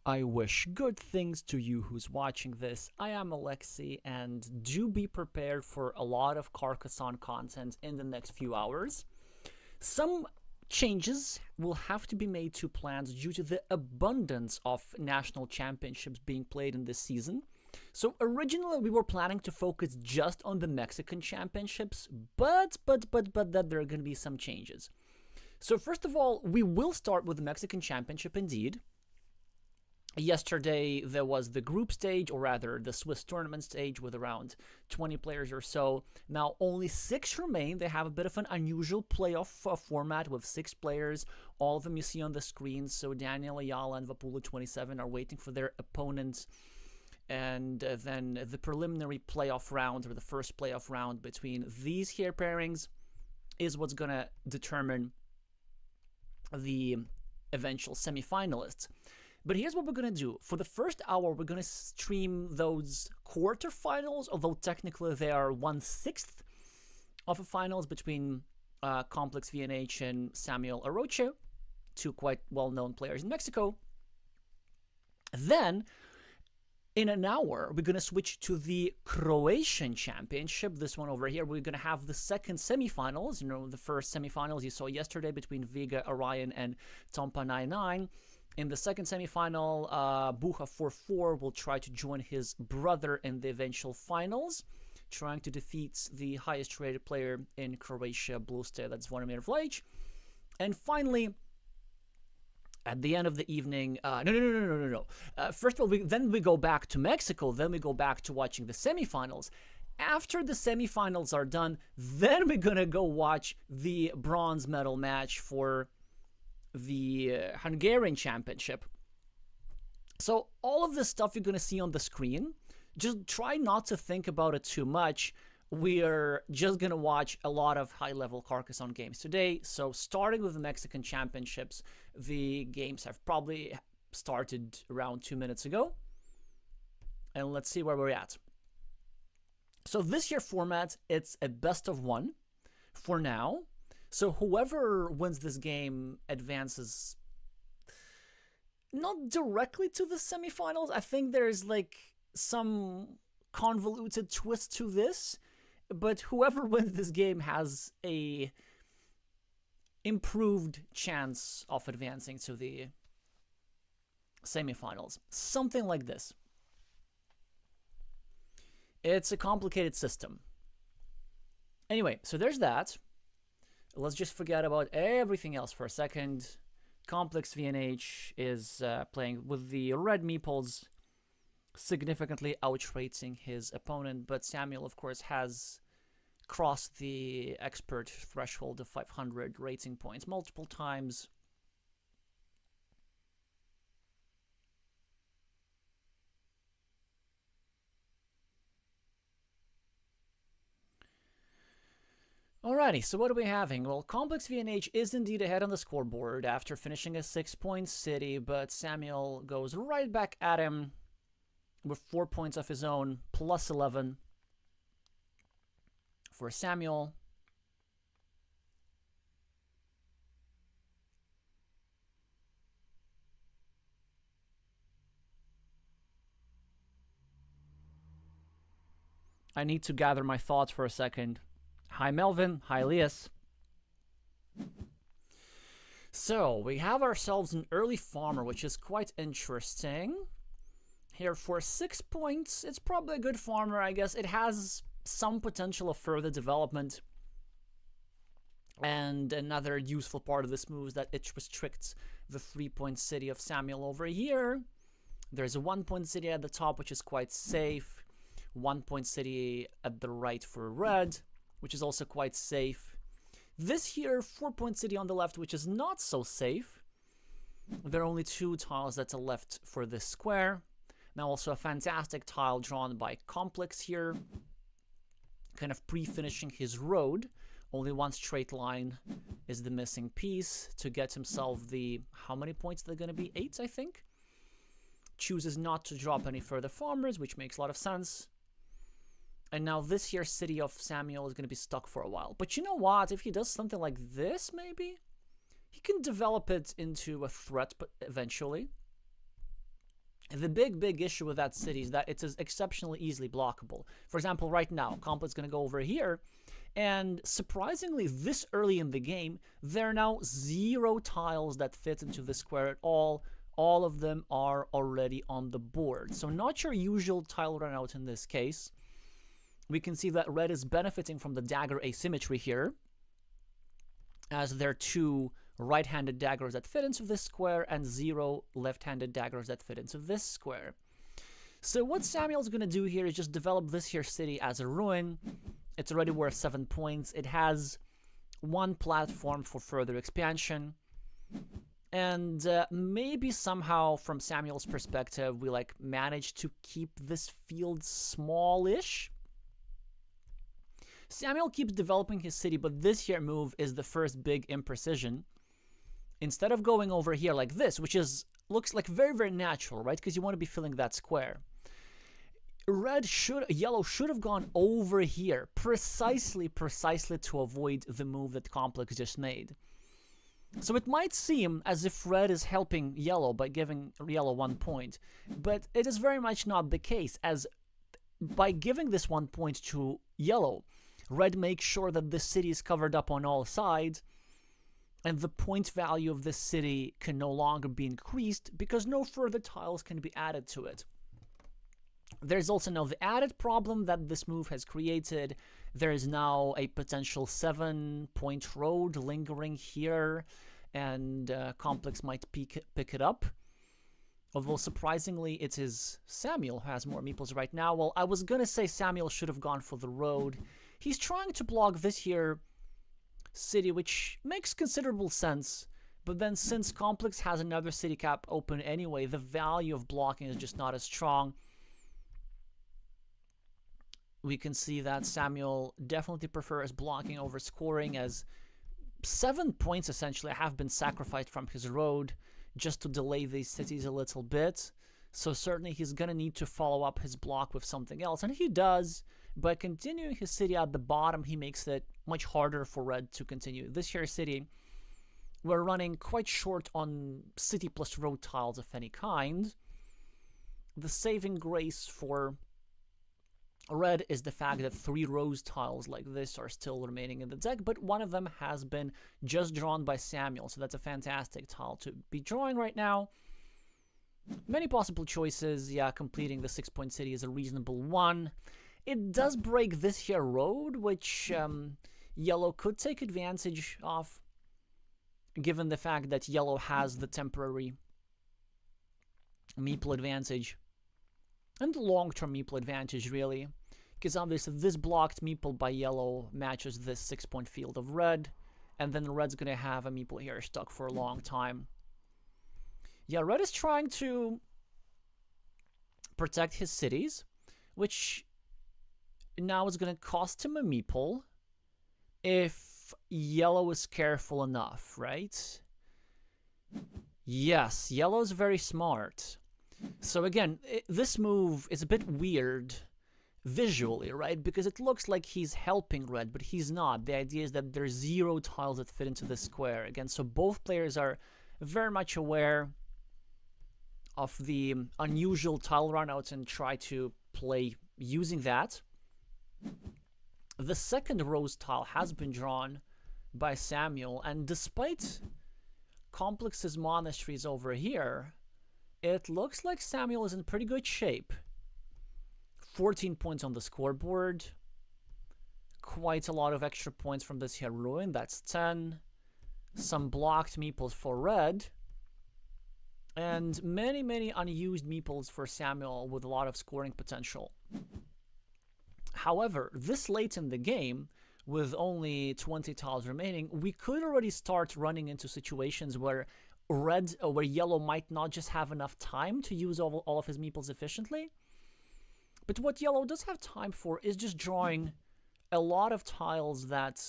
I wish good things to you who's watching this. I am Alexey, and do be prepared for a lot of Carcassonne content in the next few hours. Some changes will have to be made to plans due to the abundance of national championships being played in this season. So originally we were planning to focus just on the Mexican championships, but that there are going to be some changes. So first of all, we will start with the Mexican championship indeed. Yesterday, there was the group stage, or rather the Swiss tournament stage, with around 20 players or so. Now, only 6 remain. They have a bit of an unusual playoff format with 6 players. All of them you see on the screen. So Daniel Ayala and Vapula 27 are waiting for their opponents. And then the preliminary playoff round, or the first playoff round between these here pairings, is what's going to determine the eventual semifinalists. But here's what we're going to do. For the first hour, we're going to stream those quarterfinals, although technically they are 1/6 of a finals between Complex VNH and Samuel Aroche, two quite well-known players in Mexico. Then, in an hour, we're going to switch to the Croatian Championship. This one over here, we're going to have the second semifinals. You know, the first semifinals you saw yesterday between Vega Orion and Tompa 99. In the second semifinal, Buha 44 will try to join his brother in the eventual finals, trying to defeat the highest rated player in Croatia, Blue State, that's Zvonimir Vlajic. And finally, at the end of the evening, no. First of all, then we go back to Mexico, then we go back to watching the semifinals. After the semifinals are done, then we're going to go watch the bronze medal match for the Hungarian Championship. So all of this stuff you're going to see on the screen, just try not to think about it too much. We're just going to watch a lot of high-level Carcassonne games today. So starting with the Mexican Championships, the games have probably started around 2 minutes ago. And let's see where we're at. So this year format, it's a best of one for now. So whoever wins this game advances not directly to the semifinals. I think there's like some convoluted twist to this, but whoever wins this game has a improved chance of advancing to the semifinals. Something like this. It's a complicated system. Anyway, so there's that. Let's just forget about everything else for a second. Complex VNH is playing with the red meeples, significantly outrating his opponent, but Samuel, of course, has crossed the expert threshold of 500 rating points multiple times. Alrighty, so what are we having? Well, Complex VNH is indeed ahead on the scoreboard after finishing a 6-point city, but Samuel goes right back at him with 4 points of his own, plus 11 for Samuel. I need to gather my thoughts for a second. Hi, Melvin. Hi, Elias. So, we have ourselves an early farmer, which is quite interesting. Here for 6 points, it's probably a good farmer, I guess. It has some potential of further development. And another useful part of this move is that it restricts the 3-point city of Samuel over here. There's a 1-point city at the top, which is quite safe. 1-point city at the right for red, which is also quite safe. This here, 4-point city on the left, which is not so safe. There are only 2 tiles that are left for this square. Now also a fantastic tile drawn by Complex here, kind of pre-finishing his road. Only one straight line is the missing piece to get himself the, how many points are they going to be? 8, I think. Chooses not to drop any further farmers, which makes a lot of sense. And now this here city of Samuel is going to be stuck for a while. But you know what? If he does something like this, maybe, he can develop it into a threat, but eventually. The big issue with that city is that it is exceptionally easily blockable. For example, right now, Complex is going to go over here, and surprisingly, this early in the game, there are now 0 tiles that fit into the square at all. All of them are already on the board. So not your usual tile run out in this case. We can see that red is benefiting from the dagger asymmetry here, as there are 2 right-handed daggers that fit into this square and 0 left-handed daggers that fit into this square. So what Samuel's going to do here is just develop this here city as a ruin. It's already worth 7 points. It has 1 platform for further expansion. And maybe somehow, from Samuel's perspective, we manage to keep this field smallish. Samuel keeps developing his city, but this here move is the first big imprecision. Instead of going over here like this, which looks like very natural, right? Because you want to be filling that square. Yellow should have gone over here precisely to avoid the move that Complex just made. So it might seem as if red is helping yellow by giving yellow 1 point, but it is very much not the case, as by giving this 1 point to yellow, red makes sure that the city is covered up on all sides, and the point value of this city can no longer be increased because no further tiles can be added to it. There's also now the added problem that this move has created. There is now a potential 7-point road lingering here, and Complex might pick it up. Although, surprisingly, it is Samuel who has more meeples right now. Well, I was going to say Samuel should have gone for the road. He's trying to block this here city, which makes considerable sense. But then, since Complex has another city cap open anyway, the value of blocking is just not as strong. We can see that Samuel definitely prefers blocking over scoring, as 7 points essentially have been sacrificed from his road just to delay these cities a little bit. So certainly he's going to need to follow up his block with something else. And he does. By continuing his city at the bottom, he makes it much harder for red to continue. This here city, we're running quite short on city plus road tiles of any kind. The saving grace for red is the fact that 3 rose tiles like this are still remaining in the deck, but one of them has been just drawn by Samuel, so that's a fantastic tile to be drawing right now. Many possible choices. Yeah, completing the 6-point city is a reasonable one. It does break this here road, which yellow could take advantage of, given the fact that yellow has the temporary meeple advantage and the long-term meeple advantage, really. Because obviously this blocked meeple by yellow matches this 6-point field of red, and then red's going to have a meeple here stuck for a long time. Yeah, red is trying to protect his cities, which now is going to cost him a meeple if yellow is careful enough, right? Yes, yellow is very smart. So again, this move is a bit weird visually, right? Because it looks like he's helping red, but he's not. The idea is that there's 0 tiles that fit into this square. Again, so both players are very much aware of the unusual tile runouts and try to play using that. The second rose tile has been drawn by Samuel, and despite Complex's monasteries over here, it looks like Samuel is in pretty good shape. 14 points on the scoreboard. Quite a lot of extra points from this here ruin. That's 10. Some blocked meeples for red. And many unused meeples for Samuel with a lot of scoring potential. However, this late in the game, with only 20 tiles remaining, we could already start running into situations where yellow might not just have enough time to use all of his meeples efficiently. But what yellow does have time for is just drawing a lot of tiles that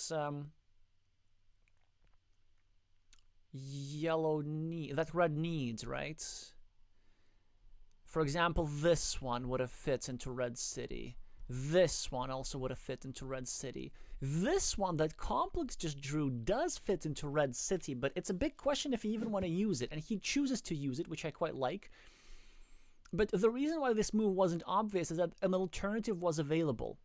red needs, right? For example, this one would have fit into red city. This one also would have fit into red city. This one that Complex just drew does fit into red city, but it's a big question if you even want to use it, and he chooses to use it, which I quite like. But the reason why this move wasn't obvious is that an alternative was available.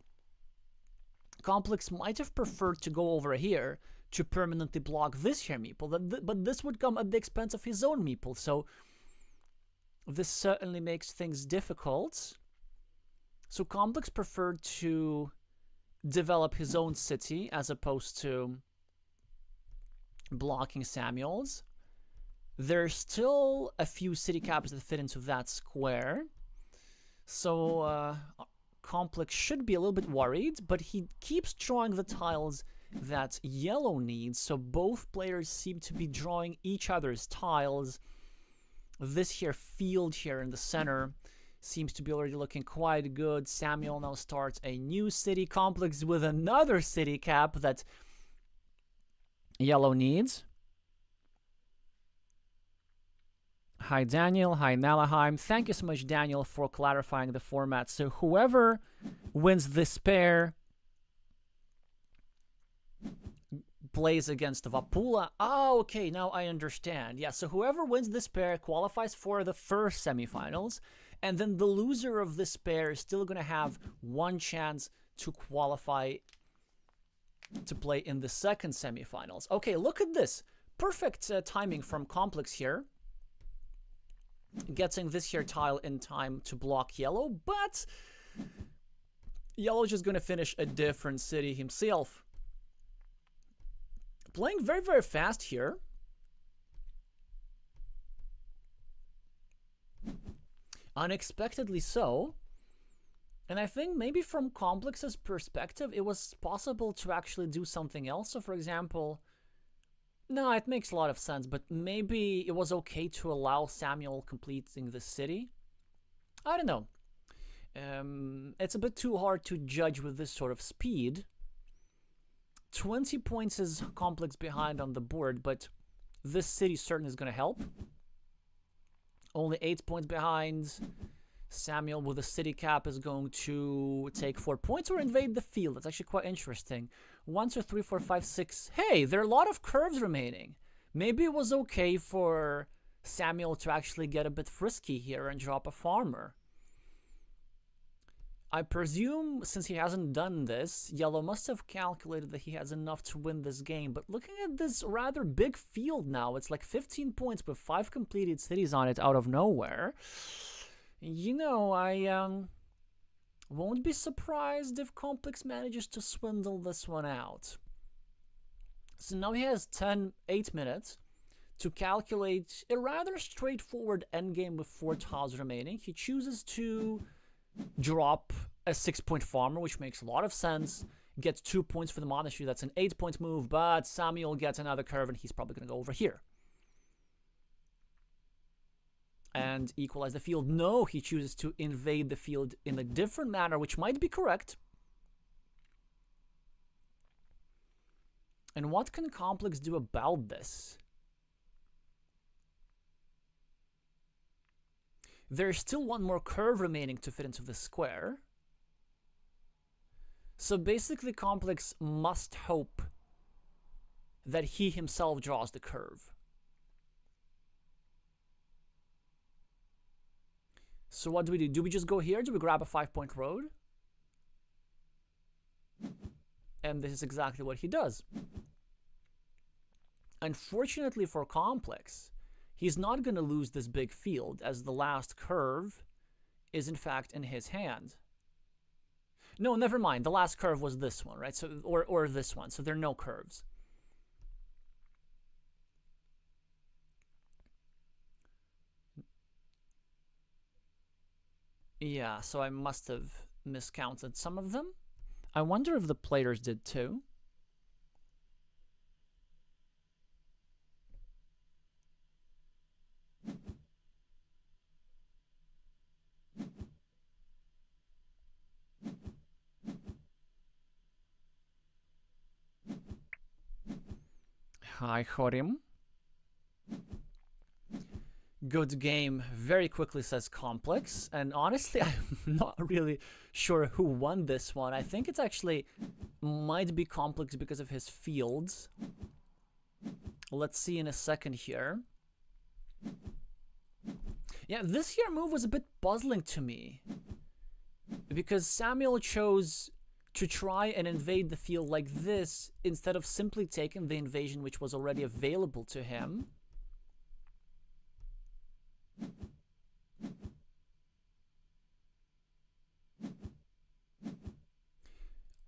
Complex might have preferred to go over here to permanently block this here meeple, but this would come at the expense of his own meeple, so this certainly makes things difficult. So Complex preferred to develop his own city as opposed to blocking Samuel's. There's still a few city caps that fit into that square, so Complex should be a little bit worried, but he keeps drawing the tiles that yellow needs, so both players seem to be drawing each other's tiles. This here field here in the center seems to be already looking quite good. Samuel now starts a new city complex with another city cap that yellow needs. Hi Daniel, hi Nalaheim. Thank you so much, Daniel, for clarifying the format. So whoever wins this pair plays against Vapula. Oh, okay, now I understand. Yeah, so whoever wins this pair qualifies for the first semifinals, and then the loser of this pair is still going to have one chance to qualify to play in the second semifinals. Okay, look at this. Perfect timing from Complex here. Getting this here tile in time to block yellow, but yellow's just going to finish a different city himself. Playing very, very fast here. Unexpectedly so. And I think maybe from Complex's perspective, it was possible to actually do something else. So, for example, no, it makes a lot of sense, but maybe it was okay to allow Samuel completing the city. I don't know. It's a bit too hard to judge with this sort of speed. 20 points is Complex behind on the board, but this city certainly is going to help. Only 8 points behind. Samuel with a city cap is going to take 4 points or invade the field. That's actually quite interesting. 1, 2, 3, 4, 5, 6. Hey, there are a lot of curves remaining. Maybe it was okay for Samuel to actually get a bit frisky here and drop a farmer. I presume, since he hasn't done this, Yellow must have calculated that he has enough to win this game. But looking at this rather big field now, it's like 15 points with 5 completed cities on it out of nowhere. You know, I won't be surprised if Complex manages to swindle this one out. So now he has 8 minutes to calculate a rather straightforward endgame with 4 tiles remaining. He chooses to drop a 6-point farmer, which makes a lot of sense. Gets 2 points for the monastery. That's an 8-point move, but Samuel gets another curve, and he's probably going to go over here and equalize the field. No, he chooses to invade the field in a different manner, which might be correct. And what can Complex do about this? There's still one more curve remaining to fit into the square. So basically, Complex must hope that he himself draws the curve. So what do we do? Do we just go here? Do we grab a 5-point road? And this is exactly what he does. Unfortunately for Complex, he's not going to lose this big field, as the last curve is in fact in his hand. No, never mind. The last curve was this one, right? So, or this one. So there are no curves. Yeah, so I must have miscounted some of them. I wonder if the players did too. Hi, Horim. Good game, very quickly, says Complex. And honestly, I'm not really sure who won this one. I think it's actually might be Complex because of his fields. Let's see in a second here. Yeah, this here move was a bit puzzling to me, because Samuel chose to try and invade the field like this instead of simply taking the invasion which was already available to him.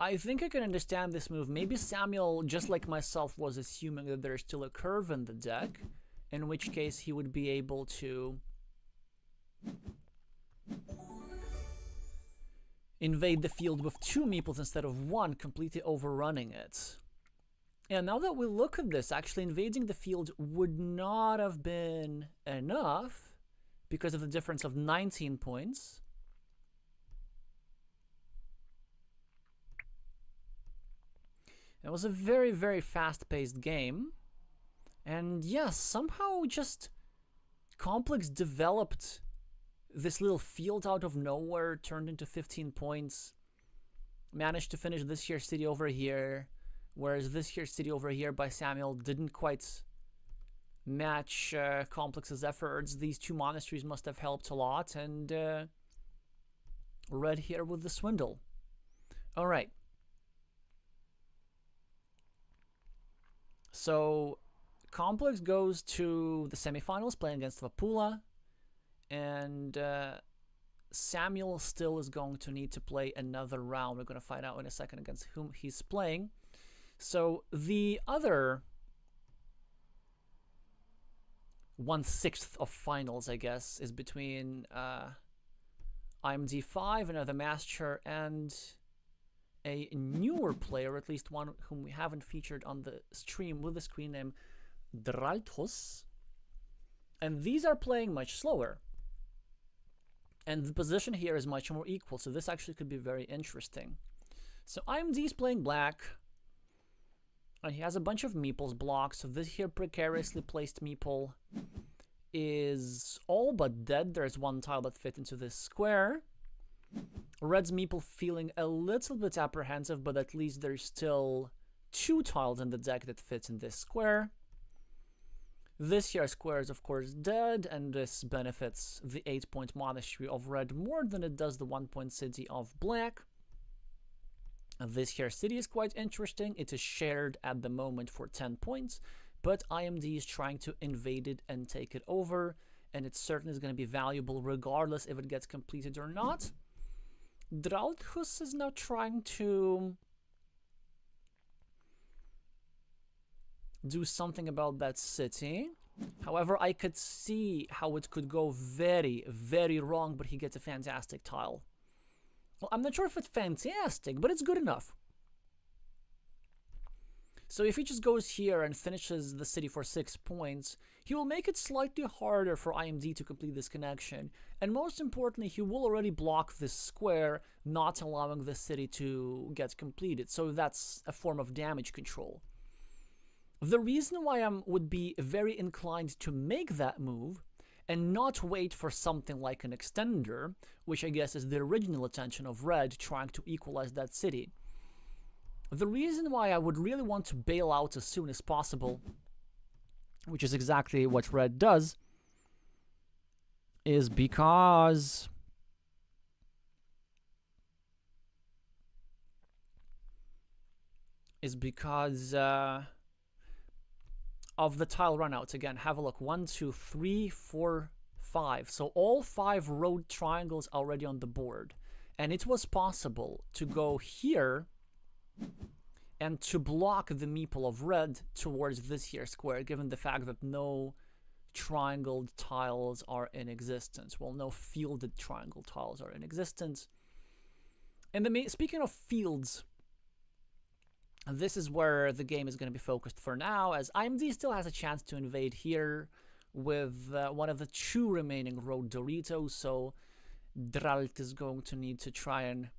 I think I can understand this move. Maybe Samuel, just like myself, was assuming that there's still a curve in the deck, in which case he would be able to invade the field with 2 meeples instead of 1, completely overrunning it. And now that we look at this, actually invading the field would not have been enough because of the difference of 19 points. It was a very, very fast-paced game. And yes, somehow just Complex developed this little field out of nowhere, turned into 15 points, managed to finish this here city over here, whereas this here city over here by Samuel didn't quite match Complex's efforts. These 2 monasteries must have helped a lot, and Red here with the swindle. All right. So Complex goes to the semifinals, playing against Vapula, and Samuel still is going to need to play another round. We're going to find out in a second against whom he's playing. So the other 1/6 of finals, I guess, is between IMD5, another master, and a newer player, at least one whom we haven't featured on the stream, with the screen name Dralthus. And these are playing much slower. And the position here is much more equal, so this actually could be very interesting. So IMD is playing black, and he has a bunch of meeples blocked, so this here precariously placed meeple is all but dead. There's 1 tile that fit into this square. Red's meeple feeling a little bit apprehensive, but at least there's still 2 tiles in the deck that fit in this square. This here square is of course dead, and this benefits the 8-point monastery of red more than it does the 1-point city of black. And this here city is quite interesting. It is shared at the moment for 10 points, but IMD is trying to invade it and take it over, and it certainly is going to be valuable regardless if it gets completed or not. Dralthus is now trying to do something about that city. However, I could see how it could go very, very wrong, but he gets a fantastic tile. Well, I'm not sure if it's fantastic, but it's good enough. So if he just goes here and finishes the city for 6 points, he will make it slightly harder for IMD to complete this connection. And most importantly, he will already block this square, not allowing the city to get completed. So that's a form of damage control. The reason why I would be very inclined to make that move and not wait for something like an extender, which I guess is the original intention of Red trying to equalize that city. The reason why I would really want to bail out as soon as possible, which is exactly what Red does, is because of the tile runouts. Again, have a look. 1, 2, 3, 4, 5. So all 5 road triangles already on the board. And it was possible to go here and to block the meeple of red towards this here square, given the fact that no triangled tiles are in existence. Well, no fielded triangle tiles are in existence. And speaking of fields, this is where the game is going to be focused for now, as IMD still has a chance to invade here with one of the 2 remaining road Doritos, so Dralt is going to need to try and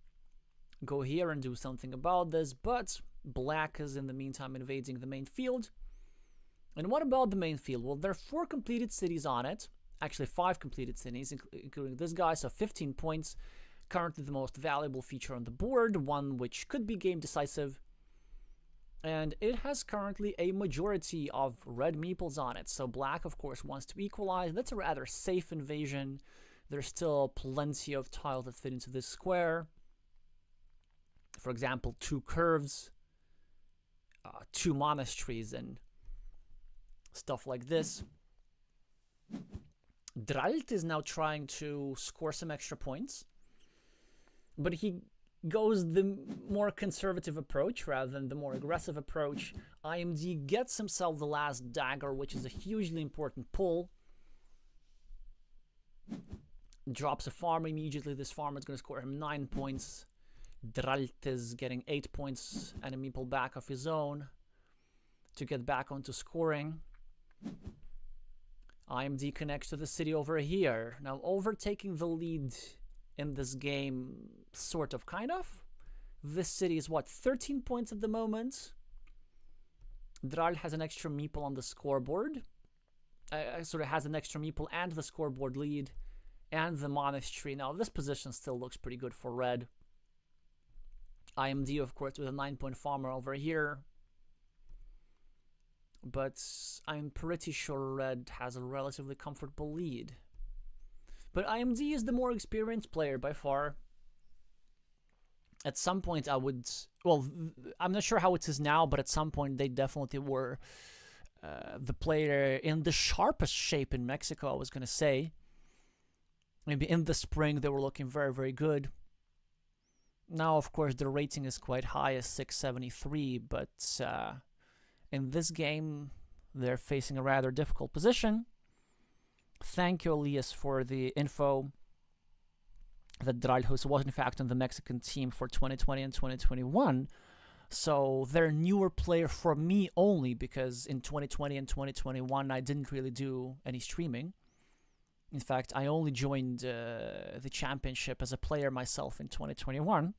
go here and do something about this, but black is in the meantime invading the main field. And what about the main field? Well, there are 4 completed cities on it, actually 5 completed cities, including this guy, so 15 points, currently the most valuable feature on the board, one which could be game decisive. And it has currently a majority of red meeples on it. So black, of course, wants to equalize. That's a rather safe invasion. There's still plenty of tiles that fit into this square. For example, 2 curves, 2 monasteries, and stuff like this. Dralt is now trying to score some extra points, but he goes the more conservative approach rather than the more aggressive approach. IMD gets himself the last dagger, which is a hugely important pull. Drops a farm immediately. This farmer is going to score him 9 points. Dralt is getting 8 points and a meeple back of his own to get back onto scoring. IMD connects to the city over here. Now overtaking the lead in this game, sort of, kind of. This city is, what, 13 points at the moment? Dralt has an extra meeple on the scoreboard. Sort of has an extra meeple and the scoreboard lead and the monastery. Now this position still looks pretty good for red. IMD, of course, with a 9-point farmer over here. But I'm pretty sure red has a relatively comfortable lead. But IMD is the more experienced player by far. At some point I would... Well, I'm not sure how it is now, but at some point they definitely were the player in the sharpest shape in Mexico, I was going to say. Maybe in the spring they were looking very, very good. Now, of course, the rating is quite high as 673, but in this game, they're facing a rather difficult position. Thank you, Elias, for the info that Dralhus was, in fact, on the Mexican team for 2020 and 2021. So they're a newer player for me only, because in 2020 and 2021, I didn't really do any streaming. In fact, I only joined the championship as a player myself in 2021.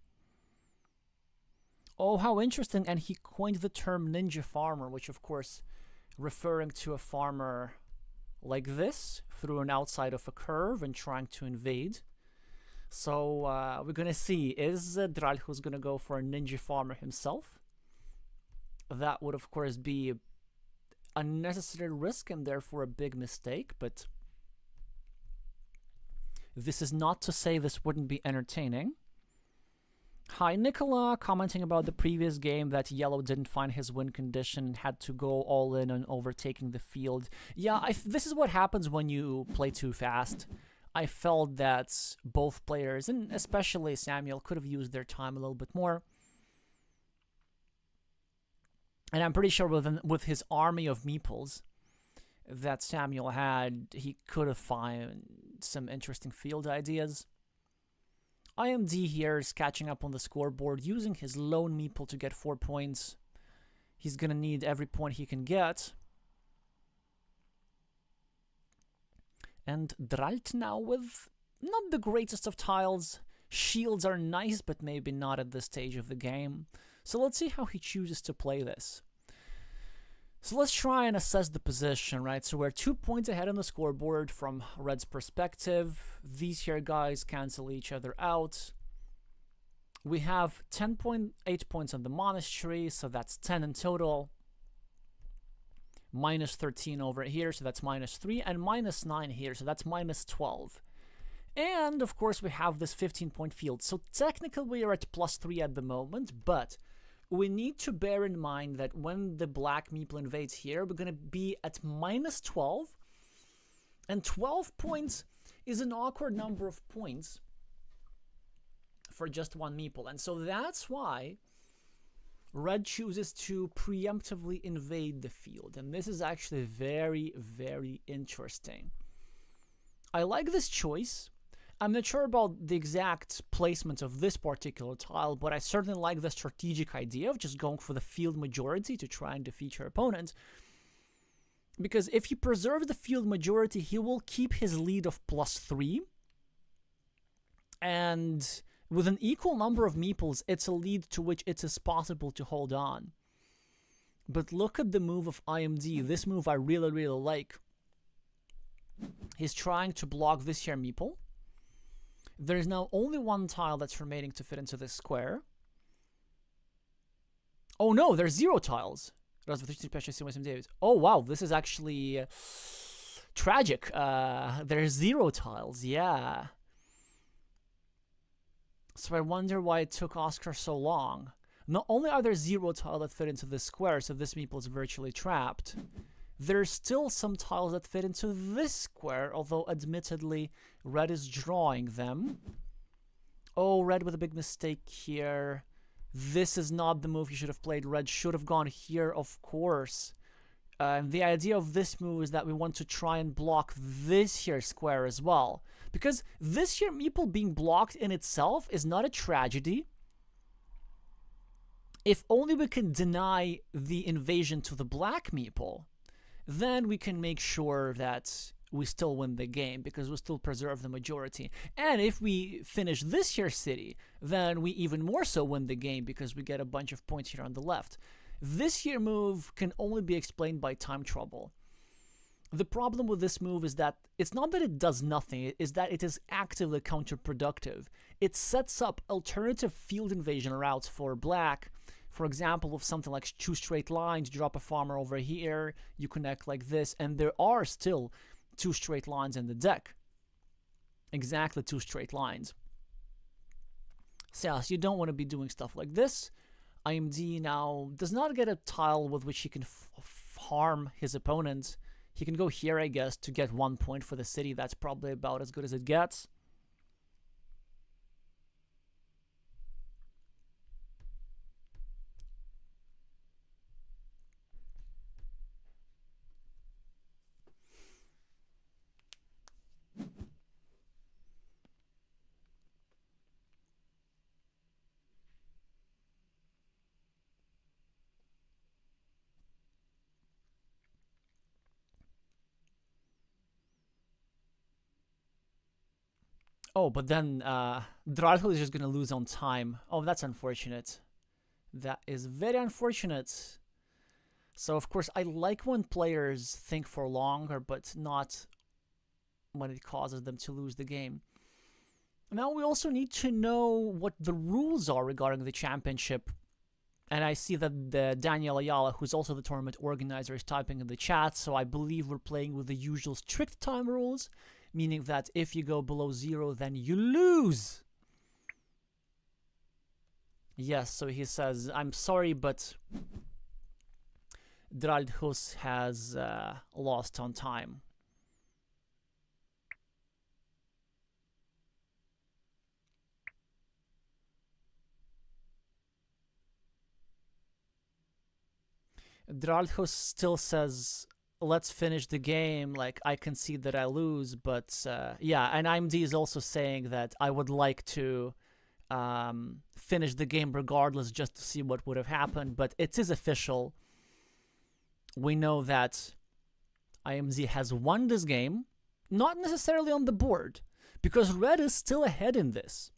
Oh, how interesting. And he coined the term ninja farmer, which, of course, referring to a farmer like this, through an outside of a curve and trying to invade. So we're going to see, is Dralhus going to go for a ninja farmer himself? That would, of course, be a unnecessary risk and therefore a big mistake, but this is not to say this wouldn't be entertaining. Hi, Nicola, commenting about the previous game that yellow didn't find his win condition and had to go all in on overtaking the field. Yeah, this is what happens when you play too fast. I felt that both players, and especially Samuel, could have used their time a little bit more. And I'm pretty sure with his army of meeples that Samuel had, he could have found some interesting field ideas. IMD here is catching up on the scoreboard, using his lone meeple to get 4 points. He's going to need every point he can get. And Dralt now with not the greatest of tiles. Shields are nice, but maybe not at this stage of the game. So let's see how he chooses to play this. So let's try and assess the position, right? So we're 2 points ahead on the scoreboard from red's perspective. These here guys cancel each other out. We have 10.8 points on the monastery, so that's 10 in total. Minus 13 over here, so that's minus 3, and minus 9 here, so that's minus 12. And, of course, we have this 15-point field. So technically we are at plus 3 at the moment, but we need to bear in mind that when the black meeple invades here, we're going to be at minus 12, and 12 points is an awkward number of points for just one meeple. And so that's why red chooses to preemptively invade the field. And this is actually very, very interesting. I like this choice. I'm not sure about the exact placement of this particular tile, but I certainly like the strategic idea of just going for the field majority to try and defeat your opponent. Because if he preserves the field majority, he will keep his lead of plus 3. And with an equal number of meeples, it's a lead to which it is possible to hold on. But look at the move of IMD. This move I really, really like. He's trying to block this here meeple. There's now only one tile that's remaining to fit into this square. Oh no, there's 0 tiles. Oh wow, this is actually tragic. There's 0 tiles, yeah. So I wonder why it took Oscar so long. Not only are there 0 tiles that fit into this square, so this meeple is virtually trapped, there's still some tiles that fit into this square, although admittedly red is drawing them. Oh, red with a big mistake here. This is not the move you should have played. Red should have gone here, of course. The idea of this move is that we want to try and block this here square as well. Because this here meeple being blocked in itself is not a tragedy. If only we can deny the invasion to the black meeple, then we can make sure that we still win the game, because we still preserve the majority. And if we finish this here city, then we even more so win the game, because we get a bunch of points here on the left. This here move can only be explained by time trouble. The problem with this move is that it's not that it does nothing, it is that it is actively counterproductive. It sets up alternative field invasion routes for black. For example, with something like 2 straight lines, drop a farmer over here, you connect like this, and there are still 2 straight lines in the deck. Exactly 2 straight lines. So yes, you don't want to be doing stuff like this. IMD now does not get a tile with which he can harm his opponent. He can go here, I guess, to get 1 point for the city. That's probably about as good as it gets. Oh, but then Drarthul is just going to lose on time. Oh, that's unfortunate. That is very unfortunate. So, of course, I like when players think for longer, but not when it causes them to lose the game. Now, we also need to know what the rules are regarding the championship. And I see that Daniel Ayala, who's also the tournament organizer, is typing in the chat, so I believe we're playing with the usual strict time rules, meaning that if you go below 0, then you lose. Yes, so he says, I'm sorry, but Draldhus has lost on time. Draldhus still says, let's finish the game, like, I can see that I lose, but yeah, and IMD is also saying that I would like to finish the game regardless, just to see what would have happened, but it is official. We know that IMZ has won this game, not necessarily on the board, because red is still ahead in this.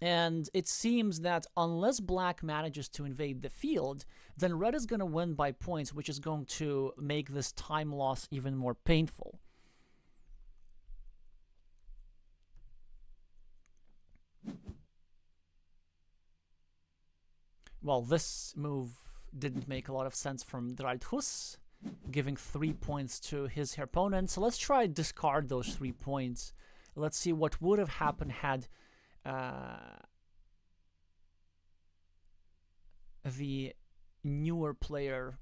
And it seems that unless black manages to invade the field, then red is going to win by points, which is going to make this time loss even more painful. Well, this move didn't make a lot of sense from Draldhus, giving 3 points to his opponent. So let's try discard those 3 points. Let's see what would have happened had the newer player,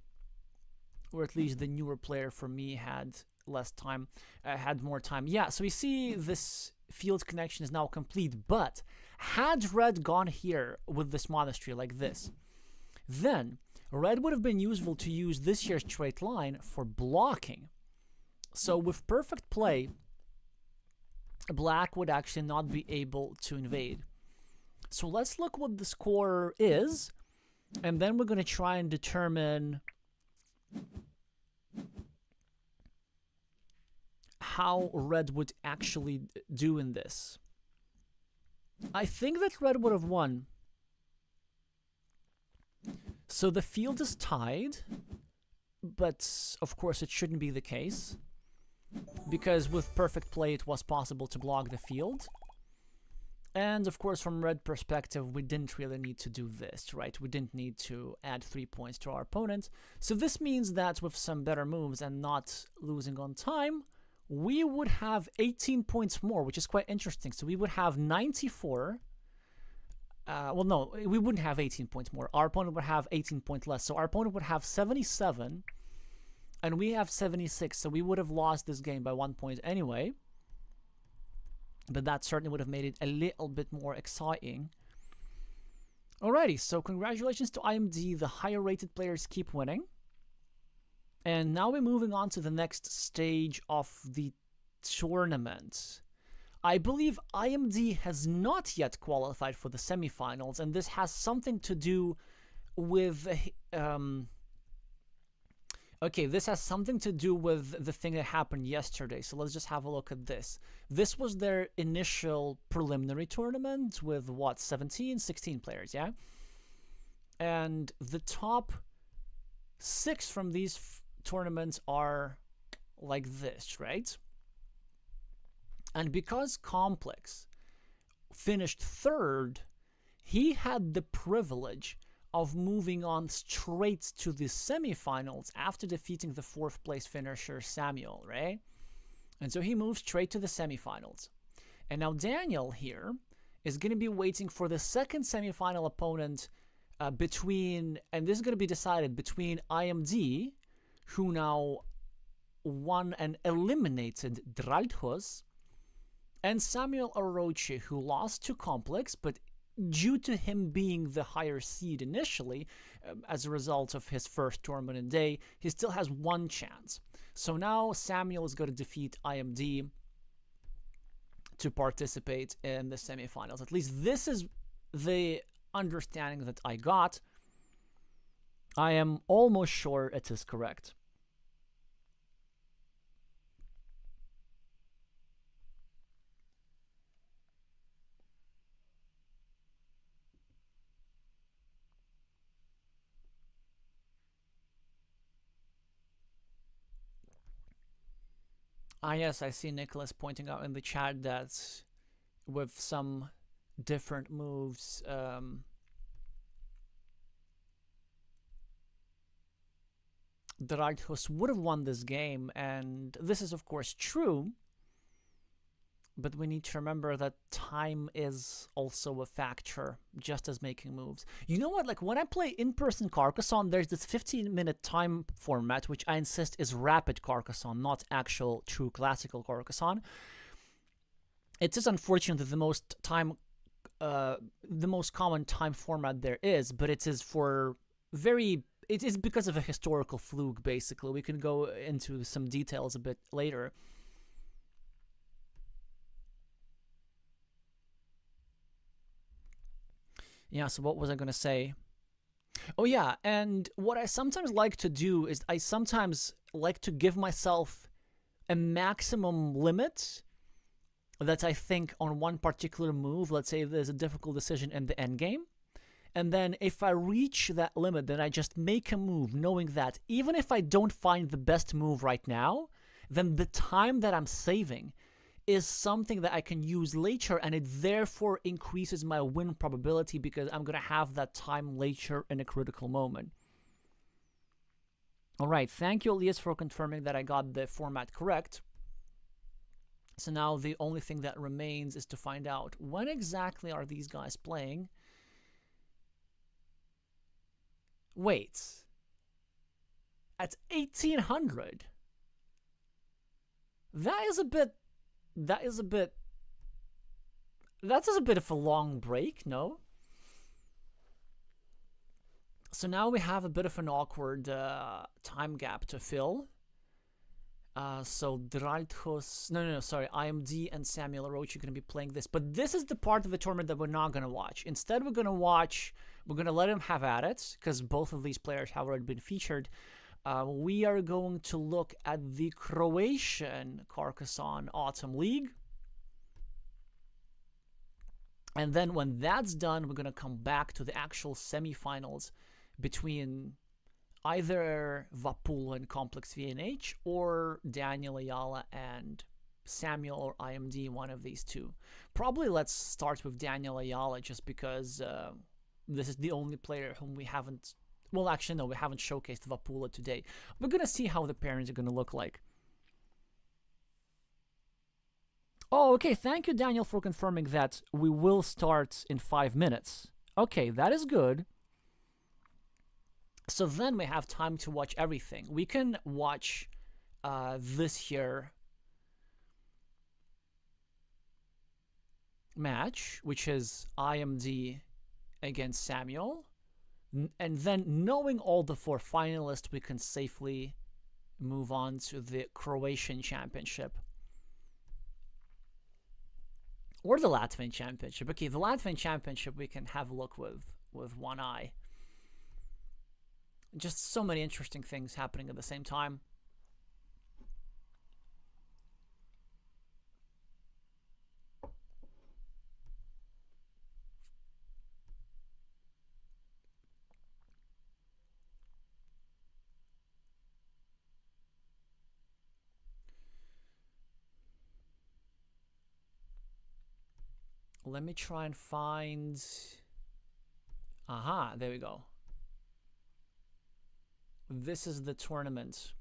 or at least the newer player for me, had less time, had more time. Yeah, so we see this field connection is now complete, but had red gone here with this monastery like this, then red would have been useful to use this here straight line for blocking. So with perfect play, black would actually not be able to invade. So let's look what the score is, and then we're going to try and determine how red would actually do in this. I think that red would have won. So the field is tied, but of course it shouldn't be the case, because with perfect play it was possible to block the field. And of course, from red perspective, we didn't really need to do this, right? We didn't need to add 3 points to our opponent. So this means that with some better moves and not losing on time, we would have 18 points more, which is quite interesting. So we would have 94. Well, no, we wouldn't have 18 points more. Our opponent would have 18 points less. So our opponent would have 77, and we have 76. So we would have lost this game by 1 point anyway. But that certainly would have made it a little bit more exciting. Alrighty, so congratulations to IMD. The higher rated players keep winning. And now we're moving on to the next stage of the tournament. I believe IMD has not yet qualified for the semifinals, and this has something to do with okay, this has something to do with the thing that happened yesterday. So let's just have a look at this. This was their initial preliminary tournament with, what, 16 players, yeah? And the top 6 from these tournaments are like this, right? And because Complex finished 3rd, he had the privilege of moving on straight to the semifinals after defeating the 4th place finisher Samuel, right? And so he moved straight to the semifinals. And now Daniel here is going to be waiting for the second semifinal opponent between, and this is going to be decided between IMD, who now won and eliminated Draldhus, and Samuel Orochi, who lost to Complex, but due to him being the higher seed initially, as a result of his first tournament day, he still has 1 chance. So now Samuel is going to defeat IMD to participate in the semifinals. At least this is the understanding that I got. I am almost sure it is correct. Ah, yes, I see Nicholas pointing out in the chat that with some different moves, Draldhus would have won this game, and this is of course true, but we need to remember that time is also a factor, just as making moves. You know what, like when I play in-person Carcassonne, there's this 15-minute time format, which I insist is rapid Carcassonne, not actual true classical Carcassonne. It's just unfortunate that the most common time format there is, but it is for very, it is because of a historical fluke, basically. We can go into some details a bit later. Yeah, so what was I going to say? Oh yeah, and what I sometimes like to do is I sometimes like to give myself a maximum limit that I think on one particular move. Let's say there's a difficult decision in the end game. And then if I reach that limit, then I just make a move knowing that even if I don't find the best move right now, then the time that I'm saving is something that I can use later, and it therefore increases my win probability because I'm going to have that time later in a critical moment. All right, thank you, Elias, for confirming that I got the format correct. So now the only thing that remains is to find out when exactly are these guys playing. Wait. At 1800? That's a bit of a long break, no? So now we have a bit of an awkward time gap to fill. So Draldhus, IMD and Samuel Orochi are going to be playing this. But this is the part of the tournament that we're not going to watch. Instead, we're going to let him have at it, because both of these players have already been featured. We are going to look at the Croatian Carcassonne Autumn League. And then when that's done, we're going to come back to the actual semifinals between either Vapulo and Complex VNH or Daniel Ayala and Samuel or IMD, one of these two. Probably let's start with Daniel Ayala, just because this is the only player whom we haven't... Well, actually, no, we haven't showcased Vapula today. We're going to see how the pairings are going to look like. Oh, okay, thank you, Daniel, for confirming that we will start in 5 minutes. Okay, that is good. So then we have time to watch everything. We can watch this here match, which is IMD against Samuel. And then, knowing all the 4 finalists, we can safely move on to the Croatian Championship. Or the Latvian Championship. Okay, the Latvian Championship we can have a look with one eye. Just so many interesting things happening at the same time. Let me try and find... Aha, there we go. This is the tournament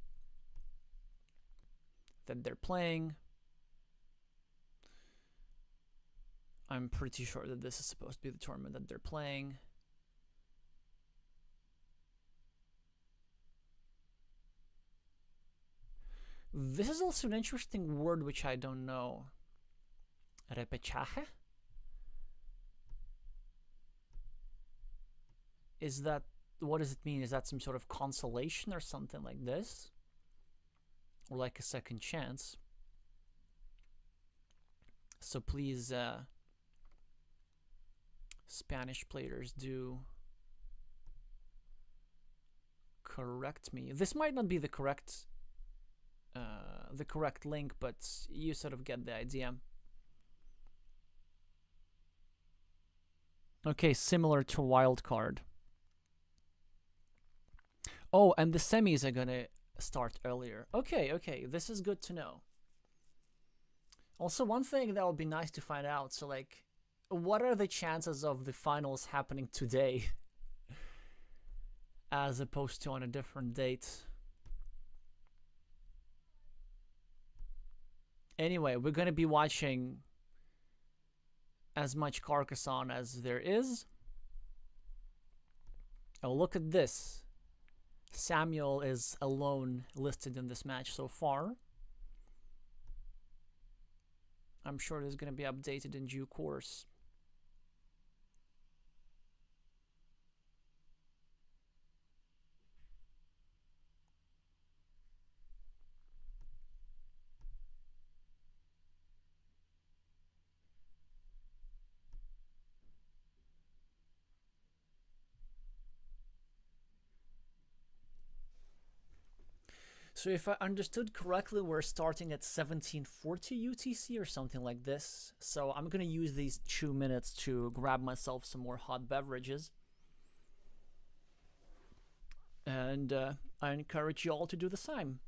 that they're playing. I'm pretty sure that this is supposed to be the tournament that they're playing. This is also an interesting word which I don't know. Repechaje? Is that, what does it mean? Is that some sort of consolation or something like this? Or like a second chance? So please, Spanish players, do correct me. This might not be the correct link, but you sort of get the idea. Okay, similar to wildcard. Oh, and the semis are gonna start earlier. Okay, okay, this is good to know. Also, one thing that would be nice to find out, so like, what are the chances of the finals happening today as opposed to on a different date? Anyway, we're gonna be watching as much Carcassonne as there is. Oh, look at this. Samuel is alone listed in this match so far. I'm sure it's going to be updated in due course. So if I understood correctly, we're starting at 1740 UTC or something like this. So I'm going to use these 2 minutes to grab myself some more hot beverages. And I encourage you all to do the same.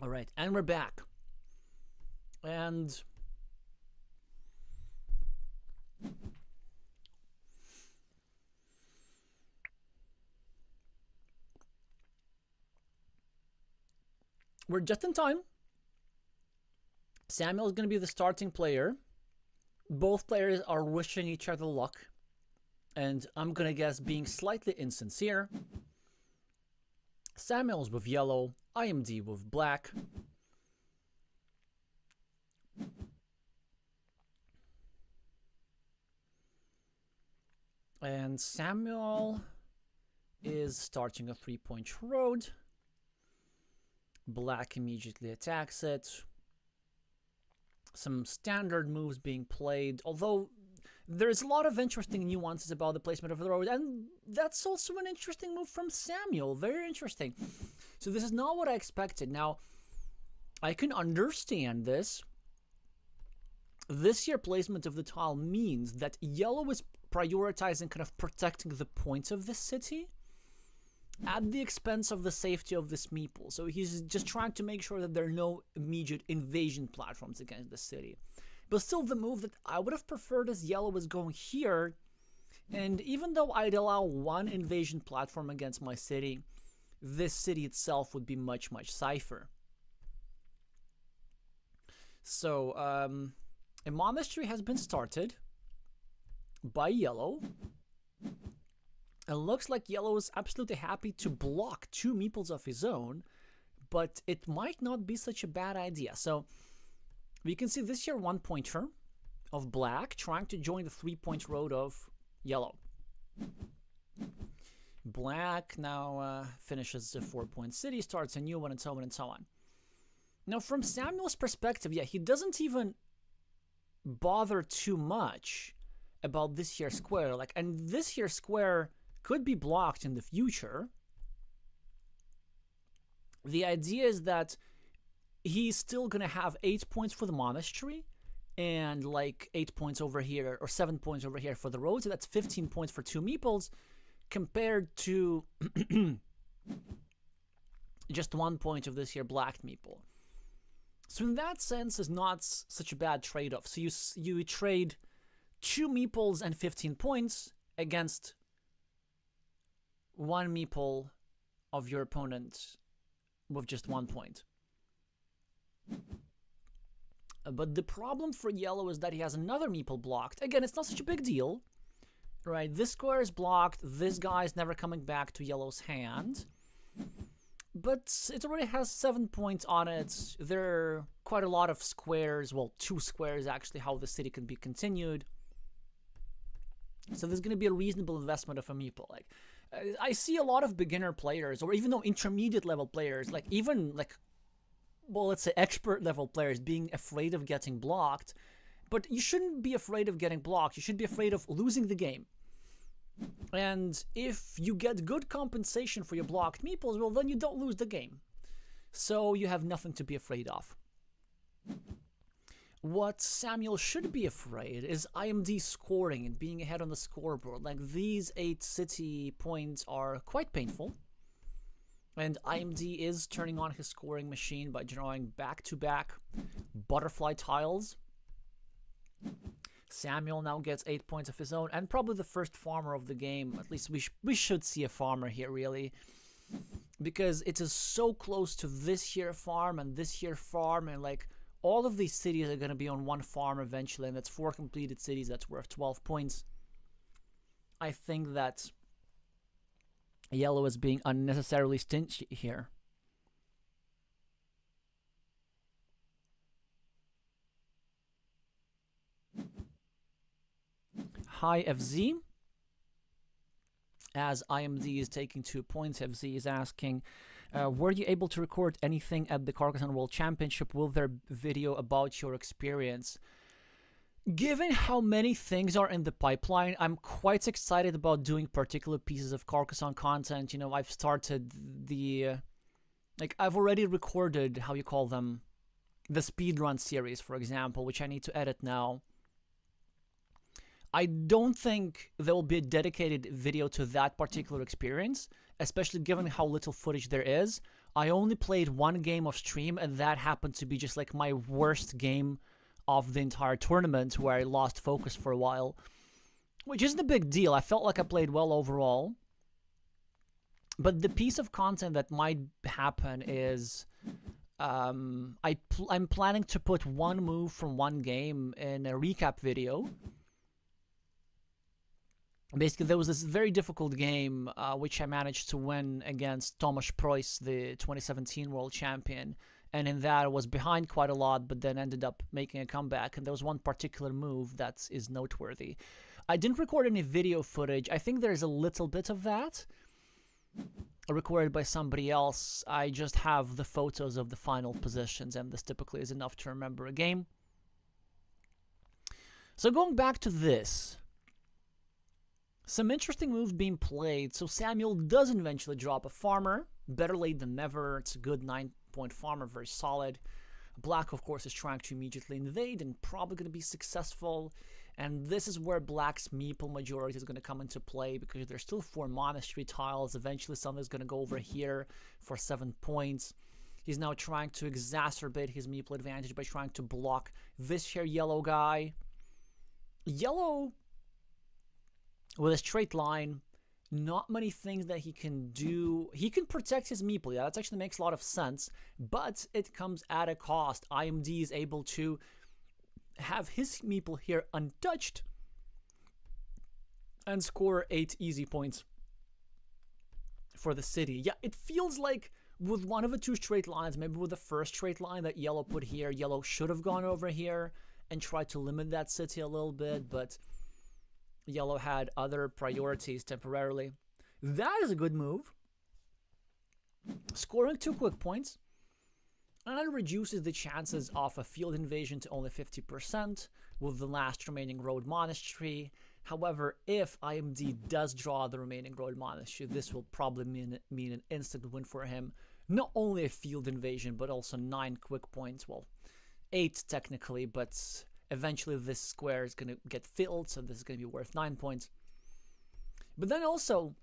All right, and we're back. And we're just in time. Samuel is going to be the starting player. Both players are wishing each other luck. And I'm going to guess being slightly insincere. Samuel's with yellow, IMD with black. And Samuel is starting a 3-point road. Black immediately attacks it. Some standard moves being played, although there's a lot of interesting nuances about the placement of the road, and that's also an interesting move from Samuel. Very interesting. So this is not what I expected. Now, I can understand this. This here placement of the tile means that yellow is prioritizing kind of protecting the points of the city at the expense of the safety of this meeple. So he's just trying to make sure that there are no immediate invasion platforms against the city. But still, the move that I would have preferred is yellow was going here. And even though I'd allow one invasion platform against my city, this city itself would be much, much safer. So, a monastery has been started by yellow. It looks like yellow is absolutely happy to block 2 meeples of his own, but it might not be such a bad idea. So we can see this here 1-pointer of black trying to join the 3-point road of yellow. Black now finishes the 4-point city, starts a new one, and so on and so on. Now, from Samuel's perspective, yeah, he doesn't even bother too much about this here square. And this here square could be blocked in the future. The idea is that he's still going to have 8 points for the monastery and 8 points over here or 7 points over here for the road. So that's 15 points for 2 meeples compared to just 1 point of this here black meeple. So in that sense, it's not such a bad trade-off. So you trade 2 meeples and 15 points against 1 meeple of your opponent with just 1 point. But the problem for yellow is that he has another meeple blocked. Again, it's not such a big deal, right? This square is blocked. This guy is never coming back to yellow's hand. But it already has 7 points on it. There are quite a lot of squares. Well, 2 squares, actually, how the city can be continued. So there's going to be a reasonable investment of a meeple. I see a lot of beginner players, or even though intermediate level players, well, let's say expert level players being afraid of getting blocked. But you shouldn't be afraid of getting blocked. You should be afraid of losing the game. And if you get good compensation for your blocked meeples, well, then you don't lose the game. So you have nothing to be afraid of. What Samuel should be afraid is IMD scoring and being ahead on the scoreboard. These 8 city points are quite painful. And IMD is turning on his scoring machine by drawing back-to-back butterfly tiles. Samuel now gets 8 points of his own, and probably the first farmer of the game. At least we should see a farmer here, really. Because it is so close to this here farm and this here farm, and all of these cities are going to be on one farm eventually, and that's 4 completed cities. That's worth 12 points. I think that yellow is being unnecessarily stingy here. Hi, FZ. As IMD is taking 2 points, FZ is asking, were you able to record anything at the Carcassonne World Championship? Will there be video about your experience? Given how many things are in the pipeline, I'm quite excited about doing particular pieces of Carcassonne content. I've started the... I've already recorded, how you call them, the speedrun series, for example, which I need to edit now. I don't think there will be a dedicated video to that particular experience, especially given how little footage there is. I only played one game of stream, and that happened to be just like my worst game of the entire tournament, where I lost focus for a while, which isn't a big deal. I felt like I played well overall. But the piece of content that might happen is I'm planning to put one move from one game in a recap video. Basically, there was this very difficult game which I managed to win against Tomasz Preuss, the 2017 world champion. And in that, I was behind quite a lot, but then ended up making a comeback. And there was one particular move that is noteworthy. I didn't record any video footage. I think there's a little bit of that recorded by somebody else. I just have the photos of the final positions, and this typically is enough to remember a game. So going back to this, some interesting moves being played. So Samuel does eventually drop a farmer. Better late than never. It's a good 9-point farmer, very solid. Black, of course, is trying to immediately invade and probably going to be successful. And this is where Black's meeple majority is going to come into play, because there's still 4 monastery tiles. Eventually, something's going to go over here for 7 points. He's now trying to exacerbate his meeple advantage by trying to block this here yellow guy. Yellow, with a straight line, not many things that he can do. He can protect his meeple. Yeah, that actually makes a lot of sense, but it comes at a cost. IMD is able to have his meeple here untouched and score 8 easy points for the city. Yeah, it feels like with one of the 2 straight lines, maybe with the first straight line that yellow put here, yellow should have gone over here and tried to limit that city a little bit, but yellow had other priorities temporarily. That is a good move. Scoring 2 quick points, and it reduces the chances of a field invasion to only 50% with the last remaining road monastery. However, if IMD does draw the remaining road monastery, this will probably mean an instant win for him. Not only a field invasion, but also 9 quick points. Well, 8 technically, but eventually this square is going to get filled, so this is going to be worth 9 points. But then also,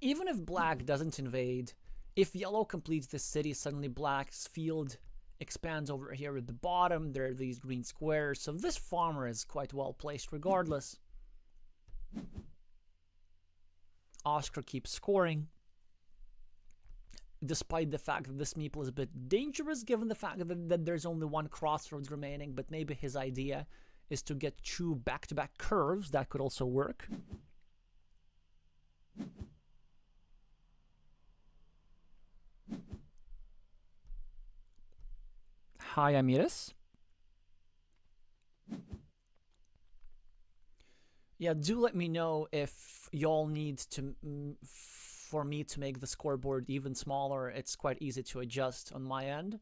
even if Black doesn't invade, if yellow completes this city, suddenly Black's field expands over here at the bottom. There are these green squares, so this farmer is quite well placed regardless. Oscar keeps scoring, despite the fact that this meeple is a bit dangerous, given the fact that there's only 1 crossroads remaining, but maybe his idea is to get 2 back-to-back curves. That could also work. Hi, Amiris. Yeah, do let me know if y'all need to for me to make the scoreboard even smaller. It's quite easy to adjust on my end.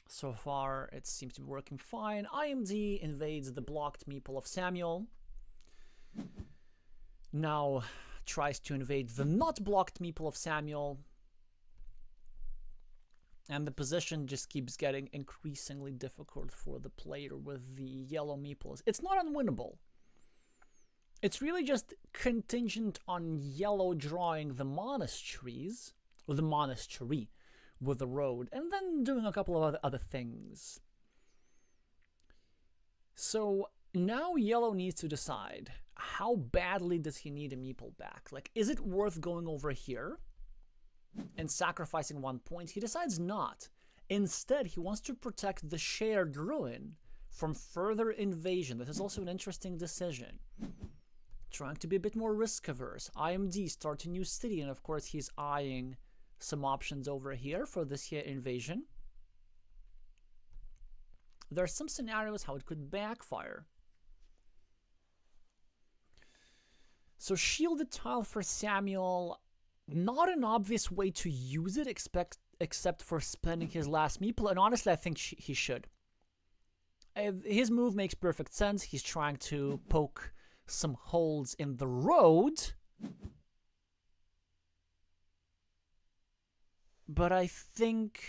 So far, it seems to be working fine. IMD invades the blocked meeple of Samuel. Now tries to invade the not blocked meeple of Samuel. And the position just keeps getting increasingly difficult for the player with the yellow meeples. It's not unwinnable. It's really just contingent on yellow drawing the monasteries, or the monastery, with the road, and then doing a couple of other things. So now yellow needs to decide, how badly does he need a meeple back? Like, is it worth going over here and sacrificing 1 point? He decides not. Instead, he wants to protect the shared ruin from further invasion. This is also an interesting decision. Trying to be a bit more risk-averse. IMD starts a new city, and of course he's eyeing some options over here for this here invasion. There are some scenarios how it could backfire. So shielded tile for Samuel. Not an obvious way to use it, except for spending his last meeple, and honestly, I think he should. His move makes perfect sense. He's trying to poke some holes in the road. But I think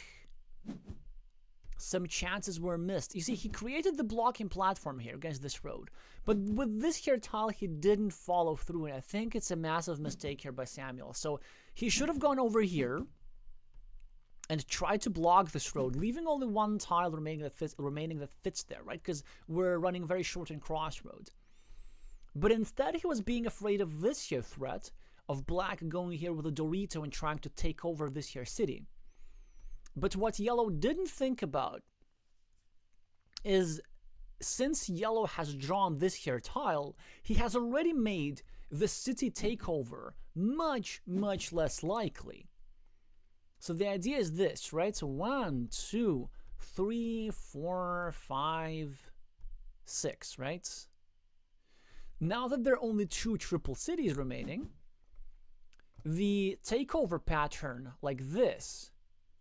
some chances were missed. You see, he created the blocking platform here against this road. But with this here tile, he didn't follow through, and I think it's a massive mistake here by Samuel. So He should have gone over here and tried to block this road, leaving only one tile remaining that fits there, right? Because we're running very short and crossroad. But instead, he was being afraid of this here threat of black going here with a Dorito and trying to take over this here city. But what yellow didn't think about is, since yellow has drawn this here tile, he has already made the city takeover much, much less likely. So the idea is this, right? So 1, 2, 3, 4, 5, 6, right? Now that there are only 2 triple cities remaining, the takeover pattern like this,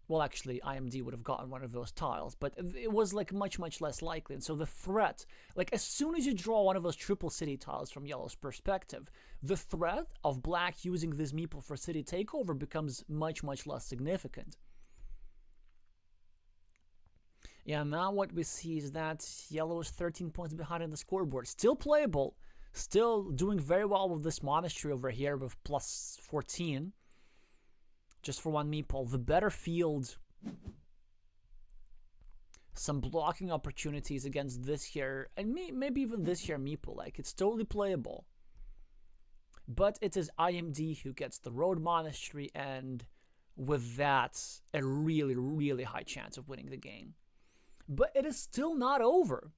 well, actually, IMD would have gotten one of those tiles, but it was like much, much less likely. And so the threat, like as soon as you draw one of those triple city tiles from yellow's perspective, the threat of black using this meeple for city takeover becomes much, much less significant. Yeah, now what we see is that yellow is 13 points behind on the scoreboard. Still playable, still doing very well with this monastery over here with plus 14. Just for one meeple. The better field, some blocking opportunities against this here, and maybe even this here meeple. Like, it's totally playable. But it is IMD who gets the road monastery, and with that, a really, really high chance of winning the game. But it is still not over.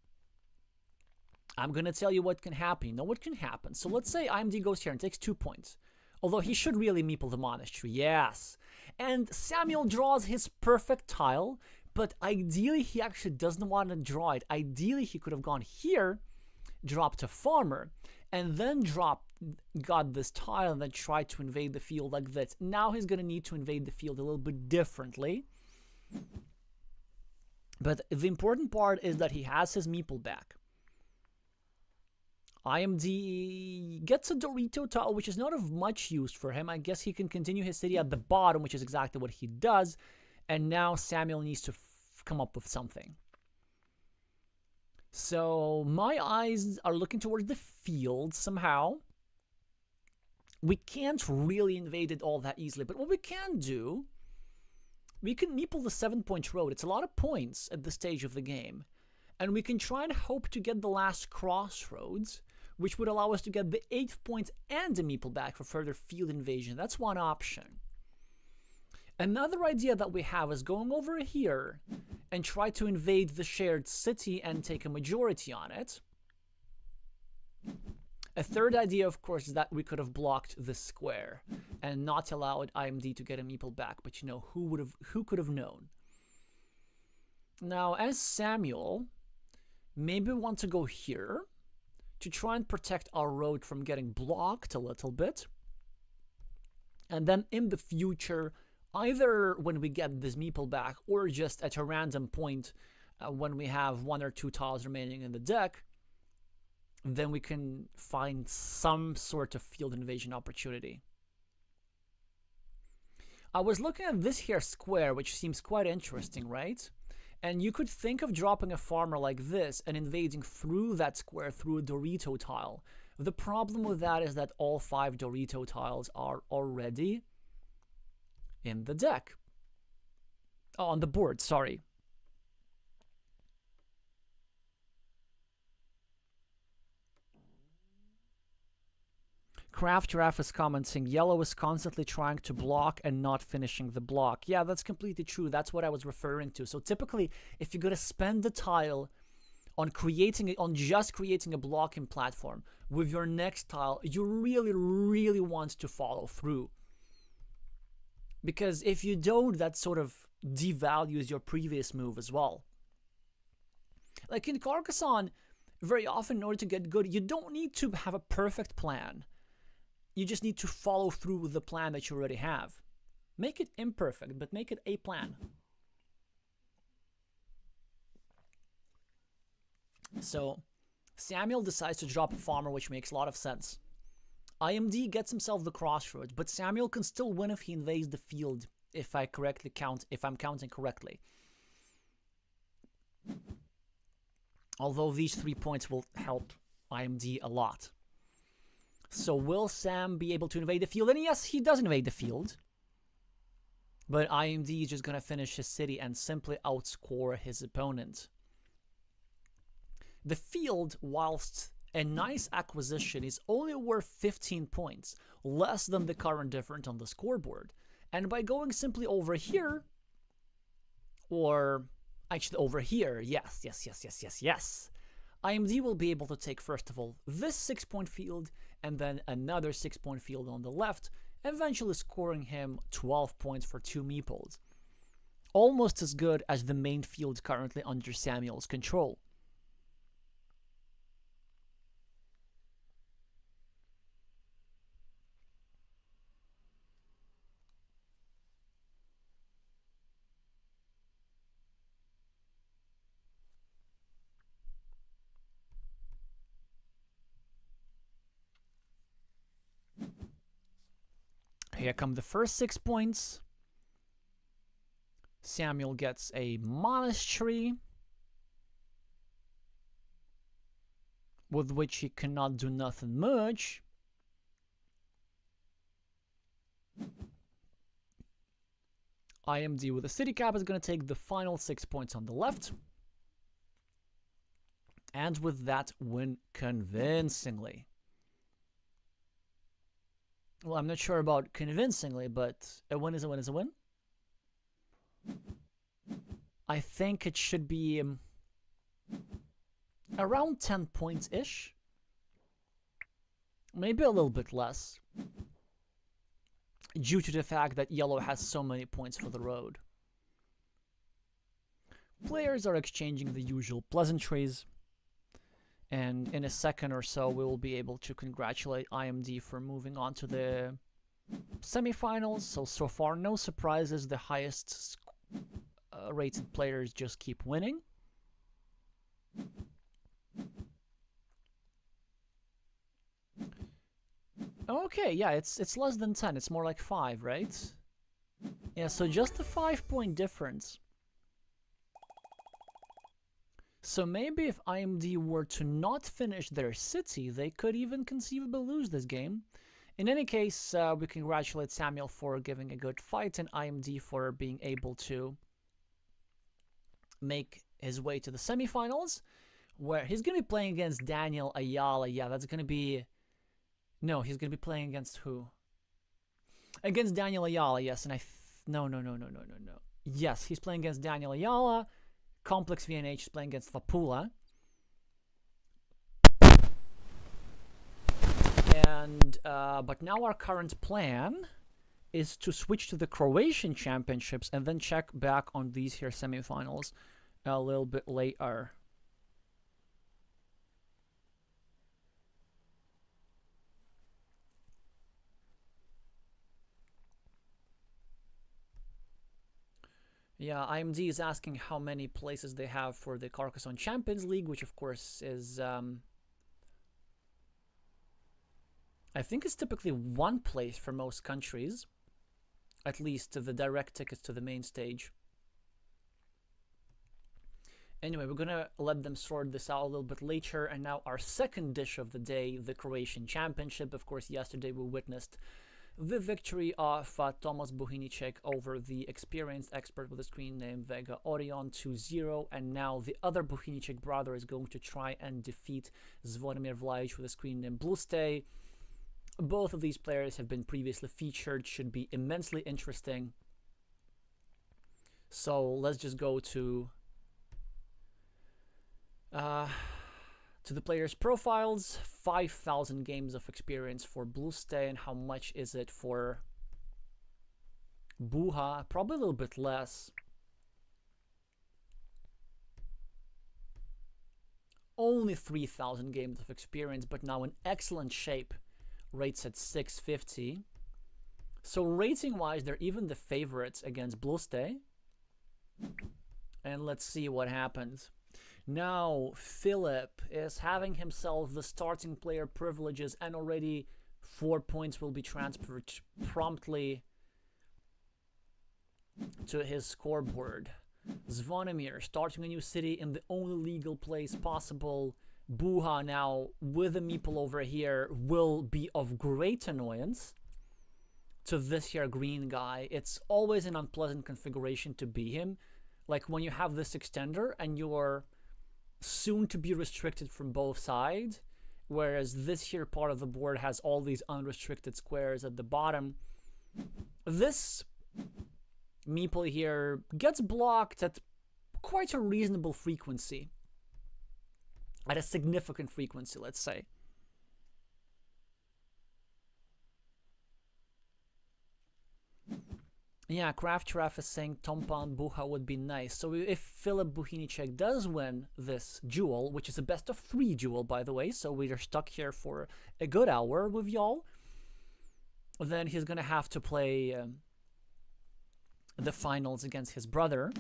I'm going to tell you what can happen. You know what can happen. So let's say IMD goes here and takes 2 points. Although he should really meeple the monastery, yes. And Samuel draws his perfect tile, but ideally he actually doesn't want to draw it. Ideally he could have gone here, dropped a farmer, and then got this tile and then tried to invade the field like this. Now he's going to need to invade the field a little bit differently. But the important part is that he has his meeple back. IMD gets a Dorito tile, which is not of much use for him. I guess he can continue his city at the bottom, which is exactly what he does. And now Samuel needs to come up with something. So my eyes are looking towards the field somehow. We can't really invade it all that easily. But what we can do, we can meeple the 7-point road. It's a lot of points at this stage of the game. And we can try and hope to get the last crossroads, which would allow us to get the 8th point and a meeple back for further field invasion. That's one option. Another idea that we have is going over here and try to invade the shared city and take a majority on it. A third idea, of course, is that we could have blocked the square and not allowed IMD to get a meeple back. But you know, who could have known? Now, as Samuel, maybe we want to go here to try and protect our road from getting blocked a little bit. And then in the future, either when we get this meeple back or just at a random point when we have 1 or 2 tiles remaining in the deck, then we can find some sort of field invasion opportunity. I was looking at this here square, which seems quite interesting, right? And you could think of dropping a farmer like this and invading through that square through a Dorito tile. The problem with that is that all 5 Dorito tiles are already in the deck. Oh, on the board, sorry. Craft Giraffe is commenting, yellow is constantly trying to block and not finishing the block. Yeah, that's completely true. That's what I was referring to. So typically, if you're going to spend the tile on just creating a blocking platform with your next tile, you really, really want to follow through. Because if you don't, that sort of devalues your previous move as well. Like in Carcassonne, very often in order to get good, you don't need to have a perfect plan. You just need to follow through with the plan that you already have. Make it imperfect, but make it a plan. So Samuel decides to drop a farmer, which makes a lot of sense. IMD gets himself the crossroads, but Samuel can still win if he invades the field, if I'm counting correctly. Although these 3 points will help IMD a lot. So will Sam be able to invade the field? And yes, he does invade the field. But IMD is just going to finish his city and simply outscore his opponent. The field, whilst a nice acquisition, is only worth 15 points, less than the current difference on the scoreboard. And by going simply over here, or actually over here, yes, IMD will be able to take, first of all, this 6-point field, and then another 6-point field on the left, eventually scoring him 12 points for 2 meeples. Almost as good as the main field currently under Samuel's control. Here come the first 6 points. Samuel gets a monastery, with which he cannot do nothing much. IMD with a city cap is going to take the final 6 points on the left. And with that, win convincingly. Well, I'm not sure about convincingly, but a win is a win is a win. I think it should be around 10 points-ish. Maybe a little bit less. Due to the fact that yellow has so many points for the road. Players are exchanging the usual pleasantries. And in a second or so, we will be able to congratulate IMD for moving on to the semifinals. So far, no surprises. The highest rated players just keep winning. Okay, yeah, it's less than 10. It's more like 5, right? Yeah, so just a 5-point difference. So maybe if IMD were to not finish their city, they could even conceivably lose this game. In any case, we congratulate Samuel for giving a good fight and IMD for being able to make his way to the semifinals, where he's going to be playing against Daniel Ayala. Yeah, that's going to be... No, he's going to be playing against who? Against Daniel Ayala, yes. And No. Yes, he's playing against Daniel Ayala. Complex VNH is playing against Vapula. And but now our current plan is to switch to the Croatian Championships and then check back on these here semifinals a little bit later. Yeah, IMD is asking how many places they have for the Carcassonne Champions League, which of course is, I think it's typically 1 place for most countries, at least the direct tickets to the main stage. Anyway, we're gonna let them sort this out a little bit later, and now our second dish of the day, the Croatian Championship. Of course, yesterday we witnessed the victory of Tomas Buhinicek over the experienced expert with a screen name Vega Orion 2-0, and now the other Buhinicek brother is going to try and defeat Zvonimir Vlajic with a screen name Blustay. Both of these players have been previously featured, should be immensely interesting. So let's just go to the players' profiles. 5,000 games of experience for Blustay, and how much is it for Buha? Probably a little bit less. Only 3,000 games of experience, but now in excellent shape. Rates at 650. So rating-wise, they're even the favorites against Blustay. And let's see what happens. Now, Philip is having himself the starting player privileges, and already 4 points will be transferred promptly to his scoreboard. Zvonimir starting a new city in the only legal place possible, Buha now with the meeple over here will be of great annoyance to this here green guy. It's always an unpleasant configuration to be him. Like when you have this extender and you're soon to be restricted from both sides, whereas this here part of the board has all these unrestricted squares at the bottom. This meeple here gets blocked at quite a reasonable frequency. At a significant frequency, let's say. Yeah, Craftraf is saying Tompan Buha would be nice. So if Filip Buhinicek does win this duel, which is a best of 3 duel, by the way, so we are stuck here for a good hour with y'all, then he's gonna have to play the finals against his brother,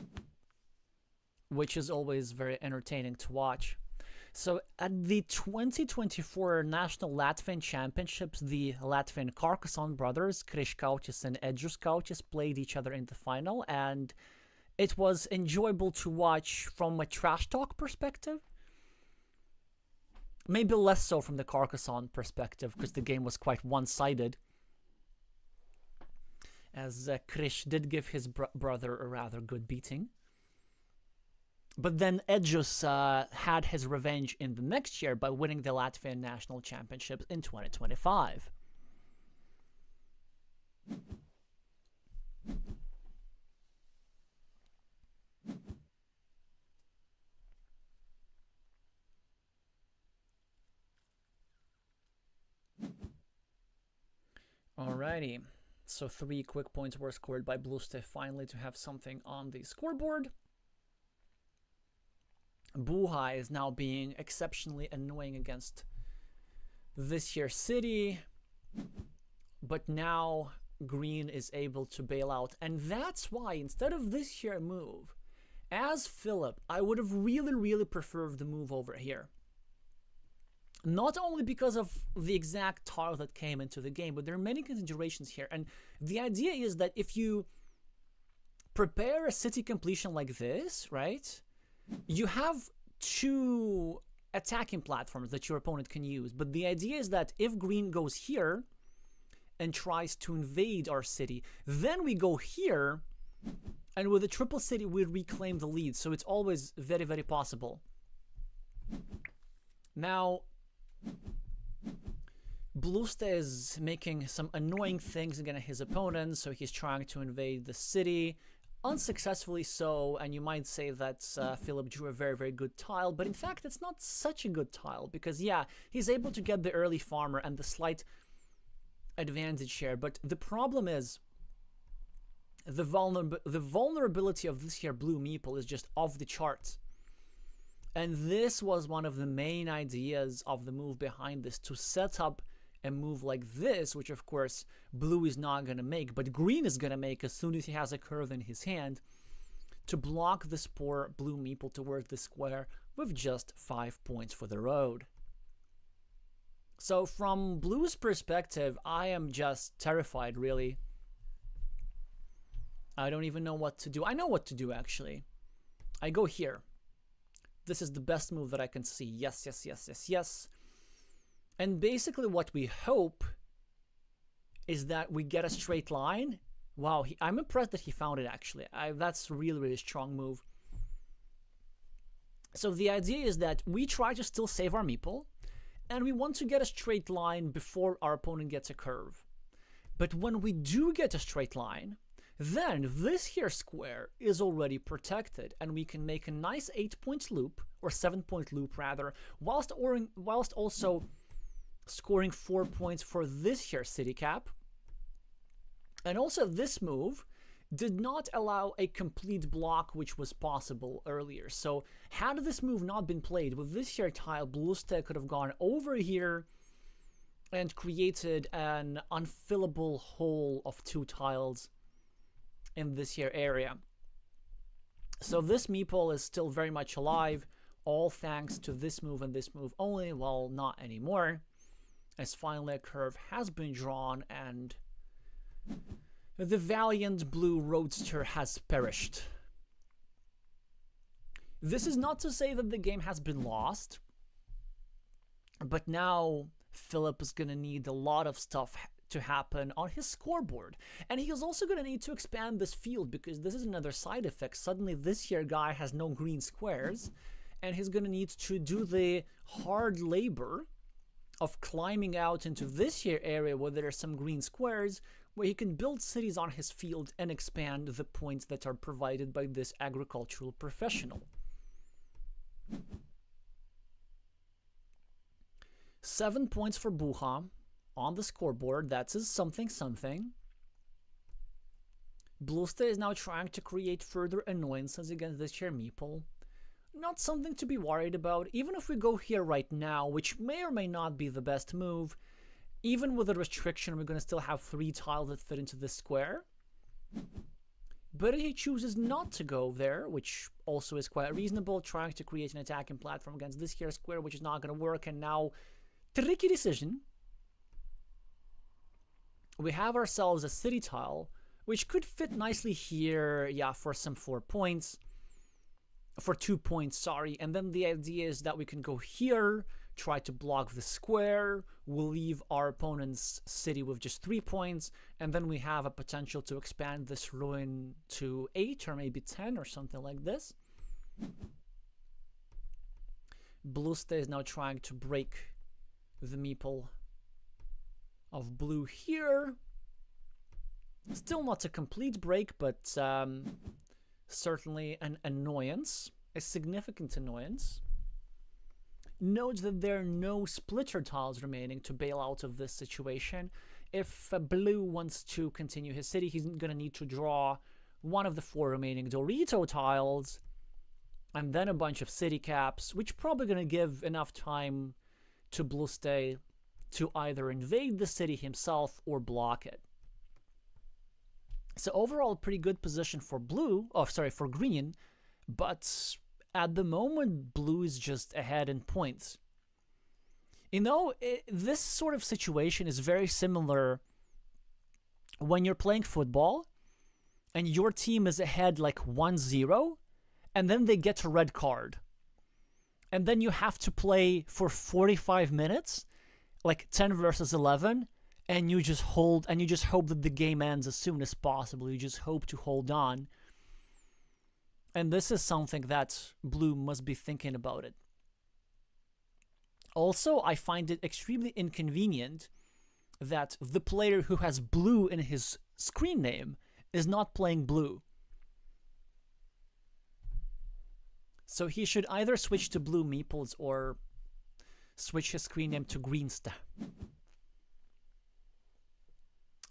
which is always very entertaining to watch. So at the 2024 National Latvian Championships, the Latvian Carcassonne brothers, Krish Kautis and Edžus Kautis, played each other in the final, and it was enjoyable to watch from a trash talk perspective. Maybe less so from the Carcassonne perspective, because the game was quite one-sided. As Krish did give his brother a rather good beating. But then Edžus had his revenge in the next year by winning the Latvian National Championships in 2025. Alrighty, so 3 quick points were scored by Blueste finally to have something on the scoreboard. Buha is now being exceptionally annoying against this here city, but now green is able to bail out, and that's why instead of this here move, as Filip, I would have really preferred the move over here. Not only because of the exact tile that came into the game, but there are many considerations here, and the idea is that if you prepare a city completion like this, right? You have 2 attacking platforms that your opponent can use, but the idea is that if green goes here and tries to invade our city, then we go here, and with a triple city we reclaim the lead, so it's always very possible. Now, Blueste is making some annoying things against his opponent, so he's trying to invade the city. Unsuccessfully so, and you might say that Filip drew a very good tile, but in fact it's not such a good tile, because yeah, he's able to get the early farmer and the slight advantage here, but the problem is the vulnerability of this here blue meeple is just off the charts. And this was one of the main ideas of the move behind this, to set up a move like this, which of course blue is not going to make, but green is going to make as soon as he has a curve in his hand, to block this poor blue meeple towards the square with just 5 points for the road. So from blue's perspective, I am just terrified, really. I don't even know what to do. I know what to do, actually. I go here. This is the best move that I can see. Yes. And basically what we hope is that we get a straight line. Wow, I'm impressed that he found it, actually. That's a really strong move. So the idea is that we try to still save our meeple, and we want to get a straight line before our opponent gets a curve. But when we do get a straight line, then this here square is already protected, and we can make a nice 8-point loop, or 7-point loop rather, whilst also scoring 4 points for this here city cap. And also this move did not allow a complete block, which was possible earlier. So had this move not been played with this here tile, Blueste could have gone over here and created an unfillable hole of 2 tiles in this here area. So this meeple is still very much alive, all thanks to this move and this move only. Well, not anymore, as finally a curve has been drawn and the valiant blue roadster has perished. This is not to say that the game has been lost. But now Philip is going to need a lot of stuff to happen on his scoreboard. And he is also going to need to expand this field, because this is another side effect. Suddenly this here guy has no green squares, and he's going to need to do the hard labor of climbing out into this here area where there are some green squares, where he can build cities on his field and expand the points that are provided by this agricultural professional. 7 points for Buha on the scoreboard. That's his something. Blueste is now trying to create further annoyances against this here meeple. Not something to be worried about. Even if we go here right now, which may or may not be the best move, even with the restriction, we're going to still have 3 tiles that fit into this square. But he chooses not to go there, which also is quite reasonable, trying to create an attacking platform against this here square, which is not going to work. And now, tricky decision. We have ourselves a city tile, which could fit nicely here, yeah, for some 4 points. For 2 points, sorry. And then the idea is that we can go here, try to block the square, we'll leave our opponent's city with just 3 points, and then we have a potential to expand this ruin to 8 or maybe 10 or something like this. Blueste is now trying to break the meeple of blue here. Still not a complete break, but certainly an annoyance, a significant annoyance. Note that there are no splitter tiles remaining to bail out of this situation. If blue wants to continue his city, he's going to need to draw one of the 4 remaining Dorito tiles, and then a bunch of city caps, which probably going to give enough time to Blueste to either invade the city himself or block it. So overall, pretty good position for for green, but at the moment, blue is just ahead in points. You know, this sort of situation is very similar when you're playing football and your team is ahead like 1-0, and then they get a red card. And then you have to play for 45 minutes, like 10 versus 11, and you just hope that the game ends as soon as possible. You just hope to hold on. And this is something that blue must be thinking about it. Also, I find it extremely inconvenient that the player who has blue in his screen name is not playing blue. So he should either switch to blue meeples or switch his screen name to Greensta.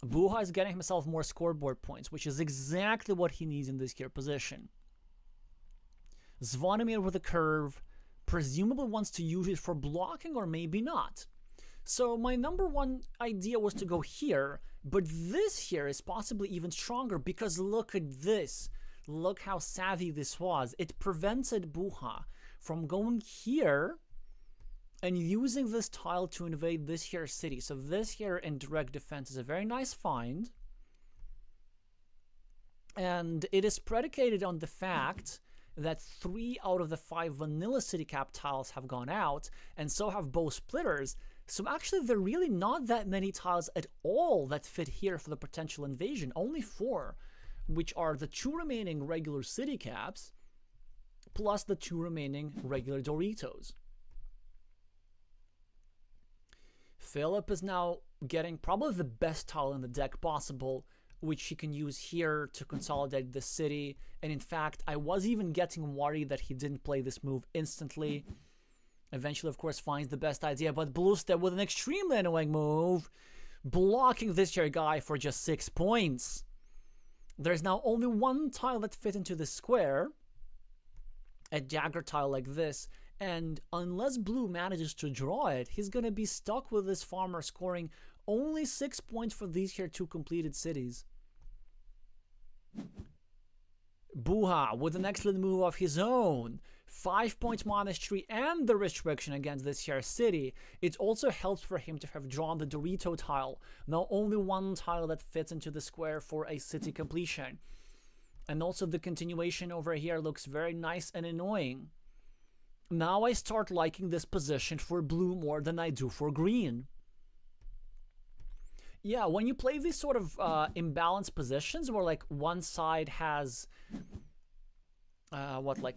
Buha is getting himself more scoreboard points, which is exactly what he needs in this here position. Zvonimir with a curve, presumably wants to use it for blocking or maybe not. So my number one idea was to go here, but this here is possibly even stronger because look at this. Look how savvy this was. It prevented Buha from going here and using this tile to invade this here city. So this here in direct defense is a very nice find. And it is predicated on the fact that 3 out of the 5 vanilla city cap tiles have gone out, and so have both splitters. So actually there are really not that many tiles at all that fit here for the potential invasion. Only 4, which are the 2 remaining regular city caps, plus the 2 remaining regular Doritos. Philip is now getting probably the best tile in the deck possible, which he can use here to consolidate the city. And in fact, I was even getting worried that he didn't play this move instantly. Eventually, of course, finds the best idea, but Blueste with an extremely annoying move, blocking this here guy for just 6 points. There's now only 1 tile that fit into the square, a dagger tile like this, and unless blue manages to draw it, he's going to be stuck with this farmer scoring only 6 points for these here 2 completed cities. Buha with an excellent move of his own. 5 points monastery and the restriction against this here city. It also helps for him to have drawn the Dorito tile. Now only 1 tile that fits into the square for a city completion. And also the continuation over here looks very nice and annoying. Now I start liking this position for blue more than I do for green. Yeah, when you play these sort of imbalanced positions where like one side has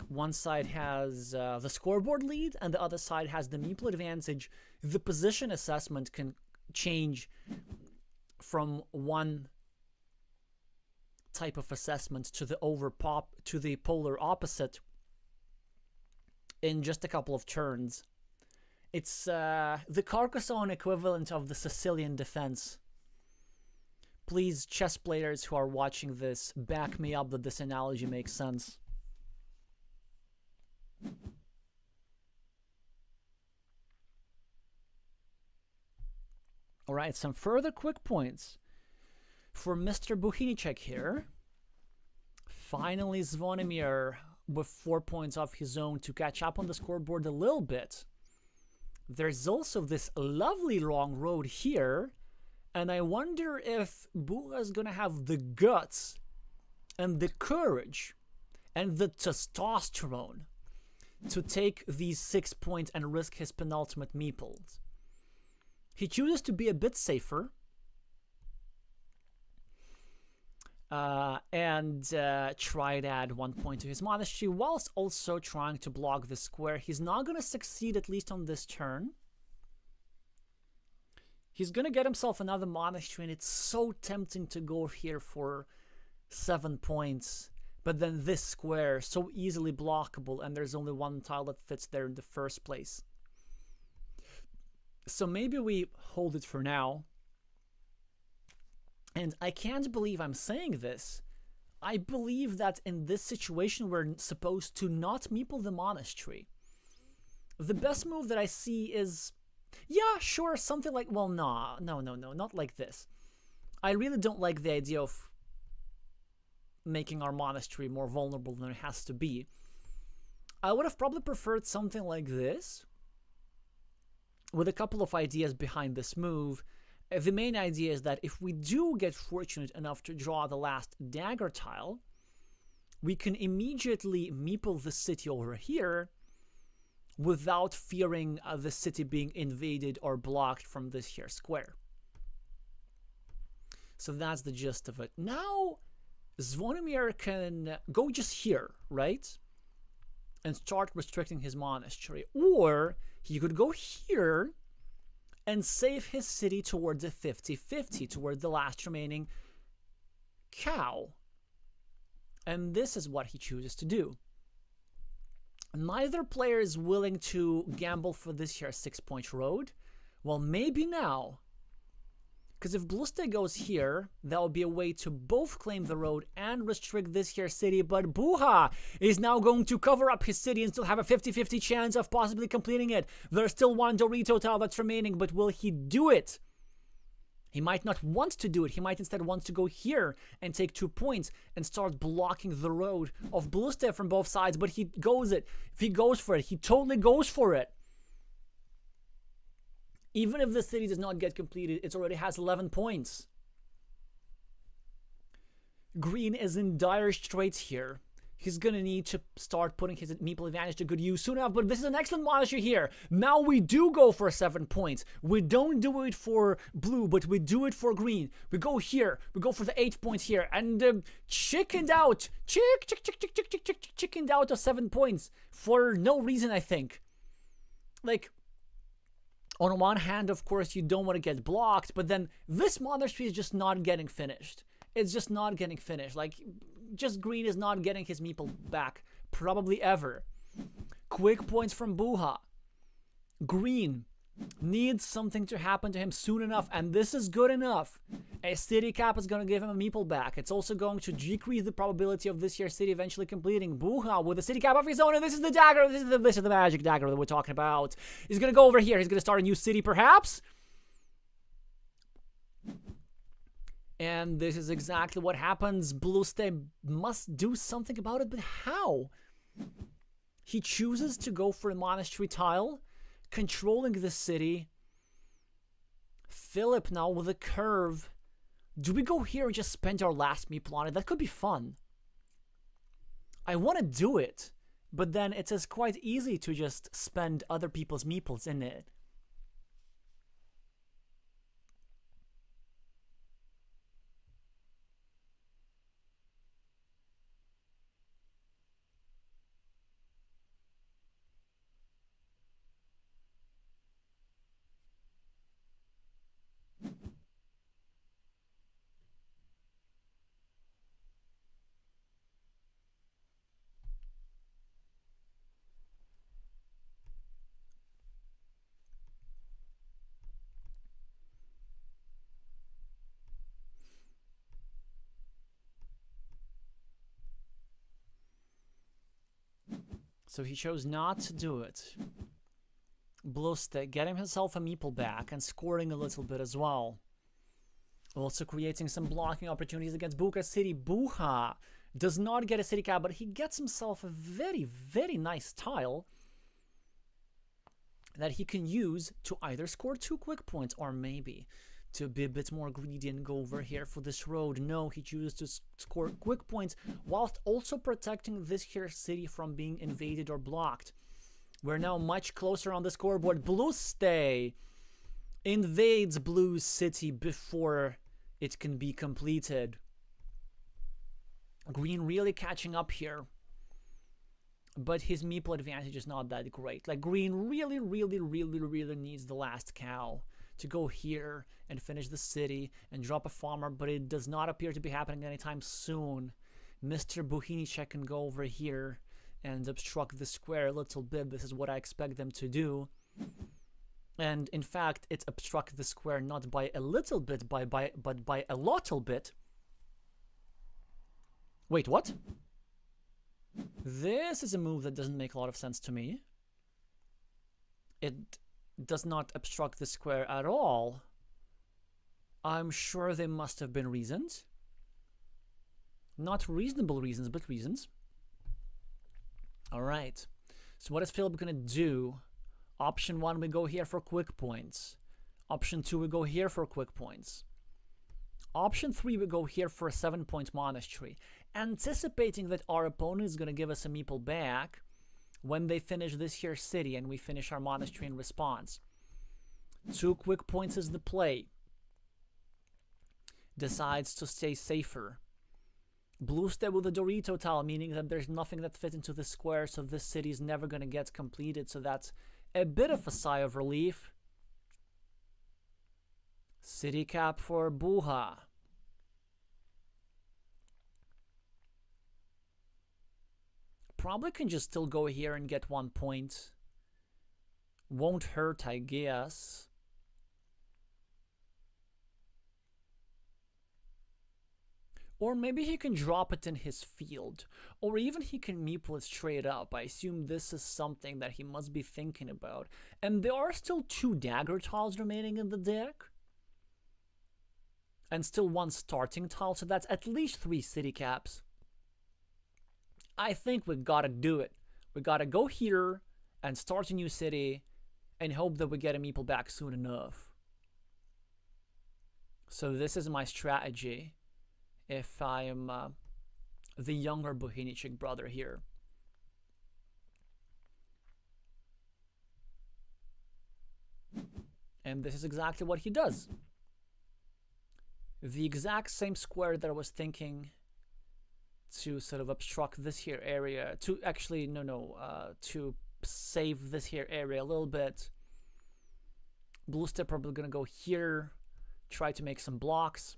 one side has the scoreboard lead and the other side has the meeple advantage, the position assessment can change from one type of assessment to the polar opposite in just a couple of turns. It's the Carcassonne equivalent of the Sicilian defense. Please, chess players who are watching this, back me up that this analogy makes sense. All right, some further quick points for Mr. Buhinicek here. Finally, Zvonimir with 4 points off his own to catch up on the scoreboard a little bit. There's also this lovely long road here, and I wonder if Buha is going to have the guts and the courage and the testosterone to take these 6 points and risk his penultimate meeples. He chooses to be a bit safer and try to add 1 point to his monastery whilst also trying to block the square. He's not going to succeed, at least on this turn. He's going to get himself another monastery, and it's so tempting to go here for 7 points. But then this square, so easily blockable, and there's only one tile that fits there in the first place. So maybe we hold it for now. And I can't believe I'm saying this. I believe that in this situation we're supposed to not meeple the monastery. The best move that I see is, yeah, sure, something like, well, no, not like this. I really don't like the idea of making our monastery more vulnerable than it has to be. I would have probably preferred something like this, with a couple of ideas behind this move. The main idea is that if we do get fortunate enough to draw the last dagger tile, we can immediately meeple the city over here without fearing the city being invaded or blocked from this here square. So that's the gist of it. Now, Zvonimir can go just here, right? And start restricting his monastery. Or he could go here and save his city towards a 50-50, toward the last remaining cow. And this is what he chooses to do. Neither player is willing to gamble for this here 6-point road. Well, maybe now. Because if Bluste goes here, that would be a way to both claim the road and restrict this here city. But Buha is now going to cover up his city and still have a 50-50 chance of possibly completing it. There's still one Dorito tile that's remaining, but will he do it? He might not want to do it. He might instead want to go here and take 2 points and start blocking the road of Bluste from both sides. But he goes it. If he goes for it, he totally goes for it. Even if the city does not get completed, it already has 11 points. Green is in dire straits here. He's going to need to start putting his meeple advantage to good use soon enough, but this is an excellent monastery here. Now we do go for 7 points. We don't do it for blue, but we do it for green. We go here. We go for the 8 points here. And chickened out. Chickened out of 7 points for no reason, I think. Like, on one hand, of course, you don't want to get blocked, but then this monastery is just not getting finished. It's just not getting finished. Like, just green is not getting his meeple back, probably ever. Quick points from Buha. Green needs something to happen to him soon enough, and this is good enough. A city cap is going to give him a meeple back. It's also going to decrease the probability of this here city eventually completing. Buha with a city cap of his own, and this is the dagger. This is the magic dagger that we're talking about. He's going to go over here. He's going to start a new city, perhaps. And this is exactly what happens. Bluste must do something about it, but how? He chooses to go for a monastery tile, controlling the city. Philip now with a curve. Do we go here and just spend our last meeple on it? That could be fun. I want to do it, But then it is quite easy to just spend other people's meeples in it. So he chose not to do it. Bluste getting himself a meeple back and scoring a little bit as well. Also creating some blocking opportunities against Bucha City. Bucha does not get a city cap, but he gets himself a very, very nice tile that he can use to either score 2 quick points or maybe to be a bit more greedy and go over here for this road. No, he chooses to score quick points whilst also protecting this here city from being invaded or blocked. We're now much closer on the scoreboard. Bluste invades Blue City before it can be completed. Green really catching up here. But his meeple advantage is not that great. Like, Green really needs the last cow to go here and finish the city and drop a farmer, but it does not appear to be happening anytime soon. Mr. Buhinicek can go over here and obstruct the square a little bit. This is what I expect them to do. And in fact, it's obstruct the square not by a little bit, but by a lottle bit. Wait, what? This is a move that doesn't make a lot of sense to me. It does not obstruct the square at all. I'm sure there must have been reasons. Not reasonable reasons, but reasons. Alright. So what is Philip gonna do? Option 1, we go here for quick points. Option 2, we go here for quick points. Option 3, we go here for a 7-point monastery. Anticipating that our opponent is going to give us a meeple back when they finish this here city and we finish our monastery in response. 2 quick points is the play. Decides to stay safer. Blue step with a Dorito tile, meaning that there's nothing that fits into the square, so this city is never going to get completed, so that's a bit of a sigh of relief. City cap for Buha. Probably can just still go here and get 1 point. Won't hurt, I guess. Or maybe he can drop it in his field. Or even he can meeple it straight up. I assume this is something that he must be thinking about. And there are still 2 dagger tiles remaining in the deck. And still 1 starting tile, so that's at least 3 city caps. I think we gotta do it. We gotta go here and start a new city and hope that we get a meeple back soon enough. So this is my strategy if I am the younger Buhinicek brother here. And this is exactly what he does. The exact same square that I was thinking to sort of obstruct this here area, to actually, to save this here area a little bit. Blue step probably gonna go here, try to make some blocks.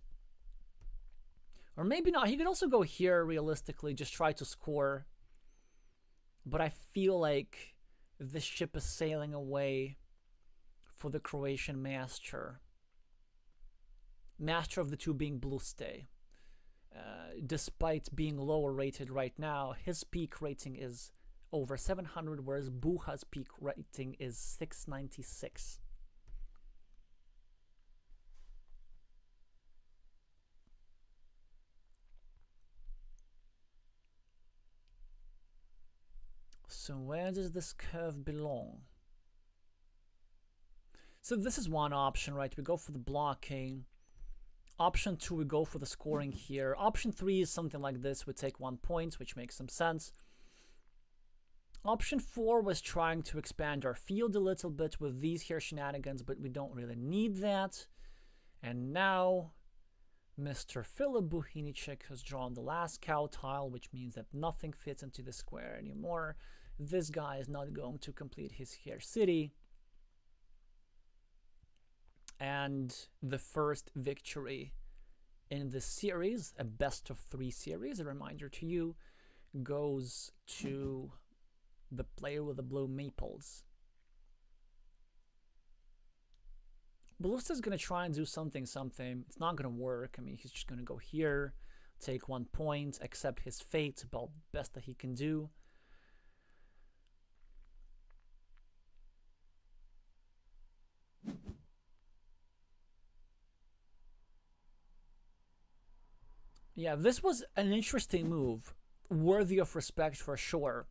Or maybe not, he could also go here realistically, just try to score. But I feel like this ship is sailing away for the Croatian master. Master of the 2 being Bluste. Despite being lower rated right now, his peak rating is over 700, whereas Buha's peak rating is 696. So where does this curve belong? So this is one option, right? We go for the blocking. Option 2, we go for the scoring here. Option 3 is something like this. We take 1 point, which makes some sense. Option 4 was trying to expand our field a little bit with these here shenanigans, but we don't really need that. And now Mr. Filip Buhinicek has drawn the last cow tile, which means that nothing fits into the square anymore. This guy is not going to complete his here city. And the first victory in this series, a best of 3 series, a reminder to you, goes to the player with the blue maples. Bluster is going to try and do something. It's not going to work. I mean, he's just going to go here, take 1 point, accept his fate, about the best that he can do. Yeah, this was an interesting move, worthy of respect for sure.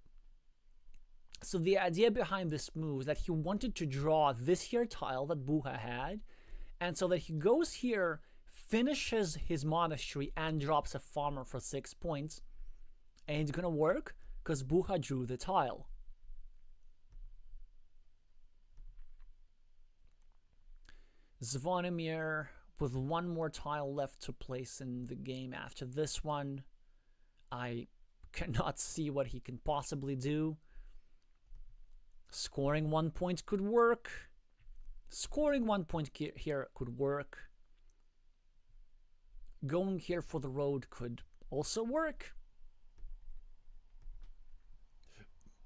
So the idea behind this move is that he wanted to draw this here tile that Buha had, and so that he goes here, finishes his monastery, and drops a farmer for 6 points. Ain't gonna work, because Buha drew the tile. Zvonimir with 1 more tile left to place in the game after this one. I cannot see what he can possibly do. Scoring 1 point could work. Scoring 1 point here could work. Going here for the road could also work.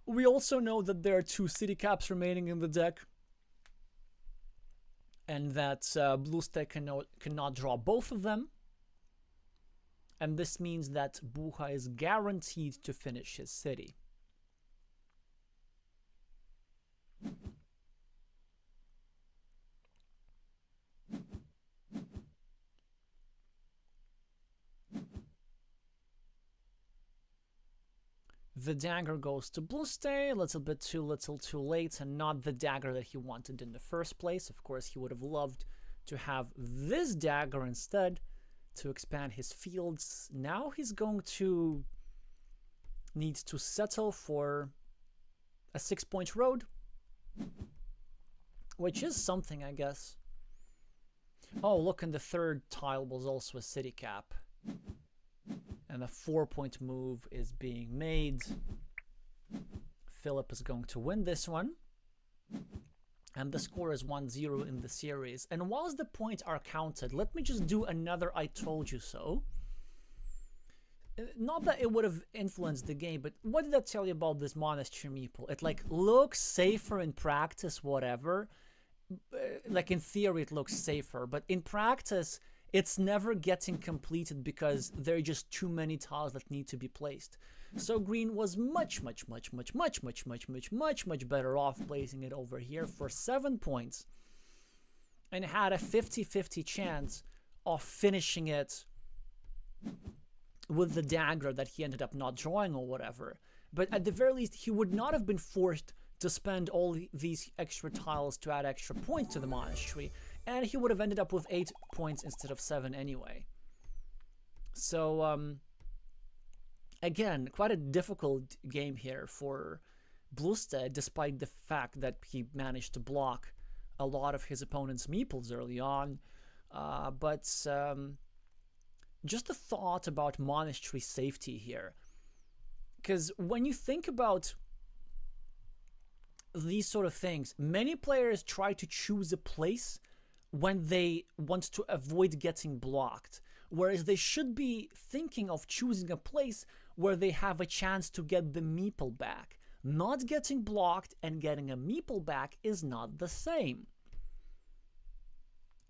We also know that there are 2 city caps remaining in the deck, and that Bluester cannot draw both of them. And this means that Buha is guaranteed to finish his city. The dagger goes to Bluester, a little bit too late, and not the dagger that he wanted in the first place. Of course, he would have loved to have this dagger instead to expand his fields. Now he's going to need to settle for a 6-point road, which is something, I guess. Oh, look, and the third tile was also a city cap. And a 4-point move is being made. Filip is going to win this one. And the score is 1-0 in the series. And whilst the points are counted, let me just do another I told you so. Not that it would have influenced the game, but what did that tell you about this monastery meeple? It like looks safer in practice, whatever. Like in theory it looks safer, but in practice it's never getting completed because there are just too many tiles that need to be placed. So green was much better off placing it over here for 7 points and had a 50-50 chance of finishing it with the dagger that he ended up not drawing or whatever. But at the very least, he would not have been forced to spend all these extra tiles to add extra points to the monastery, and he would have ended up with 8 points instead of 7 anyway. So, again, quite a difficult game here for Bluester, despite the fact that he managed to block a lot of his opponent's meeples early on. But just a thought about monastery safety here. Because when you think about these sort of things, many players try to choose a place when they want to avoid getting blocked, whereas they should be thinking of choosing a place where they have a chance to get the meeple back. Not getting blocked and getting a meeple back is not the same.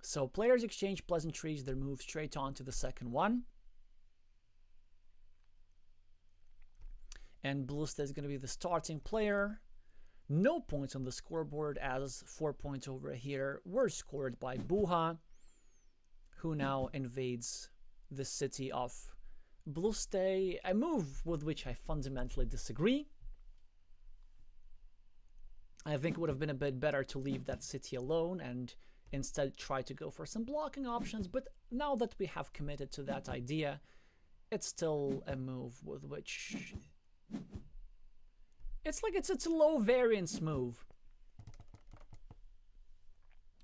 So players exchange pleasantries, they move straight on to the second one. And Bluester is going to be the starting player. No points on the scoreboard, as 4 points over here were scored by Buha, who now invades the city of Bluester, a move with which I fundamentally disagree. I think it would have been a bit better to leave that city alone and instead try to go for some blocking options, but now that we have committed to that idea, it's still a move with which It's like it's a low variance move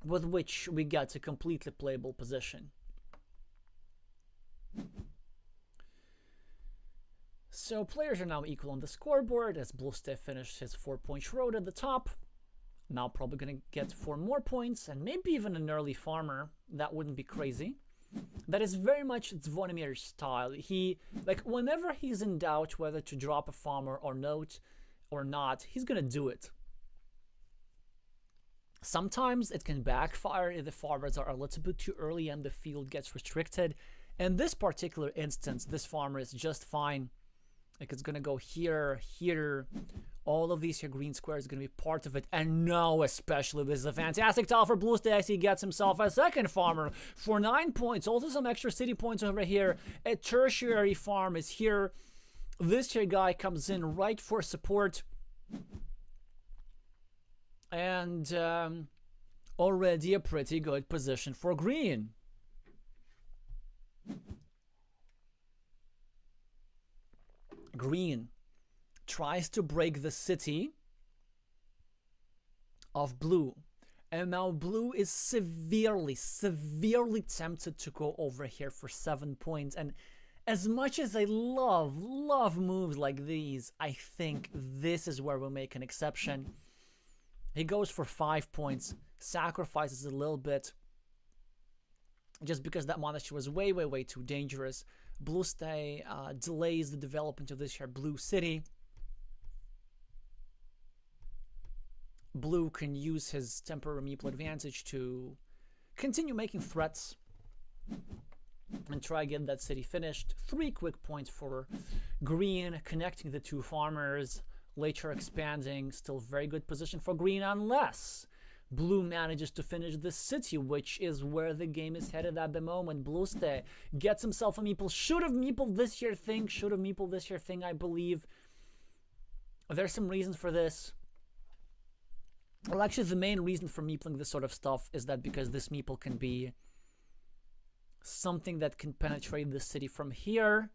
with which we get a completely playable position. So players are now equal on the scoreboard as Bluestay finished his 4-point road at the top. Now probably going to get 4 more points and maybe even an early farmer. That wouldn't be crazy. That is very much Zvonimir's style. He, like, whenever he's in doubt whether to drop a farmer or not, he's going to do it. Sometimes it can backfire if the farmers are a little bit too early and the field gets restricted. In this particular instance, this farmer is just fine. Like, it's going to go here, here. All of these here green squares are going to be part of it. And now especially, this is a fantastic tile for Bluestay as he gets himself a second farmer for 9 points. Also some extra city points over here. A tertiary farm is here. This here guy comes in right for support. And already a pretty good position for green. Green tries to break the city of blue. And now blue is severely tempted to go over here for 7 points. And as much as I love moves like these, I think this is where we'll make an exception. He goes for 5 points, sacrifices a little bit, just because that monastery was way too dangerous. Bluestay delays the development of this here blue city. Blue can use his temporary meeple advantage to continue making threats and try to get that city finished. 3 quick points for green, connecting the 2 farmers, later expanding. Still very good position for green unless blue manages to finish the city, which is where the game is headed at the moment. Bluestay gets himself a meeple. Should have meepled this here thing, I believe. There's some reasons for this. Well, actually, the main reason for meepling this sort of stuff is that because this meeple can be something that can penetrate the city from here,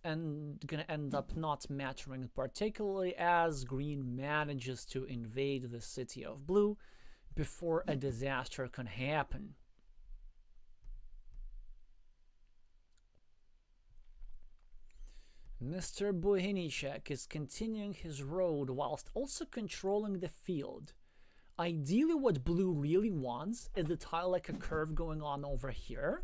and gonna end up not mattering, particularly as green manages to invade the city of blue before a disaster can happen. Mr. Bohinicek is continuing his road whilst also controlling the field. Ideally, what blue really wants is a tile like a curve going on over here.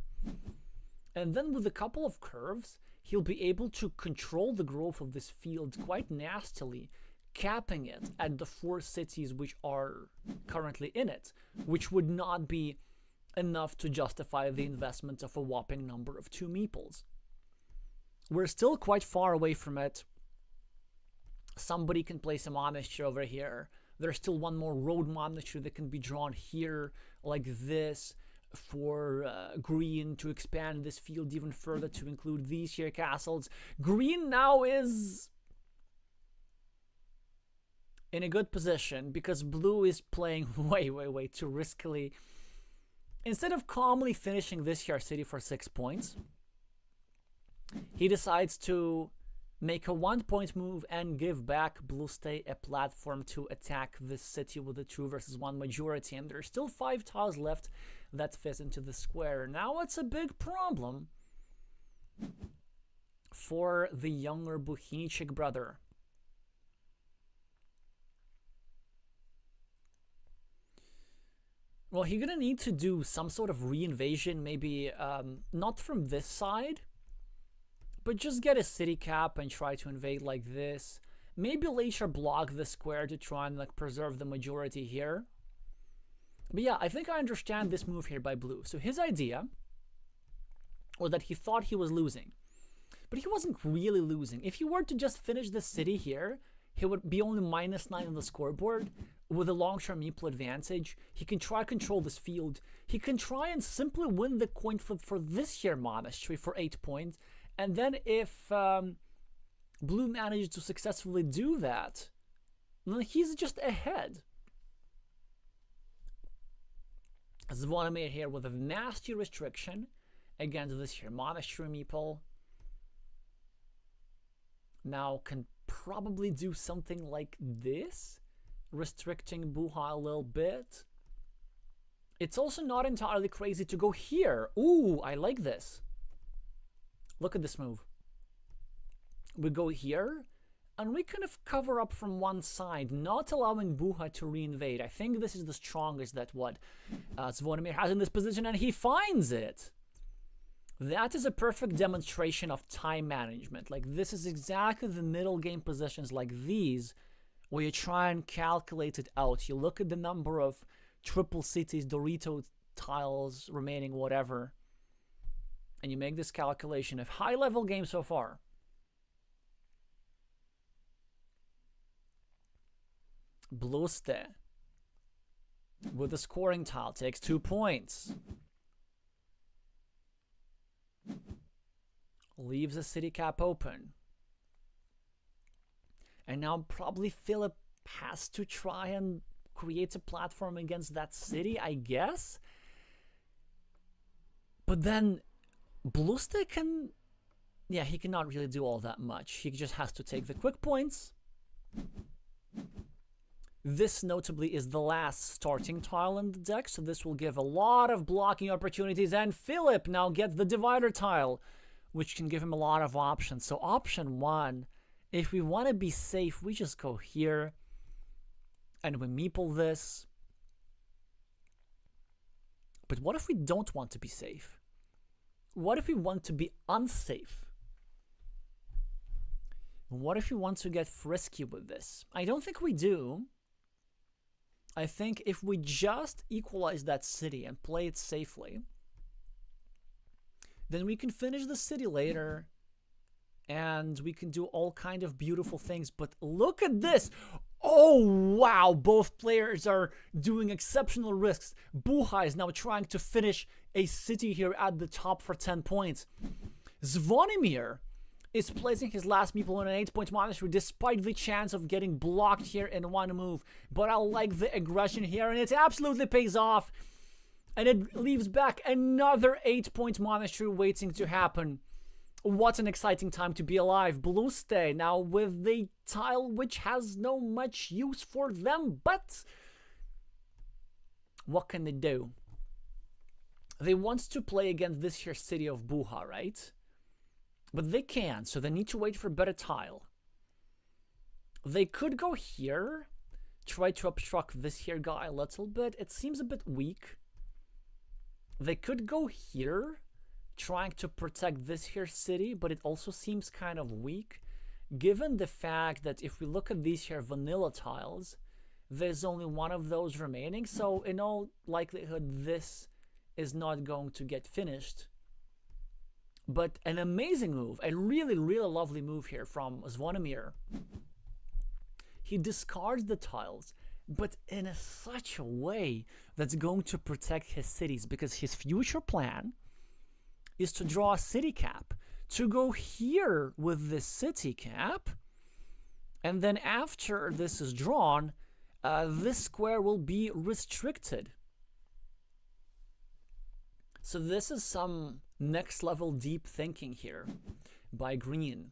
And then with a couple of curves, he'll be able to control the growth of this field quite nastily, capping it at the 4 cities which are currently in it, which would not be enough to justify the investment of a whopping number of 2 meeples. We're still quite far away from it. Somebody can place a monastery over here. There's still one more road monastery that can be drawn here like this for green to expand this field even further to include these here castles. Green now is in a good position because blue is playing way too riskily. Instead of calmly finishing this here city for 6 points, he decides to make a 1-point move and give back Bluestay a platform to attack this city with a 2 versus 1 majority. And there's still 5 tiles left that fit into the square. Now it's a big problem for the younger Bohinicek brother. Well, he's gonna need to do some sort of re-invasion, maybe not from this side, but just get a city cap and try to invade like this. Maybe later block the square to try and like preserve the majority here. But yeah, I think I understand this move here by blue. So his idea was that he thought he was losing, but he wasn't really losing. If he were to just finish the city here, he would be only -9 on the scoreboard with a long-term meeple advantage. He can try control this field. He can try and simply win the coin flip for this here monastery for 8 points. And then if blue manages to successfully do that, then he's just ahead. Zvonimir here with a nasty restriction against this here monastery meeple. now can probably do something like this, restricting Buha a little bit. It's also not entirely crazy to go here. Ooh, I like this. Look at this move. We go here, and we kind of cover up from one side, not allowing Buha to reinvade. I think this is the strongest that what Zvonimir has in this position, and he finds it. That is a perfect demonstration of time management. Like, this is exactly the middle game positions like these, where you try and calculate it out. You look at the number of triple cities, Dorito tiles remaining, whatever, and you make this calculation of high-level game so far. Bluste with the scoring tile takes 2 points. Leaves the city cap open. And now probably Philip has to try and create a platform against that city, I guess. But then Bluste can... yeah, he cannot really do all that much. He just has to take the quick points. This notably is the last starting tile in the deck, so this will give a lot of blocking opportunities. And Philip now gets the divider tile, which can give him a lot of options. So option one, if we want to be safe, we just go here and we meeple this. But what if we don't want to be safe? What if we want to be unsafe? What if we want to get frisky with this? I don't think we do. I think if we just equalize that city and play it safely, then we can finish the city later and we can do all kind of beautiful things. But look at this. Oh, wow. Both players are doing exceptional risks. Buha is now trying to finish a city here at the top for 10 points. Zvonimir is placing his last meeple on an 8-point monastery despite the chance of getting blocked here in one move. But I like the aggression here, and it absolutely pays off. And it leaves back another 8-point monastery waiting to happen. What an exciting time to be alive. Bluste now with the tile which has no much use for them, but what can they do? They want to play against this here city of Buha, right? But they can't, so they need to wait for a better tile. They could go here, try to obstruct this here guy a little bit. It seems a bit weak. They could go here, trying to protect this here city, but it also seems kind of weak, given the fact that if we look at these here vanilla tiles, there's only one of those remaining, so in all likelihood this is not going to get finished. But an amazing move, a really, really lovely move here from Zvonimir. He discards the tiles, but in such a way that's going to protect his cities, because his future plan is to draw a city cap, to go here with the city cap, and then after this is drawn, this square will be restricted. So this is some next level deep thinking here by green.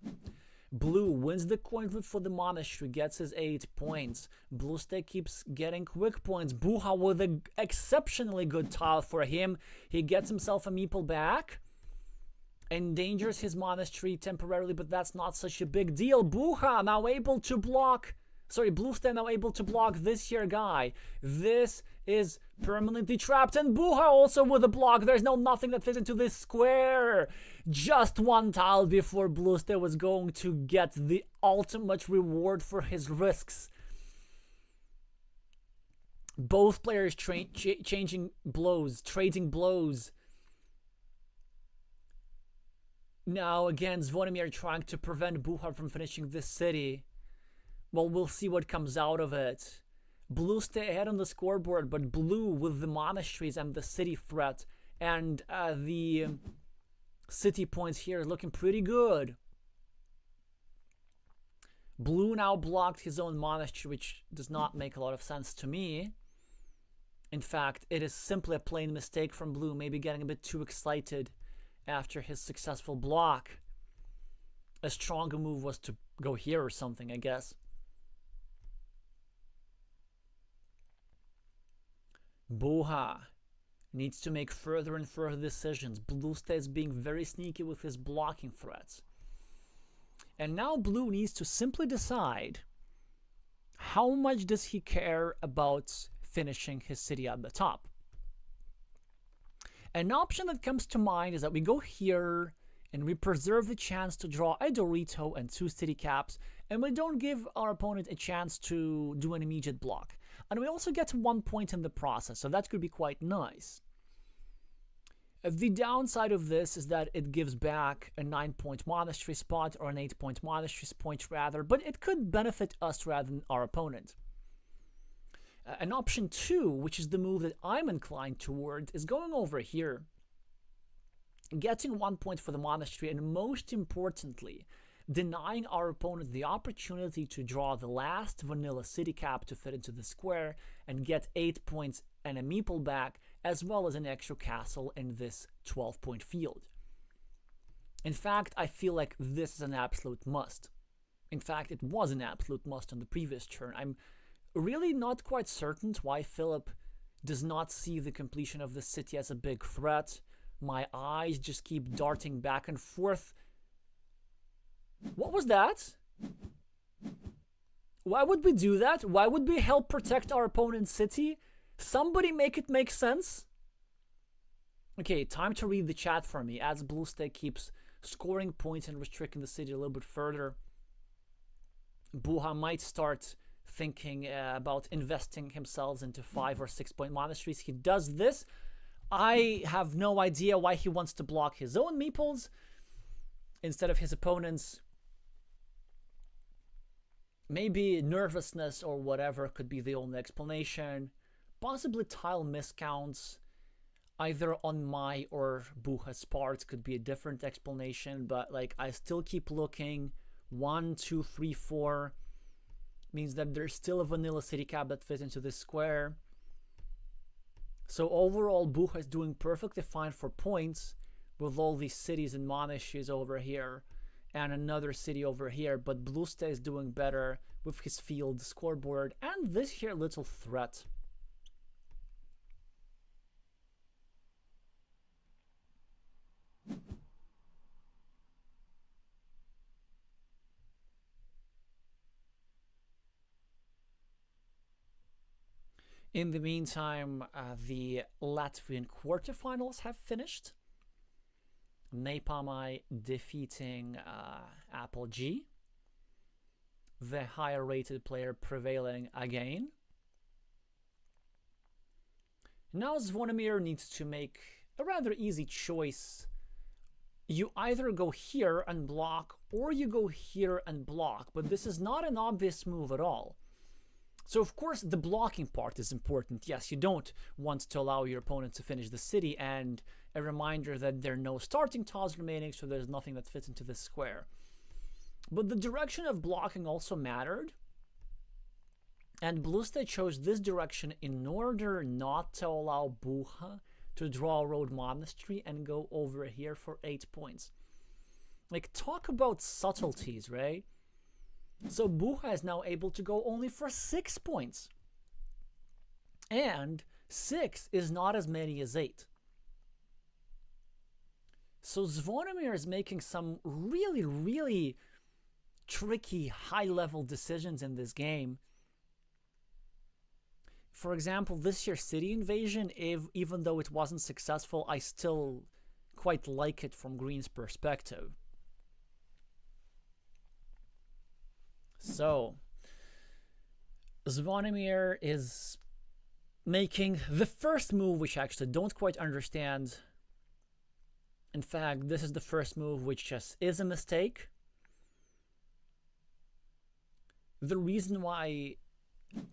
Blue wins the coin flip for the monastery, gets his 8 points. Bluste keeps getting quick points. Buha with an exceptionally good tile for him. He gets himself a meeple back. Endangers his monastery temporarily, but that's not such a big deal. Buha now able to block. Sorry, Bluste now able to block this here guy. This is permanently trapped, and Buha also with a block. There's nothing that fits into this square. Just one tile before Bluste was going to get the ultimate reward for his risks. Both players changing blows, trading blows. Now again, Zvonimir trying to prevent Buha from finishing this city. Well, we'll see what comes out of it. Blue stay ahead on the scoreboard, but blue with the monasteries and the city threat and the city points here looking pretty good. Blue now blocked his own monastery, which does not make a lot of sense to me. In fact, it is simply a plain mistake from blue, maybe getting a bit too excited after his successful block. A stronger move was to go here or something, I guess. Buha needs to make further and further decisions. Blue stays being very sneaky with his blocking threats. And now Blue needs to simply decide how much does he care about finishing his city at the top. An option that comes to mind is that we go here and we preserve the chance to draw a Dorito and 2 city caps, and we don't give our opponent a chance to do an immediate block. And we also get 1 point in the process, so that could be quite nice. The downside of this is that it gives back a 9-point monastery spot, or an 8-point monastery point rather, but it could benefit us rather than our opponent. An option 2, which is the move that I'm inclined toward, is going over here, getting 1 point for the monastery, and most importantly, denying our opponent the opportunity to draw the last vanilla city cap to fit into the square and get 8 points and a meeple back, as well as an extra castle in this 12-point field. In fact, I feel like this is an absolute must. In fact, it was an absolute must on the previous turn. I'm really not quite certain why Philip does not see the completion of the city as a big threat. My eyes just keep darting back and forth. What was that? Why would we do that? Why would we help protect our opponent's city? Somebody make it make sense. Okay, time to read the chat for me as Blue Stay keeps scoring points and restricting the city a little bit further. Buha might start thinking about investing himself into 5 or 6 point monasteries. He does this. I have no idea why he wants to block his own meeples instead of his opponent's. Maybe nervousness or whatever could be the only explanation. Possibly tile miscounts, either on my or Buha's parts, could be a different explanation, but like I still keep looking. 1, 2, 3, 4 means that there's still a vanilla city cap that fits into this square. So overall, Buha is doing perfectly fine for points with all these cities and monasteries over here and another city over here, but Blue Stay is doing better with his field scoreboard and this here little threat. In the meantime, the Latvian quarterfinals have finished. Napalm defeating Apple G. The higher rated player prevailing again. Now Zvonimir needs to make a rather easy choice. You either go here and block, or you go here and block, but this is not an obvious move at all. So of course the blocking part is important. Yes, you don't want to allow your opponent to finish the city, and a reminder that there are no starting tiles remaining, so there's nothing that fits into this square. But the direction of blocking also mattered, and Blue State chose this direction in order not to allow Buha to draw a road monastery and go over here for 8 points. Like, talk about subtleties, right? So Buha is now able to go only for 6 points. And 6 is not as many as 8. So Zvonimir is making some really, really tricky high-level decisions in this game. For example, this year's city invasion, even though it wasn't successful, I still quite like it from Green's perspective. So, Zvonimir is making the first move, which I actually don't quite understand. In fact, this is the first move which just is a mistake. The reason why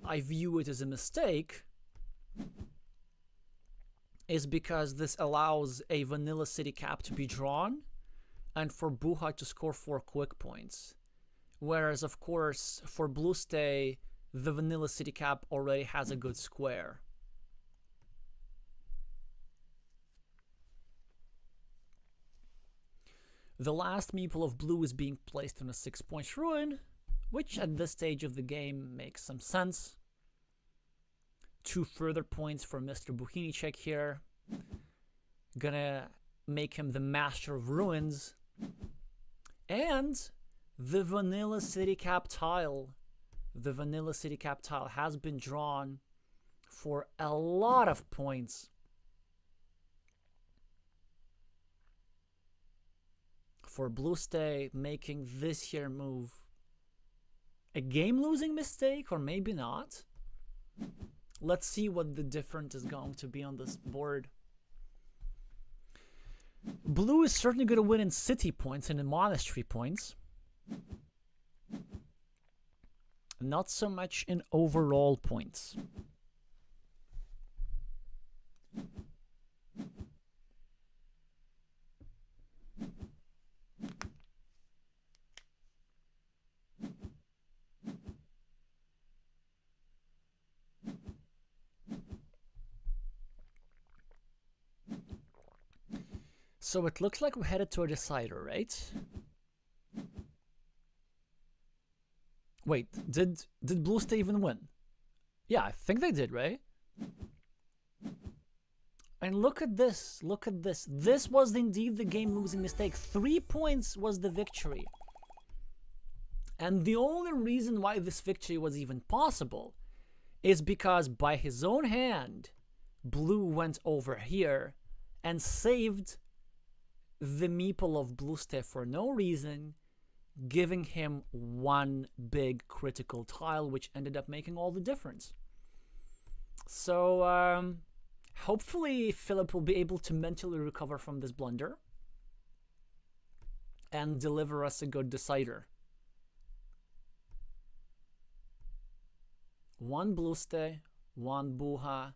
I view it as a mistake is because this allows a vanilla city cap to be drawn and for Buha to score 4 quick points. Whereas, of course, for Blue Stay, the vanilla city cap already has a good square. The last meeple of blue is being placed on a 6-point ruin, which at this stage of the game makes some sense. 2 further points for Mr. Buhinicek here. Gonna make him the master of ruins. And the Vanilla City Cap tile. The Vanilla City Cap tile has been drawn for a lot of points. For Blue Stay making this here move a game-losing mistake, or maybe not. Let's see what the difference is going to be on this board. Blue is certainly going to win in city points and in monastery points. Not so much in overall points. So it looks like we're headed to a decider, right? Wait, did Blue Stay even win? Yeah, I think they did, right? And look at this, look at this. This was indeed the game-losing mistake. 3 points was the victory. And the only reason why this victory was even possible is because by his own hand, Blue went over here and saved the meeple of Blue Stay for no reason, giving him 1 big critical tile, which ended up making all the difference. So, hopefully Philip will be able to mentally recover from this blunder and deliver us a good decider. 1 Blue Stay, 1 Buha.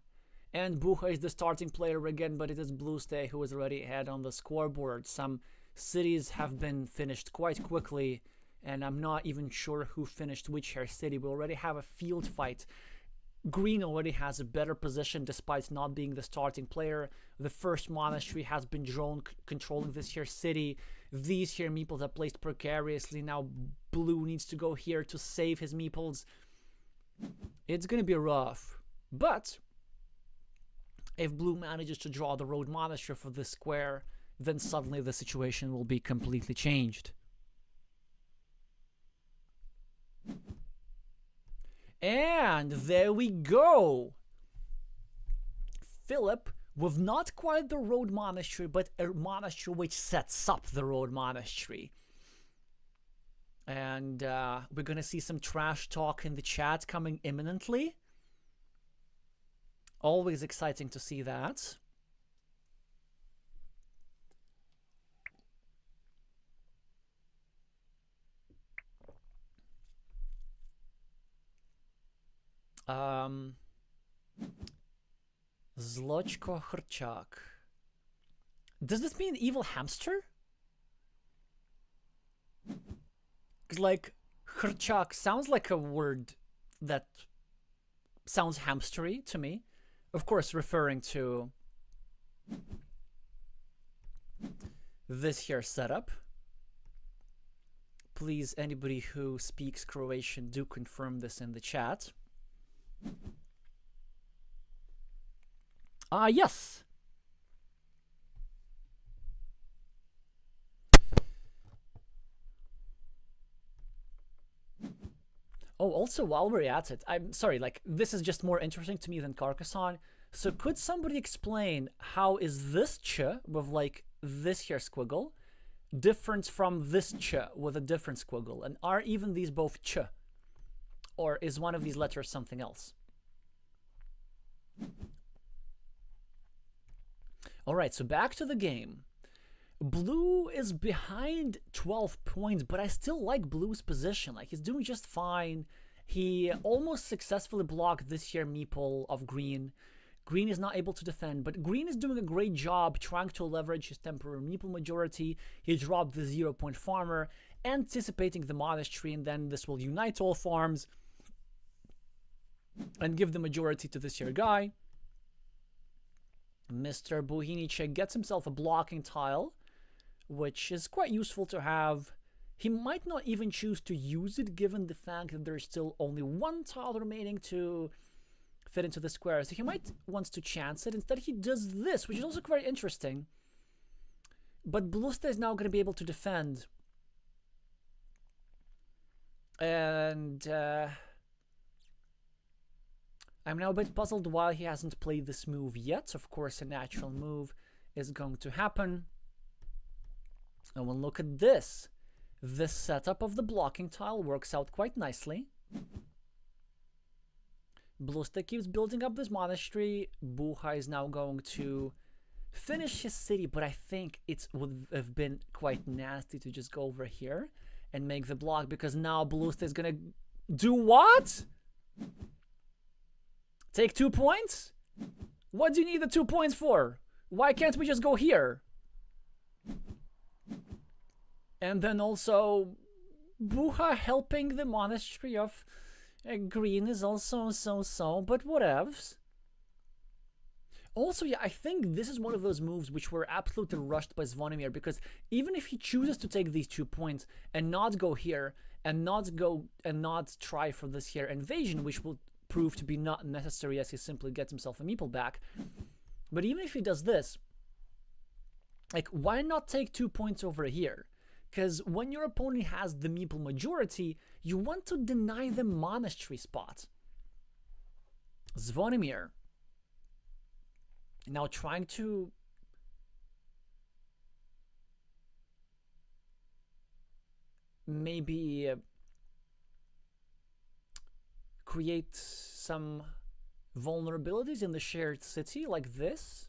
And Buha is the starting player again, but it is Blue Stay who is already ahead on the scoreboard. Some cities have been finished quite quickly, and I'm not even sure who finished which here city. We already have a field fight. Green already has a better position despite not being the starting player. The first monastery has been drawn controlling this here city. These here meeples are placed precariously. Now Blue needs to go here to save his meeples. It's going to be rough. But if Blue manages to draw the road monastery for this square, then suddenly the situation will be completely changed. And there we go! Philip, with not quite the road monastery, but a monastery which sets up the road monastery. And we're gonna see some trash talk in the chat coming imminently. Always exciting to see that. Zlochko Hrchak. Does this mean evil hamster? Because, like, Hrchak sounds like a word that sounds hamstery to me. Of course, referring to this here setup. Please, anybody who speaks Croatian, do confirm this in the chat. Yes. Oh, also, while we're at it, I'm sorry, like, this is just more interesting to me than Carcassonne. So could somebody explain how is this ch with, like, this here squiggle different from this ch with a different squiggle? And are even these both ch? Or is one of these letters something else? Alright, so back to the game. Blue is behind 12 points, but I still like Blue's position. Like, he's doing just fine. He almost successfully blocked this here meeple of Green. Green is not able to defend, but Green is doing a great job trying to leverage his temporary meeple majority. He dropped the 0-point farmer, anticipating the monastery, and then this will unite all farms and give the majority to this here guy. Mr. Buhinicek gets himself a blocking tile, which is quite useful to have. He might not even choose to use it given the fact that there's still only one tile remaining to fit into the square. So he might want to chance it. Instead, he does this, which is also very interesting. But Blueste is now going to be able to defend. And I'm now a bit puzzled why he hasn't played this move yet. Of course, a natural move is going to happen. And we'll look at this. This setup of the blocking tile works out quite nicely. Blueste keeps building up this monastery. Buha is now going to finish his city, but I think it would have been quite nasty to just go over here and make the block, because now Blueste is gonna do what? Take 2 points? What do you need the 2 points for? Why can't we just go here? And then also, Buha helping the monastery of green is also so-so, but whatevs. Also, yeah, I think this is one of those moves which were absolutely rushed by Zvonimir, because even if he chooses to take these 2 points and not go here, and not try for this here invasion, which will prove to be not necessary as he simply gets himself a meeple back. But even if he does this, like, why not take 2 points over here? Because when your opponent has the meeple majority, you want to deny them monastery spot. Zvonimir now trying to maybe create some vulnerabilities in the shared city like this.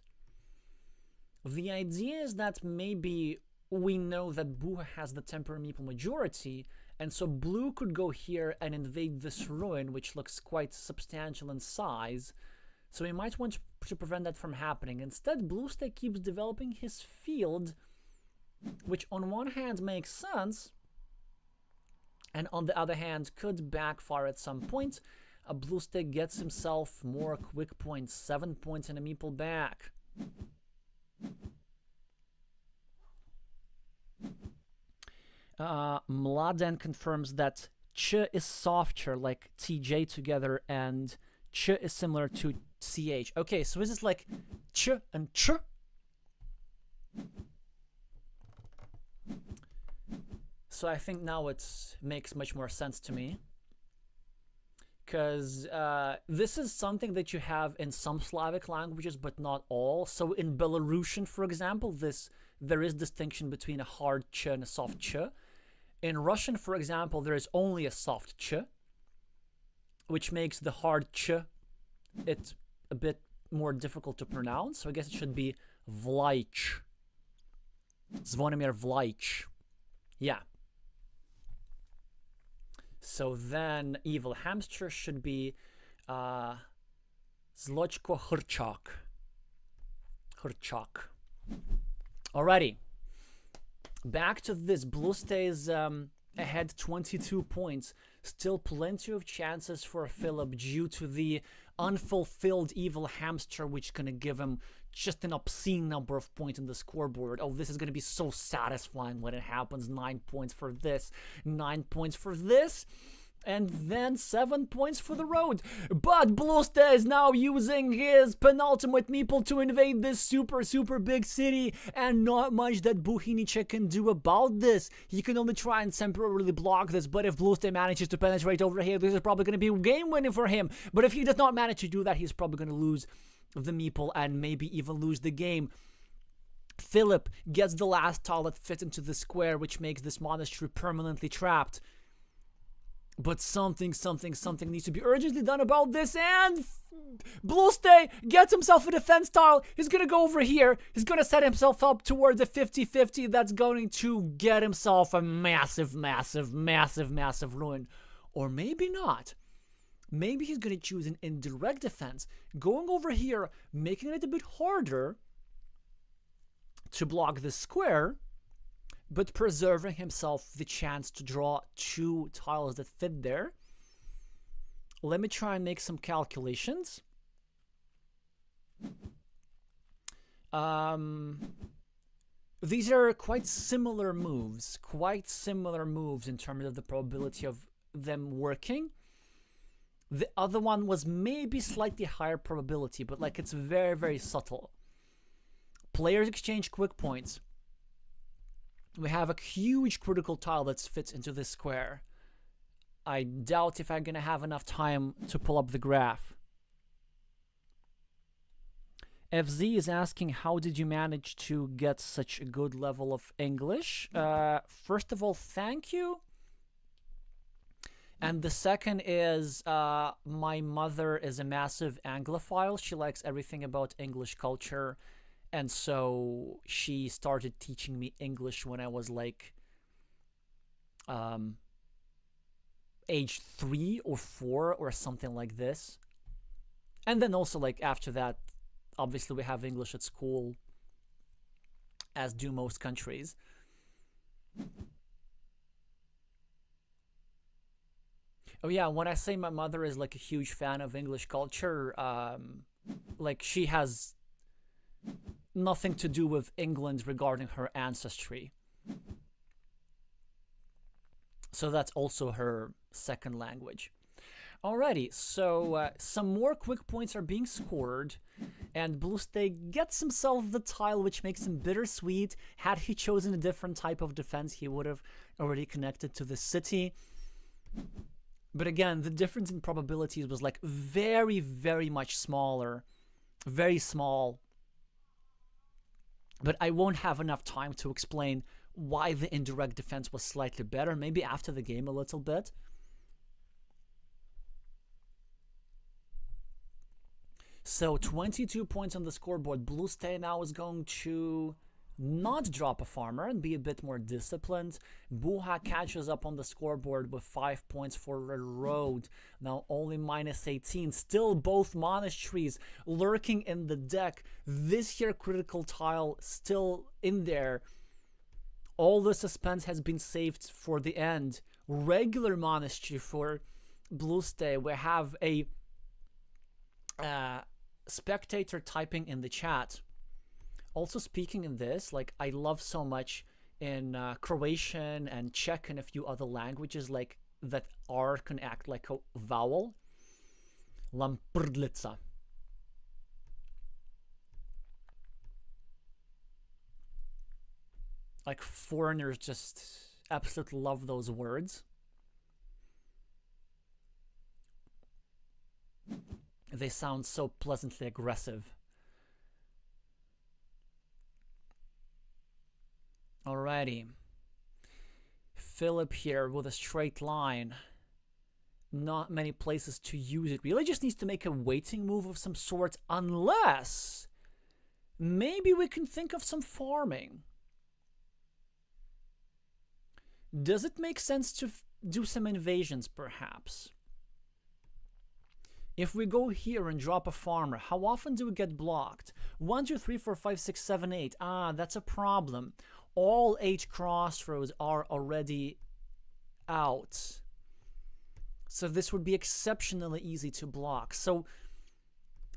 The idea is that maybe we know that Buha has the temporary meeple majority, and so blue could go here and invade this ruin, which looks quite substantial in size. So we might want to prevent that from happening. Instead, Blueste keeps developing his field, which on one hand makes sense, and on the other hand could backfire at some point. Blueste gets himself more quick points, 7 points and a meeple back. Mladen confirms that Ch is softer, like TJ together, and Ch is similar to CH. Okay, so is this like Ch and Ch? So I think now it makes much more sense to me. Because this is something that you have in some Slavic languages, but not all. So in Belarusian, for example, there is distinction between a hard ch and a soft ch. In Russian, for example, there is only a soft ch, which makes the hard ch it's a bit more difficult to pronounce. So I guess it should be Vlaich. Zvonimir Vlaich. Yeah. So then Evil Hamster should be Zlochko Hrchak. Hrchak. Alrighty. Back to this. Blueste is ahead 22 points. Still plenty of chances for Philip due to the unfulfilled Evil Hamster, which is going to give him just an obscene number of points in the scoreboard. Oh, this is going to be so satisfying when it happens. 9 points for this, 9 points for this, and then 7 points for the road. But Blueste is now using his penultimate meeple to invade this super big city, and not much that Buhinice can do about this. He can only try and temporarily block this, but if Blueste manages to penetrate over here, this is probably going to be game winning for him. But if he does not manage to do that, he's probably going to lose the meeple and maybe even lose the game. Philip gets the last tile that fits into the square, which makes this monastery permanently trapped. But something needs to be urgently done about this, and Blueste gets himself a defense tile. He's going to go over here. He's going to set himself up towards a 50-50 that's going to get himself a massive ruin. Or maybe not. Maybe he's going to choose an indirect defense, going over here, making it a bit harder to block the square, but preserving himself the chance to draw 2 tiles that fit there. Let me try and make some calculations. These are quite similar moves in terms of the probability of them working. The other one was maybe slightly higher probability, but like it's very, very subtle. Players exchange quick points. We have a huge critical tile that fits into this square. I doubt if I'm gonna have enough time to pull up the graph. FZ is asking, how did you manage to get such a good level of English? First of all, thank you. And the second is, my mother is a massive Anglophile. She likes everything about English culture. And so she started teaching me English when I was like age 3 or 4 or something like this. And then also like after that, obviously we have English at school, as do most countries. Oh yeah, when I say my mother is like a huge fan of English culture, like she has nothing to do with England regarding her ancestry. So that's also her second language. Alrighty, so some more quick points are being scored, and Bluestay gets himself the tile, which makes him bittersweet. Had he chosen a different type of defense, he would have already connected to the city. But again, the difference in probabilities was like very, very much smaller. Very small. But I won't have enough time to explain why the indirect defense was slightly better. Maybe after the game a little bit. So 22 points on the scoreboard. Bluestay now is going to not drop a farmer and be a bit more disciplined. Buha catches up on the scoreboard with 5 points for Red Road. Now only minus 18. Still both monasteries lurking in the deck. This here critical tile still in there. All the suspense has been saved for the end. Regular monastery for Bluestay. We have a spectator typing in the chat. Also speaking in this, like I love so much in Croatian and Czech and a few other languages like that R can act like a vowel. Lamprdlica. Like foreigners just absolutely love those words. They sound so pleasantly aggressive. Alrighty. Philip here with a straight line. Not many places to use it. Really just needs to make a waiting move of some sort, unless maybe we can think of some farming. Does it make sense to do some invasions, perhaps? If we go here and drop a farmer, how often do we get blocked? 1, 2, 3, 4, 5, 6, 7, 8. Ah, that's a problem. All 8 crossroads are already out. So this would be exceptionally easy to block. So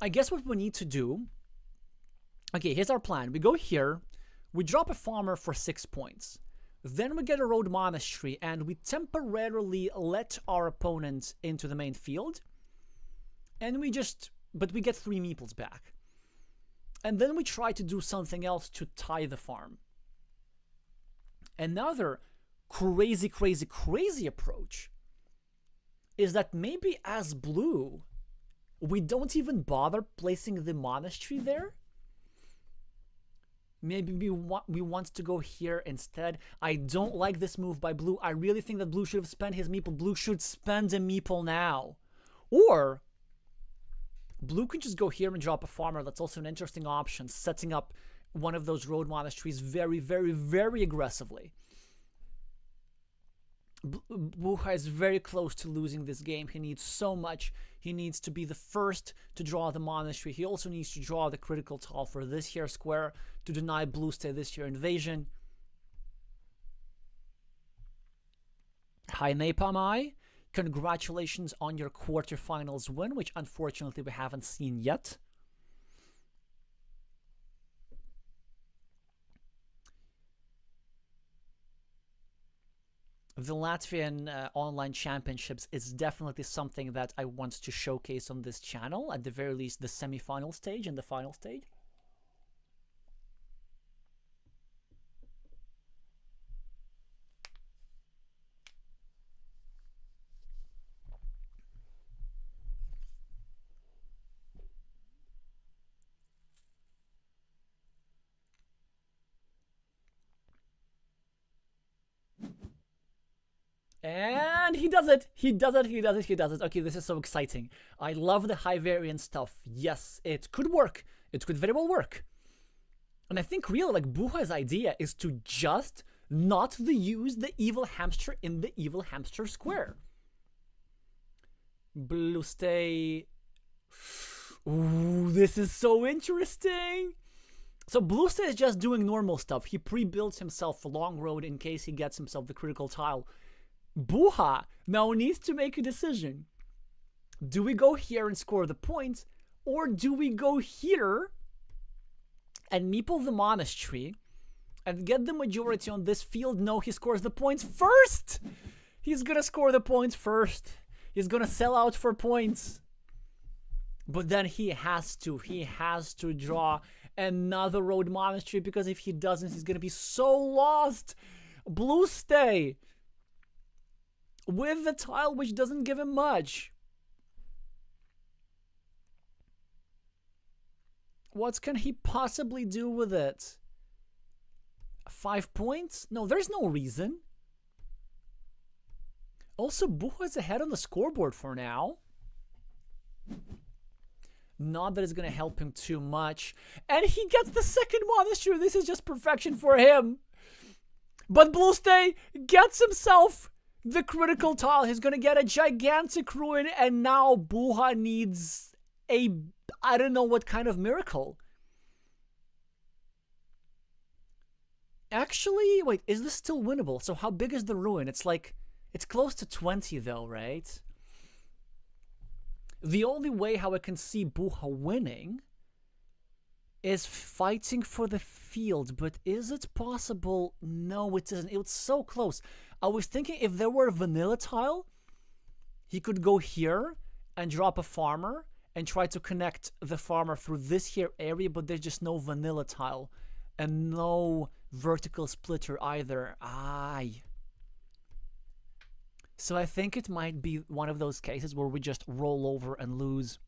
I guess what we need to do... Okay, here's our plan. We go here, we drop a farmer for 6 points. Then we get a road monastery, and we temporarily let our opponent into the main field. And we get 3 meeples back. And then we try to do something else to tie the farm. Another crazy, crazy, crazy approach is that maybe as blue, we don't even bother placing the monastery there. Maybe we want to go here instead. I don't like this move by blue. I really think that blue should have spent his meeple. Blue should spend a meeple now. Or blue can just go here and drop a farmer. That's also an interesting option, setting up one of those road monasteries very, very, very aggressively. Buha is very close to losing this game. He needs so much. He needs to be the first to draw the monastery. He also needs to draw the critical tile for this here square to deny Bluestay this here invasion. Hi Napalm, congratulations on your quarterfinals win, which unfortunately we haven't seen yet. the Latvian online championships is definitely something that I want to showcase on this channel, at the very least the semi-final stage and the final stage. And he does it. He does it. He does it. He does it. Okay, this is so exciting. I love the high variance stuff. Yes, it could work. It could very well work. And I think really like Buha's idea is to just not use the evil hamster in the evil hamster square. Blue stay. Ooh, this is so interesting. So Blue stay is just doing normal stuff. He pre-builds himself a long road in case he gets himself the critical tile. Buha now needs to make a decision. Do we go here and score the points, or do we go here and meeple the monastery and get the majority on this field? No, he scores the points first. He's gonna score the points first. He's gonna sell out for points. But then he has to draw another road monastery, because if he doesn't, he's gonna be so lost. Blue stay with the tile which doesn't give him much. What can he possibly do with it? 5 points? No, there's no reason. Also, Buha is ahead on the scoreboard for now. Not that it's going to help him too much. And he gets the second monastery. This is just perfection for him. But Blue stay gets himself the critical tile. He's going to get a gigantic ruin, and now Buha needs a, I don't know what kind of miracle. Actually, wait, is this still winnable? So how big is the ruin? It's like, it's close to 20 though, right? The only way how I can see Buha winning is fighting for the field, but is it possible? No, it isn't. It was so close. I was thinking if there were a vanilla tile, he could go here and drop a farmer and try to connect the farmer through this here area, but there's just no vanilla tile and no vertical splitter either. Aye. So I think it might be one of those cases where we just roll over and lose.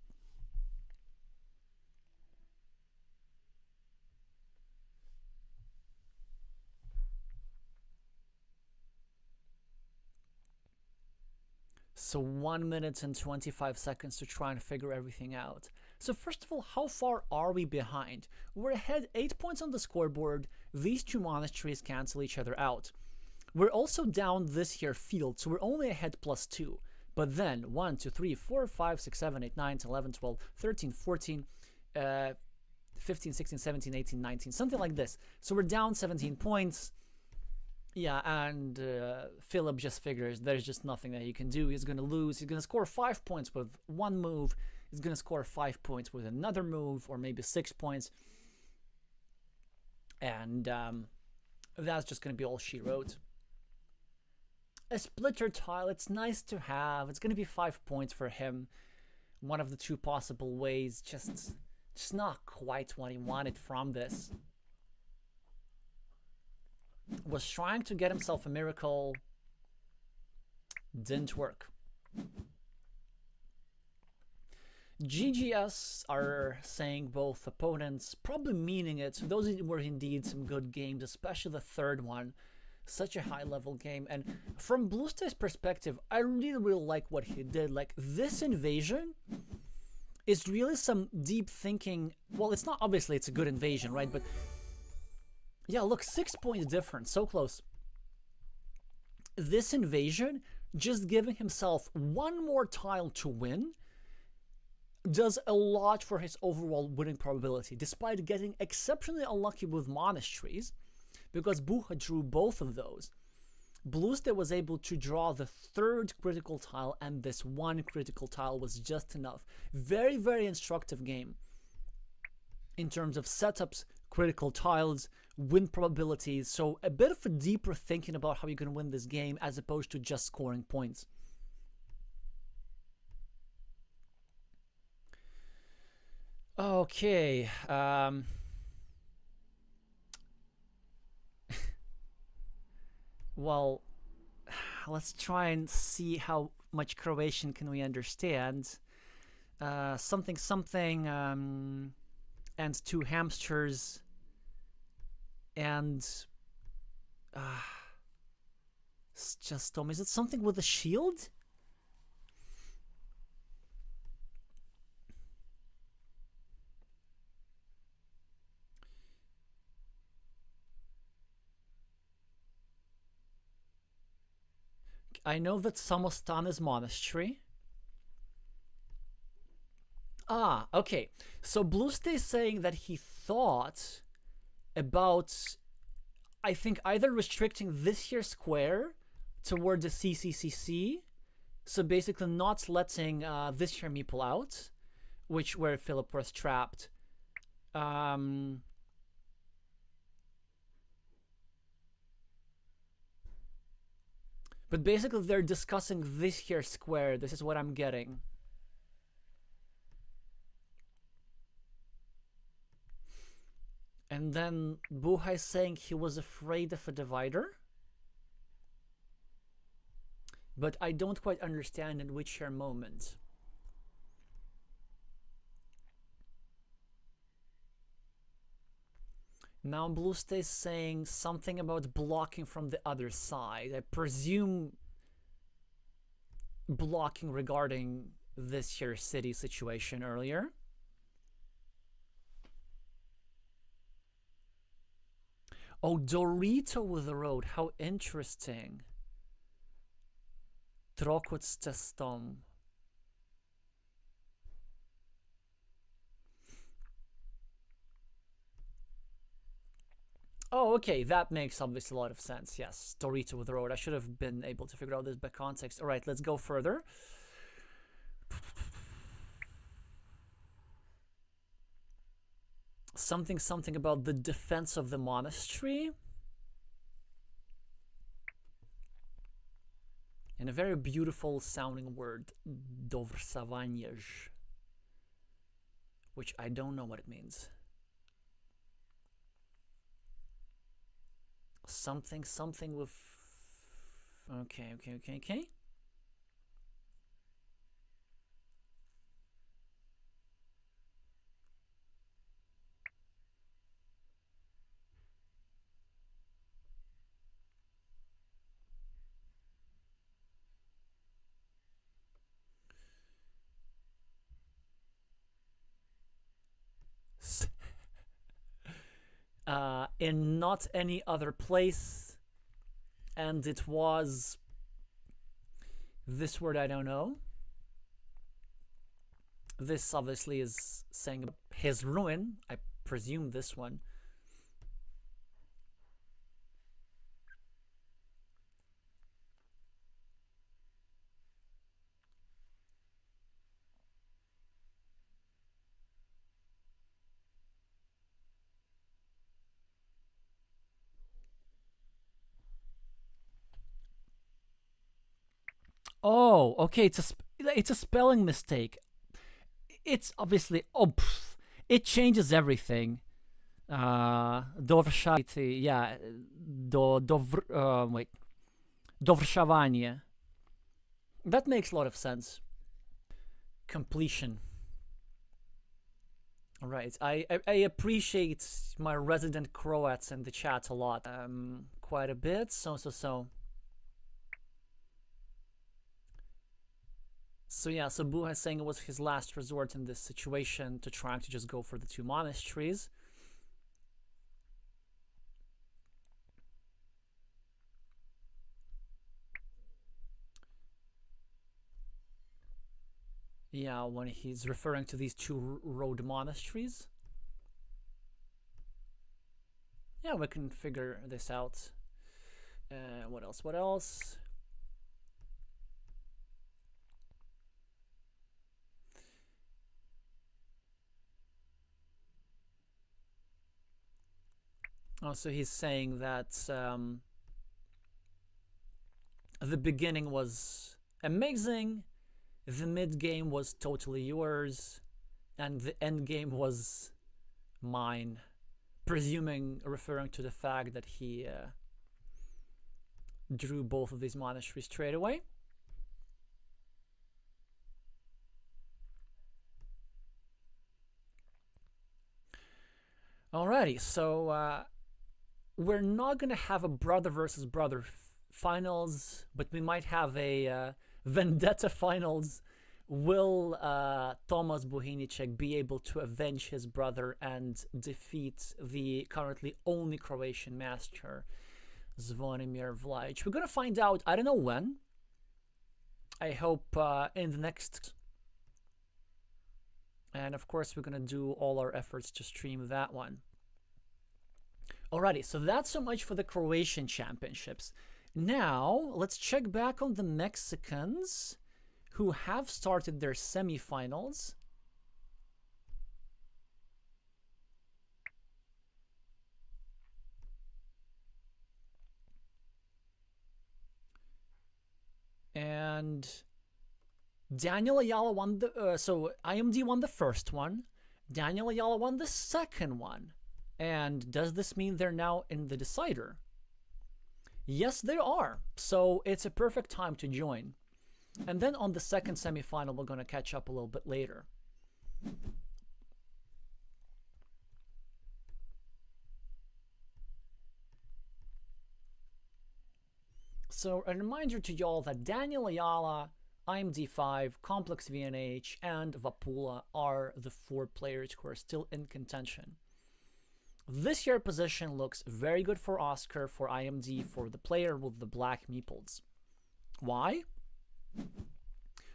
So 1 minute and 25 seconds to try and figure everything out. So first of all, how far are we behind? We're ahead 8 points on the scoreboard. These two monasteries cancel each other out. We're also down this here field, so we're only ahead +2. But then 1, 2, 3, 4, 5, 6, 7, 8, 9, 10, 11, 12, 13, 14, 15, 16, 17, 18, 19, something like this. So we're down 17 points. Yeah, and Philip just figures there's just nothing that he can do. He's going to lose. He's going to score 5 points with one move. He's going to score 5 points with another move, or maybe 6 points. And that's just going to be all she wrote. A splitter tile, it's nice to have. It's going to be 5 points for him. One of the two possible ways. Just not quite what he wanted from this. Was trying to get himself a miracle. Didn't work. GGS are saying both opponents, probably meaning it. So those were indeed some good games, especially the third one. Such a high level game. And from Blue Stay's perspective, I really like what he did. Like, this invasion is really some deep thinking. Well, it's not, obviously it's a good invasion, right? But yeah, look, 6 points difference, so close. This invasion, just giving himself one more tile to win, does a lot for his overall winning probability, despite getting exceptionally unlucky with monasteries, because Buha drew both of those. Blue Stay was able to draw the third critical tile, and this one critical tile was just enough. Very, very instructive game in terms of setups, critical tiles, win probabilities. So a bit of a deeper thinking about how you're going to win this game as opposed to just scoring points. Okay. Well, let's try and see how much Croatian can we understand. Something, and 2 hamsters, and it's just Tom. Is it something with a shield? I know that Samostan is monastery. Ah, okay. So Bluestay is saying that he thought about, I think, either restricting this here square toward the CCCC, so basically not letting this here meeple out, where Philip was trapped. But basically they're discussing this here square. This is what I'm getting. And then Buhai saying he was afraid of a divider. But I don't quite understand in which here moment. Now Blue stays saying something about blocking from the other side. I presume blocking regarding this here city situation earlier. Oh, Dorito with the road. How interesting. Trokut s testom. Oh, okay, that makes obviously a lot of sense. Yes, Dorito with the road. I should have been able to figure out this by context. All right, let's go further. Something about the defense of the monastery. And a very beautiful sounding word, Dovrsavanyej, which I don't know what it means. Something with... Okay. In not any other place, and it was this word I don't know. This obviously is saying his ruin. I presume this one. Oh, okay. It's a spelling mistake. It's obviously it changes everything. Dovrshati, yeah. Wait. Dovrshavanie. That makes a lot of sense. Completion. All right. I appreciate my resident Croats in the chat a lot. Quite a bit. So. So yeah, so Buha is saying it was his last resort in this situation to try to just go for the 2 monasteries. Yeah, when he's referring to these 2 road monasteries. Yeah, we can figure this out. What else? So he's saying that the beginning was amazing, the mid game was totally yours, and the end game was mine. Referring to the fact that he drew both of these monasteries straight away. Alrighty, so we're not gonna have a brother versus brother finals, but we might have a vendetta finals. Will Tomasz Bohnicek be able to avenge his brother and defeat the currently only Croatian master, Zvonimir Vlajic? We're gonna find out, I don't know when. I hope in the next. And of course, we're gonna do all our efforts to stream that one. Alrighty, so that's so much for the Croatian championships. Now, let's check back on the Mexicans who have started their semifinals. And Daniel Ayala won the, so IMD won the first one. Daniel Ayala won the second one. And does this mean they're now in the decider? Yes, they are. So it's a perfect time to join. And then on the second semifinal, we're going to catch up a little bit later. So a reminder to y'all that Daniel Ayala, IMD5, Complex VNH, and Vapula are the 4 players who are still in contention. This year position looks very good for Oscar, for IMD, for the player with the black meeples. Why?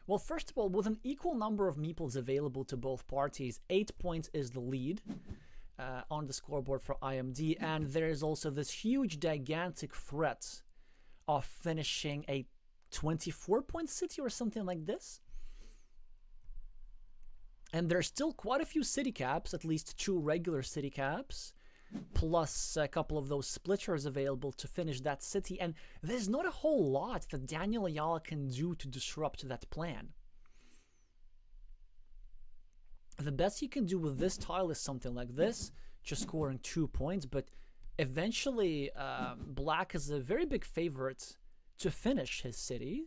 Well, first of all, with an equal number of meeples available to both parties, 8 points is the lead on the scoreboard for IMD, and there is also this huge, gigantic threat of finishing a 24-point city or something like this. And there's still quite a few city caps, at least 2 regular city caps, plus a couple of those splitters available to finish that city. And there's not a whole lot that Daniel Ayala can do to disrupt that plan. The best he can do with this tile is something like this, just scoring 2 points, but eventually Black is a very big favorite to finish his city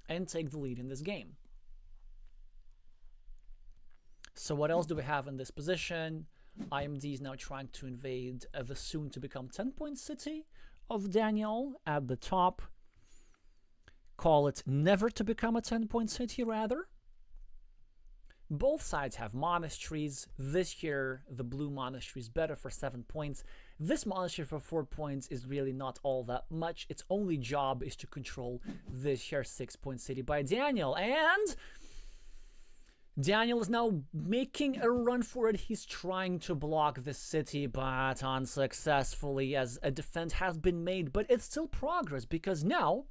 and take the lead in this game. So what else do we have in this position? IMD is now trying to invade the soon-to-become 10-point city of Daniel at the top. Call it never to become a 10-point city, rather. Both sides have monasteries. This year, the blue monastery is better for 7 points. This monastery for 4 points is really not all that much. Its only job is to control this year's 6-point city by Daniel. And Daniel is now making a run for it. He's trying to block the city, but unsuccessfully, as a defense has been made. But it's still progress, because now,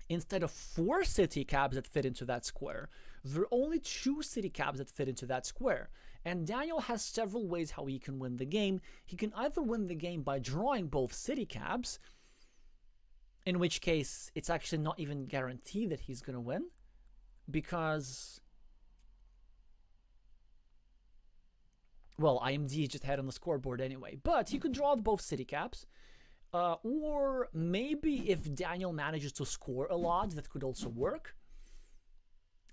instead of 4 city cabs that fit into that square, there are only 2 city cabs that fit into that square. And Daniel has several ways how he can win the game. He can either win the game by drawing both city cabs, in which case it's actually not even guaranteed that he's going to win, because, well, IMD is just ahead on the scoreboard anyway. But he could draw both city caps. Or maybe if Daniel manages to score a lot, that could also work.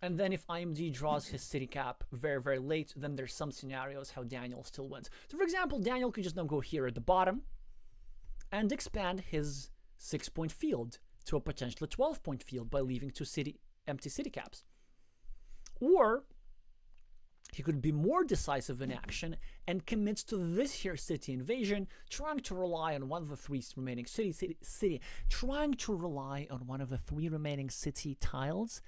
And then if IMD draws his city cap very, very late, then there's some scenarios how Daniel still wins. So for example, Daniel could just now go here at the bottom and expand his 6-point field to a potentially 12-point field by leaving 2 empty city caps. Or he could be more decisive in action and commits to this here city invasion, trying to rely on one of the 3 remaining trying to rely on one of the 3 remaining city tiles,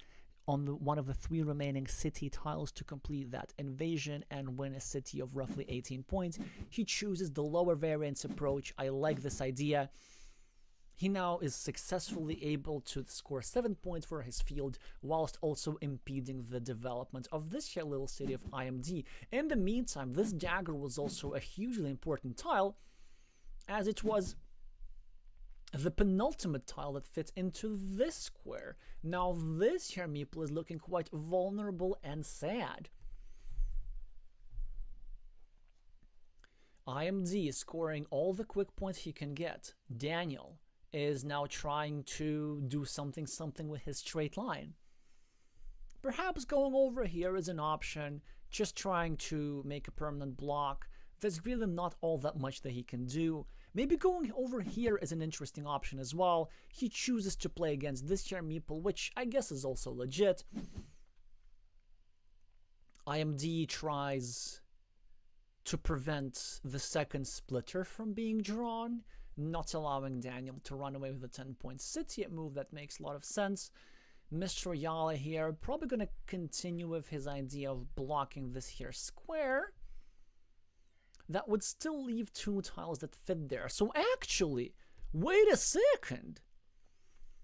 one of the 3 remaining city tiles to complete that invasion and win a city of roughly 18 points. He chooses the lower variance approach. I like this idea. He now is successfully able to score 7 points for his field, whilst also impeding the development of this here little city of IMD. In the meantime, this dagger was also a hugely important tile, as it was the penultimate tile that fits into this square. Now this here meeple is looking quite vulnerable and sad. IMD is scoring all the quick points he can get. Daniel is now trying to do something with his straight line. Perhaps going over here is an option, just trying to make a permanent block. There's really not all that much that he can do. Maybe going over here is an interesting option as well. He chooses to play against this here meeple, which I guess is also legit. IMD tries to prevent the second splitter from being drawn, not allowing Daniel to run away with the 10-point city, a move that makes a lot of sense. Mr. Yala here probably going to continue with his idea of blocking this here square. That would still leave 2 tiles that fit there. So actually, wait a second.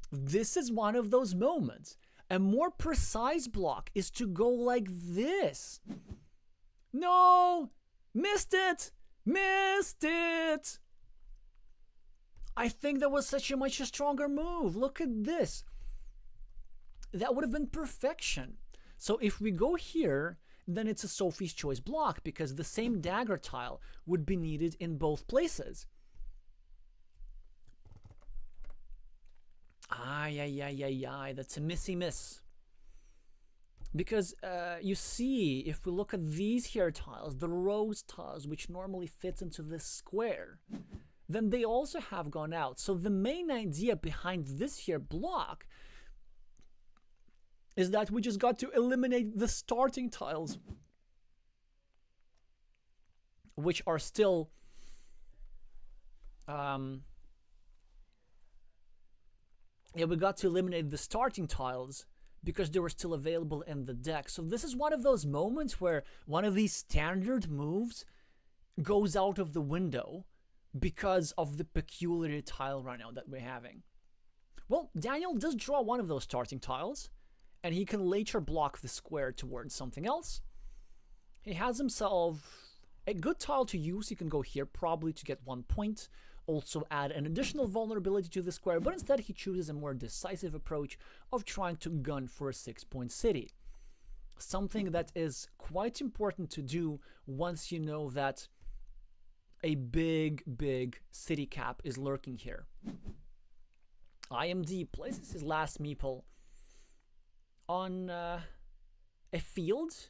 This is one of those moments. A more precise block is to go like this. No! Missed it! Missed it! I think that was such a much stronger move. Look at this. That would have been perfection. So if we go here, then it's a Sophie's Choice block, because the same dagger tile would be needed in both places. That's a missy miss. Because you see, if we look at these here tiles, the rose tiles, which normally fits into this square, then they also have gone out. So the main idea behind this here block is that we just got to eliminate the starting tiles, which are still we got to eliminate the starting tiles because they were still available in the deck. So this is one of those moments where one of these standard moves goes out of the window because of the peculiar tile runout that we're having. Well, Daniel does draw one of those starting tiles, and he can later block the square towards something else. He has himself a good tile to use. He can go here probably to get 1 point, also add an additional vulnerability to the square, but instead he chooses a more decisive approach of trying to gun for a 6-point city. Something that is quite important to do once you know that a big city cap is lurking here. IMD places his last meeple on a field,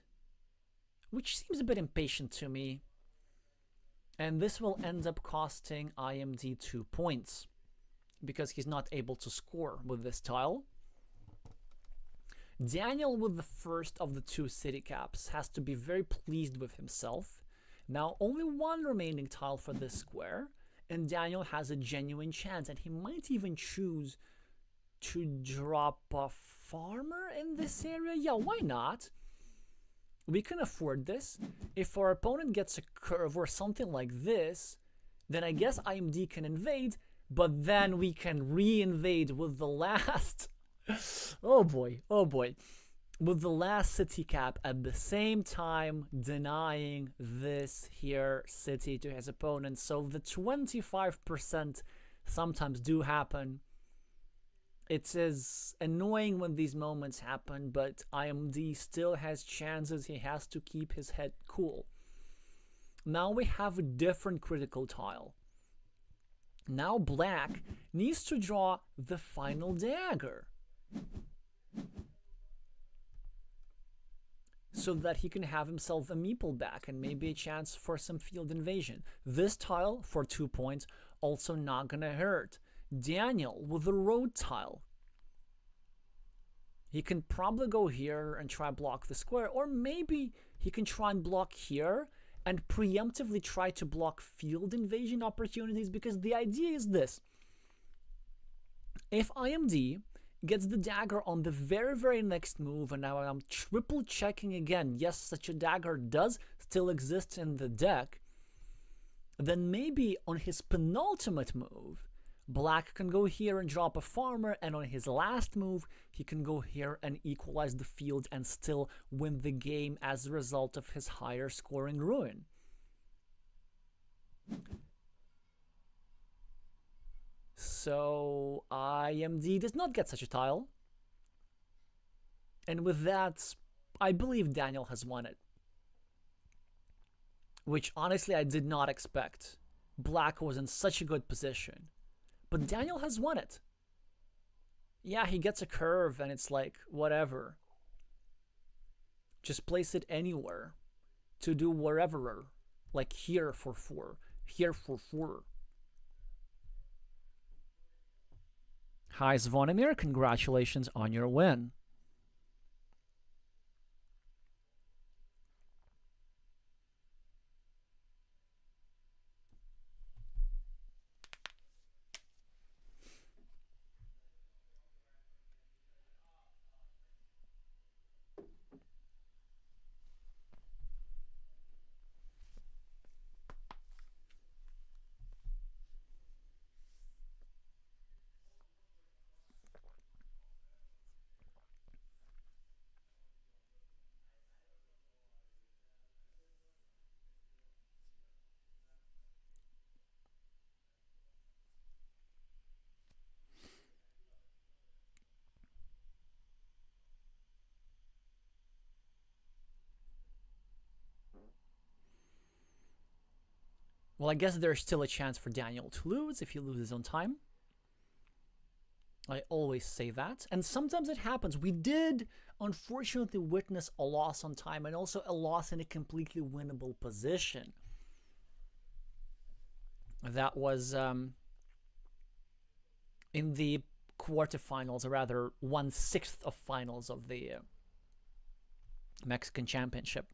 which seems a bit impatient to me. And this will end up costing IMD 2 points because he's not able to score with this tile. Daniel, with the first of the 2 city caps, has to be very pleased with himself. Now only 1 remaining tile for this square, and Daniel has a genuine chance, and he might even choose to drop a farmer in this area. Yeah, why not? We can afford this. If our opponent gets a curve or something like this, then I guess IMD can invade, but then we can re-invade with the last oh boy, with the last city cap at the same time, denying this here city to his opponent. So the 25% sometimes do happen. It is annoying when these moments happen, but IMD still has chances. He has to keep his head cool. Now we have a different critical tile. Now black needs to draw the final dagger so that he can have himself a meeple back and maybe a chance for some field invasion. This tile for 2 points also not gonna hurt. Daniel with the road tile. He can probably go here and try block the square, or maybe he can try and block here and preemptively try to block field invasion opportunities, because the idea is this. If IMD gets the dagger on the very next move, and now I'm triple checking again, yes, such a dagger does still exist in the deck, then maybe on his penultimate move, Black can go here and drop a farmer, and on his last move, he can go here and equalize the field and still win the game as a result of his higher scoring ruin. So IMD does not get such a tile. And with that, I believe Daniel has won it. Which honestly I did not expect. Black was in such a good position. But Daniel has won it. Yeah, he gets a curve and it's like, whatever. Just place it anywhere to do wherever. Like here for 4. Here for 4. Hi Zvonimir, congratulations on your win. Well, I guess there's still a chance for Daniel to lose if he loses on time. I always say that. And sometimes it happens. We did, unfortunately, witness a loss on time and also a loss in a completely winnable position. That was in the quarterfinals, or rather 1/6 of finals of the Mexican Championship.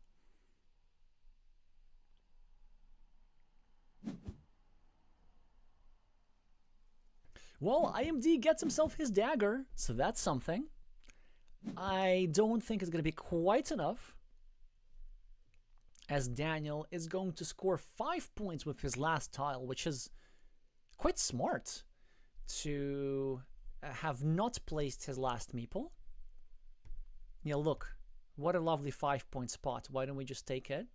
Well, IMD gets himself his dagger, so that's something. I don't think it's going to be quite enough, as Daniel is going to score 5 points with his last tile, which is quite smart to have not placed his last meeple. Yeah, look, what a lovely 5-point spot. Why don't we just take it?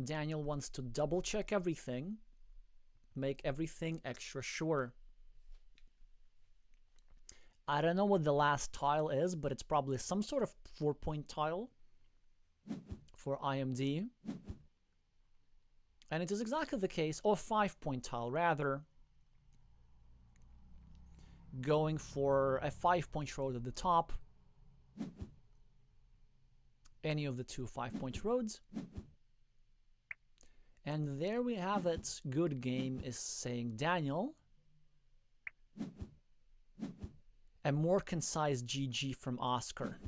Daniel wants to double check everything, make everything extra sure. I don't know what the last tile is, but it's probably some sort of 4-point tile for IMD. And it is exactly the case, or 5-point tile rather, going for a 5-point road at the top. Any of the 2 5-point roads. And there we have it. Good game is saying Daniel. A more concise GG from Oscar.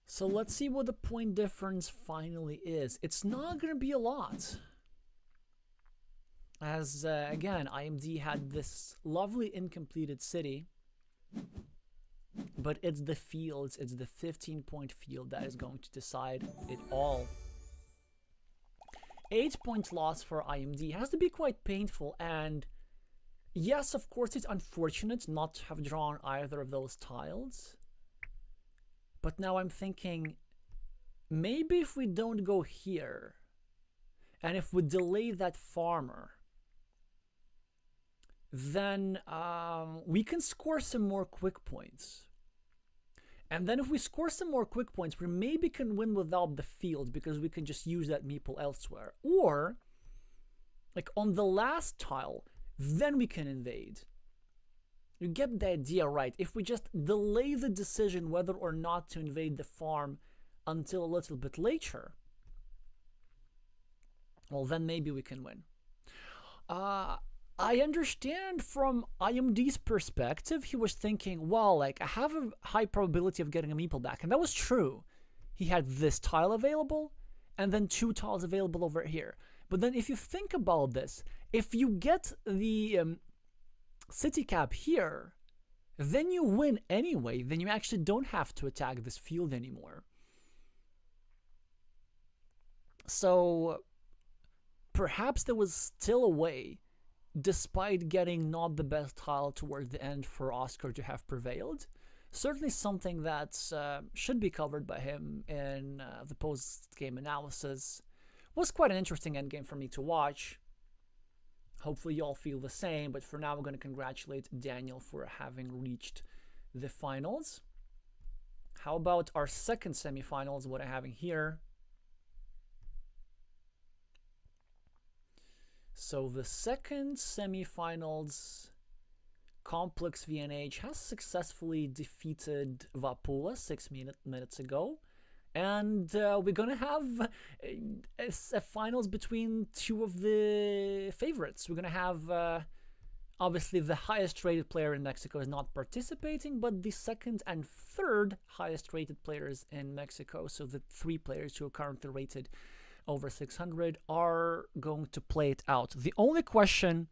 So let's see what the point difference finally is. It's not going to be a lot. As, again, IMD had this lovely incompleted city. But it's the fields, it's the 15-point field that is going to decide it all. 8-point loss for IMD has to be quite painful. And yes, of course, it's unfortunate not to have drawn either of those tiles. But now I'm thinking, maybe if we don't go here, and if we delay that farmer, then we can score some more quick points. And then if we score some more quick points, we maybe can win without the field, because we can just use that meeple elsewhere. Or, like on the last tile, then we can invade. You get the idea, right? If we just delay the decision whether or not to invade the farm until a little bit later, well, then maybe we can win. I understand from IMD's perspective, he was thinking, well, like, I have a high probability of getting a meeple back. And that was true. He had this tile available, and then 2 tiles available over here. But then if you think about this, if you get the city cap here, then you win anyway. Then you actually don't have to attack this field anymore. So perhaps there was still a way, despite getting not the best tile toward the end, for Oscar to have prevailed. Certainly something that should be covered by him in the post-game analysis. Was quite an interesting endgame for me to watch. Hopefully you all feel the same, but for now I'm going to congratulate Daniel for having reached the finals. How about our second semifinals, what I'm having here? So the second semifinals, Complex VNH has successfully defeated Vapula 6 minutes ago. And we're going to have a finals between 2 of the favorites. We're going to have, obviously, the highest rated player in Mexico is not participating, but the second and third highest rated players in Mexico, so the 3 players who are currently rated over 600, are going to play it out. The only question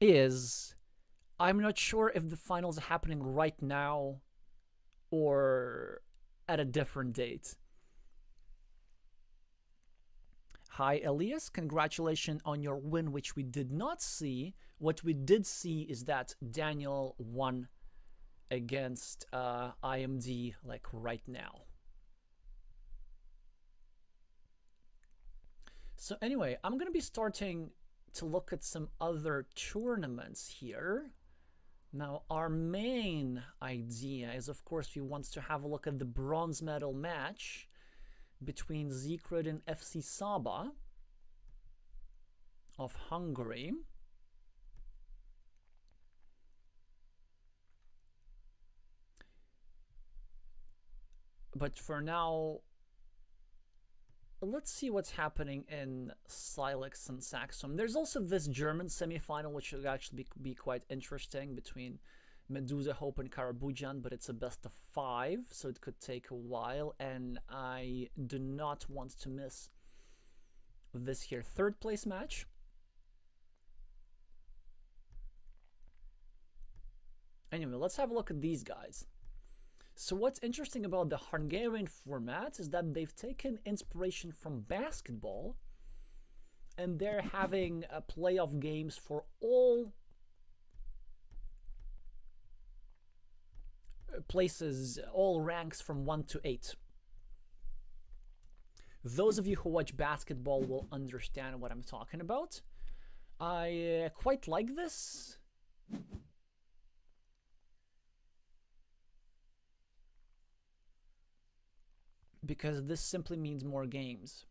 is, I'm not sure if the finals are happening right now or at a different date. Hi Elias, congratulations on your win, which we did not see. What we did see is that Daniel won against IMD like right now. So anyway, I'm going to be starting to look at some other tournaments here. Now, our main idea is, of course, we want to have a look at the bronze medal match between Zikrid and FC Saba of Hungary. But for now, let's see what's happening in Silex and Saxum. There's also this German semi-final, which will actually be quite interesting, between Medusa, Hope, and Karabujan, but it's a best of 5, so it could take a while, and I do not want to miss this here third place match. Anyway, let's have a look at these guys. So what's interesting about the Hungarian format is that they've taken inspiration from basketball, and they're having playoff games for all places, all ranks from 1 to 8. Those of you who watch basketball will understand what I'm talking about. I quite like this. Because this simply means more games.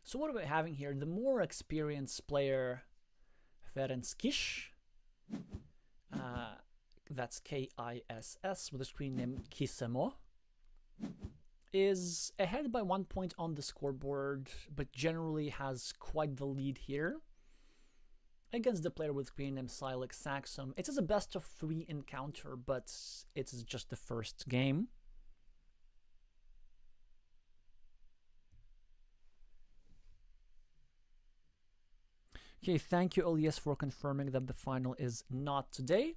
So what are we having here? The more experienced player, Ferenc Kiss, that's K-I-S-S with the screen name Kisemo, is ahead by 1 point on the scoreboard, but generally has quite the lead here against the player with screen name Silex Saxum. It is a best of 3 encounter, but it is just the first game. Okay, thank you, Elias, for confirming that the final is not today.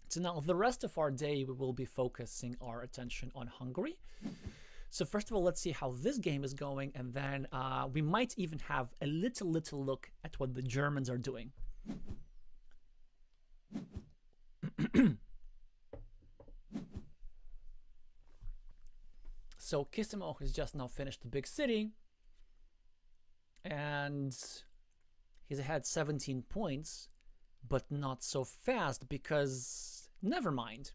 So now the rest of our day, we will be focusing our attention on Hungary. So first of all, let's see how this game is going, and then we might even have a little look at what the Germans are doing. So Kisemo has just now finished the big city, and he's ahead 17 points, but not so fast because, never mind.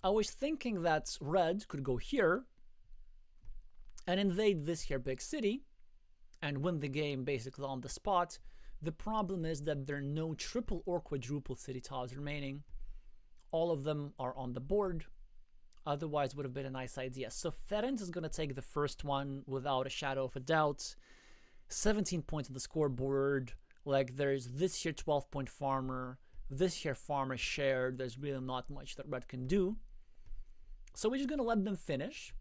I was thinking that Red could go here and invade this here big city and win the game basically on the spot. The problem is that there are no triple or quadruple city tiles remaining. All of them are on the board. Otherwise, would have been a nice idea. So Ferenc is going to take the first one without a shadow of a doubt. 17 points on the scoreboard. Like, there's this here 12-point farmer, this here farmer shared. There's really not much that Red can do. So we're just going to let them finish.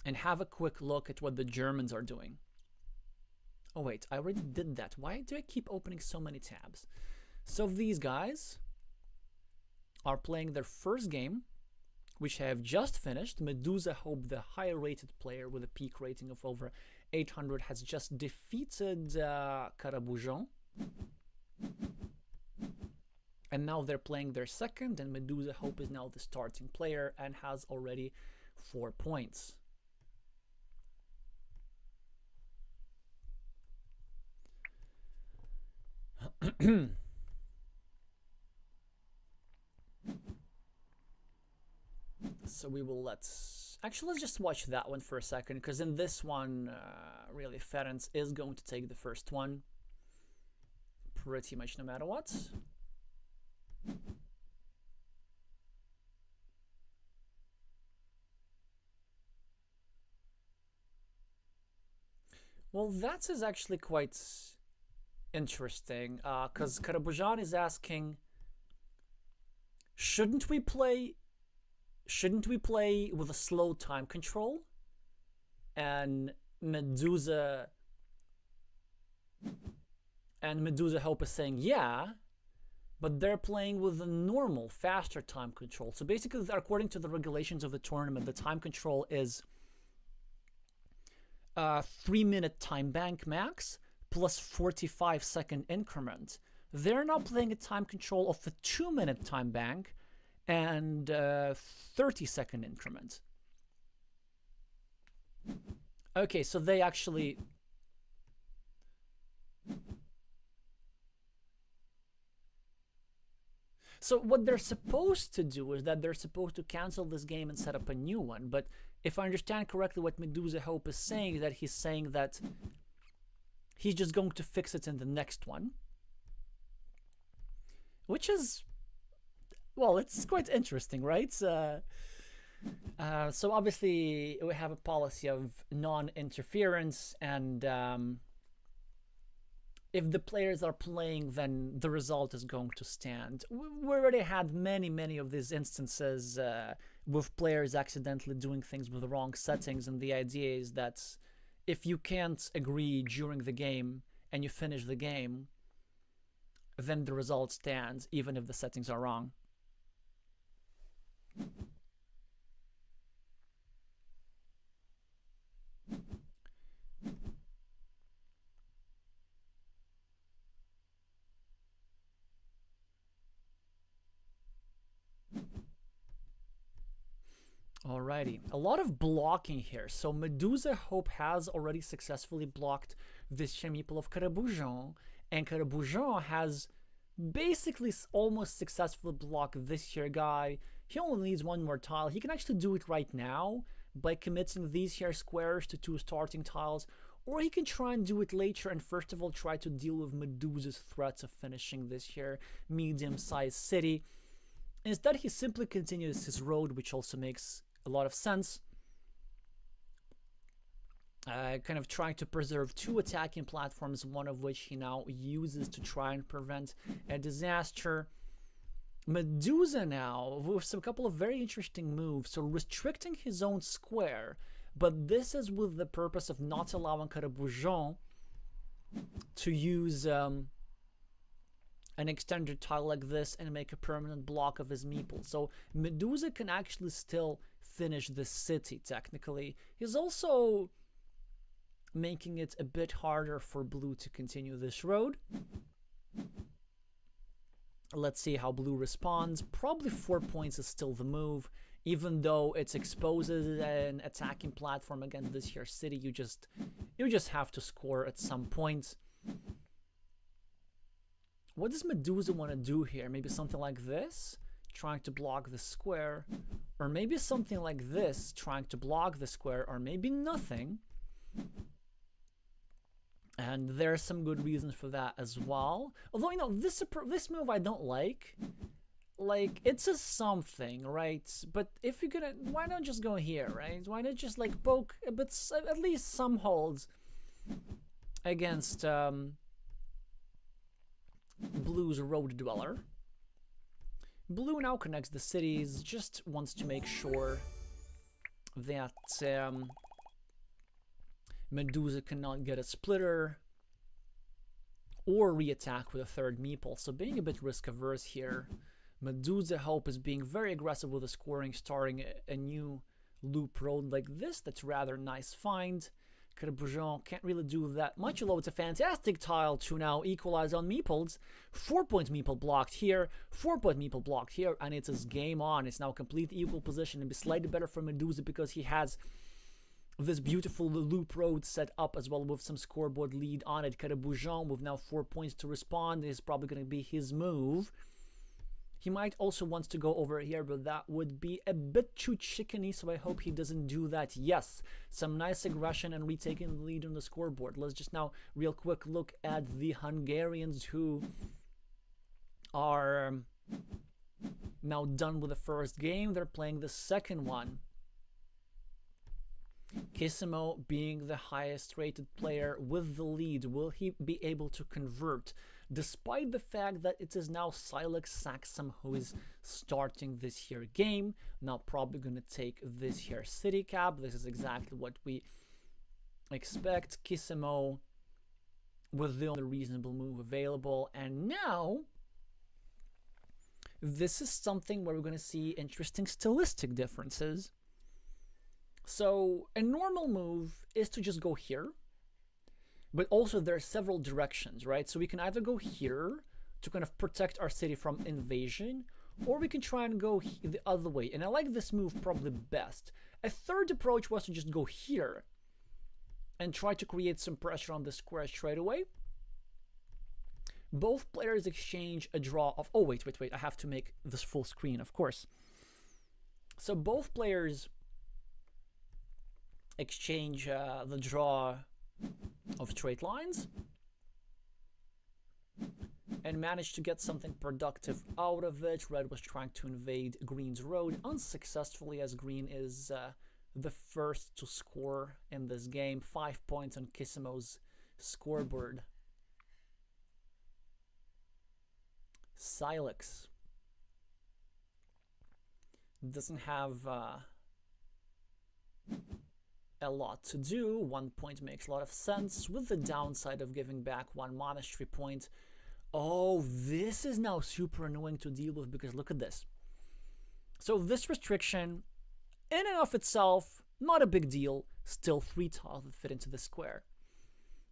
and have a quick look at what the Germans are doing. Oh wait, I already did that. Why do I keep opening so many tabs? So these guys are playing their first game, which have just finished. Medusa Hope, the higher rated player with a peak rating of over 800, has just defeated Caraboujon. And now they're playing their second, and Medusa Hope is now the starting player and has already 4 points. So we will let's just watch that one for a second, because in this one, really, Ferenc is going to take the first one pretty much no matter what. Well, that is actually quite interesting, because Caraboujon is asking, shouldn't we play with a slow time control? And Medusa Hope is saying, yeah, but they're playing with a normal, faster time control. So basically, according to the regulations of the tournament, the time control is 3-minute time bank max plus 45-second increment. They're now playing a time control of a 2-minute time bank and 30-second increment. Okay, so they actually... So what they're supposed to do is that they're supposed to cancel this game and set up a new one. But if I understand correctly, what Medusa Hope is saying is that he's saying that he's just going to fix it in the next one. Which is, well, it's quite interesting, right? So obviously we have a policy of non-interference, and if the players are playing, then the result is going to stand. We already had many of these instances with players accidentally doing things with the wrong settings, and the idea is that if you can't agree during the game and you finish the game, then the result stands, even if the settings are wrong. Alrighty, a lot of blocking here. So Medusa Hope has already successfully blocked this Meeple of Caraboujon, and Caraboujon has basically almost successfully blocked this here guy. He only needs one more tile. He can actually do it right now by committing these here squares to 2 starting tiles, or he can try and do it later and first of all try to deal with Medusa's threats of finishing this here medium-sized city. Instead, he simply continues his road, which also makes a lot of sense. Kind of trying to preserve 2 attacking platforms, one of which he now uses to try and prevent a disaster. Medusa now with a couple of very interesting moves, so restricting his own square, but this is with the purpose of not allowing Caraboujon to use an extended tile like this and make a permanent block of his meeple. So Medusa can actually still finish the city technically. He's also making it a bit harder for blue to continue this road. Let's see how blue responds. Probably 4 points is still the move, even though it exposes an attacking platform against this here city. You just have to score at some point. What does Medusa want to do here? Maybe something like this, trying to block the square, or maybe something like this, trying to block the square, or maybe nothing. And there's some good reasons for that as well. Although, you know, this move I don't like. Like, it's a something, right? But if you're gonna, why not just go here, right? Why not just like poke a bit, at least some holds against Blue's Road Dweller. Blue now connects the cities, just wants to make sure that Medusa cannot get a splitter or re-attack with a third meeple, so being a bit risk-averse here. Medusa Hope is being very aggressive with the scoring, starting a new loop road like this. That's rather nice find. Carcassonne can't really do that much, although it's a fantastic tile to now equalize on meeples. 4-point meeple blocked here, 4-point meeple blocked here, and it's his game on. It's now a complete equal position and be slightly better for Medusa because he has this beautiful loop road set up as well with some scoreboard lead on it. Carcassonne with now 4 points to respond is probably going to be his move. He might also want to go over here, but that would be a bit too chickeny, so I hope he doesn't do that. Yes, some nice aggression and retaking the lead on the scoreboard. Let's just now real quick look at the Hungarians who are now done with the first game. They're playing the second one. Kissimo being the highest rated player with the lead. Will he be able to convert? Despite the fact that it is now Silex Saxum who is starting this here game. Now probably going to take this here city cap. This is exactly what we expect. Kissimo with the only reasonable move available. And now this is something where we're going to see interesting stylistic differences. So a normal move is to just go here, but also there are several directions, right? So we can either go here to kind of protect our city from invasion, or we can try and go the other way. And I like this move probably best. A third approach was to just go here and try to create some pressure on the square straight away. Both players exchange a draw of... Oh, wait. I have to make this full screen, of course. So both players exchange the draw of straight lines and managed to get something productive out of it. Red was trying to invade Green's road unsuccessfully, as Green is the first to score in this game. 5 points on Kissimo's scoreboard. Silex doesn't have a lot to do. 1 point makes a lot of sense, with the downside of giving back 1 monastery point. Oh, this is now super annoying to deal with, because look at this. So this restriction, in and of itself, not a big deal. Still 3 tiles that fit into the square.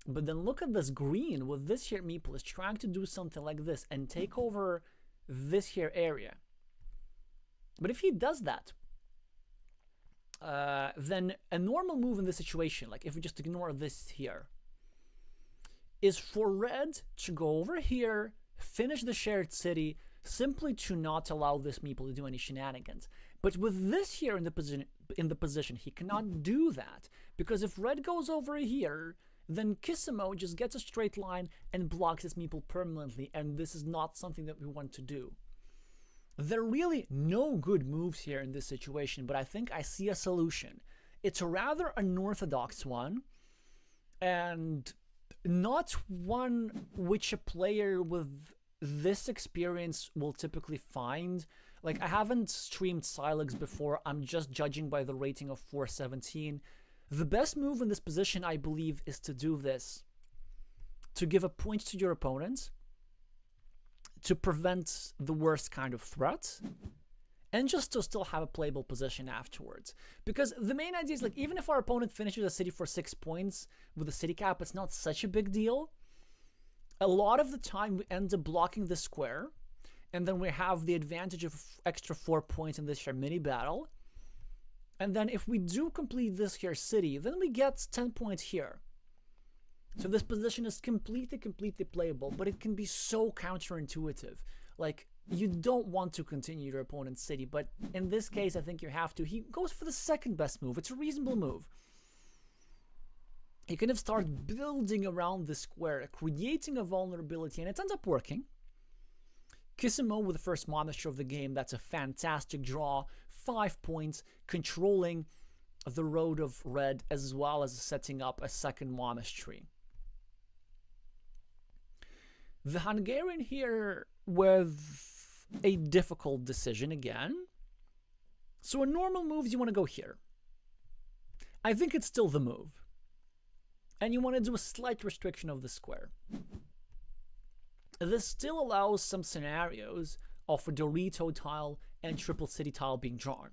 But then look at this Green with this here meeple is trying to do something like this and take over this here area. But if he does that, then a normal move in this situation, like if we just ignore this here, is for Red to go over here, finish the shared city, simply to not allow this meeple to do any shenanigans. But with this here in the position, he cannot do that, because if Red goes over here, then Kissimo just gets a straight line and blocks his meeple permanently, and this is not something that we want to do. There are really no good moves here in this situation, but I think I see a solution. It's a rather unorthodox one, and not one which a player with this experience will typically find. Like, I haven't streamed Silex before, I'm just judging by the rating of 417. The best move in this position, I believe, is to do this. To give a point to your opponent, to prevent the worst kind of threat, and just to still have a playable position afterwards. Because the main idea is, like, even if our opponent finishes a city for 6 points with a city cap, it's not such a big deal. A lot of the time, we end up blocking the square, and then we have the advantage of extra 4 points in this here mini battle. And then if we do complete this here city, then we get 10 points here. So this position is completely playable, but it can be so counterintuitive. Like, you don't want to continue your opponent's city, but in this case, I think you have to. He goes for the second best move. It's a reasonable move. He kind of starts building around the square, creating a vulnerability, and it ends up working. Kissimo with the first monastery of the game. That's a fantastic draw. 5 points, controlling the road of Red, as well as setting up a second monastery. The Hungarian here with a difficult decision again. So in normal moves, you want to go here. I think it's still the move. and you want to do a slight restriction of the square. This still allows some scenarios of a Dorito tile and triple city tile being drawn.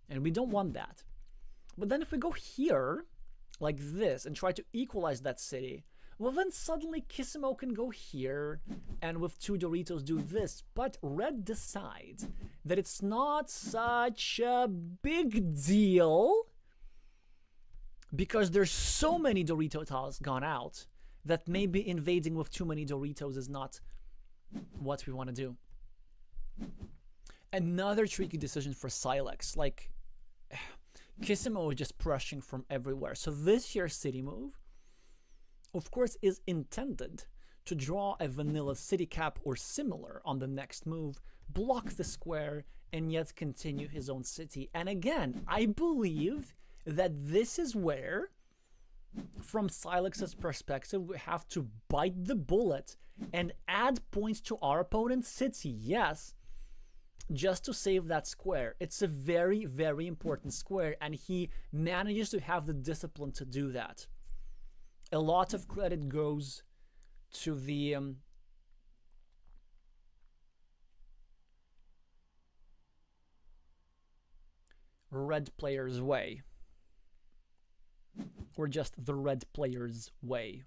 And we don't want that. But then if we go here, like this, and try to equalize that city, well then suddenly Kissimo can go here, and with 2 Doritos do this. But red decides that it's not such a big deal, because there's so many Dorito tiles gone out that maybe invading with too many Doritos is not what we want to do. Another tricky decision for Silex, like Kissimo is just pushing from everywhere. So this here city move, of course, is intended to draw a vanilla city cap or similar on the next move, block the square, and yet continue his own city. And again, I believe that this is where, from Silex's perspective, we have to bite the bullet and add points to our opponent's city, yes, just to save that square. It's a very, very important square, and he manages to have the discipline to do that. A lot of credit goes to the red player's way, or just the red player's way.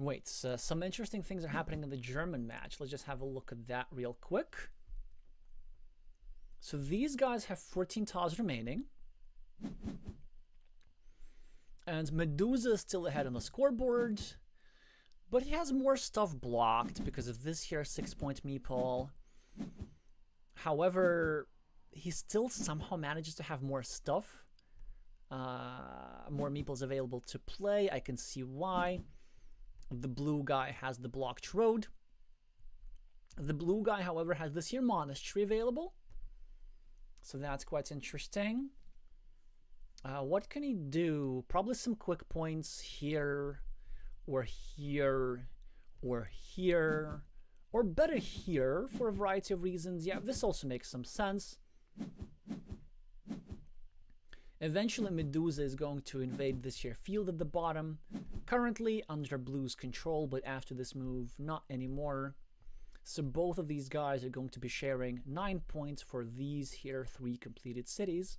Wait, so some interesting things are happening in the German match. Let's just have a look at that real quick. So these guys have 14 tiles remaining. And Medusa is still ahead on the scoreboard. But he has more stuff blocked because of this here 6-point meeple. However, he still somehow manages to have more stuff. More meeples available to play. I can see why. The blue guy has the blocked road. The blue guy, however, has this here monastery available. So that's quite interesting. What can he do? Probably some quick points here, or here, or here, or better here for a variety of reasons. Yeah, this also makes some sense. Eventually, Medusa is going to invade this here field at the bottom. Currently under blue's control, but after this move, not anymore. So both of these guys are going to be sharing 9 points for these here 3 completed cities.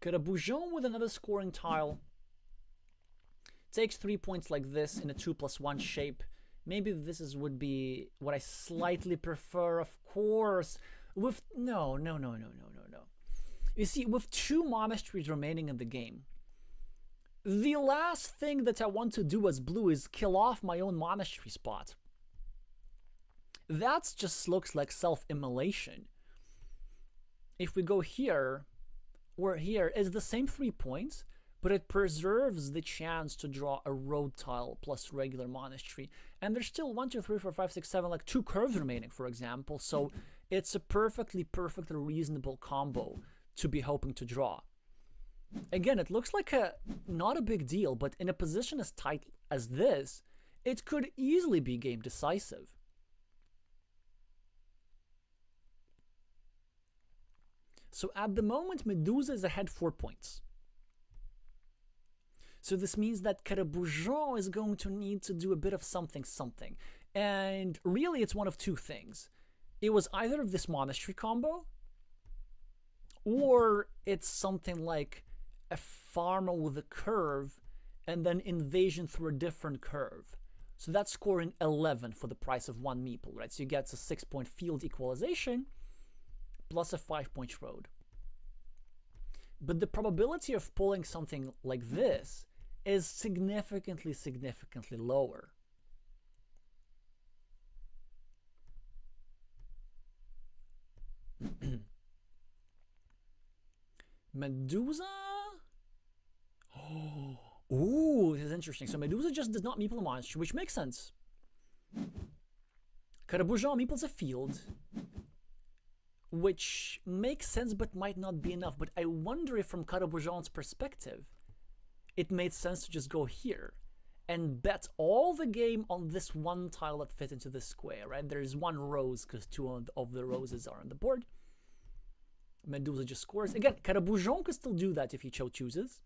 Caraboujon with another scoring tile. Takes 3 points like this in a 2+1 shape. Maybe this would be what I slightly prefer, of course. With no. You see, with 2 monasteries remaining in the game, the last thing that I want to do as blue is kill off my own monastery spot. That just looks like self-immolation. If we go here, or here, it's the same 3 points, but it preserves the chance to draw a road tile plus regular monastery. And there's still 1, 2, 3, 4, 5, 6, 7, like 2 curves remaining, for example. So it's a perfectly reasonable combo to be hoping to draw. Again, it looks like not a big deal, but in a position as tight as this, it could easily be game decisive. So at the moment, Medusa is ahead 4 points. So this means that Caraboujon is going to need to do a bit of something. And really, it's one of 2 things. It was either of this monastery combo, or it's something like a farmer with a curve and then invasion through a different curve. So that's scoring 11 for the price of 1 meeple, right? So you get a 6-point field equalization plus a 5-point road. But the probability of pulling something like this is significantly lower. Medusa? Oh, Ooh, this is interesting. So Medusa just does not meeple a monastery, which makes sense. Caraboujan meeples a field, which makes sense but might not be enough. But I wonder if from Caraboujan's perspective, it made sense to just go here and bet all the game on this one tile that fit into this square, right? There's one rose because two of the roses are on the board. Medusa just scores. Again, Caraboujan could still do that if he chooses.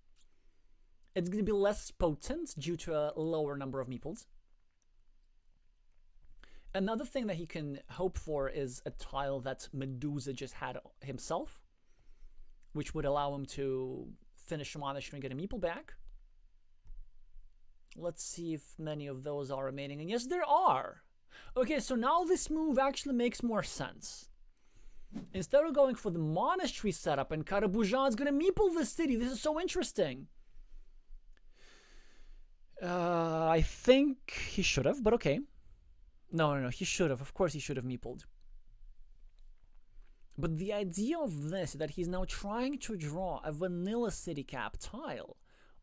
It's going to be less potent due to a lower number of meeples. Another thing that he can hope for is a tile that Medusa just had himself, which would allow him to finish a monastery and get a meeple back. Let's see if many of those are remaining. And yes, there are. Okay, so now this move actually makes more sense. Instead of going for the monastery setup and Caraboujan is going to meeple the city. This is so interesting. I think he should have, but okay. No, he should have. Of course he should have meepled. But the idea of this is that he's now trying to draw a vanilla city cap tile,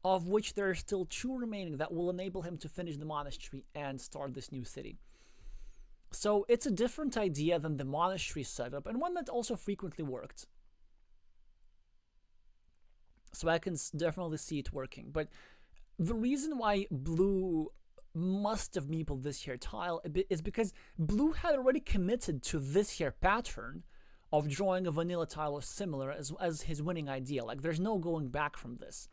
of which there are still 2 remaining that will enable him to finish the monastery and start this new city. So it's a different idea than the monastery setup, and one that also frequently worked. So I can definitely see it working. But the reason why blue must have meepled this here tile is because blue had already committed to this here pattern of drawing a vanilla tile or similar as his winning idea. Like, there's no going back from this.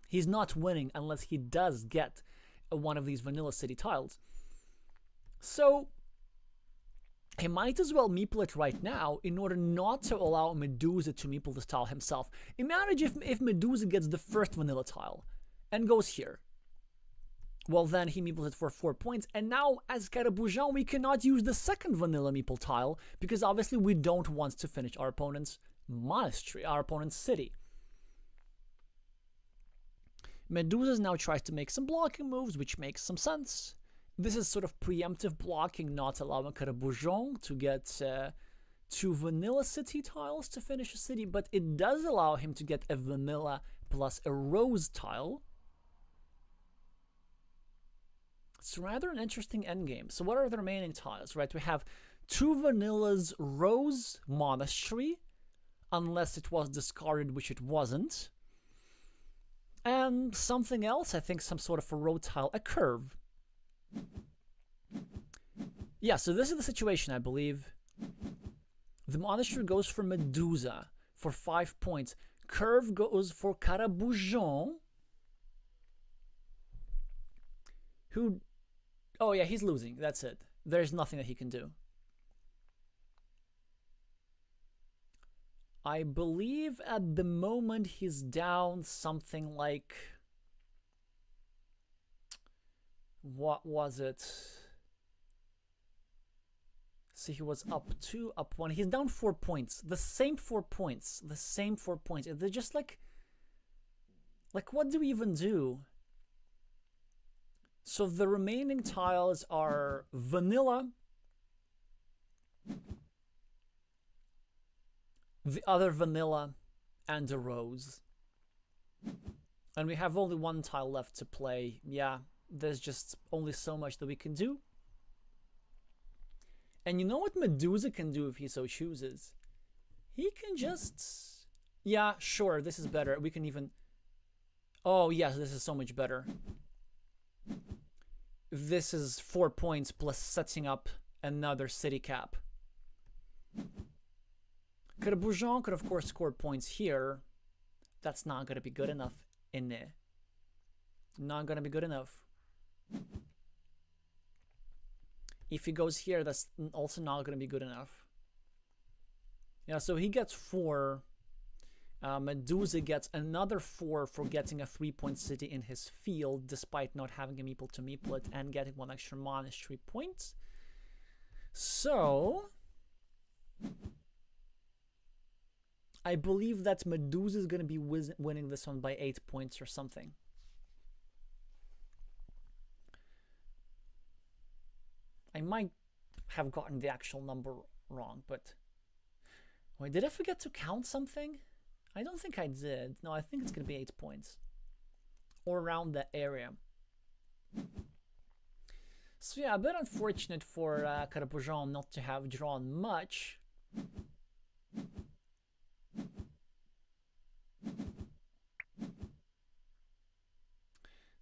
He's not winning unless he does get one of these vanilla city tiles. So he might as well meeple it right now in order not to allow Medusa to meeple this tile himself. Imagine if Medusa gets the first vanilla tile and goes here. Well, then he meeples it for 4 points, and now as Caraboujan we cannot use the second vanilla meeple tile because obviously we don't want to finish our opponent's monastery, our opponent's city. Medusa now tries to make some blocking moves, which makes some sense. This is sort of preemptive blocking, not allowing Caraboujan to get 2 vanilla city tiles to finish a city, but it does allow him to get a vanilla plus a rose tile. It's rather an interesting endgame. So what are the remaining tiles, right? We have 2 vanillas, rose, monastery, unless it was discarded, which it wasn't. And something else, I think some sort of a road tile, a curve. Yeah, so this is the situation, I believe. The monastery goes for Medusa for 5 points. Curve goes for Caraboujan, who... Oh yeah, he's losing. That's it. There's nothing that he can do. I believe at the moment he's down something like... What was it? See, he was up 2, up 1. He's down 4 points. The same 4 points. The same 4 points. They're just like... Like, what do we even do? So the remaining tiles are vanilla, the other vanilla, and a rose. And we have only 1 tile left to play. Yeah, there's just only so much that we can do. And you know what Medusa can do if he so chooses? He can just... Yeah, sure, this is better. We can even... Oh, yes, this is so much better. This is 4 points plus setting up another city cap. Caraboujan could, of course, score points here. That's not going to be good enough in there. Not going to be good enough. If he goes here, that's also not going to be good enough. Yeah, so he gets 4. Medusa gets another 4 for getting a 3-point city in his field, despite not having a meeple to meeple it and getting 1 extra monastery point. So I believe that Medusa is going to be winning this one by 8 points or something. I might have gotten the actual number wrong, but... Wait, did I forget to count something? I don't think I did. No, I think it's going to be 8 points. Or around that area. So yeah, a bit unfortunate for Carcassonne not to have drawn much.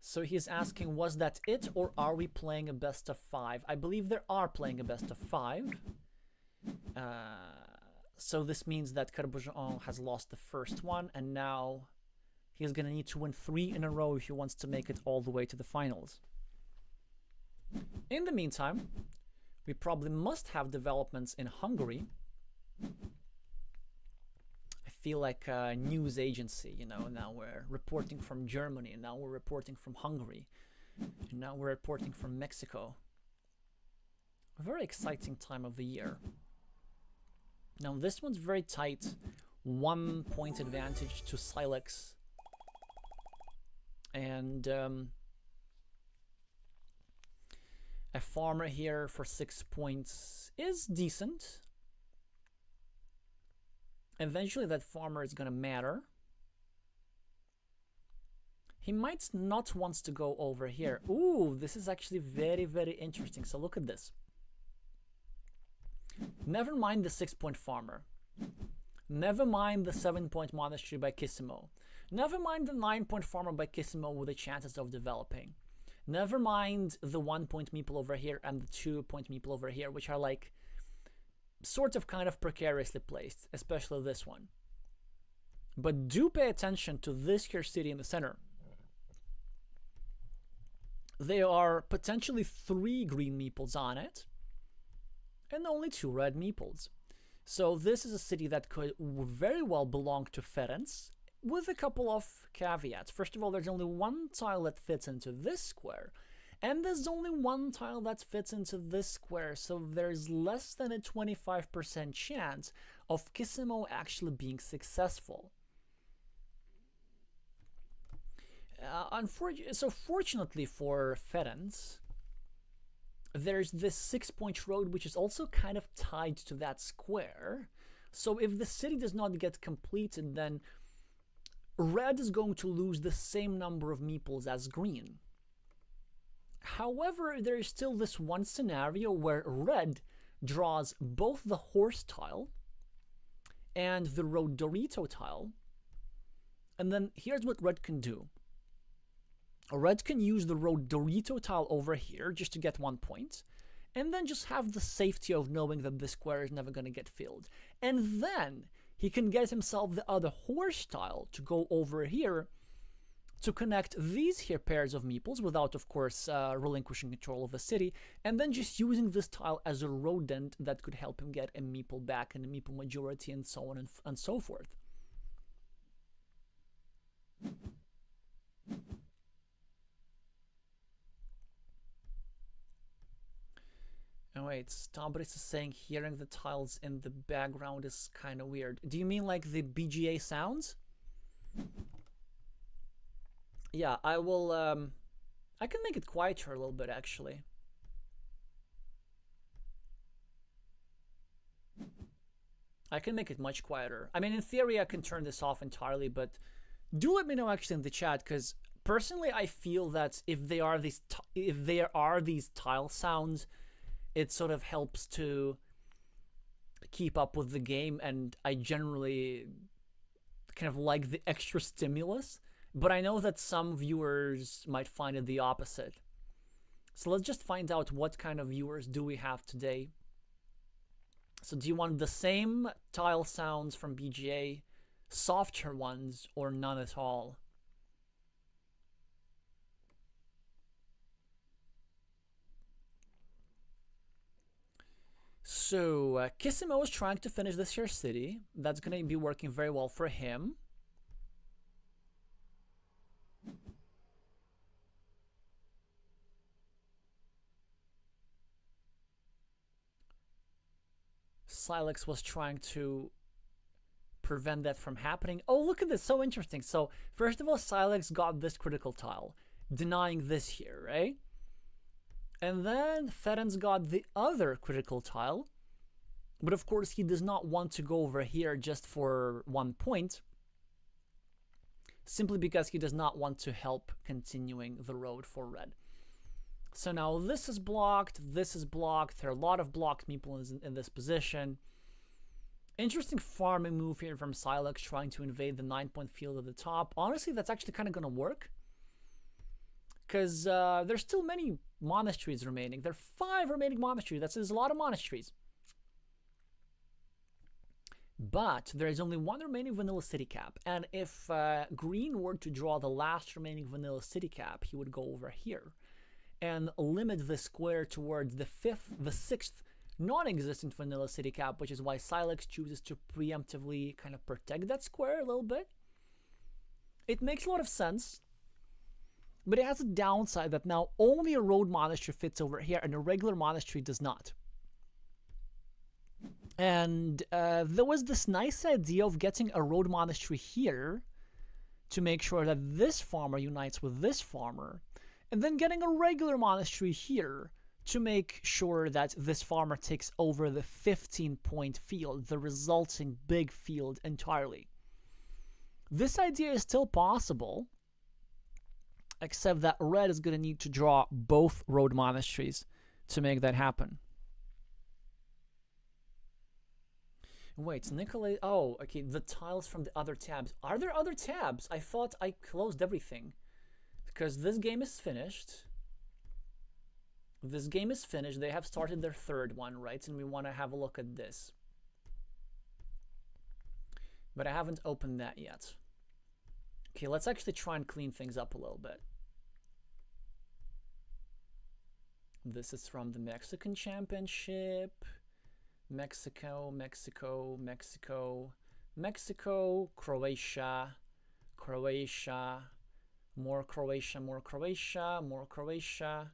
So he's asking, was that it, or are we playing a best of 5? I believe they are playing a best of 5. So this means that Carcassonne has lost the first one, and now he's going to need to win 3 in a row if he wants to make it all the way to the finals. In the meantime, we probably must have developments in Hungary. I feel like a news agency, you know, now we're reporting from Germany, and now we're reporting from Hungary, and now we're reporting from Mexico. A very exciting time of the year. Now this one's very tight. 1 point advantage to Silex. And a farmer here for 6 points is decent. Eventually that farmer is going to matter. He might not want to go over here. Ooh, this is actually very, very interesting. So look at this. Never mind the 6-point farmer. Never mind the 7-point monastery by Kissimo. Never mind the 9-point farmer by Kissimo with the chances of developing. Never mind the 1-point meeple over here and the 2-point meeple over here, which are like sort of kind of precariously placed, especially this one. But do pay attention to this here city in the center. There are potentially 3 green meeples on it and only 2 red meeples. So this is a city that could very well belong to Ferenc, with a couple of caveats. First of all, there's only 1 tile that fits into this square, and there's only 1 tile that fits into this square, so there's less than a 25% chance of Kissimo actually being successful. So fortunately for Ferenc, there's this 6-point road which is also kind of tied to that square. So if the city does not get completed, then red is going to lose the same number of meeples as green. However, there is still this one scenario where red draws both the horse tile and the road Dorito tile. And then here's what red can do. Red can use the road Dorito tile over here just to get 1 point, and then just have the safety of knowing that this square is never going to get filled. And then he can get himself the other horse tile to go over here to connect these here pairs of meeples without, of course, relinquishing control of the city, and then just using this tile as a rodent that could help him get a meeple back and a meeple majority and so on and so forth. Oh wait, Stabris is saying hearing the tiles in the background is kind of weird. Do you mean like the BGA sounds? Yeah, I will, I can make it quieter a little bit actually. I can make it much quieter. I mean, in theory, I can turn this off entirely, but do let me know actually in the chat, because personally, I feel that if there are these tile sounds, it sort of helps to keep up with the game, and I generally kind of like the extra stimulus, but I know that some viewers might find it the opposite. So let's just find out what kind of viewers do we have today. So do you want the same tile sounds from BGA, softer ones, or none at all? So Kissimo is trying to finish this here city. That's going to be working very well for him. Silex was trying to prevent that from happening. Oh, look at this, so interesting. So first of all, Silex got this critical tile, denying this here, right? And then Ferenc got the other critical tile, but of course he does not want to go over here just for 1 point, simply because he does not want to help continuing the road for red. So now this is blocked, this is blocked. There are a lot of blocked people in this position. Interesting farming move here from Silex, trying to invade the 9-point field at the top. Honestly, that's actually kind of going to work. Because there's still many monasteries remaining. There are 5 remaining monasteries. That's a lot of monasteries. But there is only 1 remaining vanilla city cap. And if Green were to draw the last remaining vanilla city cap, he would go over here and limit the square towards the 6th non-existent vanilla city cap, which is why Silex chooses to preemptively kind of protect that square a little bit. It makes a lot of sense, but it has a downside that now only a road monastery fits over here and a regular monastery does not. And there was this nice idea of getting a road monastery here to make sure that this farmer unites with this farmer, and then getting a regular monastery here to make sure that this farmer takes over the 15-point field, the resulting big field entirely. This idea is still possible, except that red is going to need to draw both road monasteries to make that happen. Wait, Nikolay... Oh, okay, the tiles from the other tabs. Are there other tabs? I thought I closed everything. Because this game is finished. This game is finished. They have started their 3rd one, right? And we want to have a look at this. But I haven't opened that yet. Okay, let's actually try and clean things up a little bit. This is from the Mexican Championship. Mexico, Mexico, Mexico, Mexico, Croatia, Croatia, more Croatia, more Croatia, more Croatia.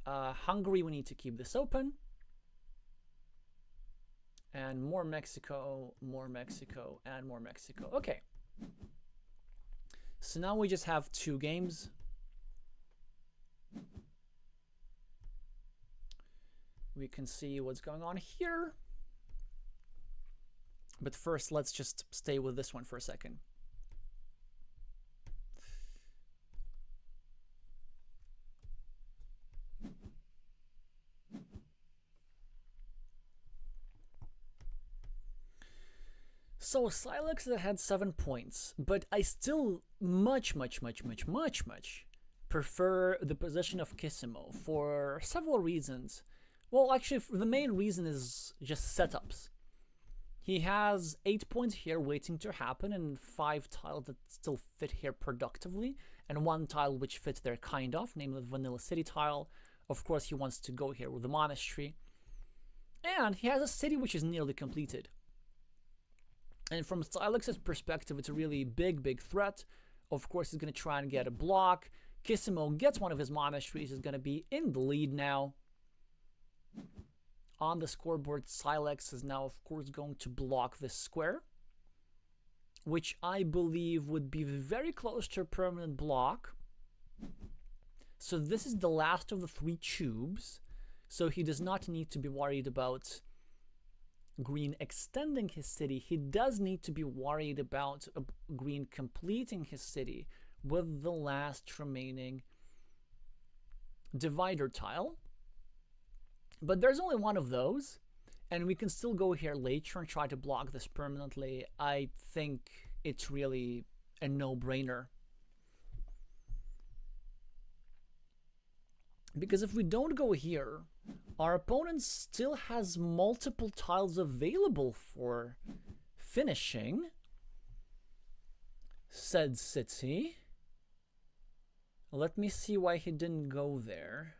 Hungary, we need to keep this open. And more Mexico, more Mexico, and more Mexico. Okay. So now we just have 2 games. We can see what's going on here. But first, let's just stay with this one for a second. So Silex had 7 points, but I still much prefer the position of Kissimo for several reasons. Well, actually, the main reason is just setups. He has 8 points here waiting to happen and 5 tiles that still fit here productively, and 1 tile which fits there kind of, namely the Vanilla City tile. Of course, he wants to go here with the monastery. And he has a city which is nearly completed. And from Silex's perspective, it's a really big threat. Of course, he's going to try and get a block. Kissimo gets one of his monasteries, is going to be in the lead now. On the scoreboard, Silex is now, of course, going to block this square, which I believe would be very close to a permanent block. So this is the last of the 3 tubes, so he does not need to be worried about Green extending his city. He does need to be worried about Green completing his city with the last remaining divider tile. But there's only 1 of those, and we can still go here later and try to block this permanently. I think it's really a no-brainer. Because if we don't go here, our opponent still has multiple tiles available for finishing said city. Let me see why he didn't go there.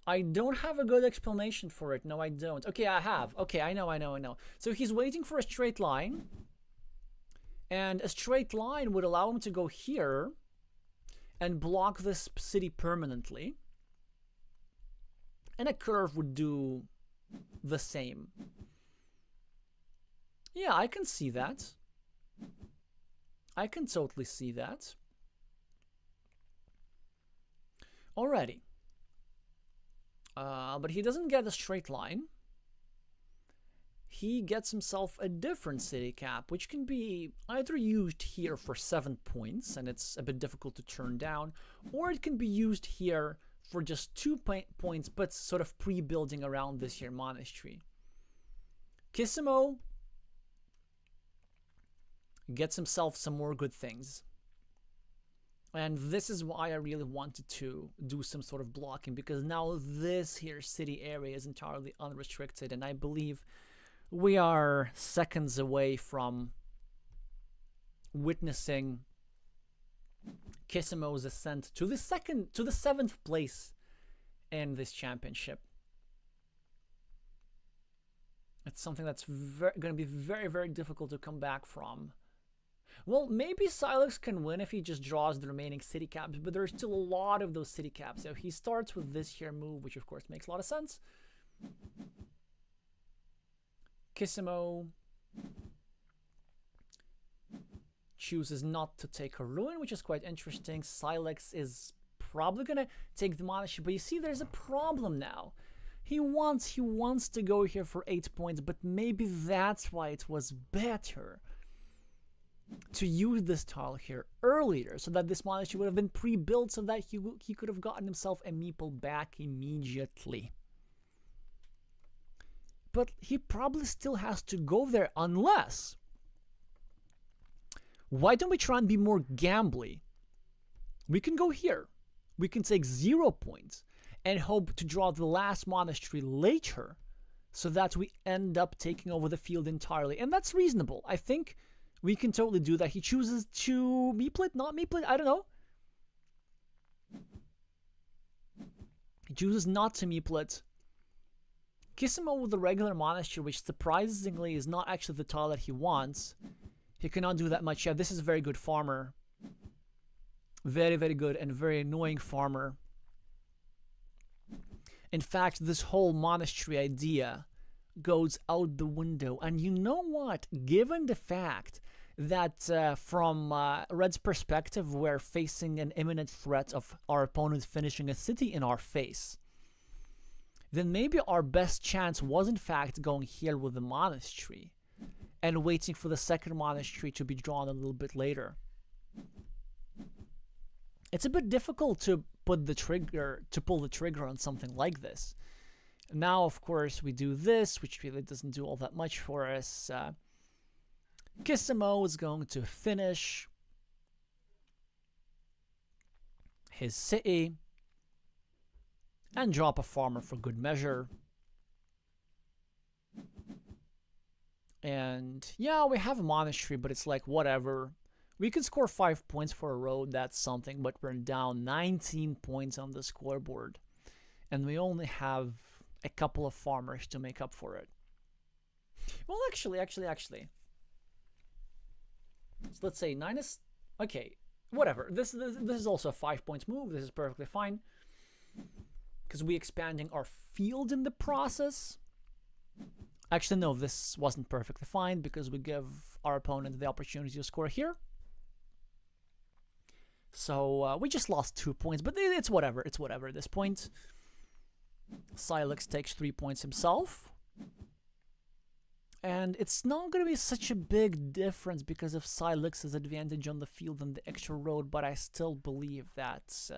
I don't have a good explanation for it. No, I don't. Okay, I have. Okay, I know. So he's waiting for a straight line. And a straight line would allow him to go here and block this city permanently. And a curve would do the same. Yeah, I can see that. I can totally see that. Alrighty. But he doesn't get a straight line. He gets himself a different city cap, which can be either used here for 7 points, and it's a bit difficult to turn down, or it can be used here for just 2 points, but sort of pre-building around this here monastery. Kissimo gets himself some more good things. And this is why I really wanted to do some sort of blocking, because now this here city area is entirely unrestricted, and I believe we are seconds away from witnessing Kissimo's ascent to the 7th place in this championship. It's something that's going to be very, very difficult to come back from. Well, maybe Silex can win if he just draws the remaining city caps, but there's still a lot of those city caps. So he starts with this here move, which of course makes a lot of sense. Kissimo chooses not to take a ruin, which is quite interesting. Silex is probably gonna take the monastery, but you see there's a problem now. He wants to go here for 8 points, but maybe that's why it was better to use this tile here earlier, so that this monastery would have been pre-built, so that he could have gotten himself a meeple back immediately. But he probably still has to go there, unless... Why don't we try and be more gambly? We can go here. We can take 0 points and hope to draw the last monastery later, so that we end up taking over the field entirely. And that's reasonable. I think we can totally do that. He chooses to meeple it, not meeple it, I don't know. He chooses not to meeple it. Kissimo with the regular monastery, which surprisingly is not actually the tile that he wants. He cannot do that much. Yeah, this is a very good farmer. Very, very good and very annoying farmer. In fact, this whole monastery idea goes out the window. And you know what? Given the fact that from Red's perspective, we're facing an imminent threat of our opponent finishing a city in our face, then maybe our best chance was in fact going here with the monastery and waiting for the second monastery to be drawn a little bit later. It's a bit difficult to pull the trigger on something like this. Now, of course, we do this, which really doesn't do all that much for us. Kissimo is going to finish his city and drop a farmer for good measure. And yeah, we have a monastery, but it's like whatever. We could score 5 points for a road, that's something, but we're down 19 points on the scoreboard. And we only have a couple of farmers to make up for it. Well, actually. So let's say 9 is... Okay, whatever. This is also a 5 points move. This is perfectly fine. Because we're expanding our field in the process. Actually, no, this wasn't perfectly fine because we give our opponent the opportunity to score here. So we just lost 2 points, but it's whatever. It's whatever at this point. Silex takes 3 points himself. And it's not going to be such a big difference because of Silex's advantage on the field and the extra road, but I still believe that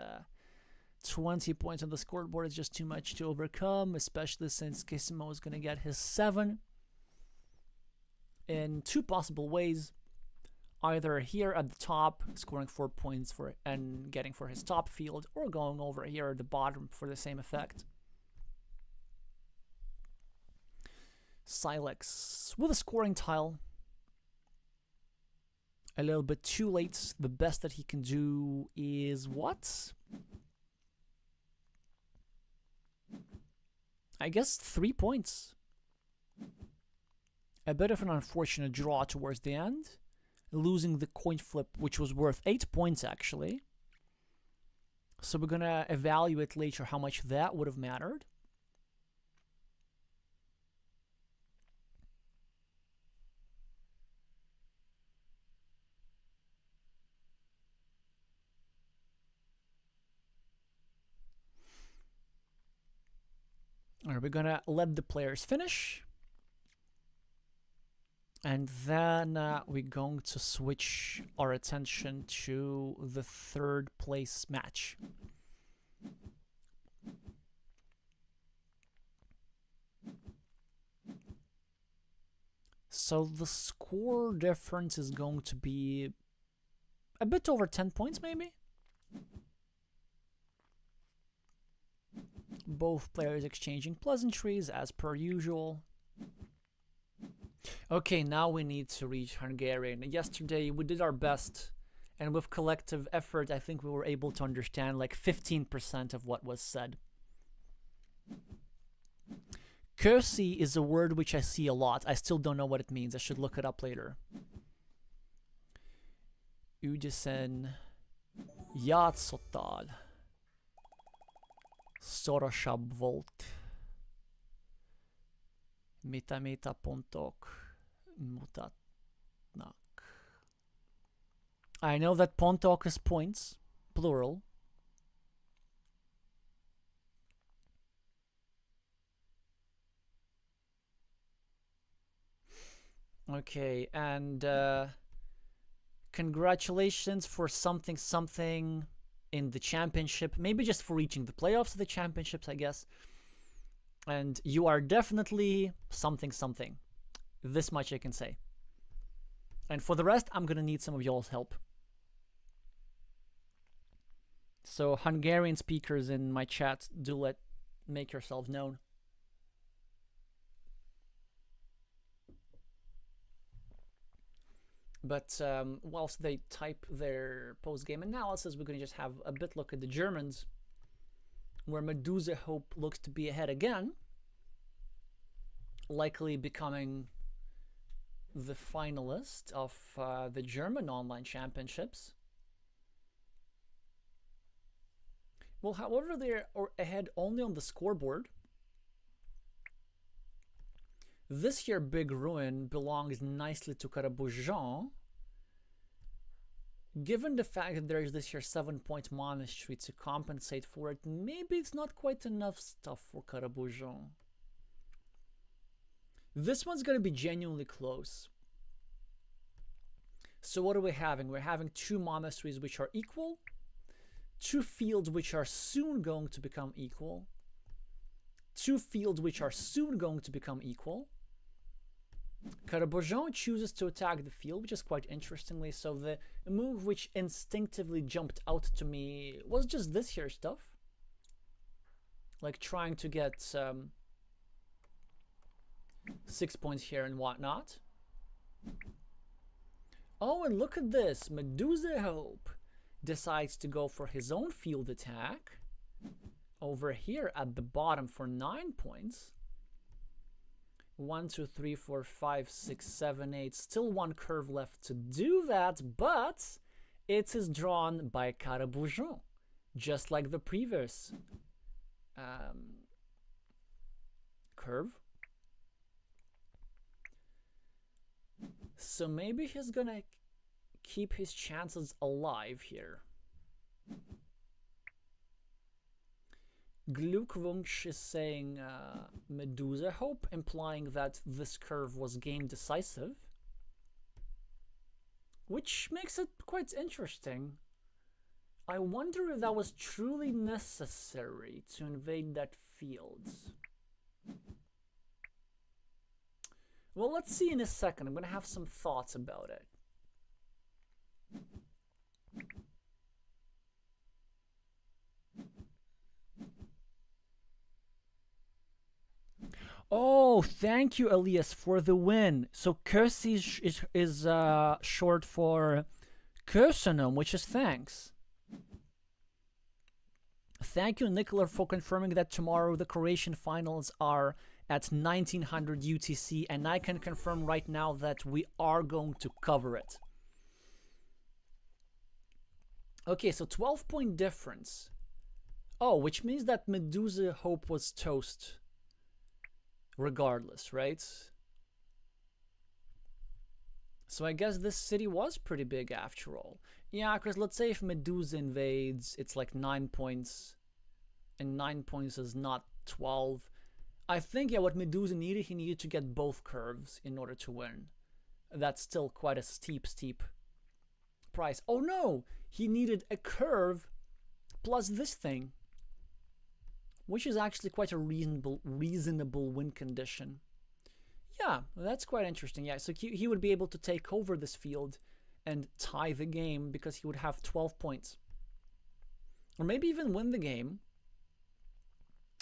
20 points on the scoreboard is just too much to overcome, especially since Kissimo is going to get his 7 in 2 possible ways. Either here at the top, scoring 4 points and getting for his top field, or going over here at the bottom for the same effect. Silex with a scoring tile. A little bit too late. The best that he can do is what? I guess 3 points. A bit of an unfortunate draw towards the end. Losing the coin flip, which was worth 8 points actually. So we're gonna evaluate later how much that would have mattered. Alright, we're gonna let the players finish. And then we're going to switch our attention to the 3rd place match. So the score difference is going to be a bit over 10 points, maybe? Both players exchanging pleasantries as per usual. Okay, now we need to reach Hungarian. Yesterday we did our best, and with collective effort I think we were able to understand like 15% of what was said. Cursi is a word which I see a lot. I still don't know what it means. I should look it up later. Ügyesen játszottál. Szorosabb volt. Mitä pontok mutatnak. I know that pontok is points, plural. Okay, and congratulations for something in the championship. Maybe just for reaching the playoffs of the championships, I guess. And you are definitely something. This much I can say. And for the rest, I'm gonna need some of y'all's help. So Hungarian speakers in my chat, do make yourselves known. But whilst they type their post-game analysis, we're going to just have a bit look at the Germans, where Medusa Hope looks to be ahead again, likely becoming the finalist of the German Online Championships. Well, however, they're ahead only on the scoreboard. This here big ruin belongs nicely to Caraboujan. Given the fact that there is this here 7-point monastery to compensate for it, maybe it's not quite enough stuff for Caraboujan. This one's going to be genuinely close. So what are we having? We're having 2 monasteries which are equal, 2 fields which are soon going to become equal, 2 fields which are soon going to become equal. Caraboujan chooses to attack the field, which is quite interestingly. So the move which instinctively jumped out to me was just this here stuff. Like trying to get 6 points here and whatnot. Oh, and look at this. Medusa Hope decides to go for his own field attack over here at the bottom for 9 points. 1, 2, 3, 4, 5, 6, 7, 8. Still 1 curve left to do that, but it is drawn by Caraboujan, just like the previous curve. So maybe he's gonna keep his chances alive here. Glückwunsch is saying Medusa Hope, implying that this curve was game decisive, which makes it quite interesting. I wonder if that was truly necessary to invade that field. Well, let's see in a second. I'm going to have some thoughts about it. Oh, thank you, Elias, for the win. So Cursi is short for Carcassonne, which is thanks. Thank you, Nicola, for confirming that tomorrow the Croatian finals are at 1900 UTC, and I can confirm right now that we are going to cover it. Okay, so 12-point difference. Oh, which means that Medusa Hope was toast regardless, right? So I guess this city was pretty big after all. Yeah, because let's say if Medusa invades, it's like 9 points, and 9 points is not 12. I think, yeah, what Medusa needed, he needed to get both curves in order to win. That's still quite a steep price. Oh no! He needed a curve plus this thing, which is actually quite a reasonable win condition. Yeah, that's quite interesting. Yeah, so he would be able to take over this field and tie the game because he would have 12 points. Or maybe even win the game.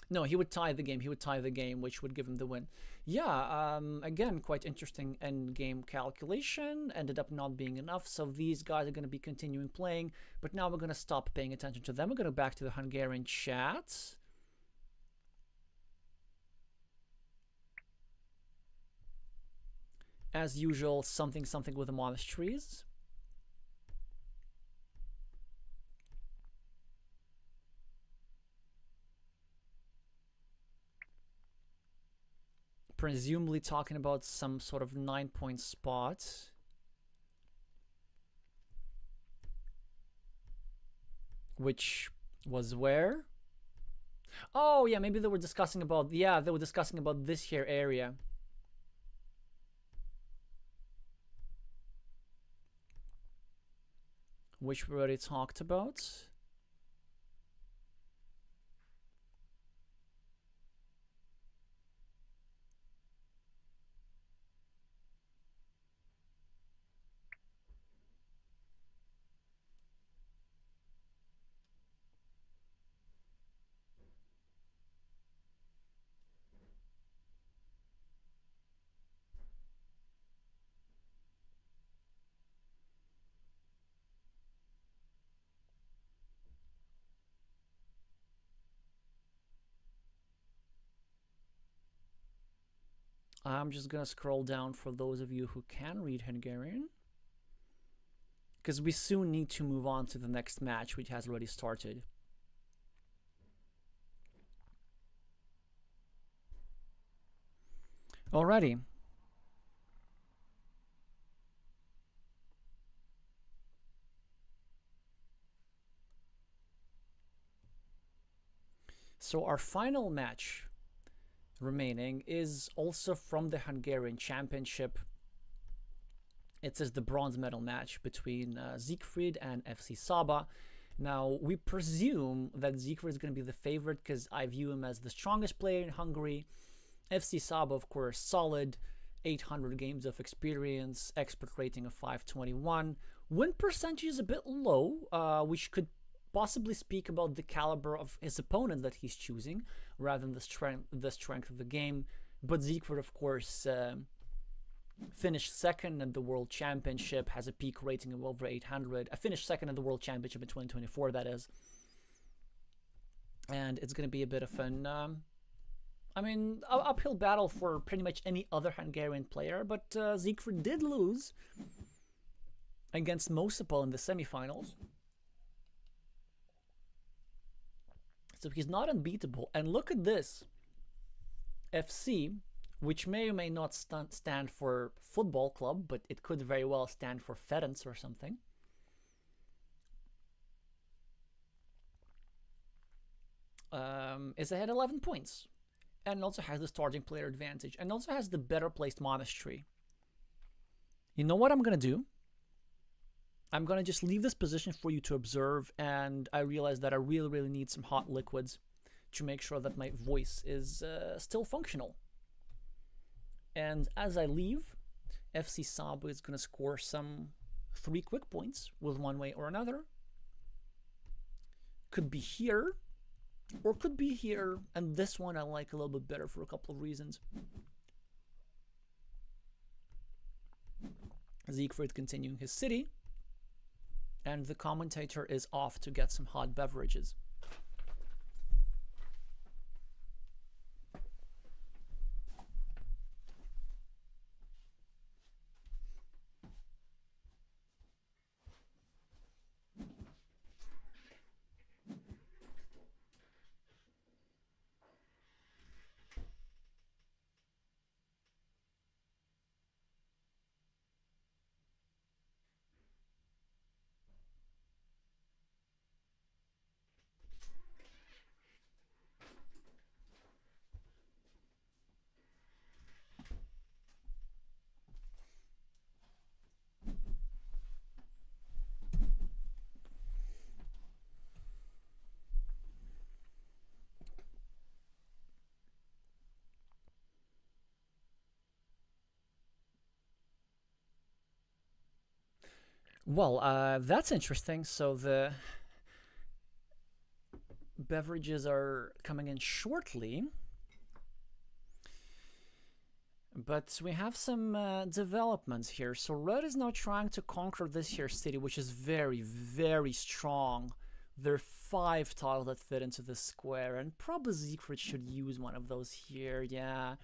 No, he would tie the game. He would tie the game, which would give him the win. Yeah, again, quite interesting end game calculation. Ended up not being enough, so these guys are going to be continuing playing. But now we're going to stop paying attention to them. We're going to go back to the Hungarian chat. As usual, something with the monasteries. Presumably talking about some sort of 9-point spot. Which was where? Oh, yeah, maybe they were discussing about, they were discussing about this here area. Which we already talked about. I'm just gonna scroll down for those of you who can read Hungarian, because we soon need to move on to the next match, which has already started. Alrighty. So our final match remaining is also from the Hungarian Championship. It says the bronze medal match between Siegfried and FC Saba. Now, we presume that Siegfried is going to be the favorite because I view him as the strongest player in Hungary. FC Saba, of course, solid, 800 games of experience, expert rating of 521. Win percentage is a bit low, which could possibly speak about the caliber of his opponent that he's choosing rather than the strength of the game. But Siegfried, of course, finished second at the World Championship, has a peak rating of over 800. I finished second at the World Championship in 2024, that is. And it's going to be a bit of an, uphill battle for pretty much any other Hungarian player, but Siegfried did lose against Mosipol in the semifinals. So he's not unbeatable. And look at this. FC, which may or may not stand for football club, but it could very well stand for Ferenc or something. Is ahead 11 points. And also has the starting player advantage. And also has the better placed monastery. You know what I'm going to do? I'm going to just leave this position for you to observe, and I realize that I really, really need some hot liquids to make sure that my voice is still functional. And as I leave, FC Saba is going to score some 3 quick points with one way or another. Could be here, or could be here, and this one I like a little bit better for a couple of reasons. Siegfried continuing his city. And the commentator is off to get some hot beverages. Well, that's interesting. So the beverages are coming in shortly. But we have some developments here. So Red is now trying to conquer this here city, which is very, very strong. There are 5 tiles that fit into this square, and probably Siegfried should use one of those here. Yeah,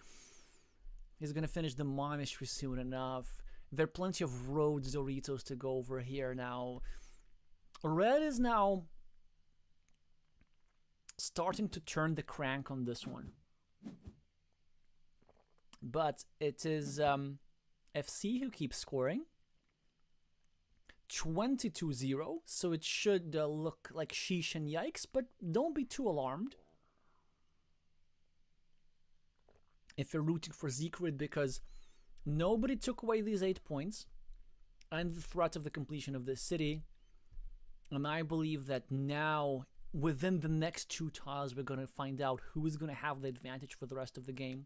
he's gonna finish the monastery soon enough. There are plenty of roads Doritos to go over here now. Red is now starting to turn the crank on this one. But it is FC who keeps scoring. 22-0, so it should look like sheesh and yikes, but don't be too alarmed if you're rooting for Siegfried, because nobody took away these 8 points and the threat of the completion of this city. And I believe that now, within the next 2 tiles, we're going to find out who is going to have the advantage for the rest of the game.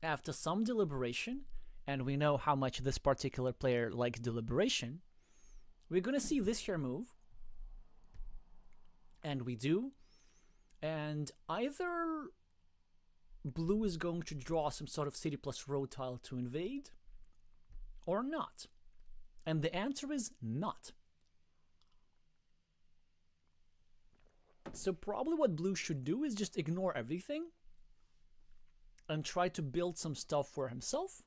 After some deliberation, and we know how much this particular player likes deliberation, we're going to see this here move. And we do. And either blue is going to draw some sort of city plus road tile to invade, or not. And the answer is not. So probably what blue should do is just ignore everything and try to build some stuff for himself.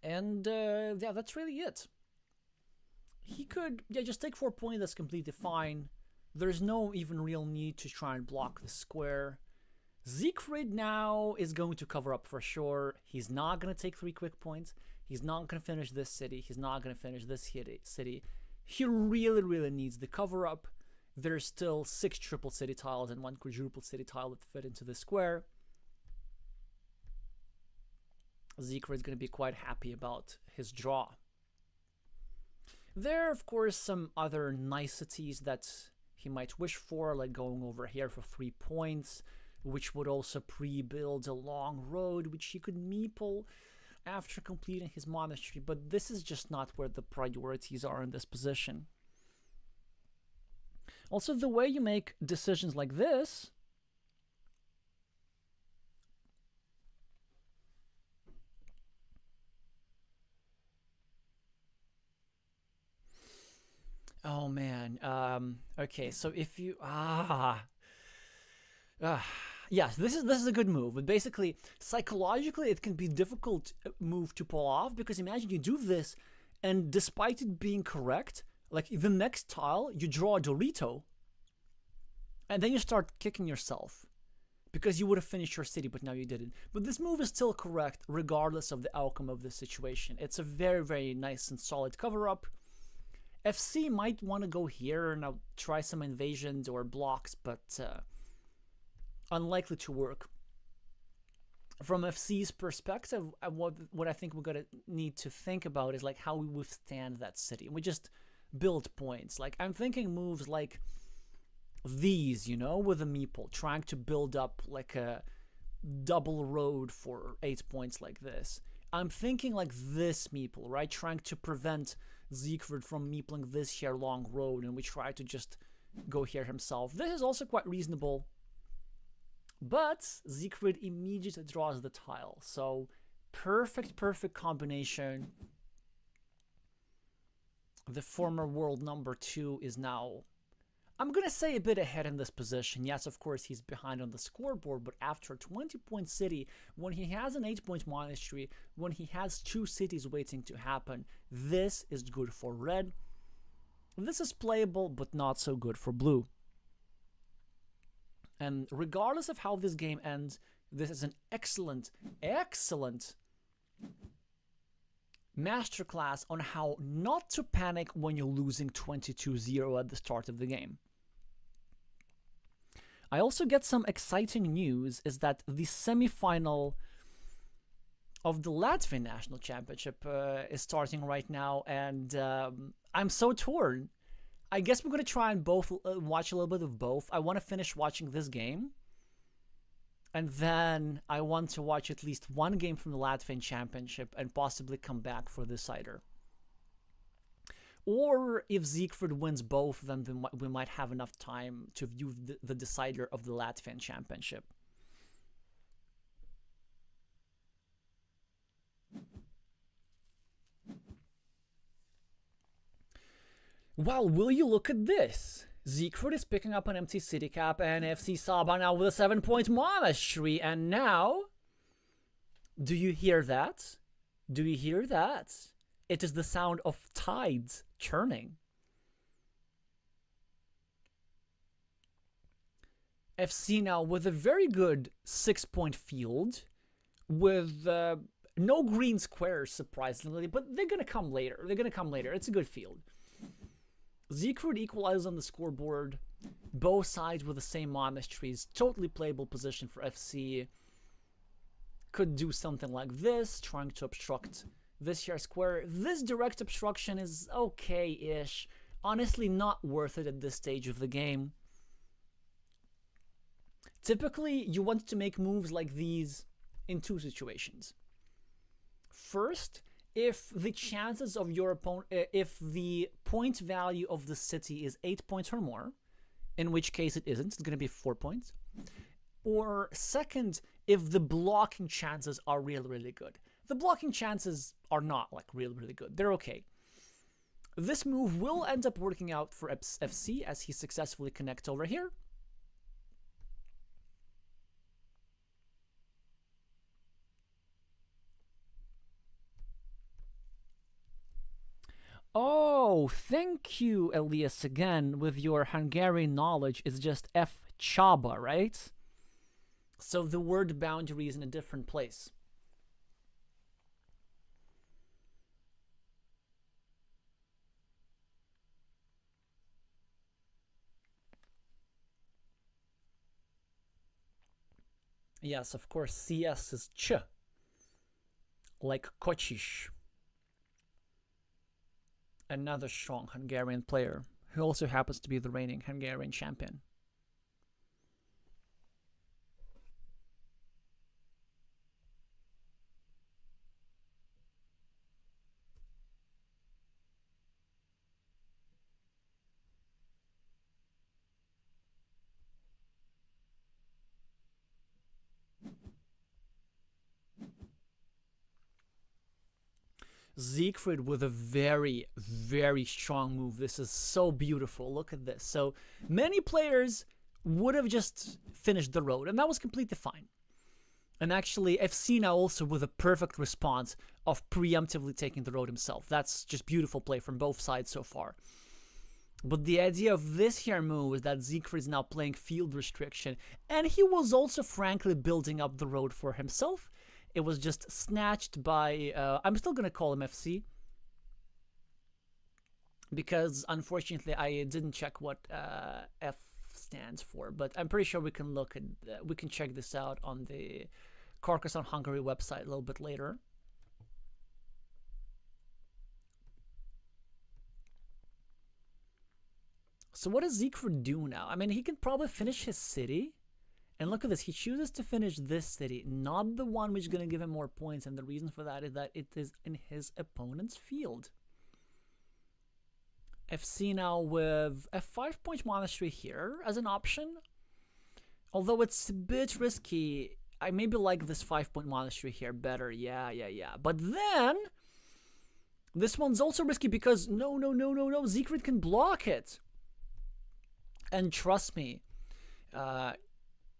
And yeah, that's really it. He could, yeah, just take 4 points, that's completely fine. There's no even real need to try and block the square. Siegfried now is going to cover up for sure. He's not going to take 3 quick points. He's not going to finish this city. He's not going to finish this city. He really, really needs the cover up. There's still 6 triple city tiles and 1 quadruple city tile that fit into the square. Siegfried's going to be quite happy about his draw. There are, of course, some other niceties that he might wish for, like going over here for 3 points, which would also pre-build a long road, which he could meeple after completing his monastery, but this is just not where the priorities are in this position. Also, the way you make decisions like this oh man, okay, so if you yes, this is a good move, but basically psychologically it can be a difficult move to pull off, because imagine you do this and despite it being correct, like the next tile you draw a Dorito and then you start kicking yourself because you would have finished your city but now you didn't. But this move is still correct regardless of the outcome of the situation. It's a very, very nice and solid cover up. FC might want to go here and try some invasions or blocks, but unlikely to work. From FC's perspective, what I think we're going to need to think about is like how we withstand that city. We just build points. Like I'm thinking moves like these, you know, with a meeple, trying to build up like a double road for 8 points like this. I'm thinking like this meeple, right? Trying to prevent Siegfried from meepling this here long road, and we try to just go here himself. This is also quite reasonable, but Siegfried immediately draws the tile. So perfect combination. The former world number 2 is now, I'm going to say, a bit ahead in this position. Yes, of course, he's behind on the scoreboard, but after a 20-point city, when he has an 8-point monastery, when he has 2 cities waiting to happen, this is good for red. This is playable, but not so good for blue. And regardless of how this game ends, this is an excellent masterclass on how not to panic when you're losing 22-0 at the start of the game. I also get some exciting news, is that the semi-final of the Latvian National Championship is starting right now, and I'm so torn. I guess we're going to try and both watch a little bit of both. I want to finish watching this game, And then I want to watch at least one game from the Latvian Championship and possibly come back for the decider. Or if Siegfried wins both, then we might have enough time to view the decider of the Latvian Championship. Well, will you look at this? Siegfried is picking up an empty city cap, and FC Saba now with a 7-point monastery. And now, do you hear that? Do you hear that? It is the sound of tides churning. FC now with a very good 6-point field, with no green squares, surprisingly, but they're going to come later. It's a good field. Siegfried equalizes on the scoreboard. Both sides with the same monasteries. Totally playable position for FC. Could do something like this, trying to obstruct this here square. This direct obstruction is okay-ish. Honestly, not worth it at this stage of the game. Typically, you want to make moves like these in two situations. First, if the chances of your opponent, if the point value of the city is 8 points or more, in which case it isn't, it's going to be 4 points. Or second, if the blocking chances are really, really good. The blocking chances are not like really, really good. They're okay. This move will end up working out for FC as he successfully connects over here. Oh, thank you, Elias, again, with your Hungarian knowledge. It's just F Chaba, right? So the word boundary is in a different place. Yes, of course, CS is ch, like Kocsis. Another strong Hungarian player, who also happens to be the reigning Hungarian champion. Siegfried with a very, very strong move. This is so beautiful. Look at this. So many players would have just finished the road, and that was completely fine. And actually, FC now also with a perfect response of preemptively taking the road himself. That's just beautiful play from both sides so far. But the idea of this here move is that Siegfried is now playing field restriction, and he was also frankly building up the road for himself. It was just snatched by, I'm still going to call him FC, because unfortunately I didn't check what F stands for, but I'm pretty sure we can look at, we can check this out on the Carcassonne Hungary website a little bit later. So what does Siegfried do now? I mean, he can probably finish his city. And look at this, he chooses to finish this city, not the one which is going to give him more points, and the reason for that is that it is in his opponent's field. FC now with a 5-point monastery here as an option. Although it's a bit risky, I maybe like this 5-point monastery here better, yeah. But then, this one's also risky because, no, Siegfried can block it. And trust me,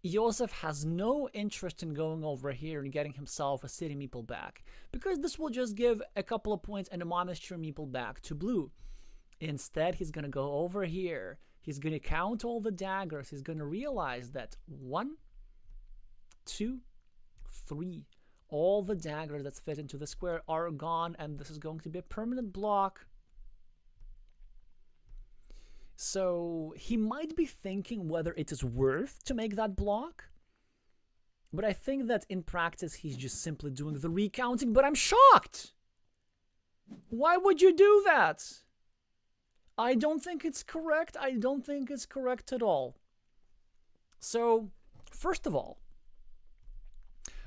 Josef has no interest in going over here and getting himself a city meeple back, because this will just give a couple of points and a monastery meeple back to blue. Instead, he's going to go over here. He's going to count all the daggers. He's going to realize that 1, 2, 3, all the daggers that fit into the square are gone, and this is going to be a permanent block. So he might be thinking whether it is worth to make that block. But I think that in practice, he's just simply doing the recounting. But I'm shocked! Why would you do that? I don't think it's correct. I don't think it's correct at all. So, first of all,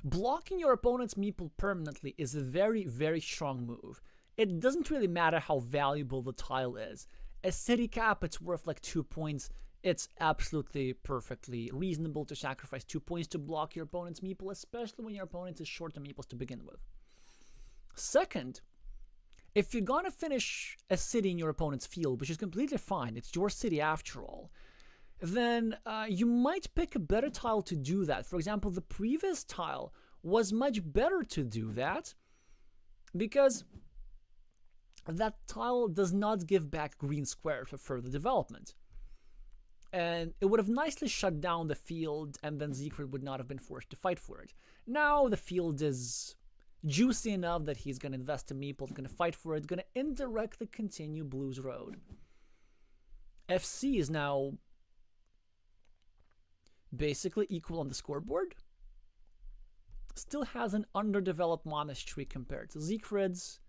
Blocking your opponent's meeple permanently is a very, very strong move. It doesn't really matter how valuable the tile is. A city cap, it's worth like 2 points. It's absolutely perfectly reasonable to sacrifice 2 points to block your opponent's meeple, especially when your opponent is short on meeples to begin with. Second, if you're gonna finish a city in your opponent's field, which is completely fine, it's your city after all, then you might pick a better tile to do that. For example, the previous tile was much better to do that because that tile does not give back green square for further development. And it would have nicely shut down the field, and then Siegfried would not have been forced to fight for it. Now the field is juicy enough that he's going to invest in meeple, going to fight for it, going to indirectly continue Blue's road. FC is now basically equal on the scoreboard. Still has an underdeveloped monastery compared to Siegfried's,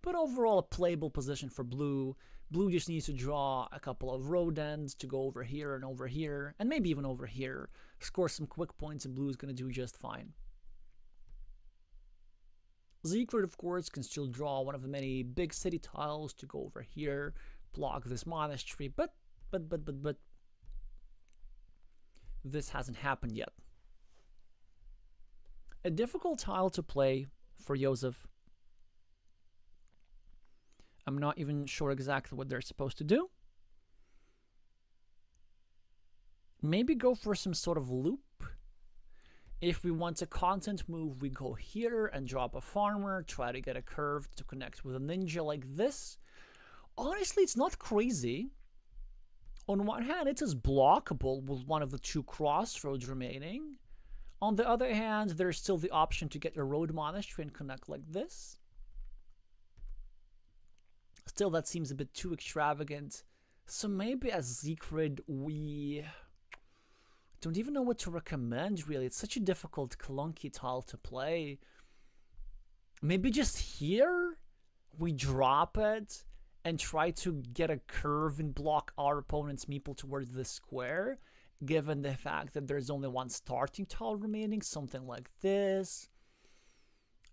but overall a playable position for Blue. Blue just needs to draw a couple of road ends to go over here, and maybe even over here, score some quick points, and Blue is going to do just fine. Siegfried, of course, can still draw one of the many big city tiles to go over here, block this monastery, but this hasn't happened yet. A difficult tile to play for Josef. I'm not even sure exactly what they're supposed to do. Maybe go for some sort of loop. If we want a content move, we go here and drop a farmer, try to get a curve to connect with a ninja like this. Honestly, it's not crazy. On one hand, it is blockable with one of the 2 crossroads remaining. On the other hand, there's still the option to get a road monastery and connect like this. Still, that seems a bit too extravagant. So maybe as Siegfried, we don't even know what to recommend, really. It's such a difficult, clunky tile to play. Maybe just here, we drop it and try to get a curve and block our opponent's meeple towards the square, given the fact that there's only one starting tile remaining, something like this.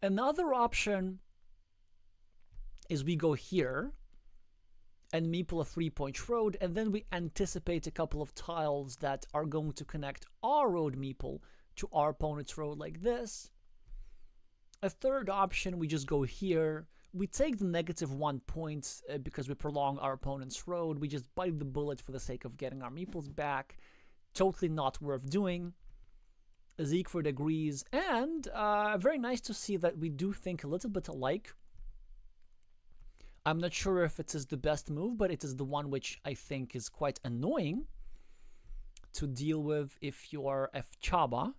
Another option is we go here and meeple a 3-point road, and then we anticipate a couple of tiles that are going to connect our road meeple to our opponent's road like this. A third option, we just go here. We take the -1 point because we prolong our opponent's road. We just bite the bullet for the sake of getting our meeples back. Totally not worth doing. Siegfried agrees, and very nice to see that we do think a little bit alike. I'm not sure if it is the best move, but it is the one which I think is quite annoying to deal with if you are F. Chaba.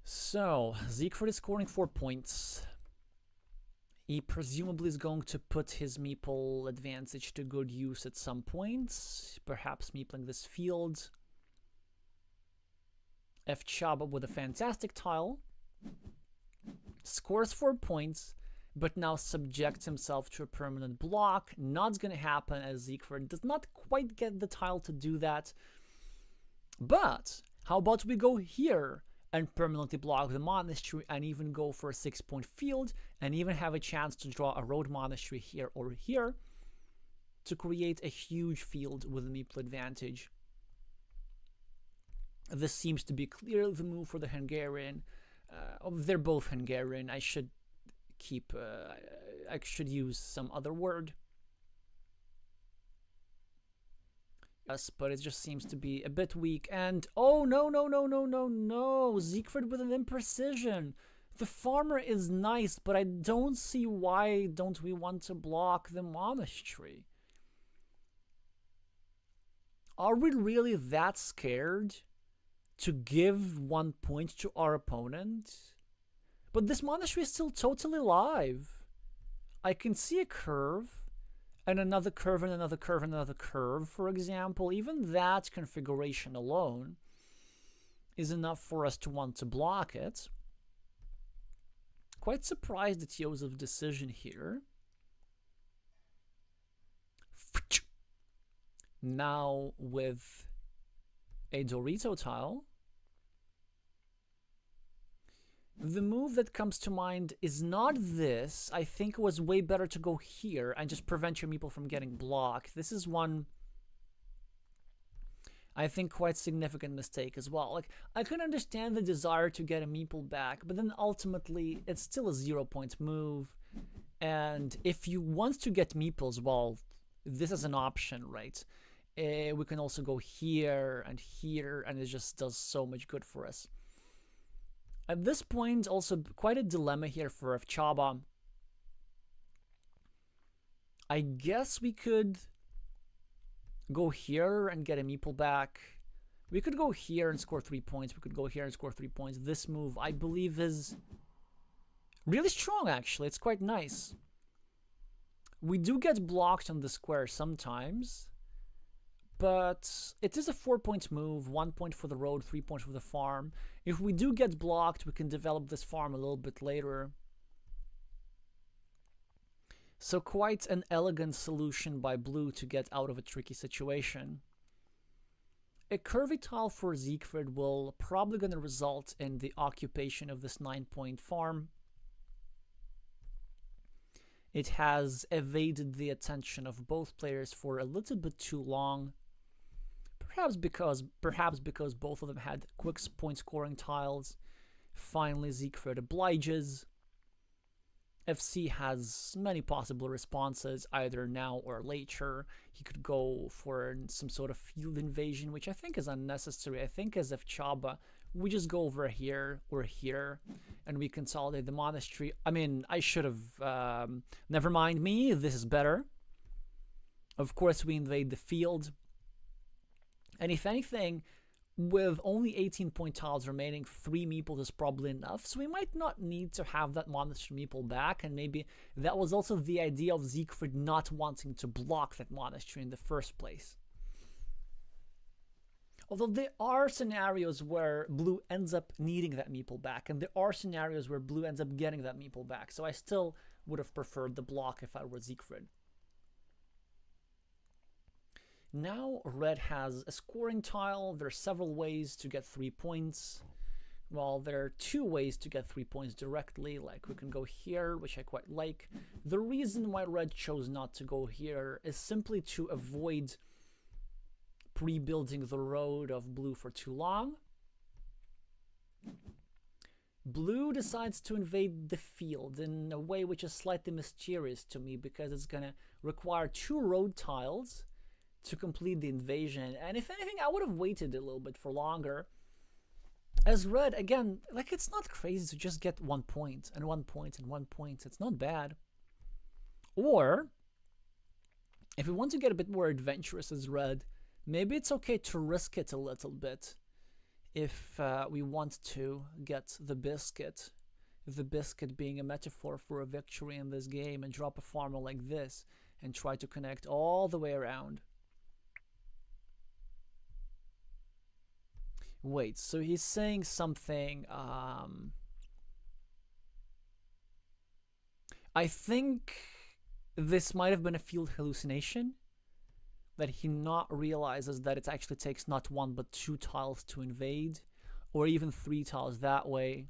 So, Siegfried is scoring 4 points. He presumably is going to put his meeple advantage to good use at some point, perhaps meepling this field. F. Chaba with a fantastic tile. Scores 4 points, but now subjects himself to a permanent block. Not going to happen as Siegfried does not quite get the tile to do that. But how about we go here and permanently block the monastery and even go for a 6-point field and even have a chance to draw a road monastery here or here to create a huge field with a meeple advantage. This seems to be clearly the move for the Hungarian. They're both Hungarian. I should use some other word. Yes, but it just seems to be a bit weak. And oh no! Siegfried with an imprecision. The farmer is nice, but I don't see why don't we want to block the monastery. Are we really that scared to give 1 point to our opponent? But this monastery is still totally alive. I can see a curve. And another curve, and another curve, and another curve, for example. Even that configuration alone is enough for us to want to block it. Quite surprised at Josef's decision here. Now with a Dorito tile, the move that comes to mind is not this. I think it was way better to go here and just prevent your meeple from getting blocked. This is one, I think, quite significant mistake as well. Like, I can understand the desire to get a meeple back, but then ultimately it's still a 0-point move. And if you want to get meeples, well, this is an option, right? We can also go here, and it just does so much good for us. At this point, also quite a dilemma here for Evchaba. I guess we could go here and get a meeple back. We could go here and score 3 points. We could go here and score 3 points. This move, I believe, is really strong, actually. It's quite nice. We do get blocked on the square sometimes, but it is a 4-point move, 1 point for the road, 3 points for the farm. If we do get blocked, we can develop this farm a little bit later. So quite an elegant solution by blue to get out of a tricky situation. A curvy tile for Siegfried will probably going to result in the occupation of this 9-point farm. It has evaded the attention of both players for a little bit too long. Perhaps because both of them had quick point scoring tiles. Finally, Siegfried obliges. FC has many possible responses, either now or later. He could go for some sort of field invasion, which I think is unnecessary. I think as Evchaba, we just go over here or here, and we consolidate the monastery. I mean, I should have... never mind me, this is better. Of course, we invade the field. And if anything, with only 18-point tiles remaining, 3 meeples is probably enough. So we might not need to have that monastery meeple back. And maybe that was also the idea of Siegfried not wanting to block that monastery in the first place. Although there are scenarios where blue ends up needing that meeple back. And there are scenarios where blue ends up getting that meeple back. So I still would have preferred the block if I were Siegfried. Now red has a scoring tile. There are several ways to get 3 points. Well, there are 2 ways to get 3 points directly. Like, we can go here, which I quite like. The reason why red chose not to go here is simply to avoid pre-building the road of blue for too long. Blue decides to invade the field in a way which is slightly mysterious to me, because it's going to require 2 road tiles to complete the invasion. And if anything, I would have waited a little bit for longer. As red, again, like, it's not crazy to just get 1 point and 1 point and 1 point. It's not bad. Or if we want to get a bit more adventurous as red, maybe it's okay to risk it a little bit if we want to get the biscuit. The biscuit being a metaphor for a victory in this game, and drop a farmer like this and try to connect all the way around. Wait, so he's saying something. I think this might have been a field hallucination, that he not realizes that it actually takes not 1 but 2 tiles to invade, or even 3 tiles that way.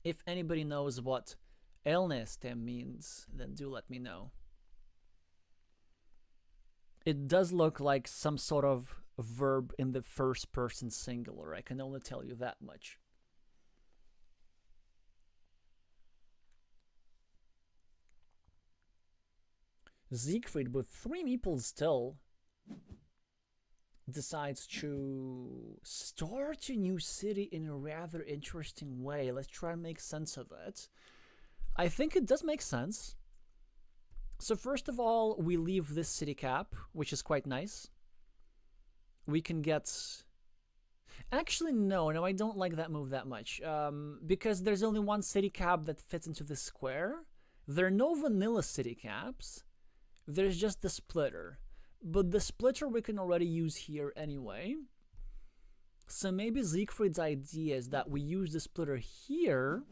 If anybody knows what Elnestem means, then do let me know. It does look like some sort of verb in the first person singular. I can only tell you that much. Siegfried, with 3 meeples still, decides to start a new city in a rather interesting way. Let's try and make sense of it. I think it does make sense. So first of all, we leave this city cap, which is quite nice. We can get... Actually, no, I don't like that move that much. Because there's only 1 city cap that fits into the square. There are no vanilla city caps. There's just the splitter. But the splitter we can already use here anyway. So maybe Siegfried's idea is that we use the splitter here,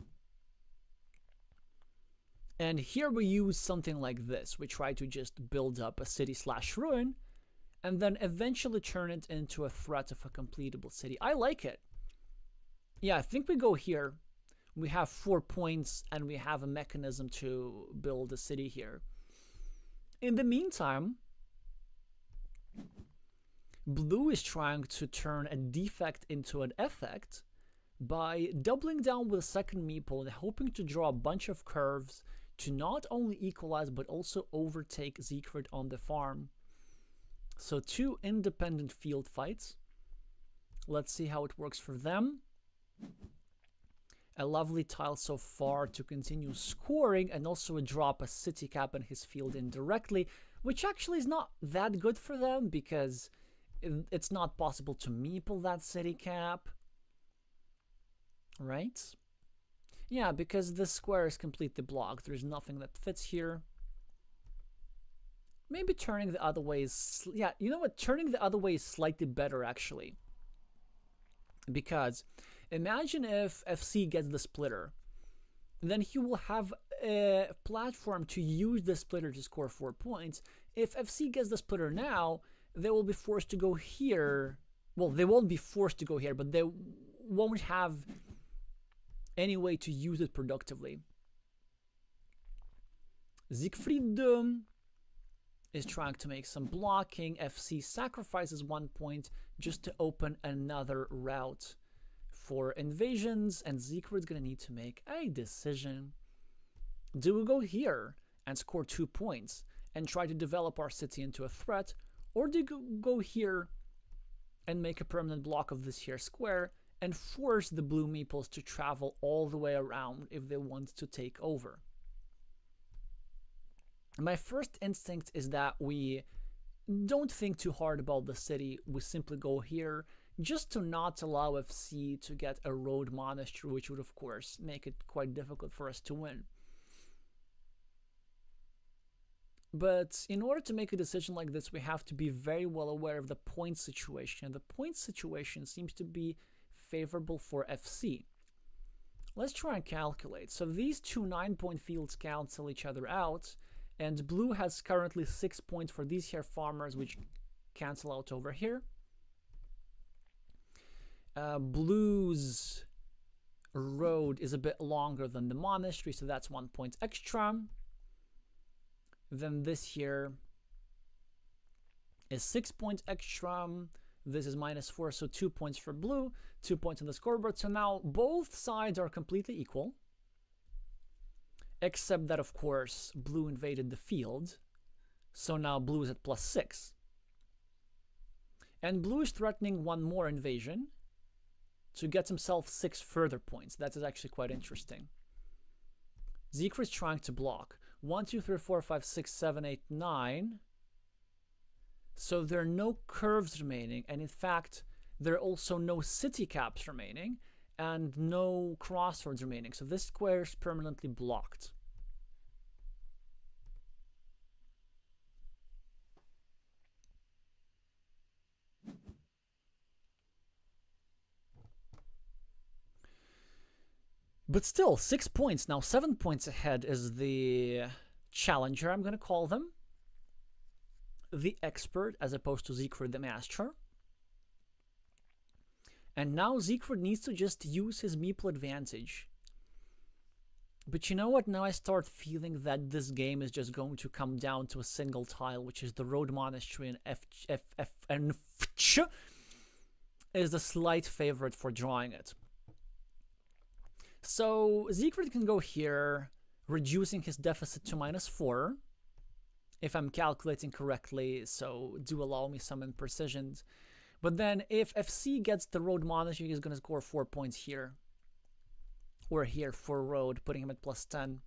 And here we use something like this. We try to just build up a city/ruin and then eventually turn it into a threat of a completable city. I like it. Yeah, I think we go here. We have 4 points and we have a mechanism to build a city here. In the meantime, blue is trying to turn a defect into an effect by doubling down with a second meeple and hoping to draw a bunch of curves to not only equalize but also overtake Siegfried on the farm. So 2 independent field fights. Let's see how it works for them. A lovely tile so far to continue scoring, and also a drop a city cap in his field indirectly, which actually is not that good for them because it's not possible to meeple that city cap. Right? Yeah, because this square is completely blocked. There's nothing that fits here. Maybe turning the other way is... Yeah, you know what? Turning the other way is slightly better, actually. Because imagine if FC gets the splitter. Then he will have a platform to use the splitter to score 4 points. If FC gets the splitter now, they will be forced to go here. Well, they won't be forced to go here, but they won't have any way to use it productively. Siegfried is trying to make some blocking. FC sacrifices 1 point just to open another route for invasions, and Siegfried's gonna need to make a decision. Do we go here and score 2 points and try to develop our city into a threat, or do we go here and make a permanent block of this here square and force the blue meeples to travel all the way around if they want to take over? My first instinct is that we don't think too hard about the city. We simply go here just to not allow FC to get a road monastery, which would of course make it quite difficult for us to win. But in order to make a decision like this, we have to be very well aware of the point situation. The point situation seems to be favorable for FC. Let's try and calculate. So these 2 9-point fields cancel each other out, and blue has currently 6 points for these here farmers, which cancel out over here. Blue's road is a bit longer than the monastery, so that's 1 point extra. Then this here is 6 points extra. This is -4, so 2 points for blue, 2 points on the scoreboard. So now both sides are completely equal, except that, of course, blue invaded the field. So now blue is at +6. And blue is threatening 1 more invasion to get himself 6 further points. That is actually quite interesting. Siegfried is trying to block. 1, 2, 3, 4, 5, 6, 7, 8, 9. So there are no curves remaining, and in fact, there are also no city caps remaining, and no crossroads remaining. So this square is permanently blocked. But still, 6 points. Now 7 points ahead is the challenger, I'm going to call them. The expert, as opposed to Siegfried the master. And now Siegfried needs to just use his meeple advantage. But you know what? Now I start feeling that this game is just going to come down to a single tile, which is the road monastery, and and is the slight favorite for drawing it. So Siegfried can go here, reducing his deficit to -4, if I'm calculating correctly, so do allow me some imprecisions. But then if FC gets the road monastery, he's going to score 4 points here. Or here for road, putting him at +10.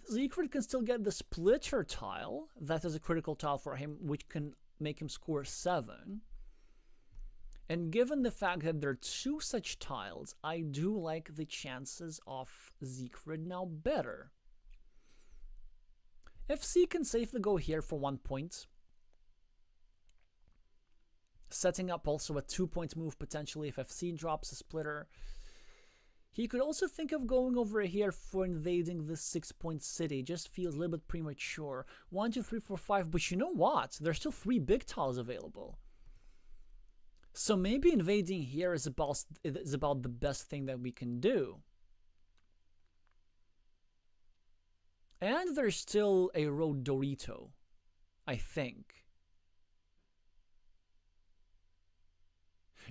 Siegfried can still get the splitter tile. That is a critical tile for him, which can make him score 7. And given the fact that there are 2 such tiles, I do like the chances of Siegfried now better. FC can safely go here for 1 point. Setting up also a 2-point move potentially if FC drops a splitter. He could also think of going over here for invading this 6-point city. Just feels a little bit premature. 1, 2, 3, 4, 5. But you know what? There's still 3 big tiles available. So maybe invading here is about the best thing that we can do. And there's still a road Dorito, I think.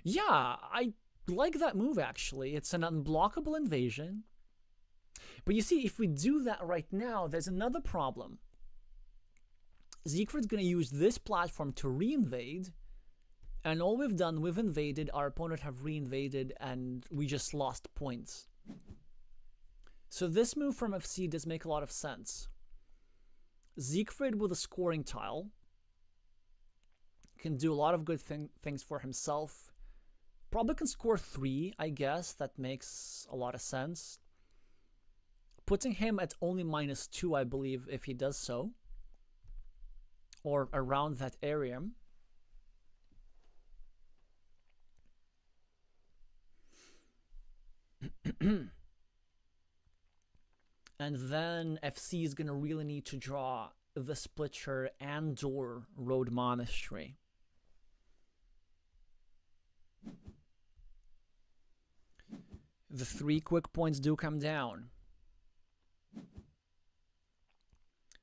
Yeah, I like that move actually. It's an unblockable invasion. But you see, if we do that right now, there's another problem. Siegfried's going to use this platform to reinvade. And all we've done, we've invaded, our opponent have reinvaded, and we just lost points. So this move from FC does make a lot of sense. Siegfried with a scoring tile can do a lot of good things for himself. Probably can score 3, I guess. That makes a lot of sense. Putting him at only -2, I believe, if he does so. Or around that area. And then FC is going to really need to draw the Splitter and/or Road Monastery. The 3 quick points do come down.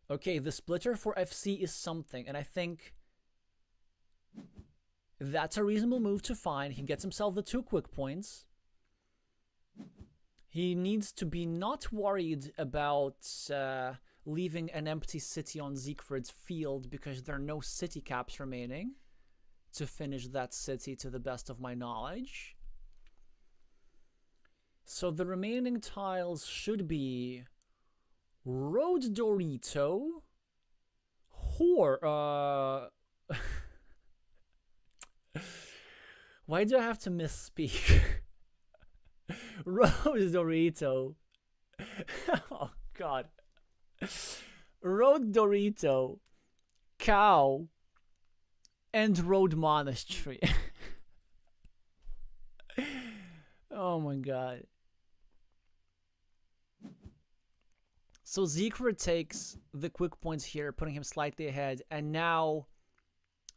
Okay, the Splitter for FC is something, and I think that's a reasonable move to find. He gets himself the 2 quick points. He needs to be not worried about leaving an empty city on Siegfried's field because there are no city caps remaining to finish that city to the best of my knowledge. So the remaining tiles should be Road Dorito or why do I have to misspeak? Road Dorito. Oh god. Road Dorito, Cow, and Road Monastery. Oh my god. So Siegfried takes the quick points here, putting him slightly ahead, and now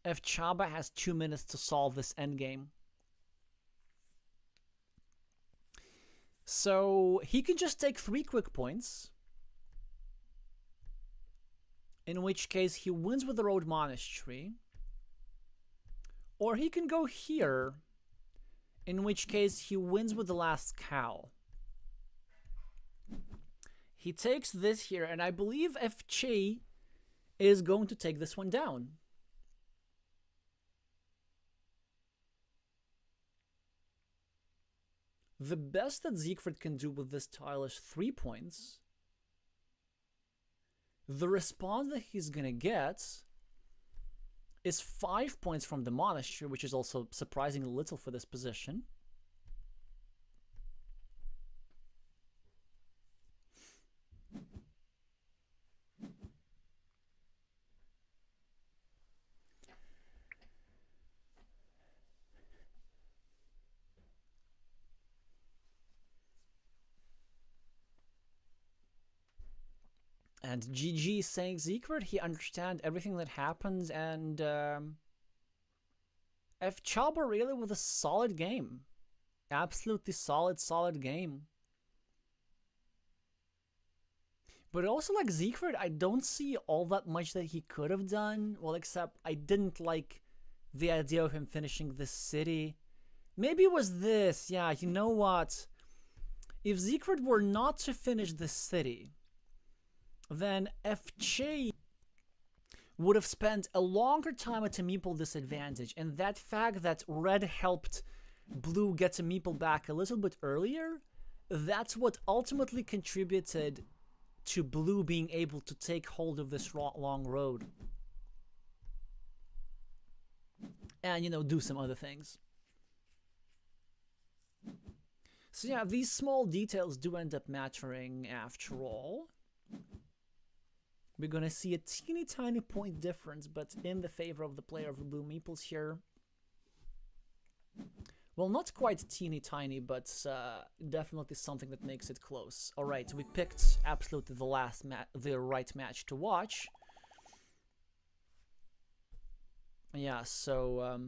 F. Chaba has 2 minutes to solve this endgame. So he can just take 3 quick points, in which case he wins with the Road Monastery, or he can go here, in which case he wins with the last cow. He takes this here, and I believe FJ is going to take this one down. The best that Siegfried can do with this tile is 3 points. The response that he's gonna get is 5 points from the monastery, which is also surprisingly little for this position. And GG saying Siegfried, he understands everything that happens, and F. Chaba really with a solid game. Absolutely solid game. But also, like Siegfried, I don't see all that much that he could have done. Well, except I didn't like the idea of him finishing this city. Maybe it was this. Yeah, you know what? If Siegfried were not to finish this city, then FJ would have spent a longer time at a meeple disadvantage, and that fact that red helped blue get a meeple back a little bit earlier, that's what ultimately contributed to blue being able to take hold of this long road and, you know, do some other things. So yeah, these small details do end up mattering after all. We're going to see a teeny tiny point difference, but in the favor of the player of the blue meeples here. Well, not quite teeny tiny, but definitely something that makes it close. All right, we picked absolutely the right match to watch. Yeah, so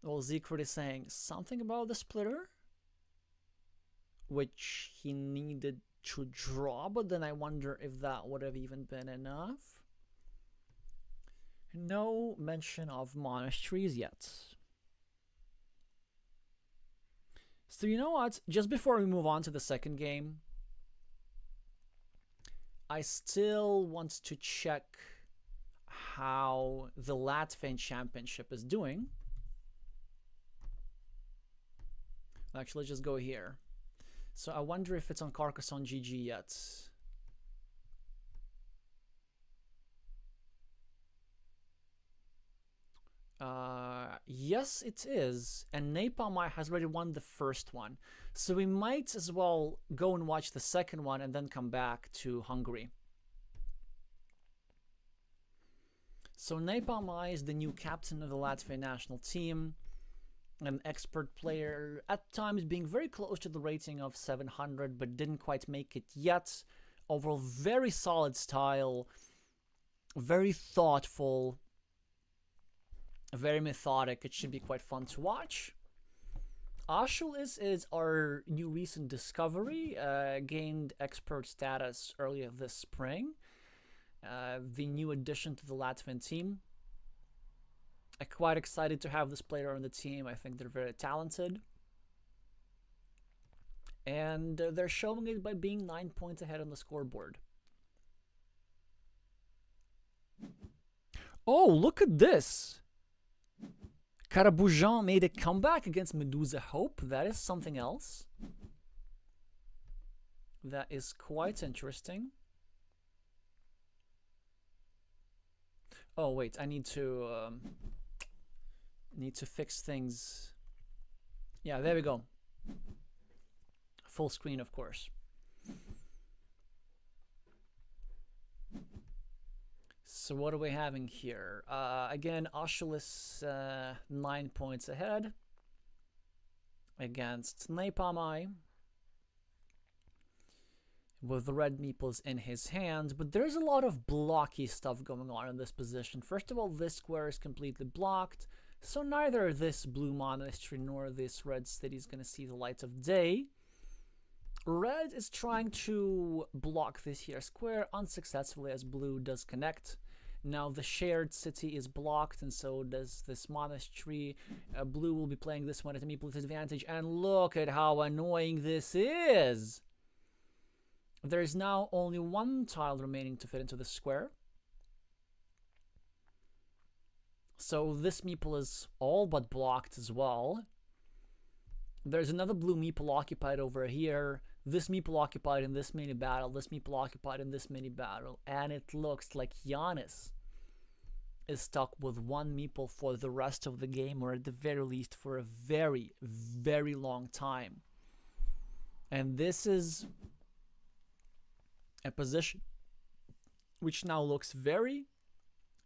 well, Siegfried is saying something about the splitter, which he needed to draw, but then I wonder if that would have even been enough. No mention of monasteries yet. So you know what? Just before we move on to the second game, I still want to check how the Latvian Championship is doing. Actually, let's just go here. So I wonder if it's on Carcassonne GG yet. Yes, it is. And Napalm has already won the first one. So we might as well go and watch the second one and then come back to Hungary. So Napalm is the new captain of the Latvian national team. An expert player, at times being very close to the rating of 700, but didn't quite make it yet. Overall, very solid style, very thoughtful, very methodic. It should be quite fun to watch. Ashulis is our new recent discovery, gained expert status earlier this spring. The new addition to the Latvian team. I'm quite excited to have this player on the team. I think they're very talented. And they're showing it by being 9 points ahead on the scoreboard. Oh, look at this! Karabujan made a comeback against Medusa Hope. That is something else. That is quite interesting. Oh, wait, I need to fix things. Yeah, there we go. Full screen, of course. So what are we having here? Again, Ashulis 9 points ahead against Napalm with the red meeples in his hands, but there's a lot of blocky stuff going on in this position. First of all, this square is completely blocked, so neither this blue monastery nor this red city is going to see the light of day. Red is trying to block this here square unsuccessfully as blue does connect. Now the shared city is blocked, and so does this monastery. Blue will be playing this one at a meeple disadvantage, and look at how annoying this is. There is now only one tile remaining to fit into the square. So this meeple is all but blocked as well. There's another blue meeple occupied over here. This meeple occupied in this mini battle. This meeple occupied in this mini battle. And it looks like Giannis is stuck with one meeple for the rest of the game, or at the very least for a very, very long time. And this is a position which now looks very,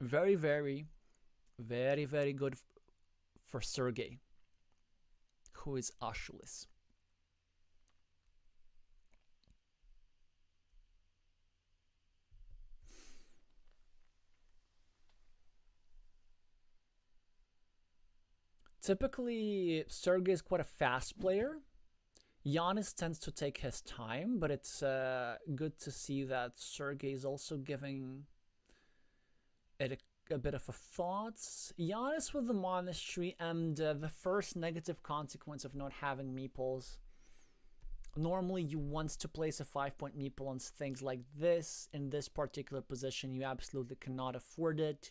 very, very, very, very good for Sergey, who is Ashulis. Typically, Sergey is quite a fast player. Giannis tends to take his time, but it's good to see that Sergey is also giving it a bit of a thought. Giannis with the monastery and the first negative consequence of not having meeples. Normally you want to place a 5-point meeple on things like this. In this particular position, you absolutely cannot afford it.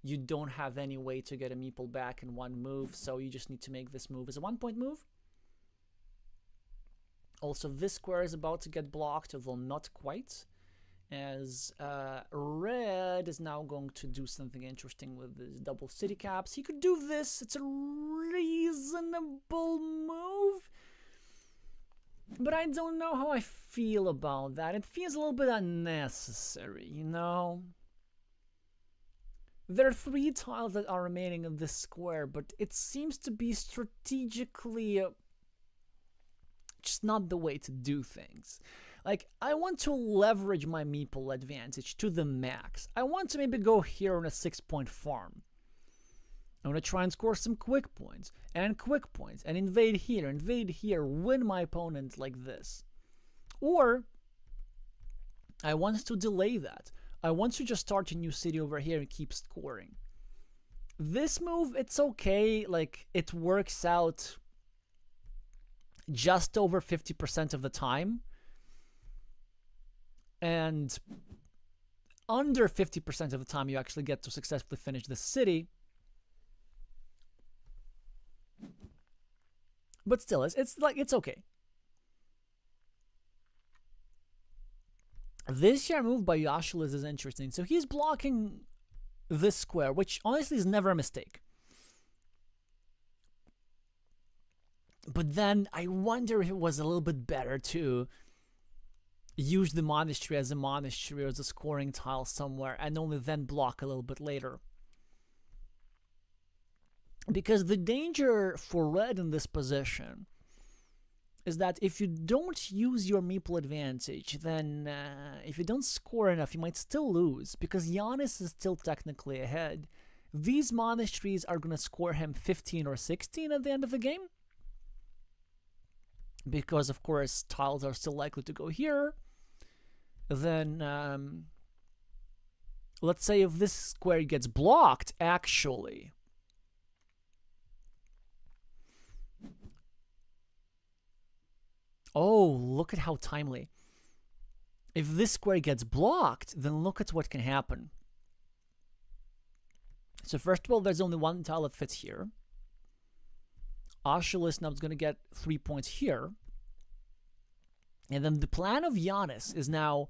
You don't have any way to get a meeple back in one move, so you just need to make this move as a 1-point move. Also, this square is about to get blocked, although not quite, as red is now going to do something interesting with his double city caps. He could do this. It's a reasonable move, but I don't know how I feel about that. It feels a little bit unnecessary, you know? There are 3 tiles that are remaining in this square, but it seems to be strategically just not the way to do things. Like, I want to leverage my meeple advantage to the max. I want to maybe go here on a 6-point farm. I want to try and score some quick points, and invade here, win my opponent like this. Or, I want to delay that. I want to just start a new city over here and keep scoring. This move, it's okay, like, it works out just over 50% of the time. And under 50% of the time, you actually get to successfully finish the city. But still, it's okay. This here move by Yashulis is interesting. So he's blocking this square, which honestly is never a mistake. But then I wonder if it was a little bit better to use the monastery as a scoring tile somewhere, and only then block a little bit later. Because the danger for red in this position is that if you don't use your meeple advantage, then if you don't score enough, you might still lose, because Giannis is still technically ahead. These monasteries are going to score him 15 or 16 at the end of the game, because of course tiles are still likely to go here. Then let's say if this square gets blocked, actually, oh, look at how timely. If this square gets blocked, then look at what can happen. So first of all, there's only one tile that fits here. Ashulis now is going to get 3 points here. And then the plan of Giannis is now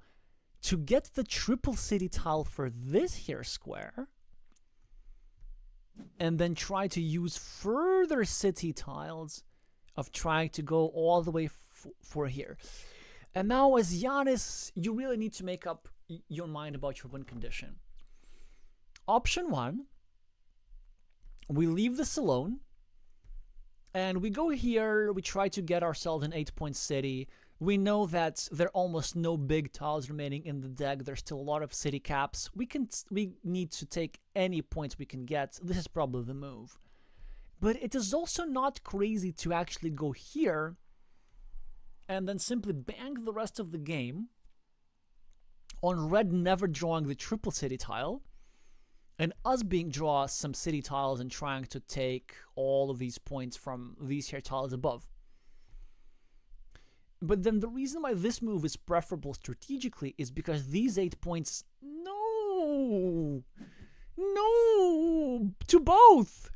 to get the triple city tile for this here square, and then try to use further city tiles of trying to go all the way for here. And now as Giannis, you really need to make up your mind about your win condition. Option 1, we leave this alone, and we go here, we try to get ourselves an 8-point city. We know that there are almost no big tiles remaining in the deck. There's still a lot of city caps. We need to take any points we can get. This is probably the move. But it is also not crazy to actually go here and then simply bank the rest of the game on red never drawing the triple city tile, and us being draw some city tiles and trying to take all of these points from these here tiles above. But then the reason why this move is preferable strategically is because these 8 points, no, to both.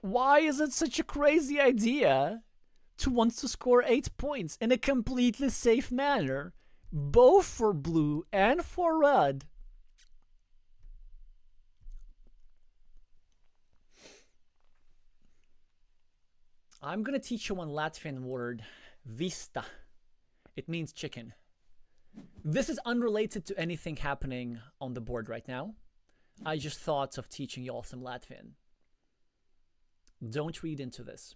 Why is it such a crazy idea to want to score 8 points in a completely safe manner, both for blue and for red? I'm going to teach you one Latvian word, vista. It means chicken. This is unrelated to anything happening on the board right now. I just thought of teaching you all some Latvian. Don't read into this.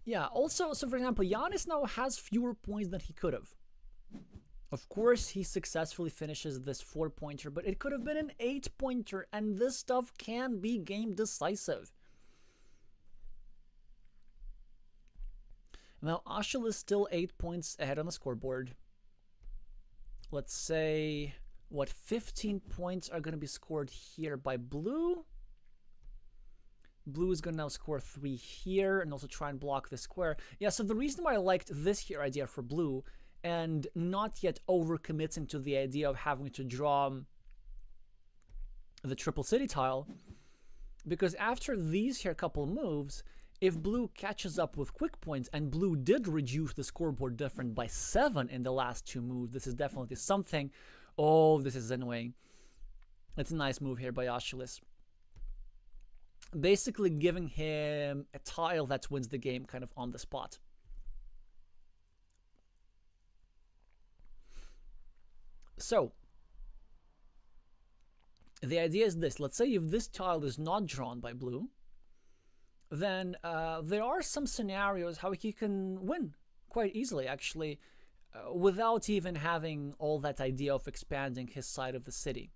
Yeah, also, so for example, Giannis now has fewer points than he could have. Of course, he successfully finishes this 4-pointer, but it could have been an 8-pointer, and this stuff can be game decisive. Now, Ashil is still 8 points ahead on the scoreboard. Let's say, what, 15 points are going to be scored here by blue. Blue is going to now score 3 here and also try and block the square. Yeah, so the reason why I liked this here idea for blue and not yet overcommitting to the idea of having to draw the triple city tile, because after these here couple moves, if blue catches up with quick points, and blue did reduce the scoreboard difference by 7 in the last 2 moves, this is definitely something. Oh, this is annoying. It's a nice move here by Ashulis. Basically giving him a tile that wins the game kind of on the spot. So the idea is this. Let's say if this tile is not drawn by blue, then there are some scenarios how he can win quite easily, actually, without even having all that idea of expanding his side of the city.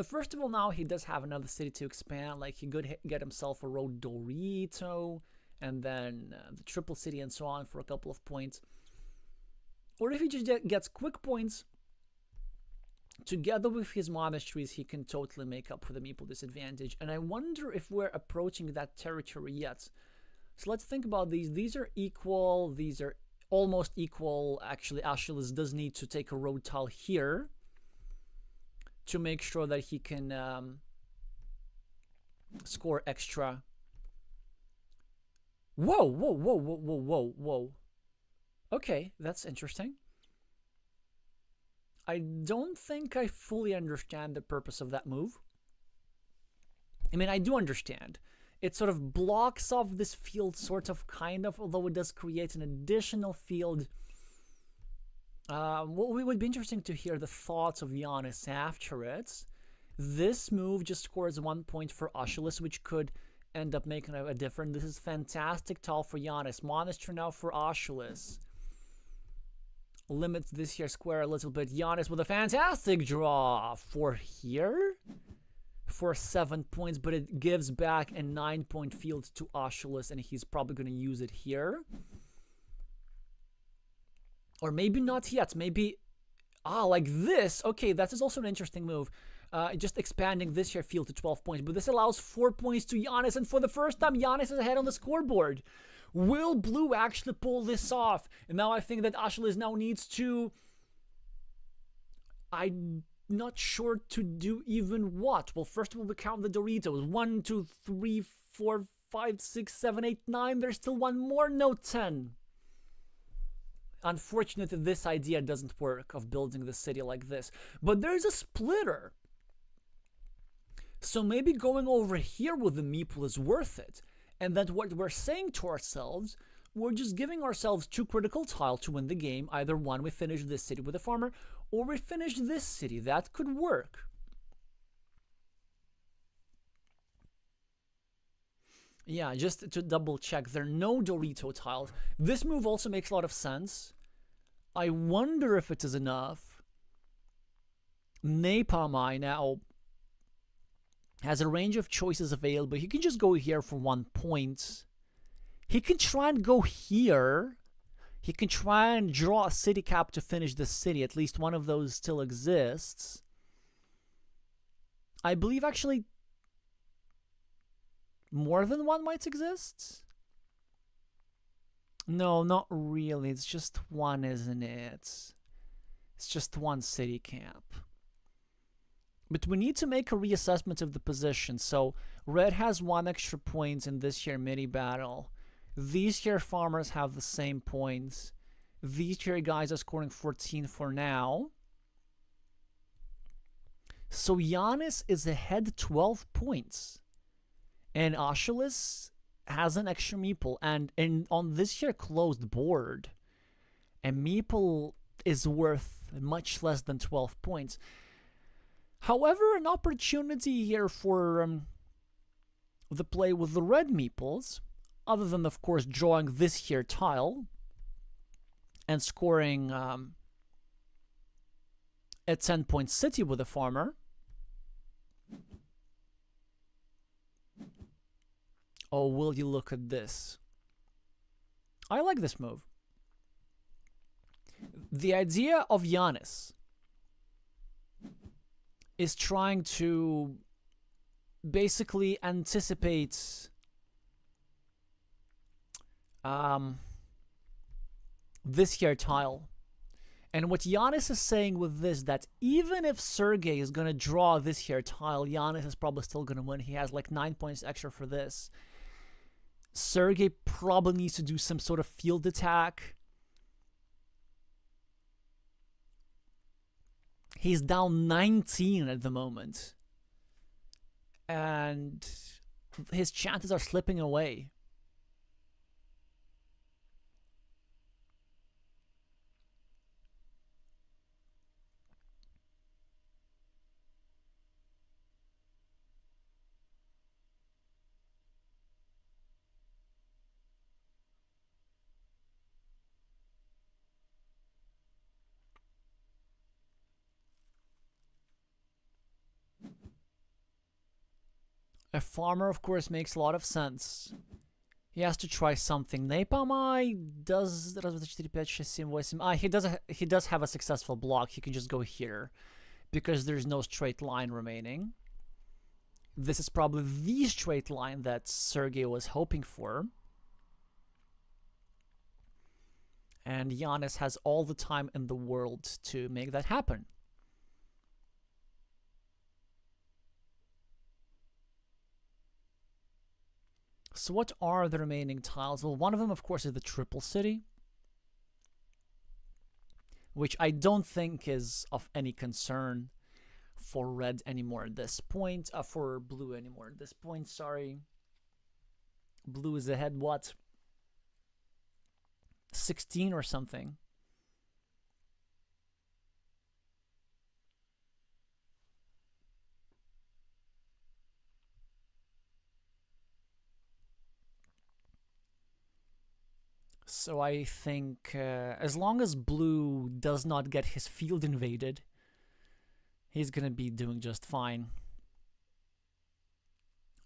First of all, now he does have another city to expand. Like, he could get himself a road Dorito, and then the triple city and so on for a couple of points. Or if he just gets quick points, together with his monasteries, he can totally make up for the meeple disadvantage. And I wonder if we're approaching that territory yet. So let's think about these. These are equal. These are almost equal. Actually, Achilles does need to take a road tile here to make sure that he can score extra. Whoa, whoa, whoa, whoa, whoa, whoa, whoa. Okay, that's interesting. I don't think I fully understand the purpose of that move. I mean, I do understand. It sort of blocks off this field, sort of, kind of, although it does create an additional field. Well, it would be interesting to hear the thoughts of Giannis after it. This move just scores 1 point for Achilles, which could end up making a difference. This is fantastic tile for Giannis. Monastery now for Achilles. Limits this here square a little bit. Giannis with a fantastic draw for here for 7 points, but it gives back a 9-point field to Achilles, and he's probably going to use it here. Or maybe not yet. Maybe, like this. Okay, that is also an interesting move. Just expanding this here field to 12 points. But this allows 4 points to Giannis, and for the first time, Giannis is ahead on the scoreboard. Will blue actually pull this off? And now I think that Achilles now needs to... I'm not sure to do even what. Well, first of all, we count the Doritos. 1, 2, 3, 4, 5, 6, 7, 8, 9. There's still one more. No, 10. Unfortunately, this idea doesn't work of building the city like this. But there's a splitter. So maybe going over here with the meeple is worth it. And then what we're saying to ourselves, we're just giving ourselves 2 critical tiles to win the game. Either one, we finish this city with a farmer, or we finish this city. That could work. Yeah, just to double check, there are no Dorito tiles. This move also makes a lot of sense. I wonder if it is enough. Napalm now has a range of choices available. He can just go here for 1 point. He can try and go here. He can try and draw a city cap to finish the city. At least one of those still exists. I believe actually more than one might exist. No, not really. It's just one, isn't it? It's just one city camp. But we need to make a reassessment of the position. So red has 1 extra point in this here mini battle. These here farmers have the same points. These here guys are scoring 14 for now. So Giannis is ahead 12 points. And Achilles has an extra meeple. And on this here closed board, a meeple is worth much less than 12 points. However, an opportunity here for the play with the red meeples, other than, of course, drawing this here tile and scoring a 10-point city with a farmer. Oh, will you look at this? I like this move. The idea of Giannis is trying to basically anticipate this here tile. And what Giannis is saying with this, that even if Sergey is going to draw this here tile, Giannis is probably still going to win. He has like 9 points extra for this. Sergey probably needs to do some sort of field attack. He's down 19 at the moment. And his chances are slipping away. A farmer, of course, makes a lot of sense. He has to try something. Napalm does... he does have a successful block. He can just go here because there's no straight line remaining. This is probably the straight line that Sergey was hoping for. And Giannis has all the time in the world to make that happen. So what are the remaining tiles? Well, one of them, of course, is the Triple City, which I don't think is of any concern for red anymore at this point. For blue anymore at this point, sorry. Blue is ahead, what? 16 or something. So I think as long as blue does not get his field invaded, he's going to be doing just fine.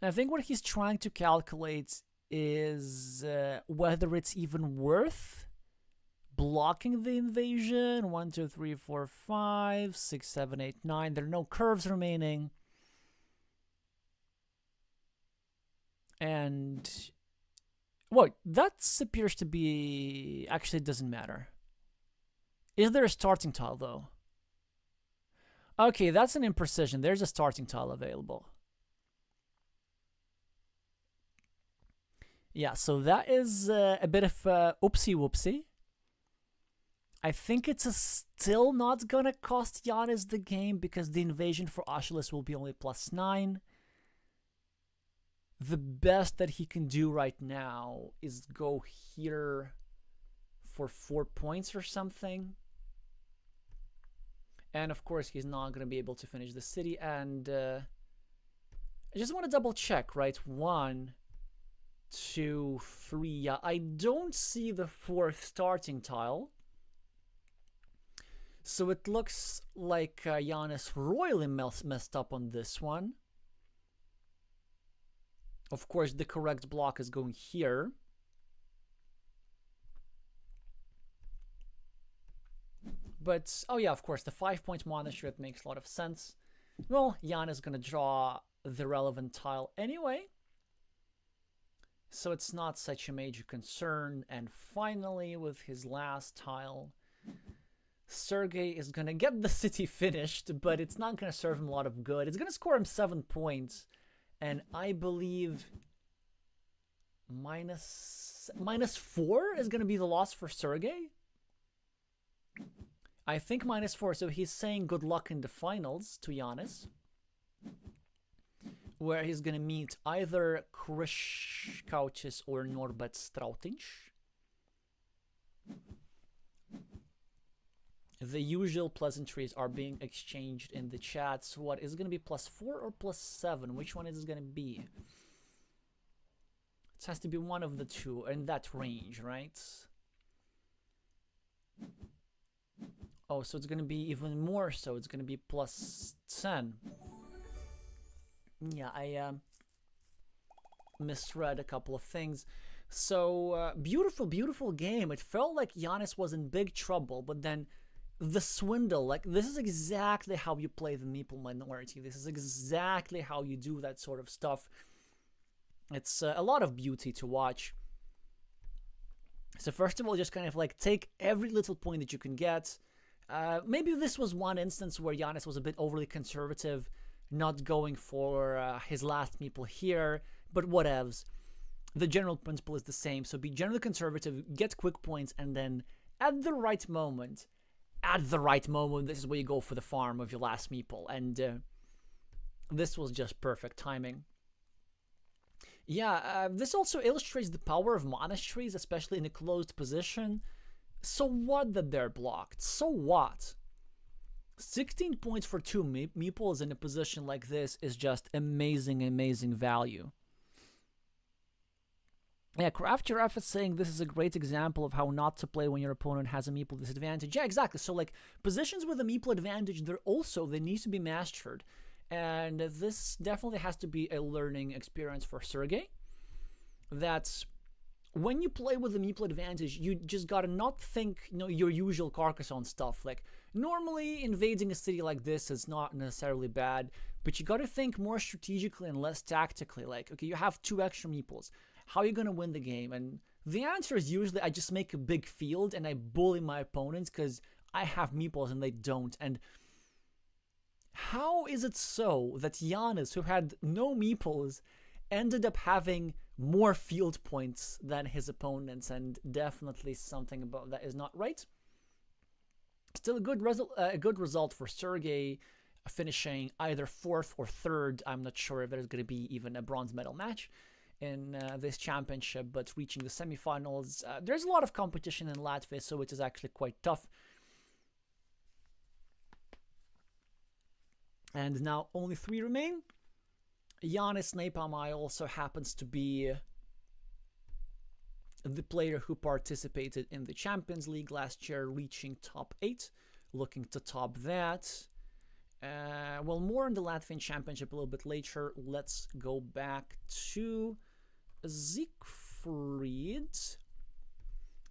And I think what he's trying to calculate is whether it's even worth blocking the invasion. 1, 2, 3, 4, 5, 6, 7, 8, 9. There are no curves remaining. And... wait, that appears to be... actually, it doesn't matter. Is there a starting tile, though? Okay, that's an imprecision. There's a starting tile available. Yeah, so that is a bit of oopsie-whoopsie. I think it's still not gonna cost Giannis the game because the invasion for Achilles will be only +9. The best that he can do right now is go here for 4 points or something. And of course, he's not going to be able to finish the city. And I just want to double check, right? 1, 2, 3. Yeah, I don't see the 4th starting tile. So it looks like Giannis royally messed up on this one. Of course, the correct block is going here. But, oh yeah, of course, the 5-point monastery, it makes a lot of sense. Well, Jan is going to draw the relevant tile anyway. So it's not such a major concern. And finally, with his last tile, Sergey is going to get the city finished, but it's not going to serve him a lot of good. It's going to score him 7 points. And I believe minus 4 is going to be the loss for Sergey. I think -4, so he's saying good luck in the finals to Giannis, where he's going to meet either Krish Couches or Norbert Strautinch. The usual pleasantries are being exchanged in the chat. So what is going to be +4 or +7? Which one is it going to be? It has to be one of the two in that range, right? Oh, so it's going to be even more so. It's going to be +10. Yeah, I misread a couple of things. So, beautiful, beautiful game. It felt like Giannis was in big trouble, but then the swindle, like, this is exactly how you play the meeple minority. This is exactly how you do that sort of stuff. It's a lot of beauty to watch. So first of all, just kind of like take every little point that you can get. Maybe this was one instance where Giannis was a bit overly conservative, not going for his last meeple here, but whatevs. The general principle is the same. So be generally conservative, get quick points, and then at the right moment, this is where you go for the farm of your last meeple. And this was just perfect timing. Yeah, this also illustrates the power of monasteries, especially in a closed position. So what that they're blocked? So what? 16 points for 2 meeples in a position like this is just amazing, amazing value. Yeah, CraftGiraffe is saying this is a great example of how not to play when your opponent has a meeple disadvantage. Yeah, exactly. So, like, positions with a meeple advantage, they need to be mastered. And this definitely has to be a learning experience for Sergey. That's when you play with the meeple advantage, you just gotta not think, your usual Carcassonne stuff. Like, normally invading a city like this is not necessarily bad, but you gotta think more strategically and less tactically. Like, okay, you have 2 extra meeples. How are you gonna win the game? And the answer is usually I just make a big field and I bully my opponents because I have meeples and they don't. And how is it so that Giannis, who had no meeples, ended up having more field points than his opponents? And definitely something about that is not right. Still a good result for Sergey, finishing either 4th or 3rd. I'm not sure if there's going to be even a bronze medal match in this championship, but reaching the semifinals. There's a lot of competition in Latvia, so it is actually quite tough. And now only 3 remain. Giannis Nepomai also happens to be the player who participated in the Champions League last year, reaching top 8, looking to top that. Well, more on the Latvian Championship a little bit later. Let's go back to Siegfried.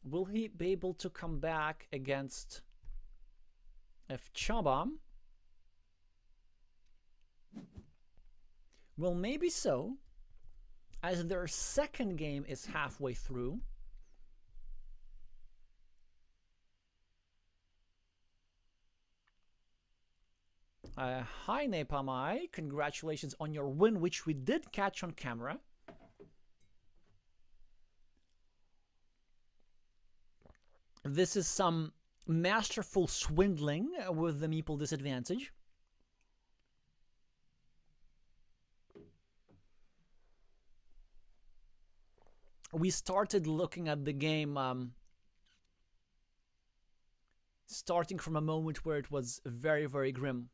Will he be able to come back against Evchaba? Well, maybe so, as their second game is halfway through. Hi, Nepomai. Congratulations on your win, which we did catch on camera. This is some masterful swindling with the meeple disadvantage. We started looking at the game starting from a moment where it was very, very grim.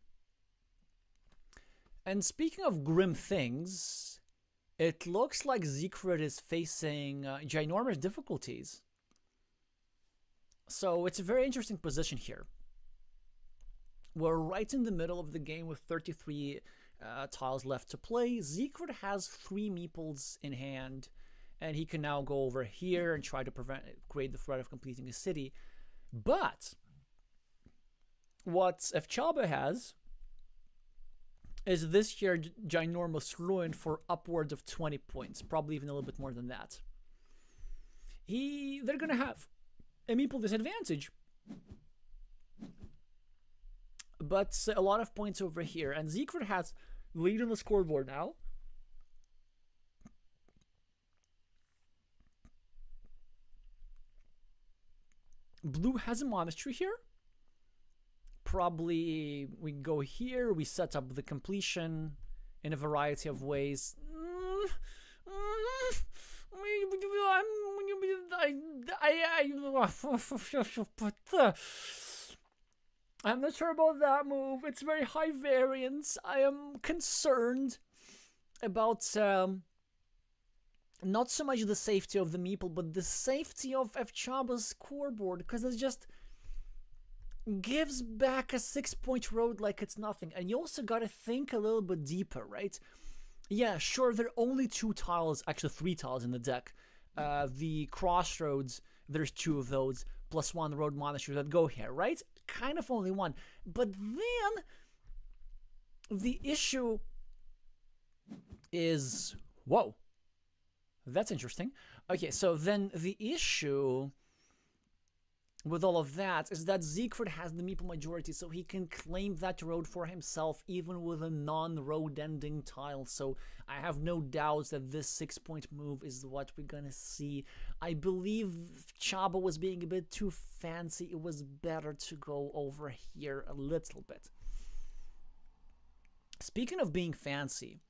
And speaking of grim things, it looks like Siegfried is facing ginormous difficulties. So it's a very interesting position here. We're right in the middle of the game with 33 tiles left to play. Siegfried has 3 meeples in hand, and he can now go over here and try to create the threat of completing a city. But what Evchaba has is this here ginormous ruin for upwards of 20 points, probably even a little bit more than that. They're going to have a meeple disadvantage, but a lot of points over here. And Siegfried has lead on the scoreboard now. Blue has a monastery here. Probably we go here, we set up the completion in a variety of ways. I'm not sure about that move. It's very high variance. I am concerned about not so much the safety of the meeple, but the safety of Evchaba's scoreboard, because it just gives back a 6-point road like it's nothing. And you also gotta think a little bit deeper, right? Yeah, sure, there are only 2 tiles, actually 3 tiles in the deck. The crossroads, there's 2 of those, plus 1 road monastery that go here, right? Kind of only 1. But then the issue is, whoa, that's interesting. Okay, so then the issue with all of that is that Siegfried has the meeple majority, so he can claim that road for himself even with a non-road ending tile. So I have no doubts that this 6-point move is what we're gonna see. I believe Chaba was being a bit too fancy. It was better to go over here a little bit. Speaking of being fancy,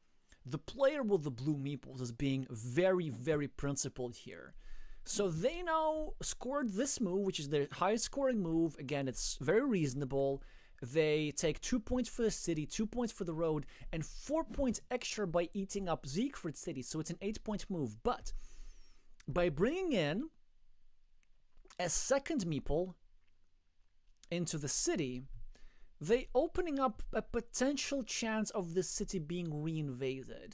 the player with the blue meeples is being very, very principled here. So they now scored this move, which is their highest scoring move. Again, it's very reasonable. They take 2 points for the city, 2 points for the road, and 4 points extra by eating up Siegfried City. So it's an 8-point move. But by bringing in a second meeple into the city, they opening up a potential chance of the city being reinvaded.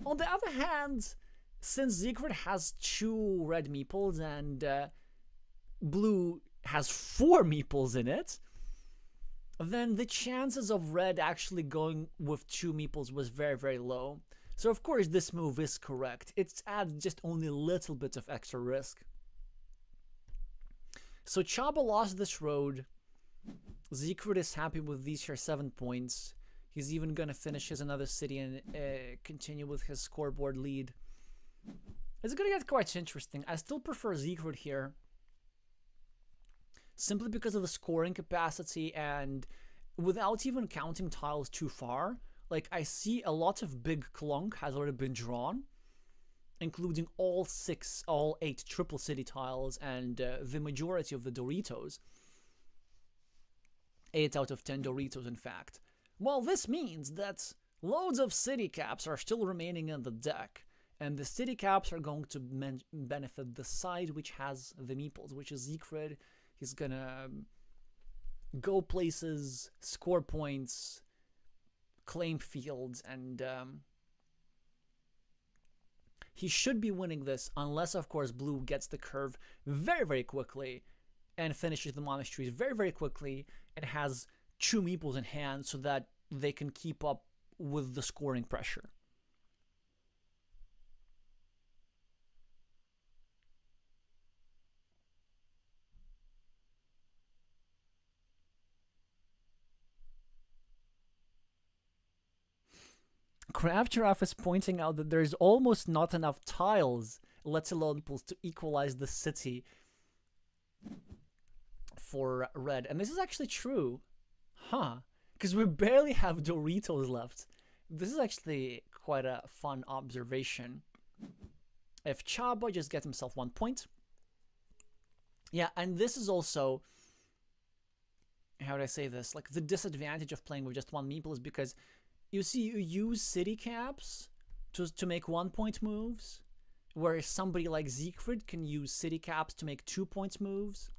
On the other hand, since Siegfried has 2 red meeples and blue has 4 meeples in it, then the chances of red actually going with 2 meeples was very, very low. So of course this move is correct. It adds just only a little bit of extra risk. So Chaba lost this road. Siegfried is happy with these here 7 points. He's even going to finish his another city and continue with his scoreboard lead. It's going to get quite interesting. I still prefer Siegfried here, simply because of the scoring capacity, and without even counting tiles too far, like I see a lot of big clunk has already been drawn, including all 8 triple city tiles and the majority of the Doritos. 8 out of 10 Doritos, in fact. Well, this means that loads of city caps are still remaining in the deck, and the city caps are going to benefit the side which has the meeples, which is Siegfried. He's gonna go places, score points, claim fields, and he should be winning this, unless, of course, blue gets the curve very, very quickly and finishes the monasteries very, very quickly and has 2 meeples in hand so that they can keep up with the scoring pressure. Craftgiraffe is pointing out that there's almost not enough tiles, let alone meeples, to equalize the city for red. And this is actually true. Huh. Because we barely have Doritos left. This is actually quite a fun observation. If Chaba just gets himself 1 point. Yeah, and this is also, how do I say this? Like, the disadvantage of playing with just 1 meeple is because, you see, you use city caps to make 1 point moves, whereas somebody like Siegfried can use city caps to make 2 points moves.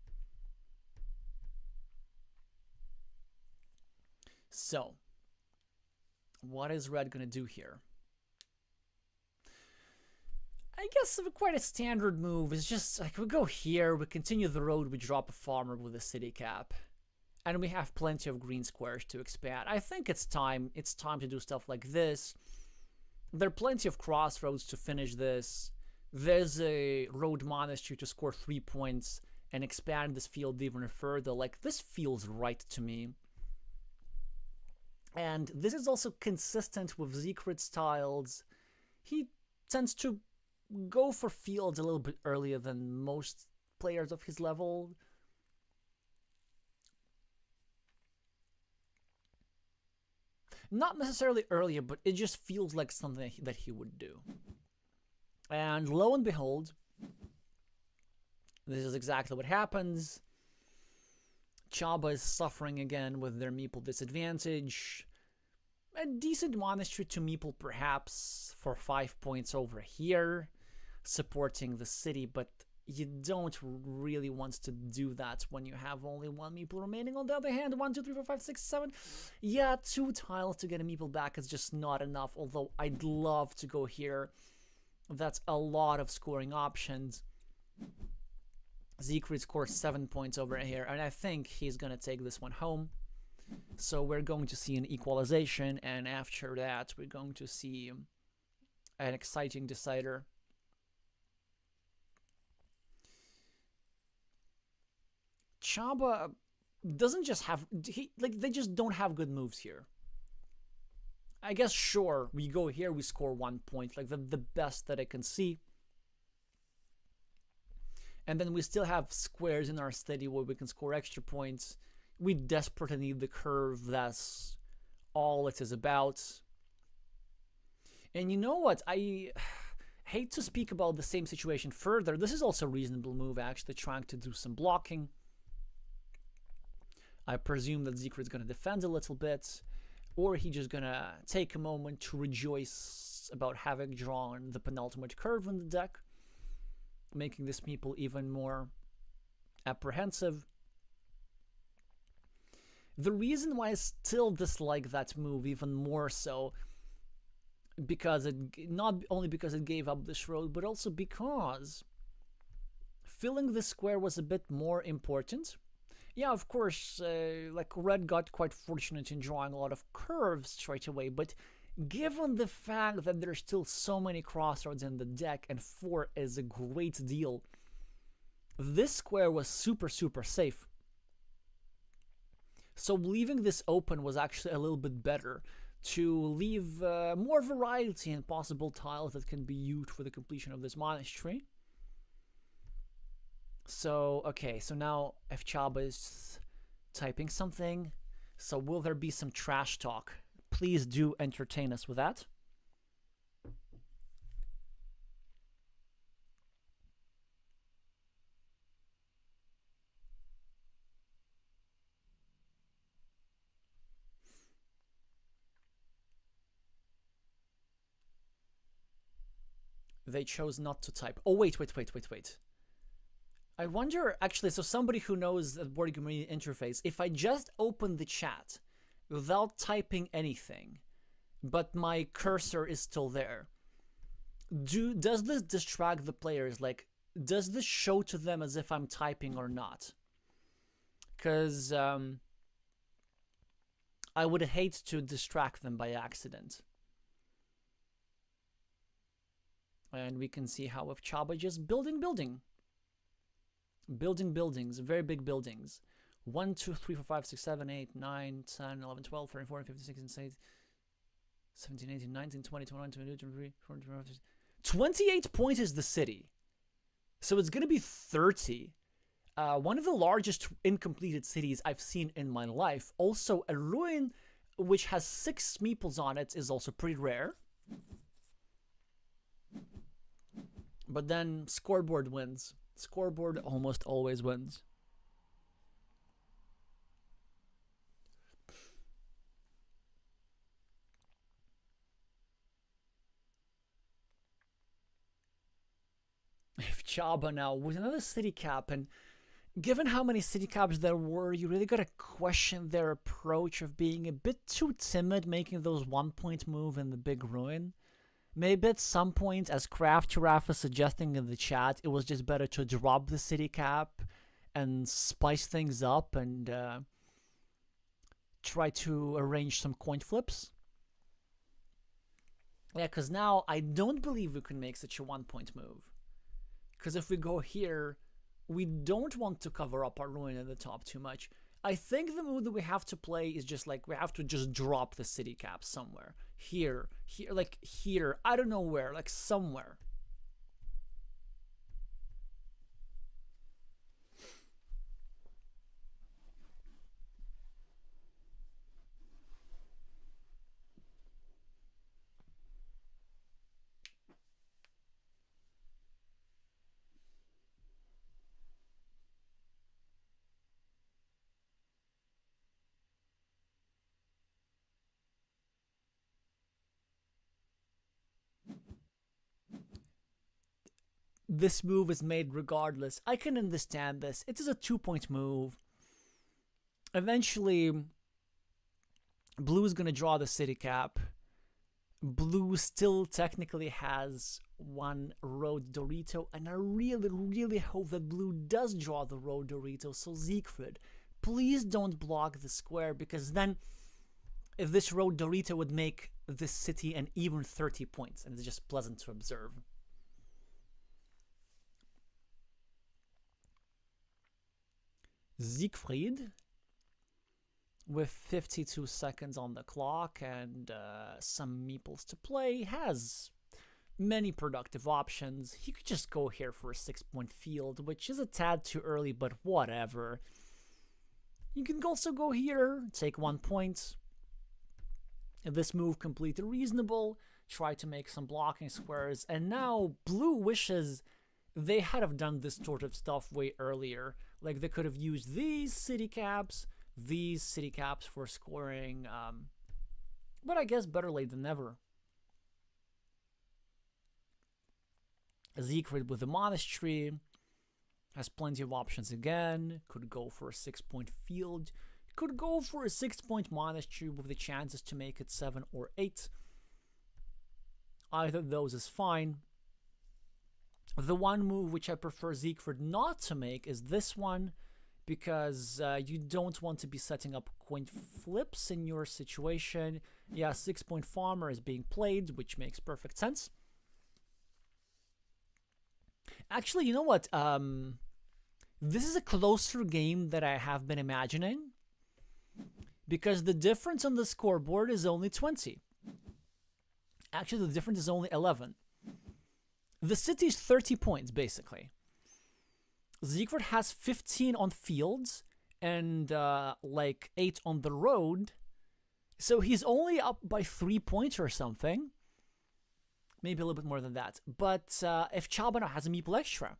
So, what is red going to do here? I guess quite a standard move is just like, we go here, we continue the road, we drop a farmer with a city cap, and we have plenty of green squares to expand. I think it's time to do stuff like this. There are plenty of crossroads to finish this. There's a road monastery to score 3 points and expand this field even further. Like, this feels right to me. And this is also consistent with Siegfried's styles. He tends to go for fields a little bit earlier than most players of his level. Not necessarily earlier, but it just feels like something that he would do. And lo and behold, this is exactly what happens. Chaba is suffering again with their meeple disadvantage. A decent monastery to meeple perhaps for 5 points over here, supporting the city, but you don't really want to do that when you have only 1 meeple remaining. On the other hand, 1, 2, 3, 4, 5, 6, 7. Yeah, 2 tiles to get a meeple back is just not enough, although I'd love to go here. That's a lot of scoring options. Siegfried scores 7 points over here, and I think he's going to take this one home. So we're going to see an equalization, and after that, we're going to see an exciting decider. Chaba doesn't just have... they just don't have good moves here. I guess, sure, we go here, we score 1 point, like the best that I can see. And then we still have squares in our city where we can score extra points. We desperately need the curve. That's all it is about. And you know what? I hate to speak about the same situation further. This is also a reasonable move, actually, trying to do some blocking. I presume that Siegfried's going to defend a little bit, or he's just going to take a moment to rejoice about having drawn the penultimate curve in the deck, making this meeple even more apprehensive. The reason why I still dislike that move even more so, because it not only because it gave up this road, but also because filling the square was a bit more important. Yeah, of course, like red got quite fortunate in drawing a lot of curves straight away, but given the fact that there's still so many crossroads in the deck and 4 is a great deal, this square was super safe. So leaving this open was actually a little bit better to leave more variety in possible tiles that can be used for the completion of this monastery. So, okay, so now if Chaba is typing something, so will there be some trash talk? Please do entertain us with that. They chose not to type. Oh, wait. I wonder, actually, so somebody who knows the board community interface, if I just open the chat without typing anything, but my cursor is still there, does this distract the players? Like, does this show to them as if I'm typing or not? Because I would hate to distract them by accident. And we can see how if Chaba just building buildings, very big buildings. 1, 2, 3, 4, 5, 6, 7, 8, 9, 10, 11, 12, 13, 14, 15, 16, 17, 18, 19, 20, 21, 22, 23, 24, 25, 28 points is the city. So it's going to be 30. One of the largest incompleted cities I've seen in my life. Also, a ruin which has 6 meeples on it is also pretty rare. But then scoreboard wins. Scoreboard almost always wins. If Chaba now with another city cap, and given how many city caps there were, you really gotta question their approach of being a bit too timid, making those 1-point move in the big ruin. Maybe at some point, as Craft Giraffe is suggesting in the chat, it was just better to drop the city cap and spice things up and try to arrange some coin flips. Yeah, because now I don't believe we can make such a 1-point move. Because if we go here, we don't want to cover up our ruin in the top too much. I think the move that we have to play is just like we have to just drop the city cap somewhere. Here, like here. I don't know where, like somewhere. This move is made regardless. I can understand this. It is a 2-point move. Eventually, blue is going to draw the city cap. Blue still technically has 1 road Dorito, and I really hope that blue does draw the road Dorito. So Siegfried, please don't block the square, because then if this road Dorito would make this city an even 30 points, and it's just pleasant to observe. Siegfried, with 52 seconds on the clock and some meeples to play, has many productive options. He could just go here for a 6-point field, which is a tad too early, but whatever. You can also go here, take 1 point. This move completely reasonable. Try to make some blocking squares, and now blue wishes they had have done this sort of stuff way earlier. Like they could have used these city caps for scoring, but I guess better late than never. Siegfried with the monastery has plenty of options again. Could go for a 6-point field, could go for a 6-point monastery with the chances to make it 7 or 8. Either of those is fine. The one move which I prefer Siegfried not to make is this one, because you don't want to be setting up coin flips in your situation. Yeah, 6-point farmer is being played, which makes perfect sense. Actually, you know what? This is a closer game than I have been imagining, because the difference on the scoreboard is only 20. Actually, the difference is only 11. The city is 30 points, basically. Siegfried has 15 on fields and like 8 on the road. So he's only up by 3 points or something. Maybe a little bit more than that. But if Chabana has a meeple extra.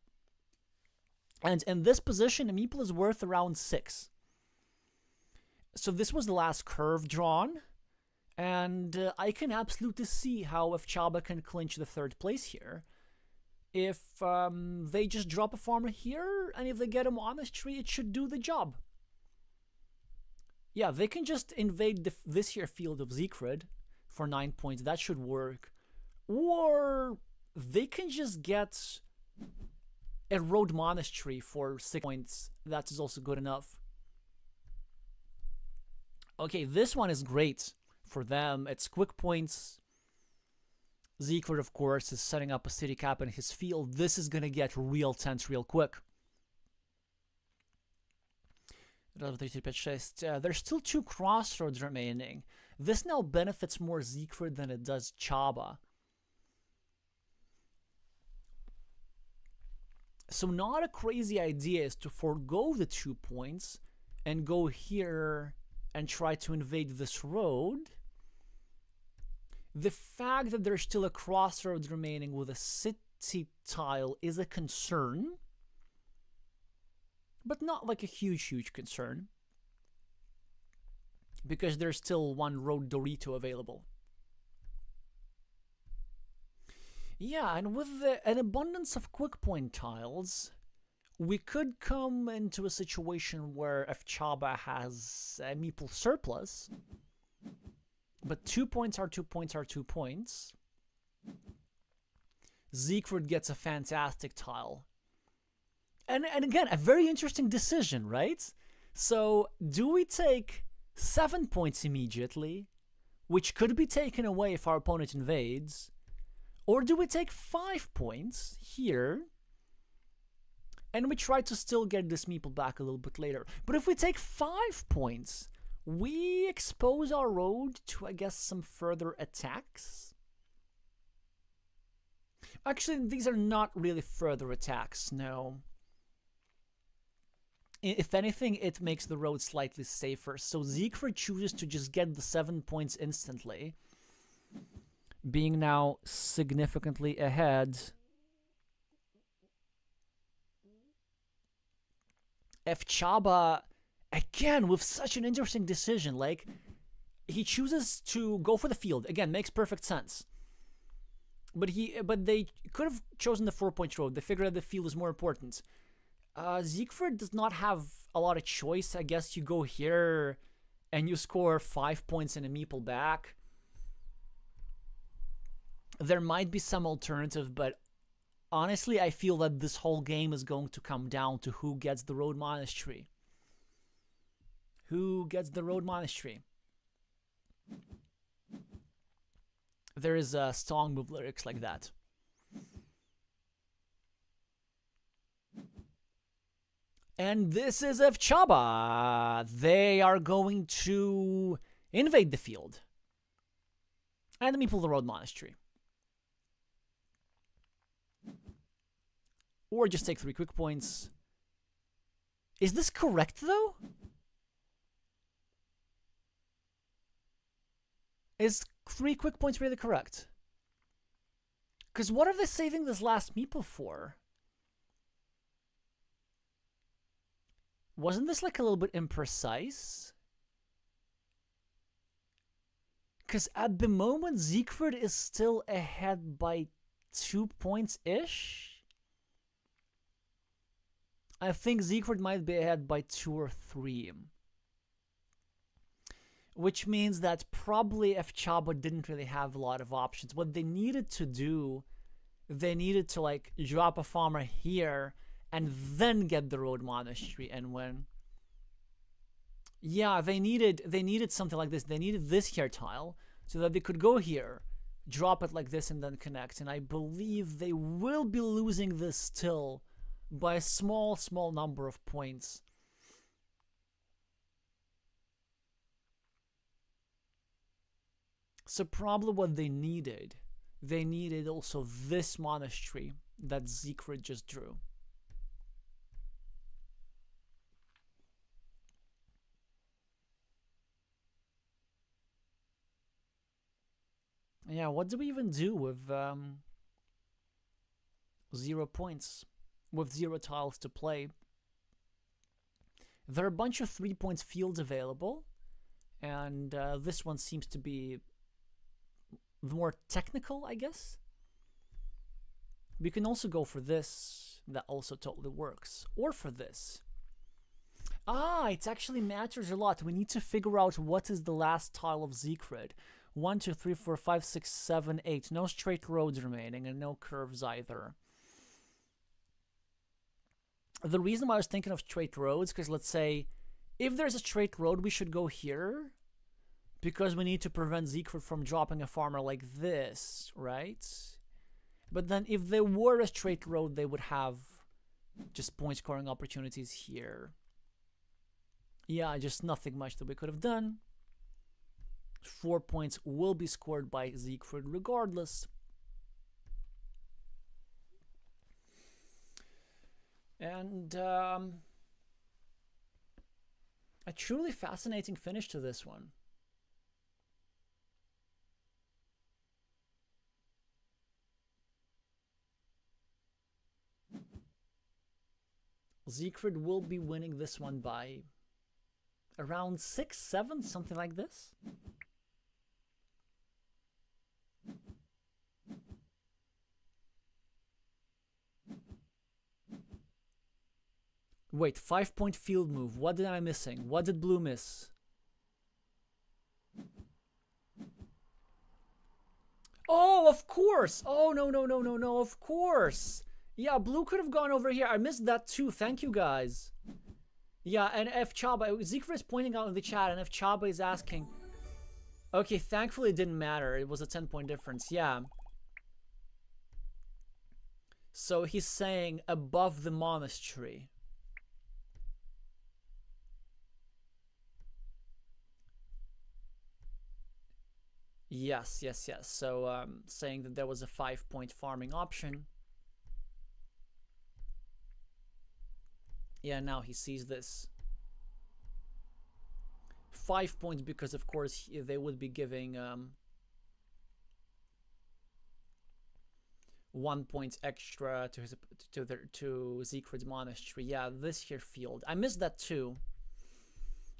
And in this position, a meeple is worth around 6. So this was the last curve drawn. And I can absolutely see how if Chaba can clinch the 3rd place here, if they just drop a farmer here, and if they get a monastery, it should do the job. Yeah, they can just invade this here field of Siegfried for 9 points. That should work. Or they can just get a road monastery for 6 points. That is also good enough. Okay, this one is great for them. It's quick points. Siegfried, of course, is setting up a city cap in his field. This is going to get real tense real quick. There's still 2 crossroads remaining. This now benefits more Siegfried than it does Chaba. So not a crazy idea is to forego the 2 points and go here and try to invade this road. The fact that there's still a crossroads remaining with a city tile is a concern, but not like a huge concern, because there's still 1 road Dorito available. Yeah, and with an abundance of quick point tiles, we could come into a situation where if Chaba has a meeple surplus, but 2 points are 2 points are 2 points, Siegfried gets a fantastic tile. And again, a very interesting decision, right? So, do we take 7 points immediately, which could be taken away if our opponent invades, or do we take 5 points here, and we try to still get this meeple back a little bit later? But if we take 5 points, we expose our road to, I guess, some further attacks. Actually, these are not really further attacks, no. If anything, it makes the road slightly safer. So Siegfried chooses to just get the 7 points instantly, being now significantly ahead. If Chaba, again, with such an interesting decision, like, he chooses to go for the field. Again, makes perfect sense. But they could have chosen the 4-point road. They figured out the field is more important. Siegfried does not have a lot of choice. I guess you go here and you score 5 points and a meeple back. There might be some alternative, but honestly, I feel that this whole game is going to come down to who gets the road monastery. Who gets the road monastery? There is a song with lyrics like that. And this is if Chaba. They are going to invade the field. And the meeple the road monastery. Or just take 3 quick points. Is this correct, though? Is 3 quick points really correct? Because what are they saving this last meeple for? Wasn't this like a little bit imprecise? Because at the moment, Siegfried is still ahead by 2 points-ish. I think Siegfried might be ahead by 2 or 3. which means that probably F Chaba didn't really have a lot of options. What they needed to do, they needed to like drop a farmer here and then get the road monastery and win. Yeah, they needed something like this. They needed this here tile so that they could go here, drop it like this, and then connect. And I believe they will be losing this still by a small number of points. So probably what they needed also this monastery that Siegfried just drew. Yeah, what do we even do with 0 points? With 0 tiles to play? There are a bunch of 3 points fields available, and this one seems to be the more technical, I guess. We can also go for this, that also totally works, or for this. Ah, it actually matters a lot. We need to figure out what is the last tile of Siegfried. 1, 2, 3, 4, 5, 6, 7, 8. No straight roads remaining and no curves either. The reason why I was thinking of straight roads, because let's say if there's a straight road, we should go here because we need to prevent Siegfried from dropping a farmer like this, right? But then if there were a straight road, they would have just point scoring opportunities here. Yeah, just nothing much that we could have done. 4 points will be scored by Siegfried regardless. And a truly fascinating finish to this one. Siegfried will be winning this one by around 6, 7, something like this. Wait, 5-point field move. What did I missing? What did blue miss? Oh, of course. Oh, no, of course. Yeah, blue could have gone over here. I missed that too. Thank you, guys. Yeah, and F Chaba, Siegfried is pointing out in the chat, and F Chaba is asking. Okay, thankfully it didn't matter. It was a 10-point difference. Yeah. So he's saying above the monastery. Yes. So saying that there was a 5-point farming option. Yeah, now he sees this. 5 points because, of course, they would be giving 1 point extra to Siegfried's monastery. Yeah, this here field. I missed that too.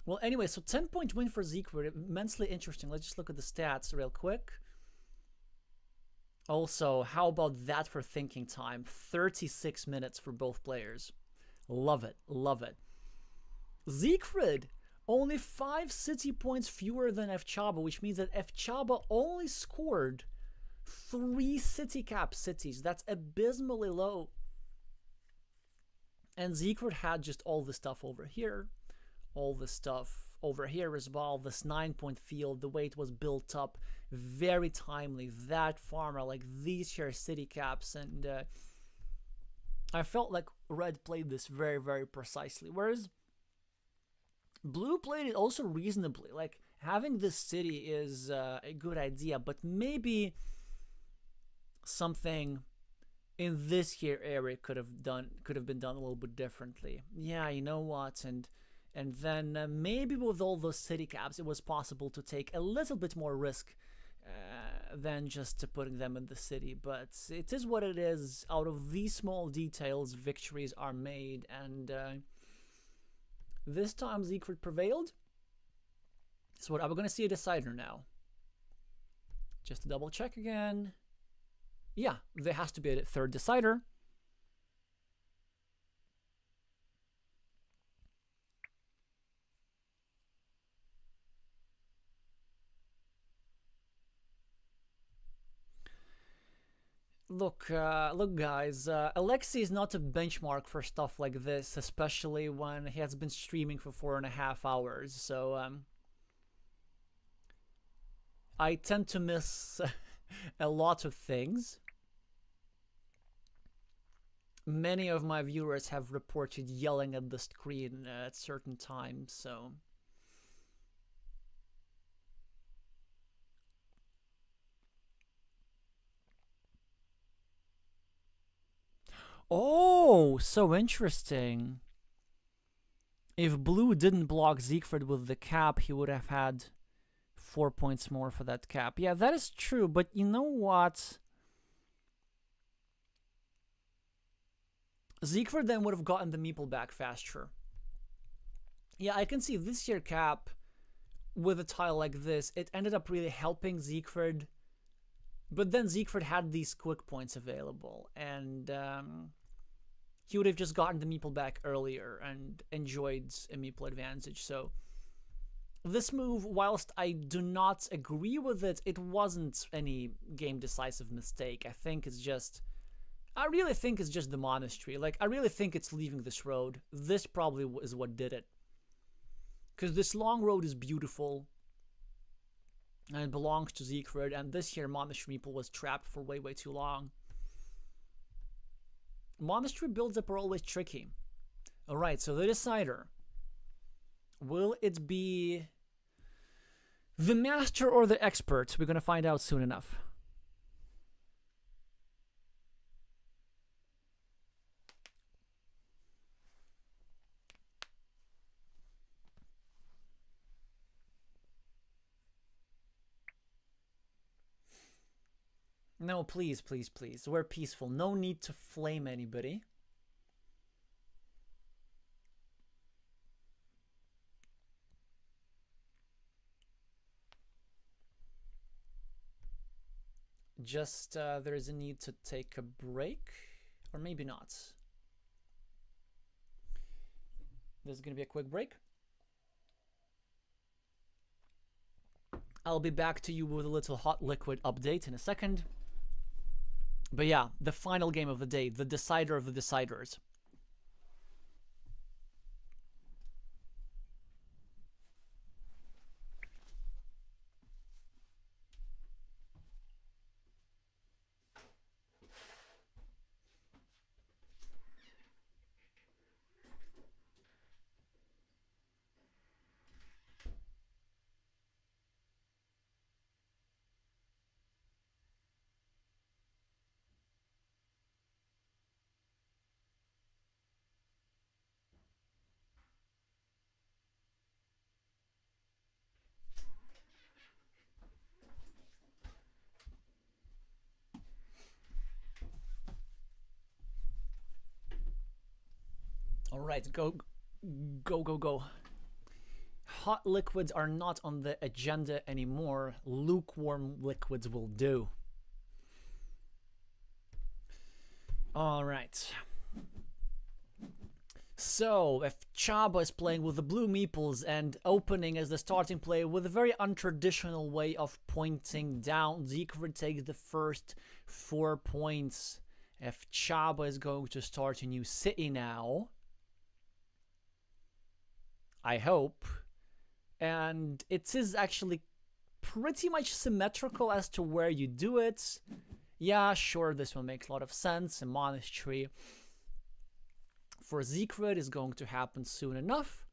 Well, anyway, so 10-point win for Siegfried. Immensely interesting. Let's just look at the stats real quick. Also, how about that for thinking time? 36 minutes for both players. Love it. Siegfried, only 5 city points fewer than F Chaba, which means that F Chaba only scored 3 city cap cities. That's abysmally low. And Siegfried had just all the stuff over here. All the stuff over here as well. This 9-point field, the way it was built up, very timely. That farmer, like these here city caps, and I felt like red played this very, very precisely. Whereas blue played it also reasonably. Like having this city is a good idea, but maybe something in this here area could have been done a little bit differently. Yeah, you know what, and then maybe with all those city caps, it was possible to take a little bit more risk than just putting them in the city. But it is what it is. Out of these small details, victories are made, and this time Siegfried prevailed. So what, are we going to see a decider now? Just to double check again. Yeah, there has to be a third decider. Look, guys. Alexey is not a benchmark for stuff like this, especially when he has been streaming for 4.5 hours. So I tend to miss a lot of things. Many of my viewers have reported yelling at the screen at certain times. So. Oh, so interesting. If Blue didn't block Siegfried with the cap, he would have had 4 points more for that cap. Yeah, that is true, but you know what? Siegfried then would have gotten the meeple back faster. Yeah, I can see this year cap with a tile like this, it ended up really helping Siegfried. But then Siegfried had these quick points available, and he would have just gotten the meeple back earlier and enjoyed a meeple advantage. So this move, whilst I do not agree with it, it wasn't any game decisive mistake. I really think it's just the monastery. Like, I really think it's leaving this road. This probably is what did it. Because this long road is beautiful. And it belongs to Siegfried, and this here Monastery Meeple was trapped for way too long. Monastery builds-up are always tricky. Alright, so the decider. Will it be the master or the expert? We're gonna find out soon enough. No, please, please, please. We're peaceful. No need to flame anybody. Just, there is a need to take a break. Or maybe not. There's gonna be a quick break. I'll be back to you with a little hot liquid update in a second. But yeah, the final game of the day, the decider of the deciders. All right, go. Hot liquids are not on the agenda anymore. Lukewarm liquids will do. All right. So, if Chaba is playing with the blue meeples and opening as the starting player with a very untraditional way of pointing down, Siegfried takes the first 4 points. If Chaba is going to start a new city now, I hope. And it is actually pretty much symmetrical as to where you do it. Yeah, sure, this one makes a lot of sense. A monastery for Siegfried is going to happen soon enough.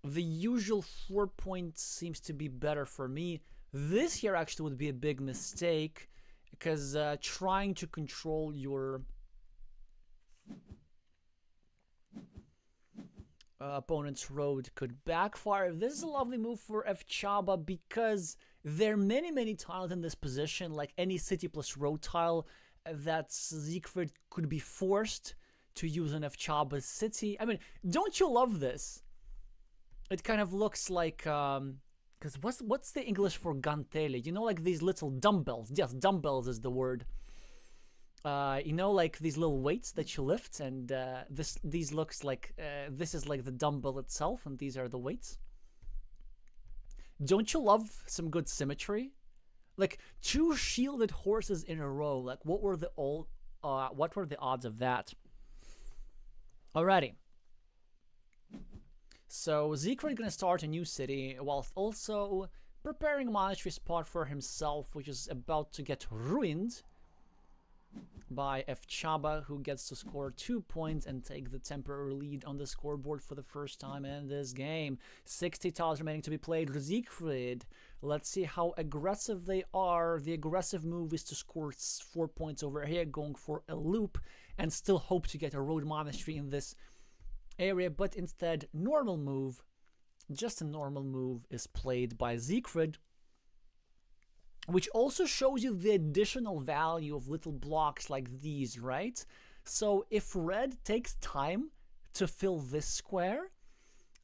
The usual 4 points seems to be better for me. This here actually would be a big mistake, because trying to control your opponent's road could backfire. This is a lovely move for F Chaba, because there are many tiles in this position, like any city plus road tile, that Siegfried could be forced to use an F Chaba's city. I mean, don't you love this? It kind of looks like, because what's the English for gantele? You know, like these little dumbbells. Yes, dumbbells is the word. You know, like these little weights that you lift, and these looks like this is like the dumbbell itself, and these are the weights. Don't you love some good symmetry? Like 2 shielded horses in a row. Like what were the odds of that? Alrighty. So Siegfried gonna start a new city, whilst also preparing a monastery spot for himself, which is about to get ruined by Chaba, who gets to score 2 points and take the temporary lead on the scoreboard for the first time in this game. 60 tiles remaining to be played. Siegfried, let's see how aggressive they are. The aggressive move is to score 4 points over here, going for a loop, and still hope to get a road monastery in this area, but instead normal move, just a normal move, is played by Siegfried, which also shows you the additional value of little blocks like these, right? So if red takes time to fill this square,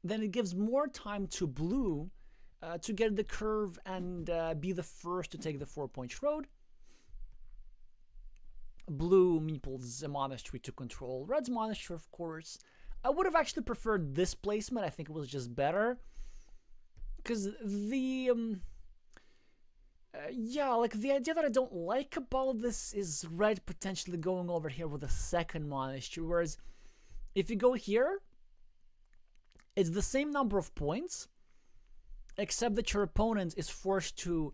then it gives more time to blue to get the curve and be the first to take the 4-point road. Blue meeples a monastery to control. Red's monastery, of course. I would have actually preferred this placement. I think it was just better. Because the... yeah, like the idea that I don't like about this is red potentially going over here with a second monastery. Whereas if you go here, it's the same number of points, except that your opponent is forced to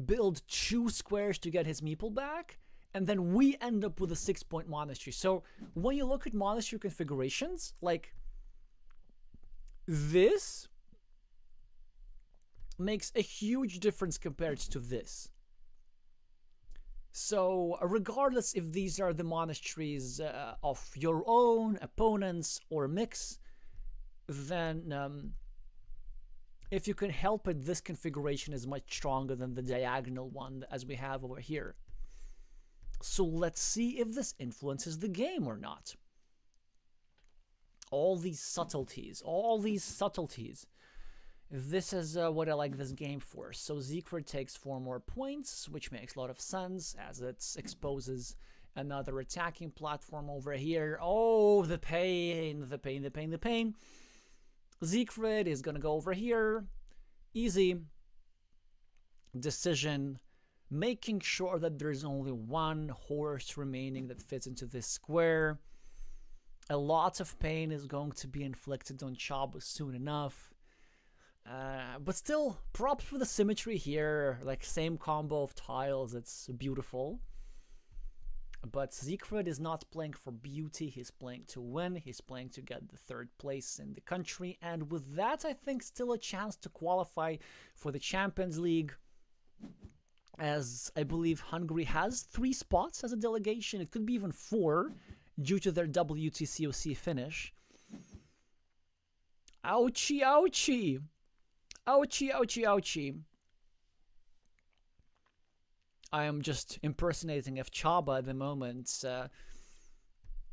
build 2 squares to get his meeple back. And then we end up with a 6-point monastery. So when you look at monastery configurations, like this makes a huge difference compared to this. So regardless if these are the monasteries of your own opponents or a mix, then if you can help it, this configuration is much stronger than the diagonal one as we have over here. So let's see if this influences the game or not. All these subtleties, This is what I like this game for. So Siegfried takes 4 more points, which makes a lot of sense as it exposes another attacking platform over here. Oh, the pain. Siegfried is gonna go over here. Easy decision. Making sure that there's only 1 horse remaining that fits into this square. A lot of pain is going to be inflicted on Chaba soon enough. But still, props for the symmetry here. Like, same combo of tiles, it's beautiful. But Siegfried is not playing for beauty, he's playing to win, he's playing to get the 3rd place in the country. And with that, I think still a chance to qualify for the Champions League. As I believe Hungary has 3 spots as a delegation. It could be even 4 due to their WTCOC finish. Ouchie, ouchie. Ouchie, ouchie, ouchie. I am just impersonating Chaba at the moment.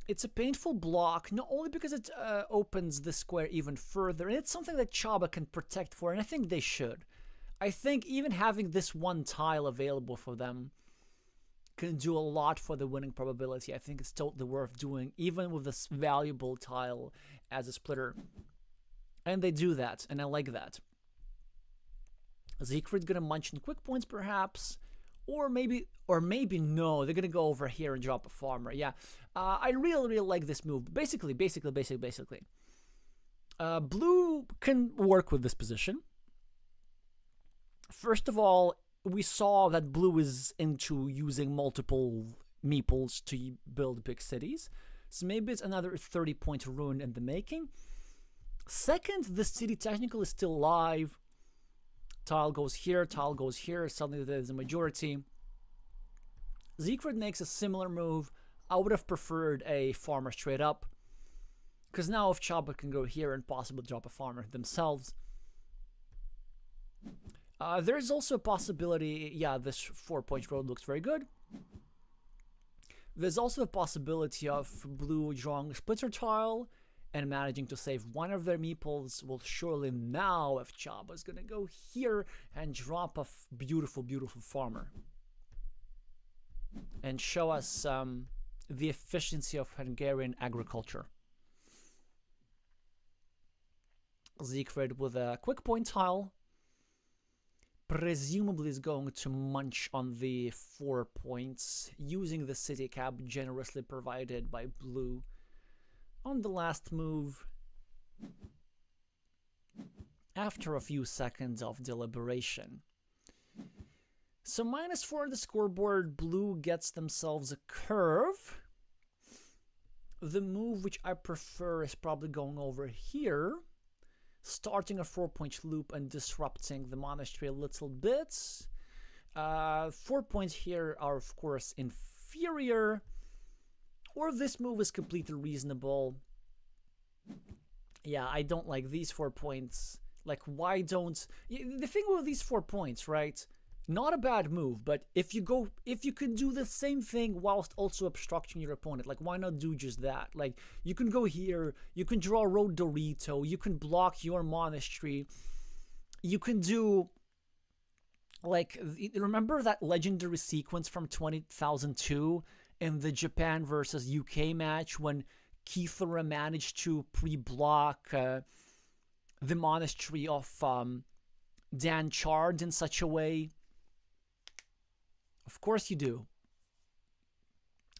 It's a painful block, not only because it opens the square even further, and it's something that Chaba can protect for, and I think they should. I think even having this 1 tile available for them can do a lot for the winning probability. I think it's totally worth doing, even with this valuable tile as a splitter. And they do that, and I like that. Siegfried's gonna munch in quick points, perhaps, or maybe no. They're gonna go over here and drop a farmer. Yeah, I really like this move. Basically, blue can work with this position. First of all, we saw that blue is into using multiple meeples to build big cities. So maybe it's another 30-point ruin in the making. Second, the city technically is still live. Tile goes here, suddenly there's a majority. Siegfried makes a similar move. I would have preferred a farmer straight up, because now if Chaba can go here and possibly drop a farmer themselves. There's also a possibility, yeah, this 4-point road looks very good. There's also a possibility of blue drawing a splitter tile and managing to save 1 of their meeples. Well, surely now if Chaba's gonna go here and drop a beautiful farmer and show us the efficiency of Hungarian agriculture. Siegfried with a quick point tile. presumably is going to munch on the 4 points, using the city cap generously provided by blue on the last move. After a few seconds of deliberation. So -4 on the scoreboard, blue gets themselves a curve. The move which I prefer is probably going over here, starting a 4-point loop and disrupting the monastery a little bit. 4 points here are of course inferior, or this move is completely reasonable. Yeah, I don't like these 4 points. Like, why don't... The thing with these 4 points, right? Not a bad move, but if you can do the same thing whilst also obstructing your opponent, like, why not do just that? Like, you can go here, you can draw Road Dorito, you can block your monastery, you can do, like, remember that legendary sequence from 2002 in the Japan versus UK match when Kithara managed to pre-block the monastery of Dan Chard in such a way? Of course you do.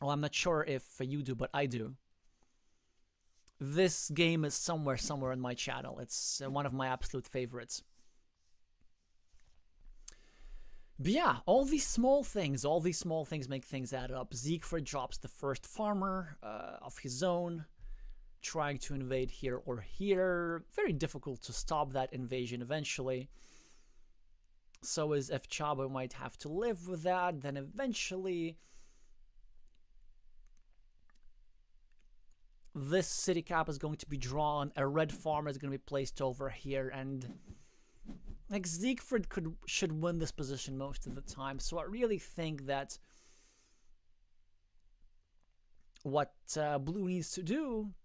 Well, I'm not sure if you do, but I do. This game is somewhere on my channel. It's one of my absolute favorites. But yeah, all these small things make things add up. Siegfried drops the first farmer of his own, trying to invade here or here. Very difficult to stop that invasion eventually. So is F. Chaba, might have to live with that. Then eventually this city cap is going to be drawn. A red farmer is going to be placed over here, and like Siegfried should win this position most of the time. So I really think that what blue needs to do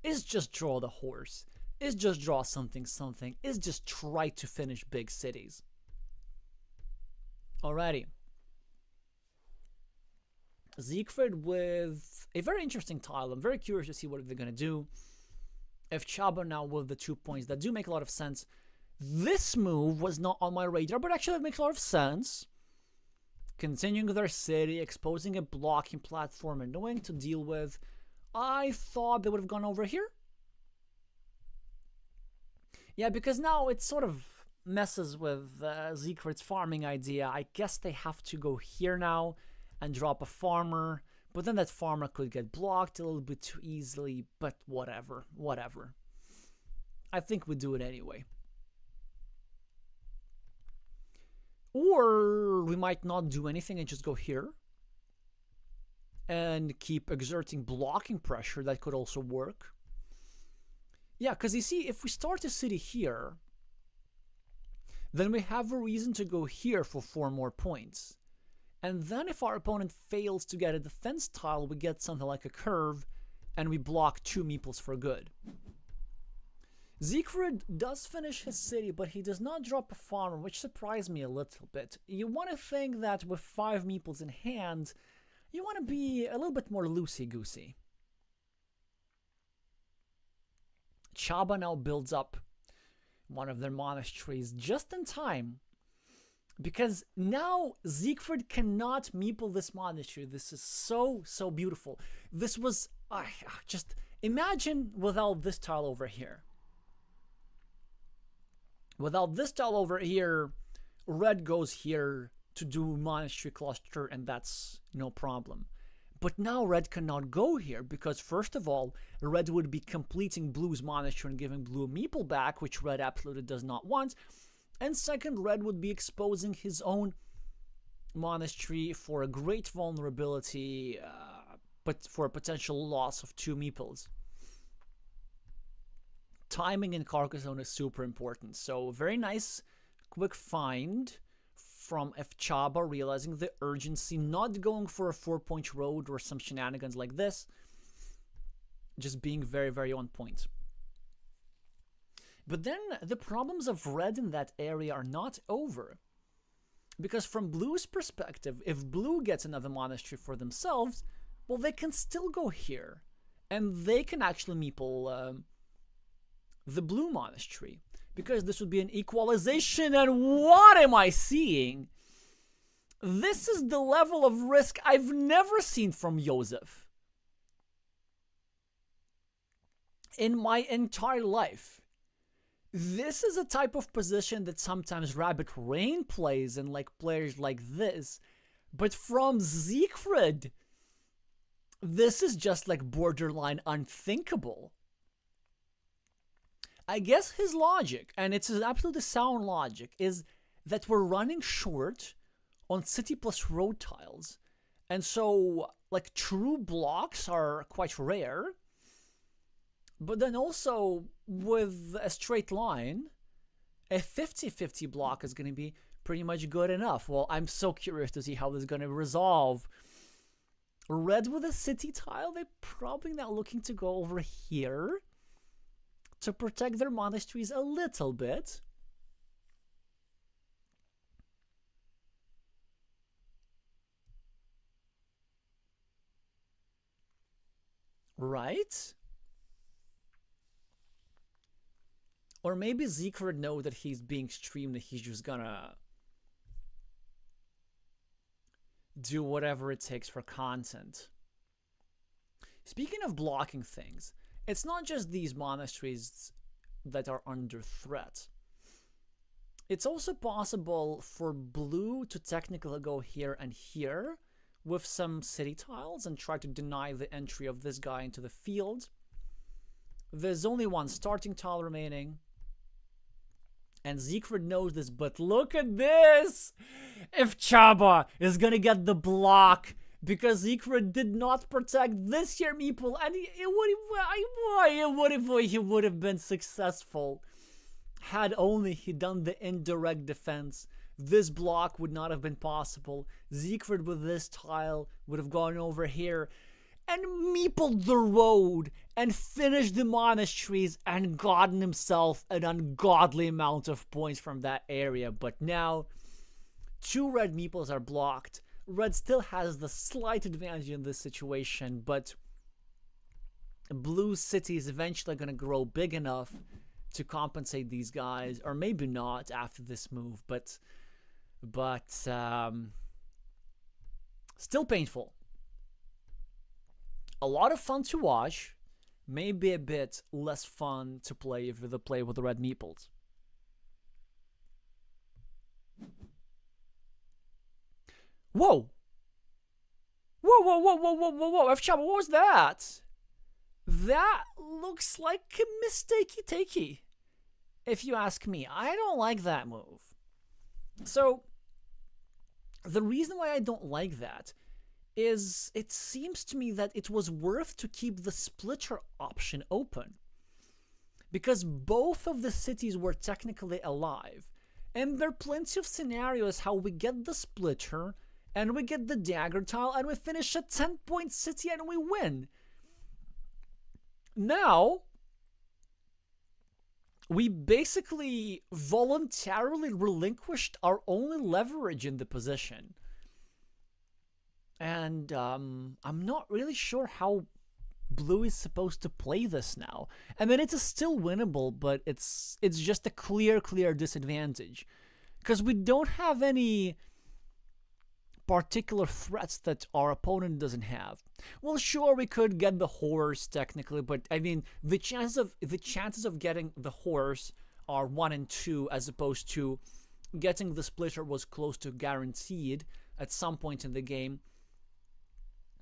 is just draw the horse, is just draw something, is just try to finish big cities. Alrighty. Siegfried with a very interesting tile. I'm very curious to see what they're going to do. If Chaba now with the 2 points that do make a lot of sense. This move was not on my radar, but actually it makes a lot of sense. Continuing their city, exposing a blocking platform, annoying to deal with. I thought they would have gone over here. Yeah, because now it sort of messes with Siegfried's farming idea. I guess they have to go here now and drop a farmer, but then that farmer could get blocked a little bit too easily, but whatever. I think we do it anyway. Or we might not do anything and just go here and keep exerting blocking pressure. That could also work. Yeah, because you see, if we start a city here, then we have a reason to go here for 4 more points. And then if our opponent fails to get a defense tile, we get something like a curve, and we block 2 meeples for good. Siegfried does finish his city, but he does not drop a farmer, which surprised me a little bit. You want to think that with 5 meeples in hand, you want to be a little bit more loosey-goosey. Chaba now builds up one of their monasteries just in time, because now Siegfried cannot meeple this monastery. This is so beautiful. This was just imagine without this tile over here. Without this tile over here, red goes here to do monastery cluster, and that's no problem. But now red cannot go here because, first of all, red would be completing blue's monastery and giving blue a meeple back, which red absolutely does not want. And second, red would be exposing his own monastery for a great vulnerability, but for a potential loss of 2 meeples. Timing in Carcassonne is super important. So very nice, quick find from F. Chaba, realizing the urgency, not going for a 4-point road or some shenanigans like this, just being very on point. But then the problems of red in that area are not over, because from blue's perspective, if blue gets another monastery for themselves, well, they can still go here, and they can actually meeple the blue monastery, because this would be an equalization. And what am I seeing? This is the level of risk I've never seen from Josef in my entire life. This is a type of position that sometimes Rabbit Rain plays in like players like this. But from Siegfried, this is just like borderline unthinkable. I guess his logic, and it's an absolutely sound logic, is that we're running short on city plus road tiles. And so, like, true blocks are quite rare. But then also, with a straight line, a 50-50 block is going to be pretty much good enough. Well, I'm so curious to see how this is going to resolve. Red with a city tile, they're probably not looking to go over here to protect their monasteries a little bit. Right? Or maybe Siegfried knows that he's being streamed and he's just gonna do whatever it takes for content. Speaking of blocking things, it's not just these monasteries that are under threat. It's also possible for blue to technically go here and here with some city tiles and try to deny the entry of this guy into the field. There's only one starting tile remaining. And Siegfried knows this, but look at this! If Chaba is gonna get the block because Siegfried did not protect this here meeple, and he would have been successful had only he done the indirect defense. This block would not have been possible. Siegfried with this tile would have gone over here and meepled the road and finished the monasteries and gotten himself an ungodly amount of points from that area. But now, 2 red meeples are blocked. Red still has the slight advantage in this situation, but blue city is eventually going to grow big enough to compensate these guys, or maybe not after this move, but still painful. A lot of fun to watch, maybe a bit less fun to play if you play with the red meeples. Whoa! Whoa, F-Chaba, what was that? That looks like a mistakey-takey, if you ask me. I don't like that move. So, the reason why I don't like that is it seems to me that it was worth to keep the splitter option open. Because both of the cities were technically alive. And there are plenty of scenarios how we get the splitter, and we get the dagger tile, and we finish a 10-point city, and we win. Now, we basically voluntarily relinquished our only leverage in the position. And I'm not really sure how blue is supposed to play this now. I mean, it's still winnable, but it's just a clear disadvantage. Because we don't have any particular threats that our opponent doesn't have. Well, sure, we could get the horse technically, but I mean, the chances of getting the horse are 1 in 2, as opposed to getting the splitter was close to guaranteed at some point in the game.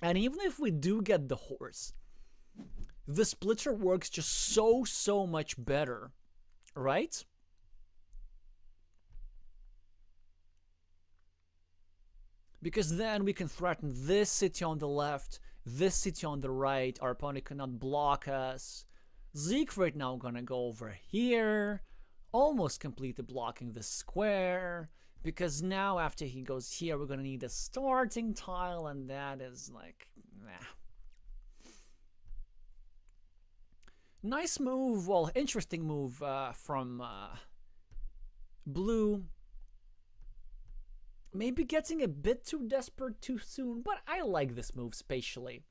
And even if we do get the horse, the splitter works just so much better, right? Because then we can threaten this city on the left, this city on the right. Our opponent cannot block us. Siegfried now gonna go over here, almost completely blocking the square. Because now after he goes here, we're gonna need a starting tile, and that is like, nice move, well, interesting move from blue. Maybe getting a bit too desperate too soon, but I like this move spatially.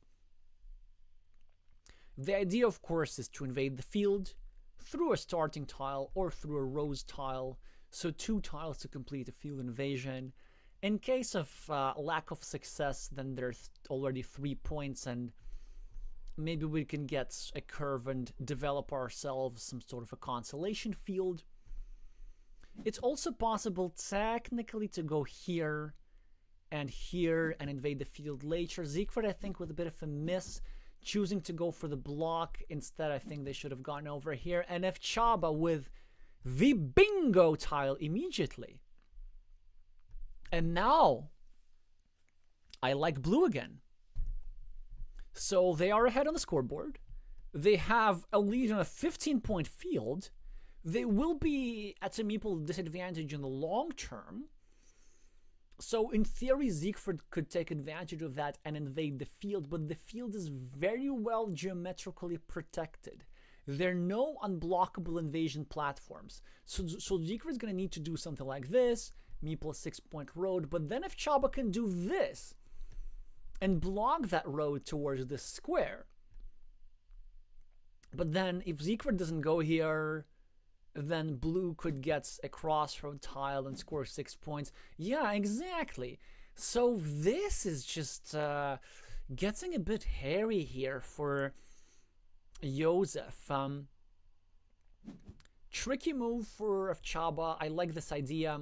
The idea, of course, is to invade the field, through a starting tile or through a rose tile. So 2 tiles to complete a field invasion. In case of lack of success, then there's already 3 points, and maybe we can get a curve and develop ourselves some sort of a consolation field. It's also possible technically to go here and invade the field later. Siegfried, I think, with a bit of a miss, choosing to go for the block. Instead, I think they should have gone over here. And F Chaba with the bingo tile immediately. And now, I like blue again. So they are ahead on the scoreboard. They have a lead on a 15-point field. They will be at a meeple disadvantage in the long term. So in theory, Siegfried could take advantage of that and invade the field, but the field is very well geometrically protected. There are no unblockable invasion platforms. So Siegfried's going to need to do something like this, meeple a 6-point road, but then if Chaba can do this and block that road towards the square, but then if Siegfried doesn't go here, then blue could get a crossroad tile and score 6 points. Yeah, exactly. So this is just getting a bit hairy here for Josef. Tricky move for Chaba. I like this idea.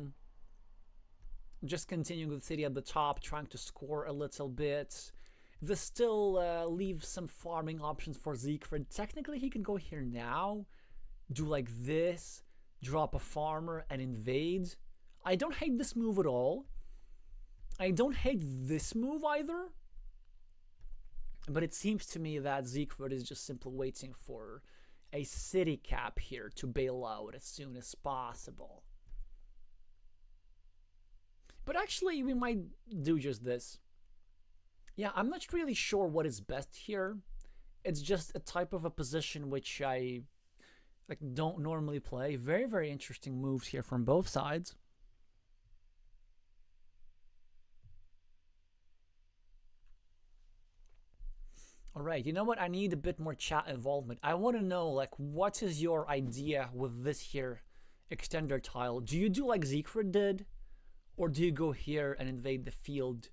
Just continuing with city at the top, trying to score a little bit. This still leaves some farming options for Siegfried. Technically, he can go here now, do like this, drop a farmer and invade. I don't hate this move at all. I don't hate this move either. But it seems to me that Siegfried is just simply waiting for a city cap here to bail out as soon as possible. But actually, we might do just this. Yeah, I'm not really sure what is best here. It's just a type of a position which I don't normally play. Very, very interesting moves here from both sides. All right, you know what? I need a bit more chat involvement. I want to know, what is your idea with this here extender tile? Do you do like Siegfried did? Or do you go here and invade the field?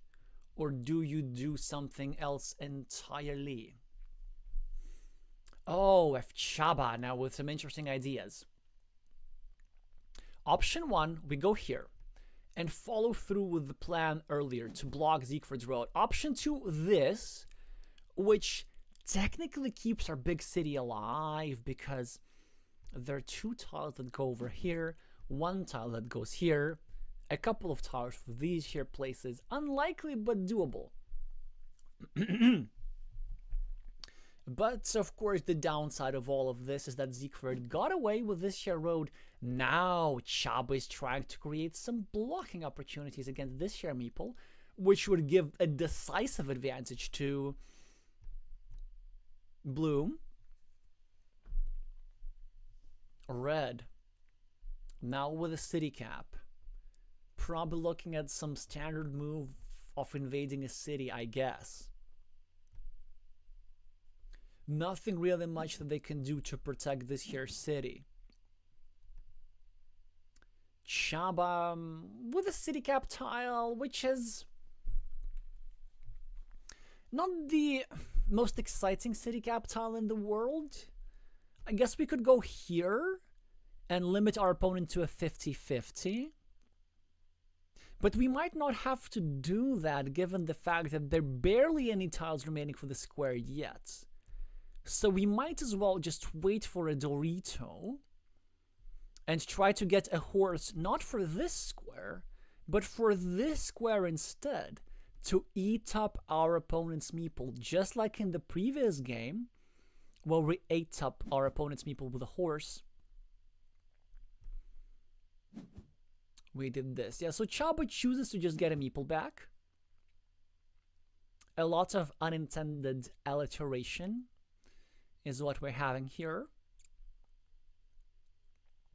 Or do you do something else entirely? Oh, F Chaba now with some interesting ideas. Option 1, we go here and follow through with the plan earlier to block Siegfried's road. Option 2, this, which technically keeps our big city alive because there are 2 tiles that go over here, 1 tile that goes here, a couple of towers for these here places. Unlikely, but doable. But, of course, the downside of all of this is that Siegfried got away with this here road. Now, Chaba is trying to create some blocking opportunities against this here meeple, which would give a decisive advantage to blue. Red. Now with a city cap. Probably looking at some standard move of invading a city, I guess. Nothing really much that they can do to protect this here city. Chaba with a city cap tile, which is not the most exciting city cap tile in the world. I guess we could go here and limit our opponent to a 50-50. But we might not have to do that given the fact that there are barely any tiles remaining for the square yet. So we might as well just wait for a Dorito and try to get a horse not for this square, but for this square instead, to eat up our opponent's meeple, just like in the previous game, where we ate up our opponent's meeple with a horse. We did this. Yeah, so Chaba chooses to just get a meeple back. A lot of unintended alliteration is what we're having here.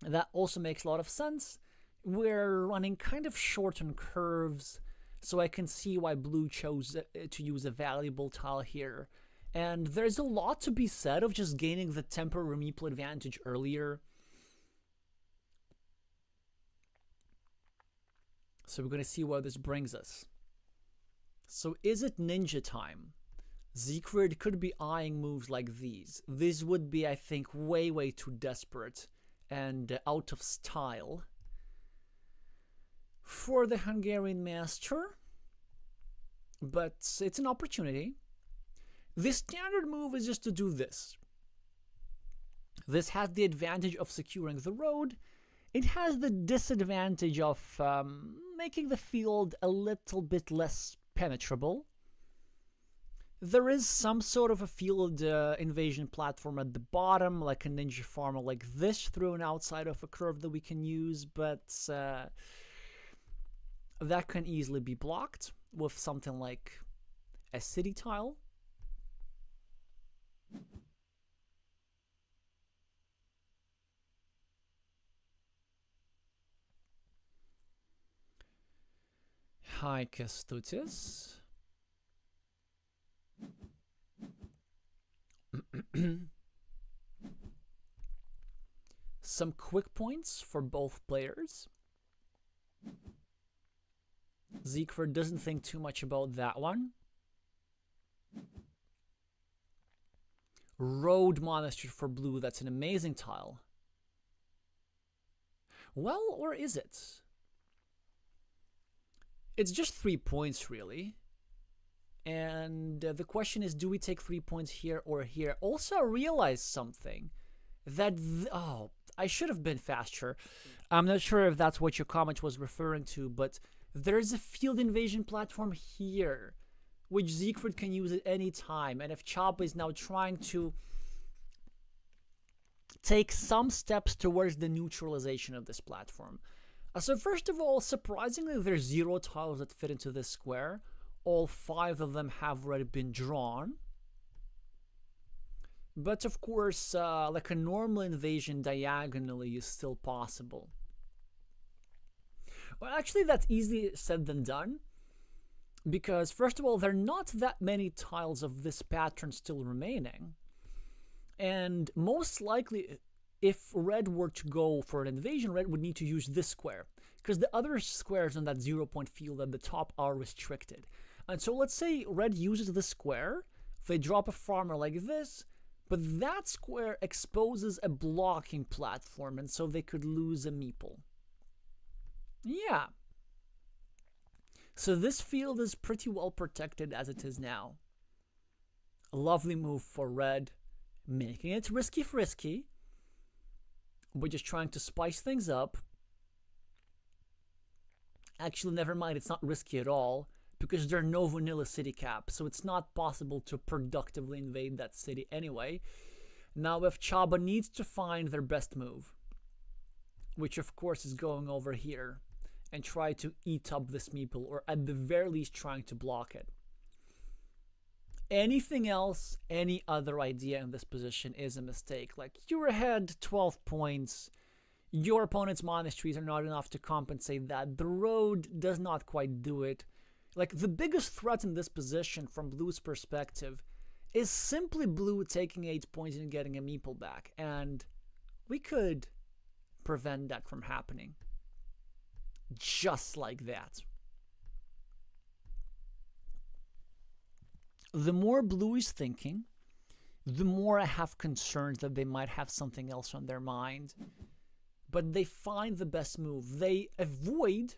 That also makes a lot of sense. We're running kind of short on curves, so I can see why blue chose to use a valuable tile here And there's a lot to be said of just gaining the temporary meeple advantage earlier. So we're going to see where this brings us. So is it ninja time? Siegfried could be eyeing moves like these. This would be, I think, way, way too desperate and out of style for the Hungarian master. But it's an opportunity. The standard move is just to do this. This has the advantage of securing the road. It has the disadvantage of making the field a little bit less penetrable. There is some sort of a field invasion platform at the bottom, like a ninja farmer like this, thrown outside of a curve that we can use, but that can easily be blocked with something like a city tile. Hi, Kestutis. Some quick points for both players. Siegfried doesn't think too much about that one. Road Monastery for blue, that's an amazing tile. Well, or is it? It's just 3 points, really. And the question is, do we take 3 points here or here? Also, I realized something. That, oh, I should have been faster. I'm not sure if that's what your comment was referring to, but there's a field invasion platform here, which Siegfried can use at any time. And if Chaba is now trying to take some steps towards the neutralization of this platform. So first of all, surprisingly, there's 0 tiles that fit into this square. All 5 of them have already been drawn. But of course, like a normal invasion diagonally is still possible. Well, actually, that's easier said than done. Because first of all, there are not that many tiles of this pattern still remaining. And most likely, if red were to go for an invasion, red would need to use this square. Because the other squares on that 0-point field at the top are restricted. And so let's say red uses this square. They drop a farmer like this. But that square exposes a blocking platform. And so they could lose a meeple. Yeah. So this field is pretty well protected as it is now. A lovely move for red. Making it risky-frisky. We're just trying to spice things up. Actually, never mind, it's not risky at all, because there are no vanilla city caps, so it's not possible to productively invade that city anyway. Now, if Chaba needs to find their best move, which of course is going over here, and try to eat up this meeple, or at the very least trying to block it. Anything else, any other idea in this position is a mistake. Like, you're ahead 12 points. Your opponent's monasteries are not enough to compensate that. The road does not quite do it. Like, the biggest threat in this position from blue's perspective is simply blue taking 8 points and getting a meeple back. And we could prevent that from happening. Just like that. The more blue is thinking, the more I have concerns that they might have something else on their mind. But they find the best move. They avoid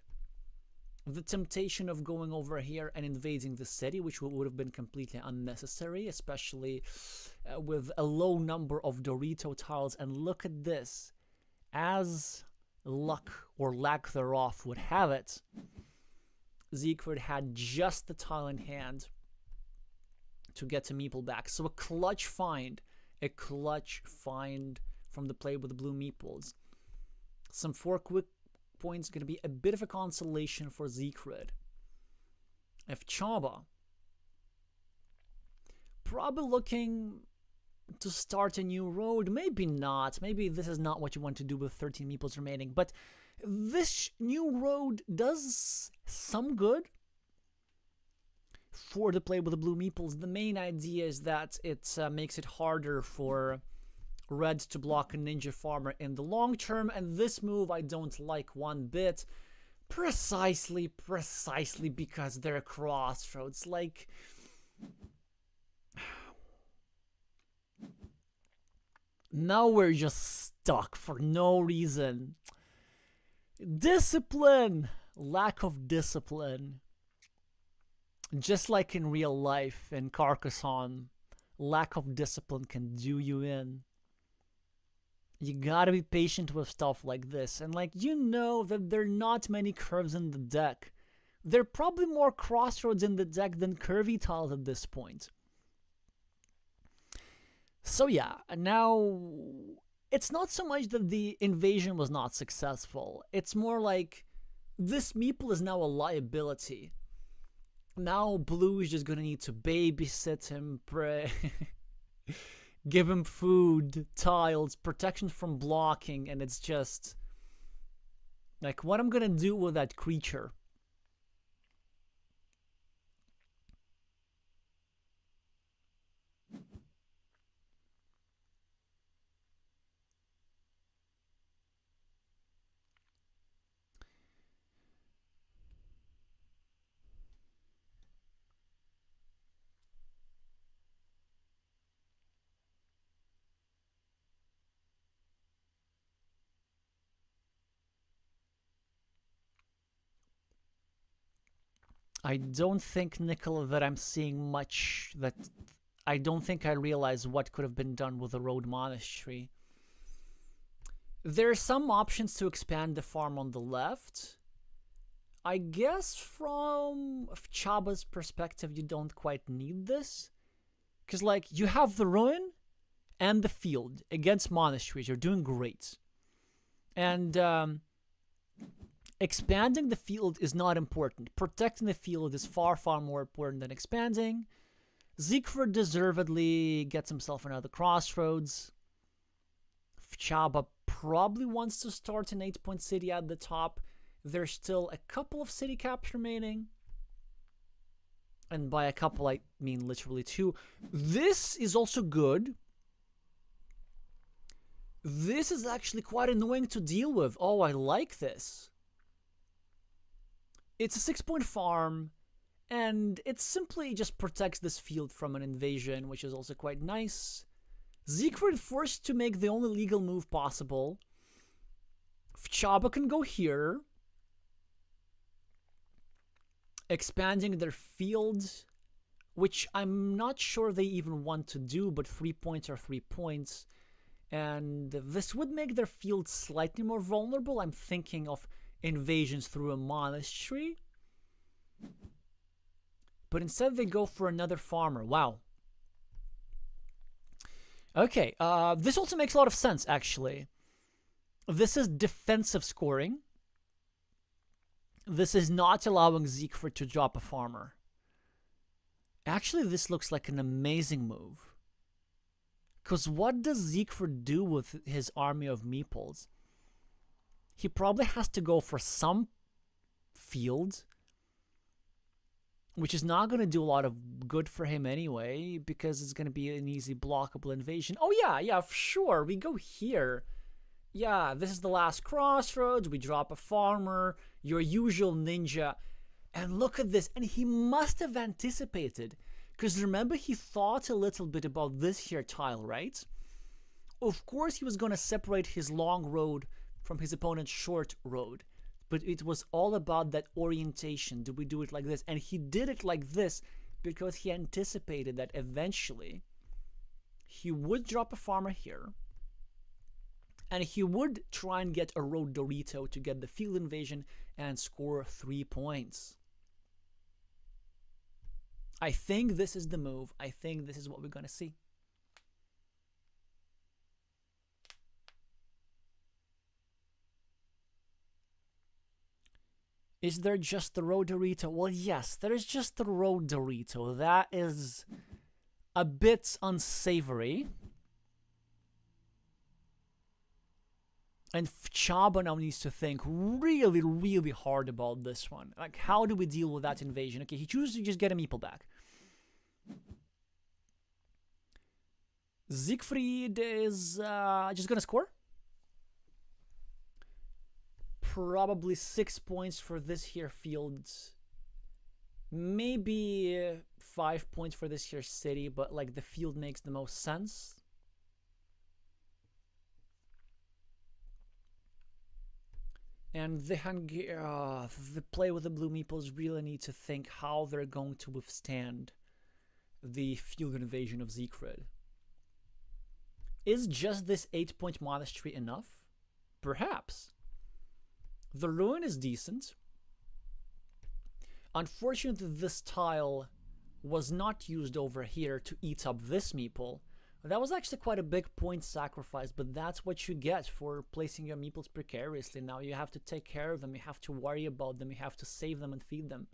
the temptation of going over here and invading the city, which would have been completely unnecessary, especially with a low number of Dorito tiles. And look at this. As luck or lack thereof would have it, Siegfried had just the tile in hand to get to meeple back. So a clutch find from the play with the blue meeples. Some 4 quick points going to be a bit of a consolation for Siegfried. If Chaba, probably looking to start a new road, maybe not. Maybe this is not what you want to do with 13 meeples remaining. But this new road does some good for the play with the blue meeples. The main idea is that it makes it harder for red to block a ninja farmer in the long term, and this move I don't like one bit. Precisely because they're crossroads. Like, now we're just stuck for no reason. Discipline! Lack of discipline. Just like in real life, in Carcassonne, lack of discipline can do you in. You gotta be patient with stuff like this. And like, you know that there are not many curves in the deck. There are probably more crossroads in the deck than curvy tiles at this point. So yeah, now it's not so much that the invasion was not successful. It's more like this meeple is now a liability. Now blue is just gonna need to babysit him, pray, give him food, tiles, protection from blocking, and it's just like, what I'm gonna do with that creature? I don't think, Nicola, that I'm seeing much that... I don't think I realize what could have been done with the Road Monastery. There are some options to expand the farm on the left. I guess from Chaba's perspective, you don't quite need this. Because, like, you have the ruin and the field against monasteries. You're doing great. And expanding the field is not important. Protecting the field is far, far more important than expanding. Siegfried deservedly gets himself another crossroads. Chaba probably wants to start an 8-point city at the top. There's still a couple of city caps remaining. And by a couple, I mean literally 2. This is also good. This is actually quite annoying to deal with. Oh, I like this. It's a 6-point farm, and it simply just protects this field from an invasion, which is also quite nice. Siegfried forced to make the only legal move possible. Chaba can go here, expanding their field, which I'm not sure they even want to do, but 3 points are 3 points. And this would make their field slightly more vulnerable. I'm thinking of invasions through a monastery. But instead they go for another farmer. Wow. Okay, this also makes a lot of sense, actually. This is defensive scoring. This is not allowing Siegfried to drop a farmer. Actually, this looks like an amazing move. Because what does Siegfried do with his army of meeples? He probably has to go for some field, which is not going to do a lot of good for him anyway, because it's going to be an easy blockable invasion. Oh yeah, sure, we go here. Yeah, this is the last crossroads, we drop a farmer, your usual ninja, and look at this, and he must have anticipated, because remember he thought a little bit about this here tile, right? Of course he was going to separate his long road from his opponent's short road. But it was all about that orientation. Do we do it like this? And he did it like this because he anticipated that eventually he would drop a farmer here. And he would try and get a road Dorito to get the field invasion and score 3 points. I think this is the move. I think this is what we're going to see. Is there just the road Dorito? Well, yes, there is just the road Dorito. That is a bit unsavory. And Chaba now needs to think really, really hard about this one. Like, how do we deal with that invasion? Okay, he chooses to just get a meeple back. Siegfried is just gonna score. Probably 6 points for this here field. Maybe 5 points for this here city, but like the field makes the most sense. And the play with the blue meeples really need to think how they're going to withstand the field invasion of Siegfried. Is just this 8-point monastery enough? Perhaps. The ruin is decent. Unfortunately, this tile was not used over here to eat up this meeple. That was actually quite a big point sacrifice, but that's what you get for placing your meeples precariously. Now you have to take care of them, you have to worry about them, you have to save them and feed them.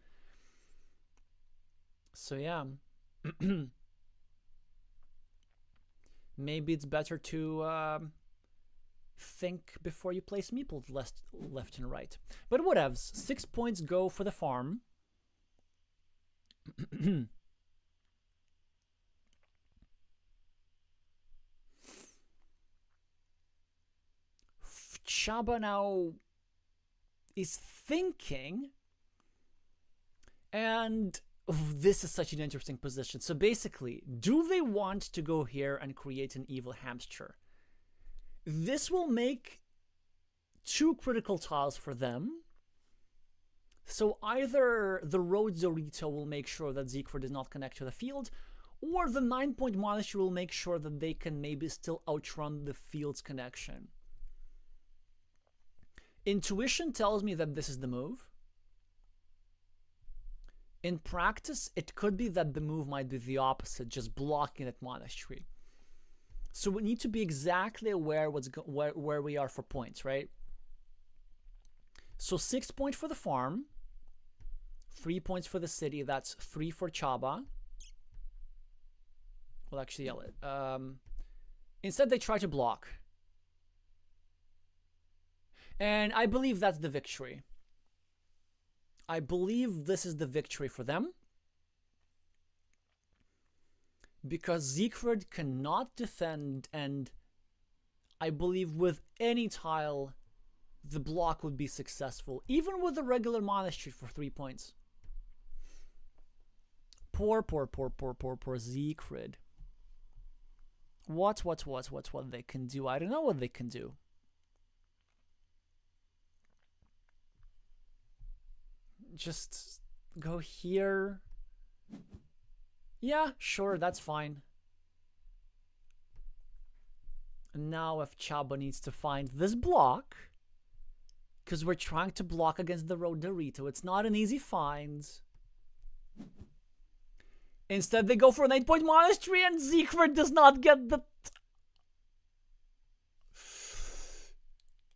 So yeah. Maybe it's better to think before you place meeples left and right. But whatevs. 6 points go for the farm. Chaba now is thinking, and this is such an interesting position. So basically, do they want to go here and create an evil hamster? This will make 2 critical tiles for them. So either the road Zorito will make sure that Siegfried does not connect to the field, or the 9-point monastery will make sure that they can maybe still outrun the field's connection. Intuition tells me that this is the move. In practice, it could be that the move might be the opposite, just blocking that monastery. So we need to be exactly aware where we are for points, right? So 6 points for the farm, 3 points for the city. That's 3 for Chaba. We'll actually yell it. Instead, they try to block. And I believe that's the victory. I believe this is the victory for them. Because Siegfried cannot defend, and I believe with any tile, the block would be successful. Even with the regular monastery for 3 points. Poor Siegfried. What they can do? I don't know what they can do. Just go here. Yeah, sure, that's fine. Now if Chaba needs to find this block, because we're trying to block against the road Dorito, it's not an easy find. Instead, they go for an 8-point monastery, and Siegfried does not get the...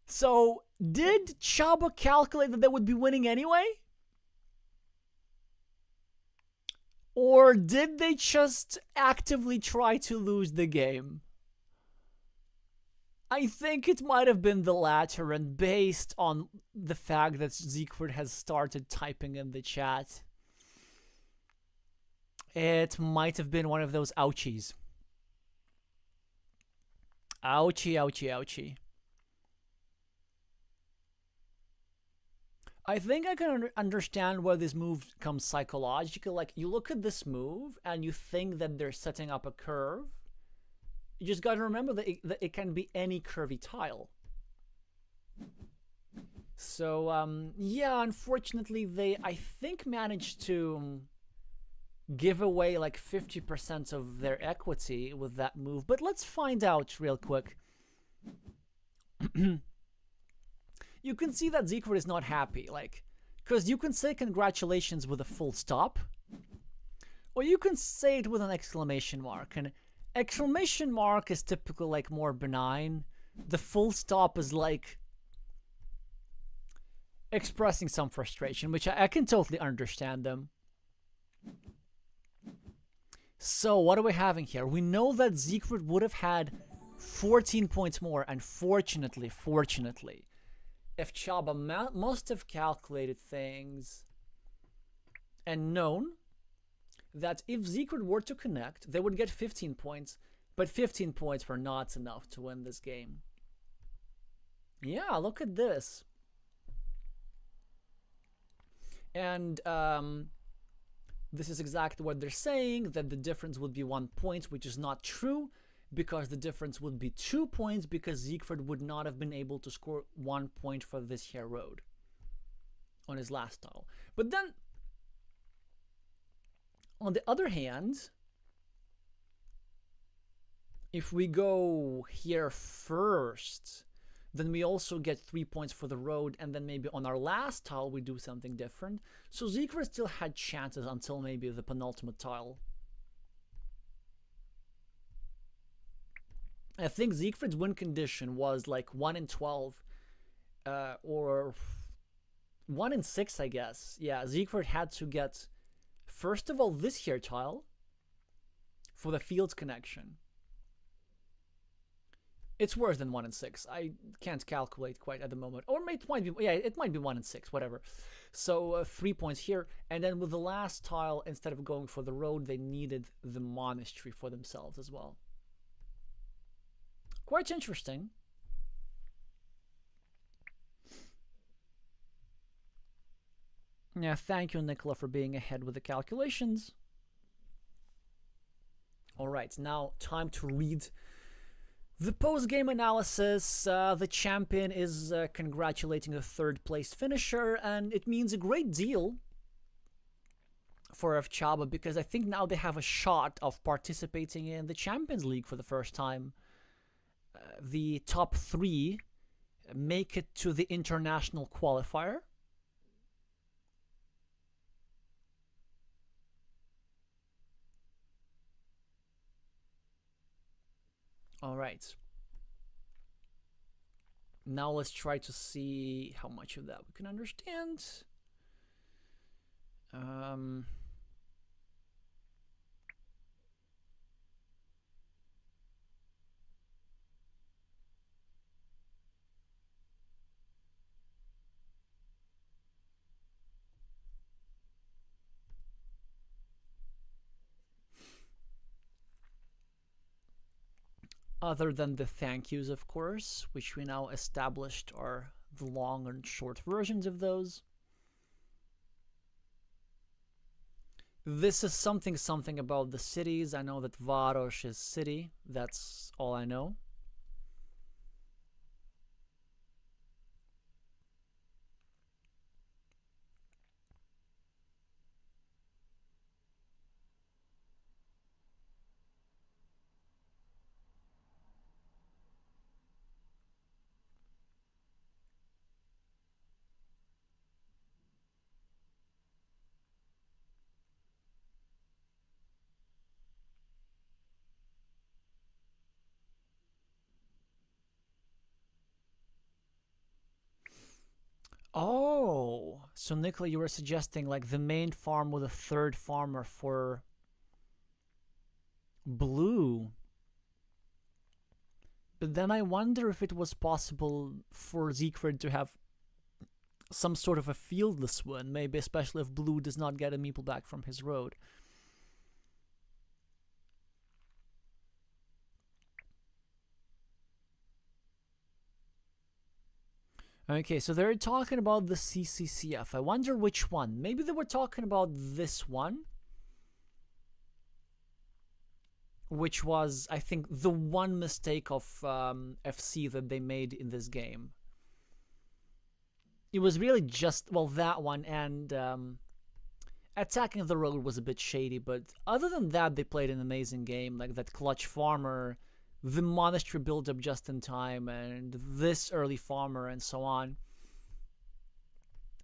So, did Chaba calculate that they would be winning anyway? Or did they just actively try to lose the game? I think it might have been the latter, and based on the fact that Siegfried has started typing in the chat, it might have been one of those ouchies. Ouchie, ouchie, ouchie. I think I can understand where this move comes psychological. Like, you look at this move and you think that they're setting up a curve. You just gotta remember that it can be any curvy tile. So, yeah, unfortunately, they, I think, managed to give away like 50% of their equity with that move. But let's find out real quick. You can see that Siegfried is not happy, like, because you can say congratulations with a full stop, or you can say it with an exclamation mark, and exclamation mark is typically like more benign. The full stop is like expressing some frustration, which I can totally understand them. So what are we having here? We know that Siegfried would have had 14 points more, and fortunately, if Chaba must have calculated things and known that if Siegfried were to connect, they would get 15 points, but 15 points were not enough to win this game. Yeah, look at this. And this is exactly what they're saying, that the difference would be 1 point, which is not true, because the difference would be 2 points, because Siegfried would not have been able to score 1 point for this here road on his last tile. But then, on the other hand, if we go here first, then we also get 3 points for the road, and then maybe on our last tile we do something different. So Siegfried still had chances until maybe the penultimate tile. I think Siegfried's win condition was like 1 in 12, or 1 in 6, I guess. Yeah, Siegfried had to get, first of all, this here tile for the fields connection. It's worse than 1 in 6. I can't calculate quite at the moment. Or it might be, yeah, it might be 1 in 6, whatever. So 3 points here. And then with the last tile, instead of going for the road, they needed the monastery for themselves as well. Quite interesting. Yeah, thank you, Nicola, for being ahead with the calculations. All right, now time to read the post-game analysis. The champion is congratulating the third-place finisher, and it means a great deal for FChaba, because I think now they have a shot of participating in the Champions League for the first time. The top 3 make it to the international qualifier. All right. Now let's try to see how much of that we can understand. Other than the thank yous, of course, which we now established are the long and short versions of those. This is something about the cities. I know that Varos is city. That's all I know. Oh, so Nicola, you were suggesting like the main farm with a third farmer for blue. But then I wonder if it was possible for Siegfried to have some sort of a fieldless win, maybe especially if blue does not get a meeple back from his road. Okay, so they're talking about the CCCF. I wonder which one. Maybe they were talking about this one, which was, I think, the one mistake of FC that they made in this game. It was really just, well, that one, and attacking the road was a bit shady, but other than that, they played an amazing game, like that clutch farmer, the monastery build up just in time, and this early farmer, and so on.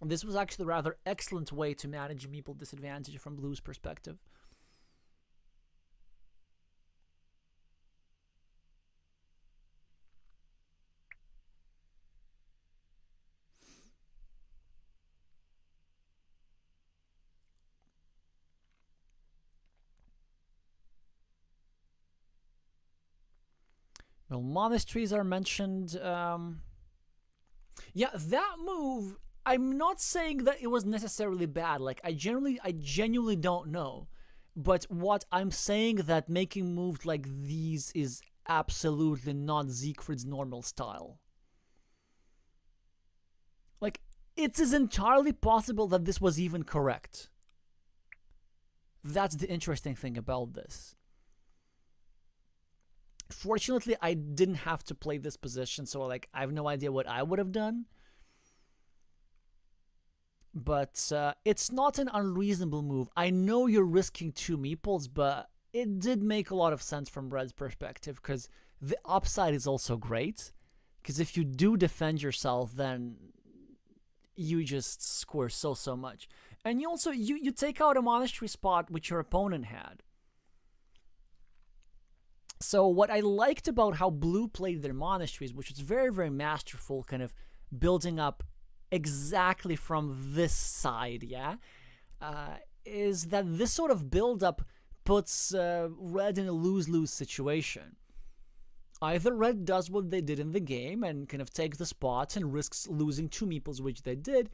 This was actually a rather excellent way to manage meeple disadvantage from blue's perspective. Well, monasteries are mentioned. Yeah, that move, I'm not saying that it was necessarily bad. Like, I genuinely don't know. But what I'm saying that making moves like these is absolutely not Siegfried's normal style. Like, it is entirely possible that this was even correct. That's the interesting thing about this. Fortunately, I didn't have to play this position, so like I have no idea what I would have done. But it's not an unreasonable move. I know you're risking 2 meeples, but it did make a lot of sense from Red's perspective, because the upside is also great. Because if you do defend yourself, then you just score so much. And you also, you take out a monastery spot which your opponent had. So what I liked about how blue played their monasteries, which was very masterful, kind of building up exactly from this side, yeah, is that this sort of build-up puts Red in a lose-lose situation. Either Red does what they did in the game and kind of takes the spot and risks losing 2 meeples, which they did,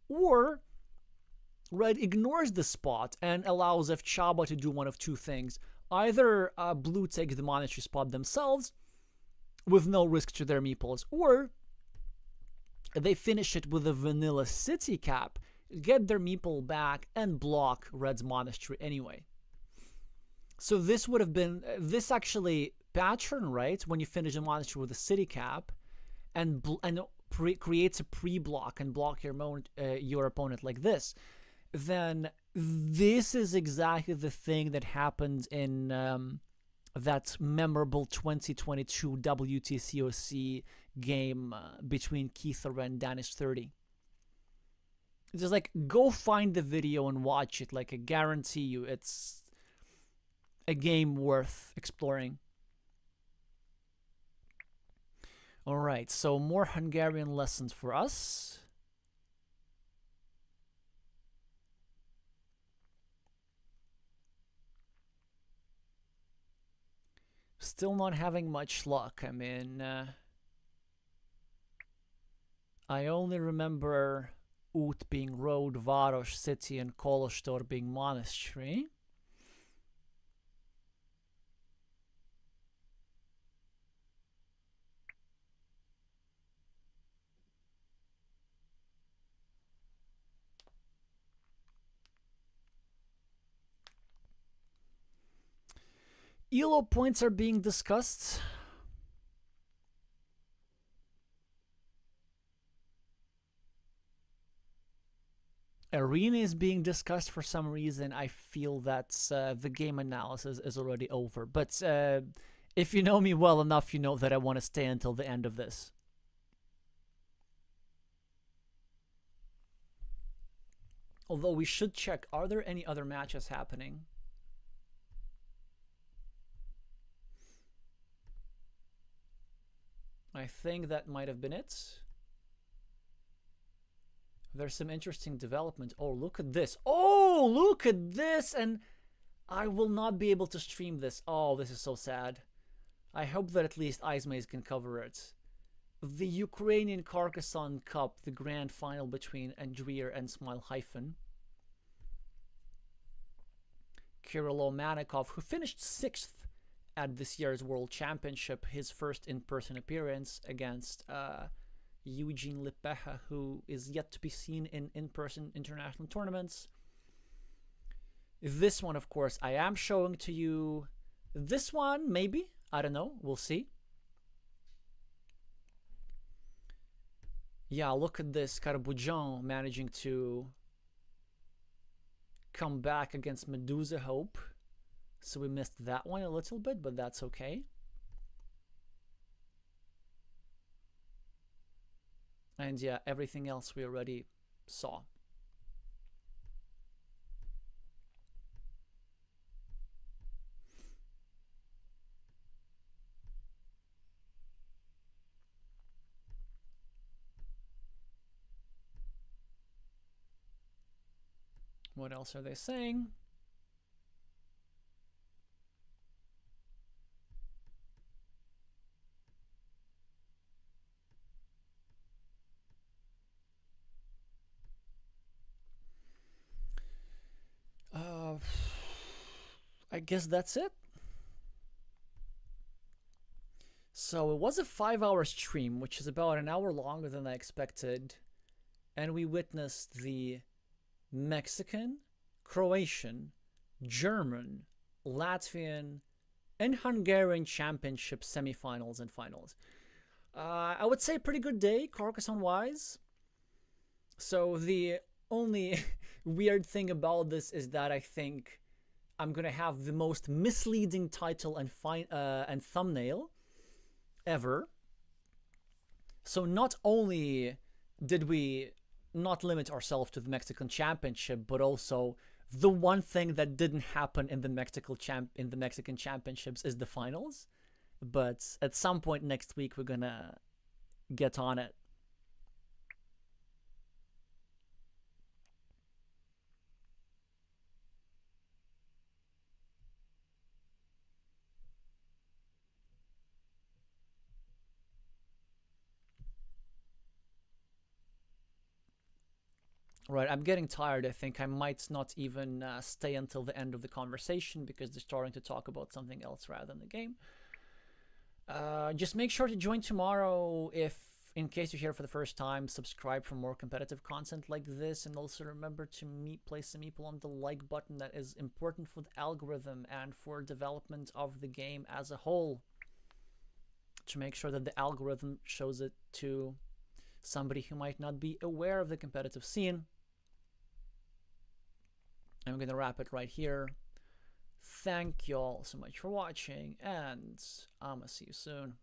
or Red ignores the spot and allows F-Chaba to do one of 2 things. Either blue takes the monastery spot themselves with no risk to their meeples, or they finish it with a vanilla city cap, get their meeple back, and block Red's monastery anyway. So this would have been, this actually pattern, right, when you finish a monastery with a city cap and creates a pre-block and block your opponent like this, then this is exactly the thing that happened in that memorable 2022 WTCOC game between Keither and Danish 30. It's just like, go find the video and watch it. Like, I guarantee you it's a game worth exploring. Alright, so more Hungarian lessons for us. Still not having much luck. I mean, I only remember Út being road, Város city, and Kolostor being monastery. ELO points are being discussed. Arena is being discussed for some reason. I feel that the game analysis is already over. But if you know me well enough, you know that I want to stay until the end of this. Although we should check, are there any other matches happening? I think that might have been it. There's some interesting development. Oh, look at this. Oh, look at this. And I will not be able to stream this. Oh, this is so sad. I hope that at least Icemaze can cover it. The Ukrainian Carcassonne Cup, the grand final between Andrier and Smile Hyphen. Kirilo Manikov, who finished 6th at this year's World Championship, his first in-person appearance against Eugene Lipeha, who is yet to be seen in in-person international tournaments. This one, of course, I am showing to you. This one, maybe. I don't know. We'll see. Yeah, look at this. Carbujan managing to come back against Medusa Hope. So we missed that one a little bit, but that's okay. And yeah, everything else we already saw. What else are they saying? I guess that's it. So it was a 5-hour stream, which is about an hour longer than I expected. And we witnessed the Mexican, Croatian, German, Latvian, and Hungarian championship semifinals and finals. I would say pretty good day, Carcassonne-wise. So the only weird thing about this is that I think I'm gonna have the most misleading title and thumbnail ever. So not only did we not limit ourselves to the Mexican Championship, but also the one thing that didn't happen in the Mexican Championships is the finals. But at some point next week, we're gonna get on it. Right, I'm getting tired. I think I might not even stay until the end of the conversation because they're starting to talk about something else rather than the game. Just make sure to join tomorrow if, in case you're here for the first time, subscribe for more competitive content like this, and also remember to place the meeple on the like button. That is important for the algorithm and for development of the game as a whole, to make sure that the algorithm shows it to somebody who might not be aware of the competitive scene. I'm going to wrap it right here. Thank you all so much for watching, and I'm going to see you soon.